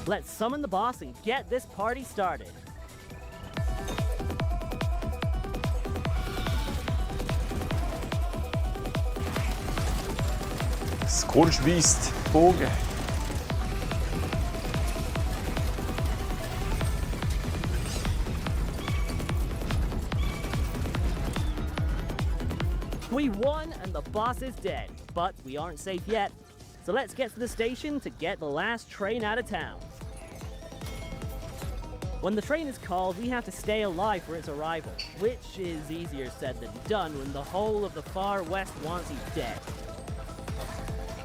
Let's summon the boss and get this party started. Scorch Beast. Båg. We won and the boss is dead, but we aren't safe yet. So let's get to the station to get the last train out of town. When the train is called, we have to stay alive for its arrival, which is easier said than done when the whole of the far west wants you dead.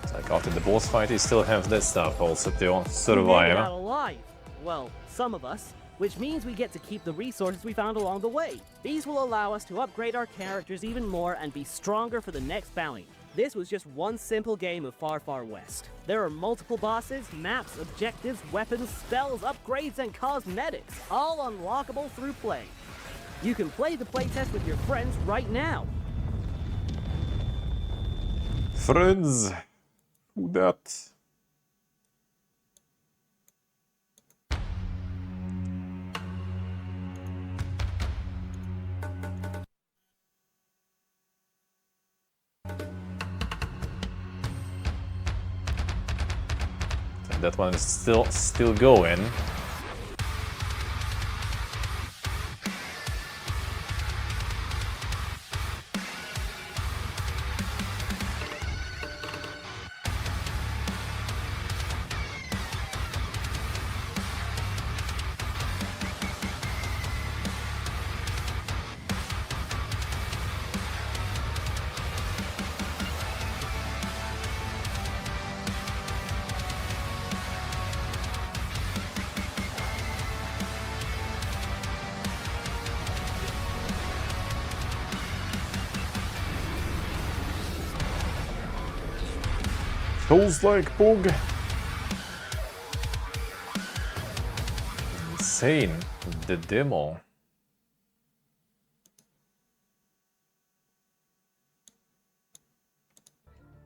It's like after the boss fight, you still have that stuff also to We made it survive. out alive. Well, some of us, which means we get to keep the resources we found along the way. These will allow us to upgrade our characters even more and be stronger for the next bounty. This was just one simple game of Far Far West. There are multiple bosses, maps, objectives, weapons, spells, upgrades, and cosmetics, all unlockable through play. You can play the playtest with your friends right now. Friends, who that? That one is still going. Feels like bug. Insane. The demo.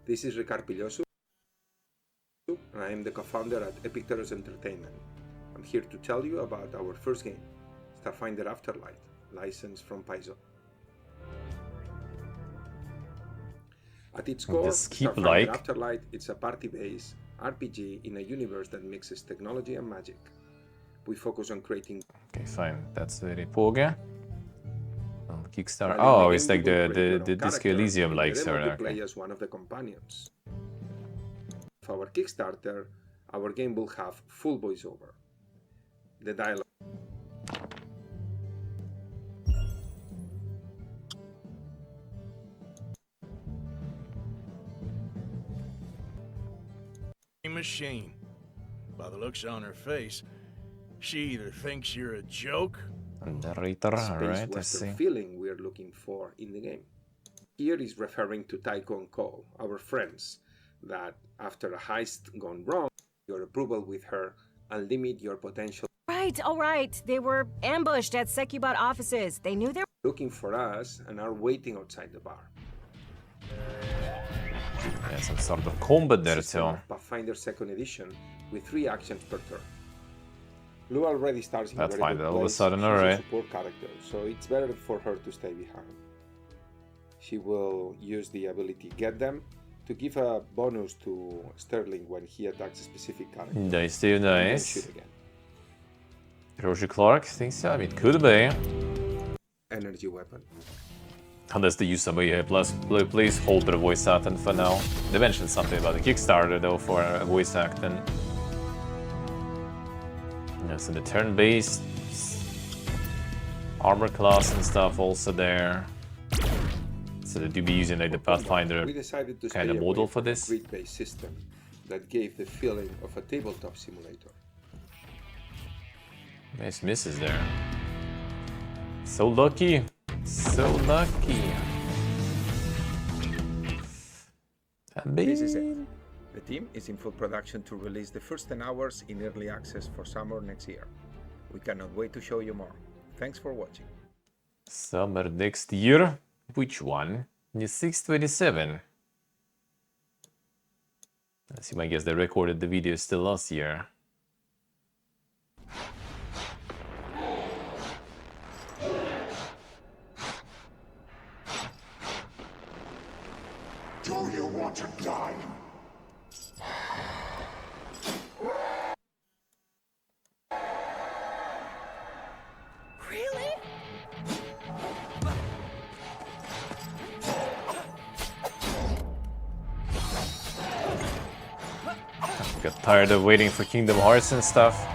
This is Ricard Pillosu, and I am the co-founder at Epicteros Entertainment. I'm here to tell you about our first game, Starfinder Afterlight, licensed from Paizo. At its core, Starfinder Afterlight is a party-based RPG in a universe that mixes technology and magic. We focus on creating... Okay, fine. That's very poga. Kickstarter. Oh, it's like the Disco Elysium like server. Play as one of the companions. For our Kickstarter, our game will have full voiceover. The dialogue. Machine. By the looks on her face, she either thinks you're a joke. Narrator, right? I see. Feeling we are looking for in the game. Here is referring to Taiko and Co, our friends, that after a heist gone wrong, your approval with her and limit your potential. Right, all right. They were ambushed at Secubot offices. They knew they were looking for us and are waiting outside the bar. Yeah, some sort of combat there too. Pathfinder 2nd Edition with 3 actions per turn. Lou already starts in a very good all of a place. sudden, She's alright. a support character, so it's better for her to stay behind. She will use the ability Get Them to give a bonus to Sterling when he attacks a specific character. Nice, too nice. Shoot again. Roger Clark, think so? I mean, could be. Energy weapon. Unless they use somebody here, plus please hold the voice acting for now. They mentioned something about the Kickstarter though for voice acting. Yeah, so the turn-based armor class and stuff also there. So they do be using like the Pathfinder kind of model for this. Grid-based system that gave the feeling of a tabletop simulator. Nice misses there. So lucky. So lucky. This is it. The team is in full production to release the first 10 hours in early access for summer next year. We cannot wait to show you more. Thanks for watching. Summer next year? Which one? The 627. I assume I guess they recorded the video still last year. Do you want to die? Really? Got tired of waiting for Kingdom Hearts and stuff.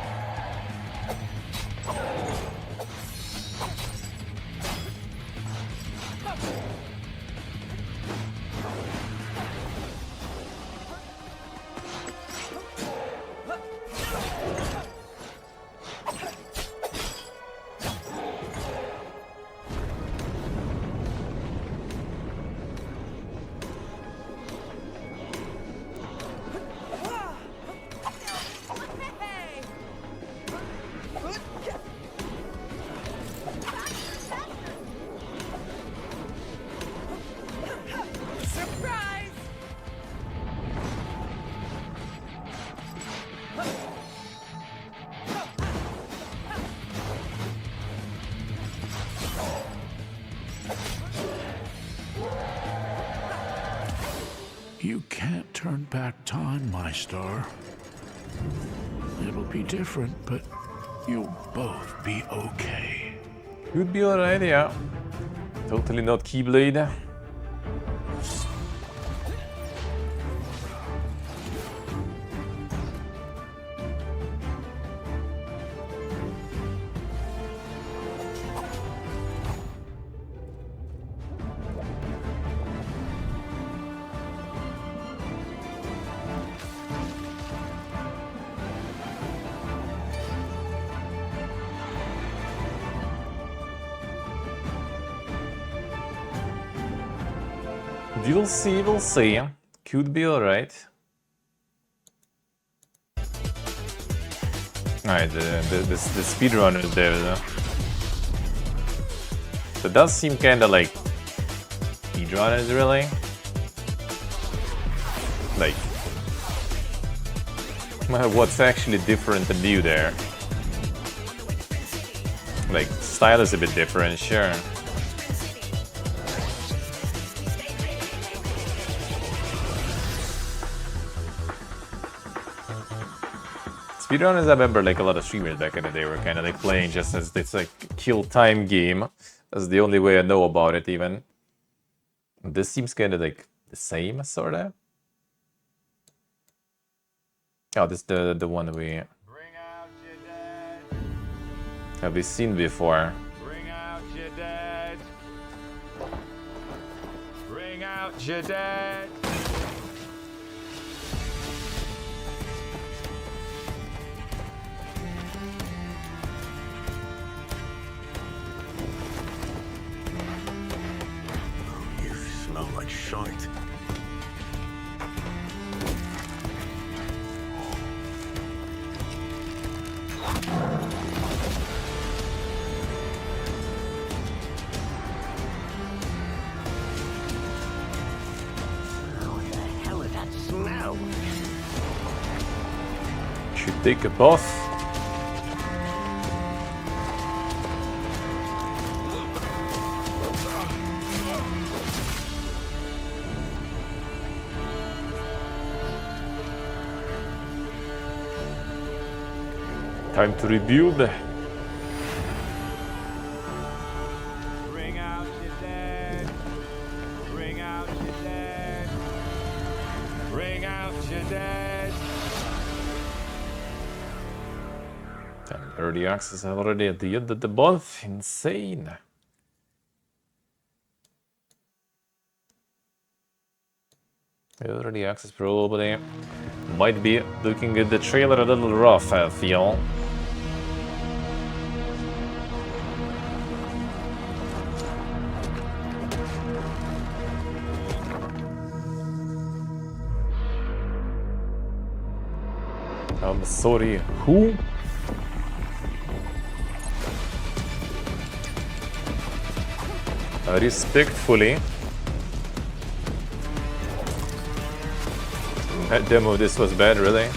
You can't turn back time, my star. It'll be different, but you'll both be okay. Could be alright, yeah. Totally not Keyblade. We'll see, we'll see. Could be alright. Alright, the speedrunner is there though. So it does seem kinda like speedrunners really. Like what's actually different and new there? Like style is a bit different, sure. Speedrunners, I remember like a lot of streamers back in the day were kind of like playing just as it's like kill time game. That's the only way I know about it even. This seems kind of like the same, sort of. Oh, this is the one we have we seen before. Bring out your dead. Bring out your dead. Smell like shite. What the hell is that smell? Should take a bath. Time to rebuild. Bring out your dead. Bring out your dead. Bring out your dead. And early access already at the end of the month. Insane. Early access probably might be looking at the trailer a little rough, I feel. I'm sorry, who? Respectfully. That demo, this was bad, really.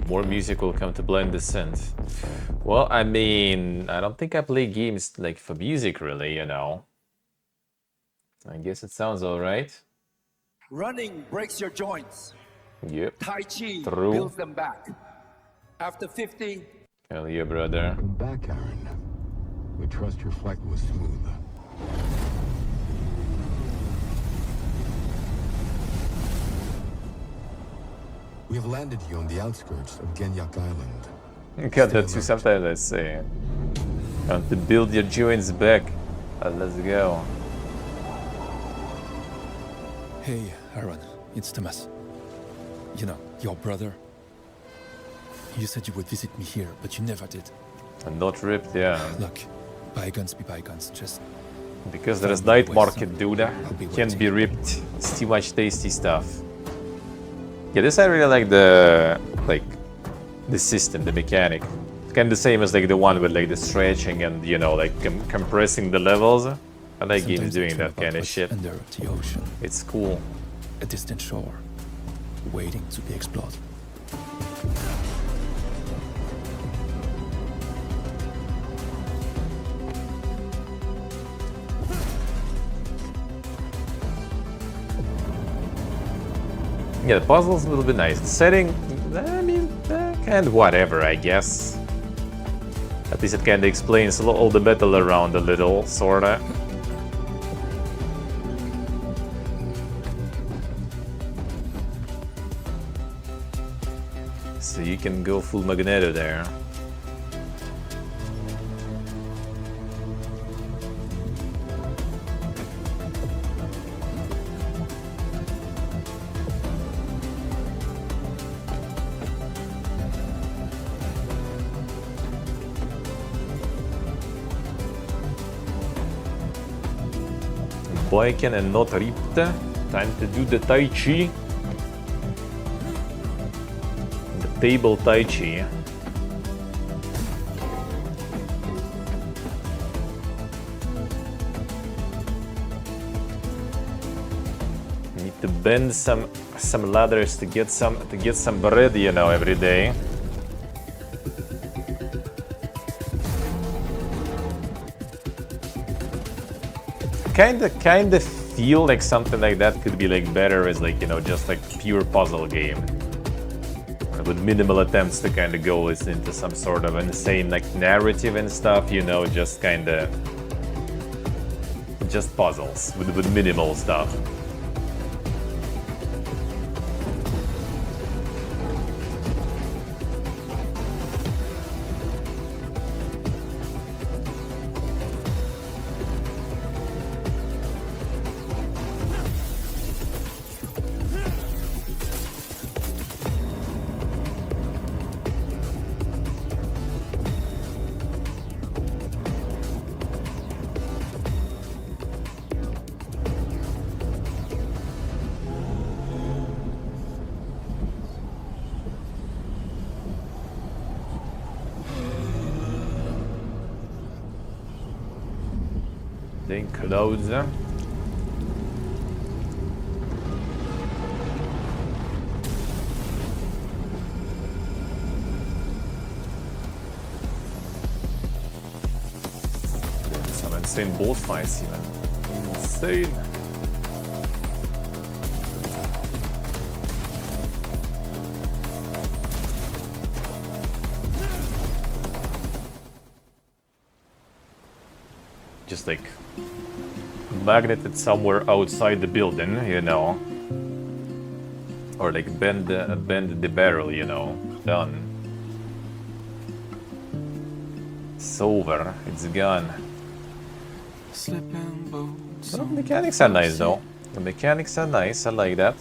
More music will come to blend the synth. Well, I mean, I don't think I play games like for music, really, you know. I guess it sounds alright. Running breaks your joints. Yep. Tai Chi True. builds them back. After 50... Hell yeah, brother. Welcome back, Aaron. We trust your flight was smooth. We have landed you on the outskirts of Genyak Island. Got that too sometimes I say. Want to build your joints back. Let's go. Hey, Aaron, it's Thomas. You know, your brother. You said you would visit me here, but you never did. I'm not ripped, yeah. Look, bygones be bygones, just... Because there is night market, dude. Can't be ripped. It's too much tasty stuff. Yeah, this I really like the system, the mechanic. It's kind of the same as like the one with like the stretching and you know like compressing the levels. I like games doing that kind of shit. Under the ocean. It's cool. A distant shore, waiting to be explored. Yeah, the puzzles will be nice. The setting, I mean, kind of whatever, I guess. At least it kind of explains all the metal around a little, sorta. So you can go full Magneto there. Boyken and not ripped. Time to do the Tai Chi. The table Tai Chi. Need to bend some ladders to get some bread, you know, every day. Kinda feel like something like that could be like better as like, you know, just like pure puzzle game. With minimal attempts to kind of go into some sort of insane like narrative and stuff, you know, just puzzles with minimal stuff. Then close. Some insane boss fights even. Insane. Just like magneted somewhere outside the building, you know, or like bend the barrel, you know. Done. It's over. It's gone. Well, the mechanics are nice though. The mechanics are nice. I like that.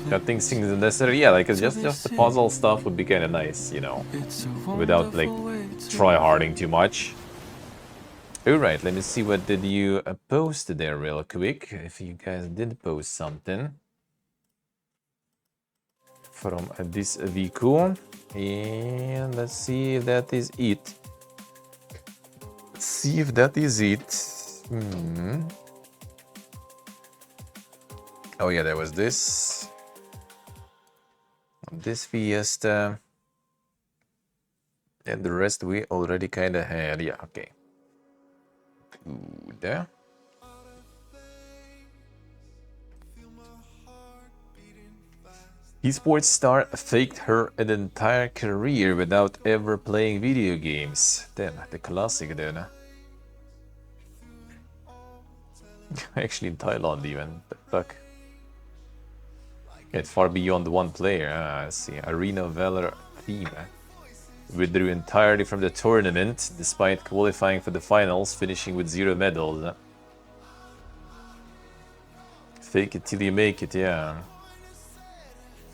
Cutting things unnecessary. Yeah, like it's just the puzzle stuff would be kind of nice, you know, without like try-harding too much. Alright, let me see what did you post there real quick, if you guys did post something from this VQ, and let's see if that is it. Let's see if that is it. Oh yeah, there was this Fiesta, and the rest we already kind of had. Yeah, okay. There. Esports star faked her an entire career without ever playing video games. Damn, the classic then. Actually in Thailand even. The fuck. It's far beyond one player. I see. Arena Valor theme. Withdrew entirely from the tournament, despite qualifying for the finals, finishing with 0 medals. Fake it till you make it, yeah.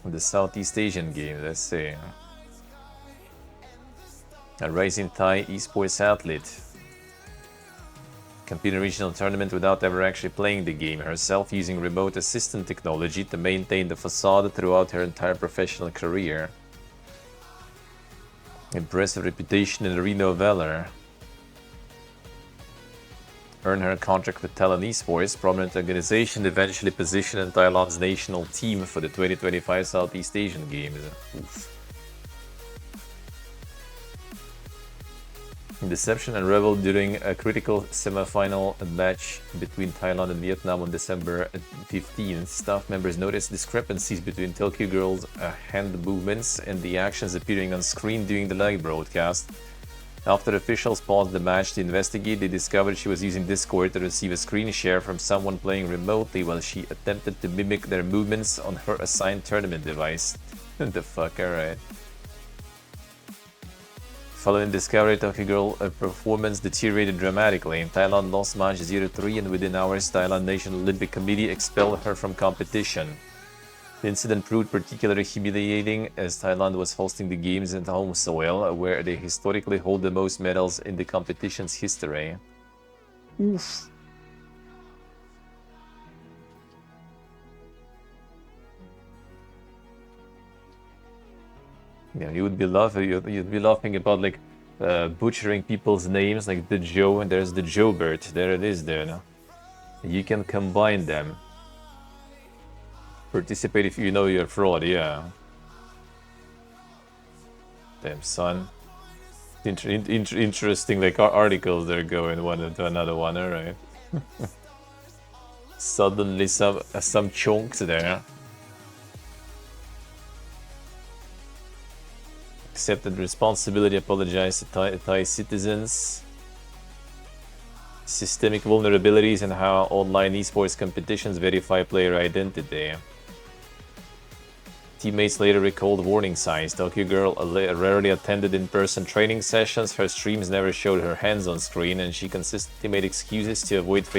The Southeast Asian game, let's see. A rising Thai esports athlete. Competed in a regional tournament without ever actually playing the game herself, using remote assistant technology to maintain the facade throughout her entire professional career. Impressive reputation in Arena of Valor. Earned her a contract with Talon Esports, prominent organization, eventually positioned in Thailand's national team for the 2025 Southeast Asian Games. Oof. Deception and Rebel during a critical semi-final match between Thailand and Vietnam on December 15th. Staff members noticed discrepancies between Tokyo Girl's hand movements and the actions appearing on screen during the live broadcast. After officials paused the match to investigate, they discovered she was using Discord to receive a screen share from someone playing remotely while she attempted to mimic their movements on her assigned tournament device. The fuck, alright. Following discovery, Tokyo Girl performance deteriorated dramatically. Thailand lost match 0-3 and within hours, Thailand National Olympic Committee expelled her from competition. The incident proved particularly humiliating as Thailand was hosting the games in home soil, where they historically hold the most medals in the competition's history. Oof. Yeah, you'd be laughing about like butchering people's names, like the Joe, and there's the Joebert. There it is there. No? You can combine them. Participate if you know you're a fraud, yeah. Damn, son. Interesting, like articles they're going one into another one, alright. Suddenly some chunks there. Accepted responsibility, apologized to Thai citizens. Systemic vulnerabilities and how online esports competitions verify player identity. Teammates later recalled warning signs. Tokyo Girl rarely attended in-person training sessions, her streams never showed her hands on screen, and she consistently made excuses to avoid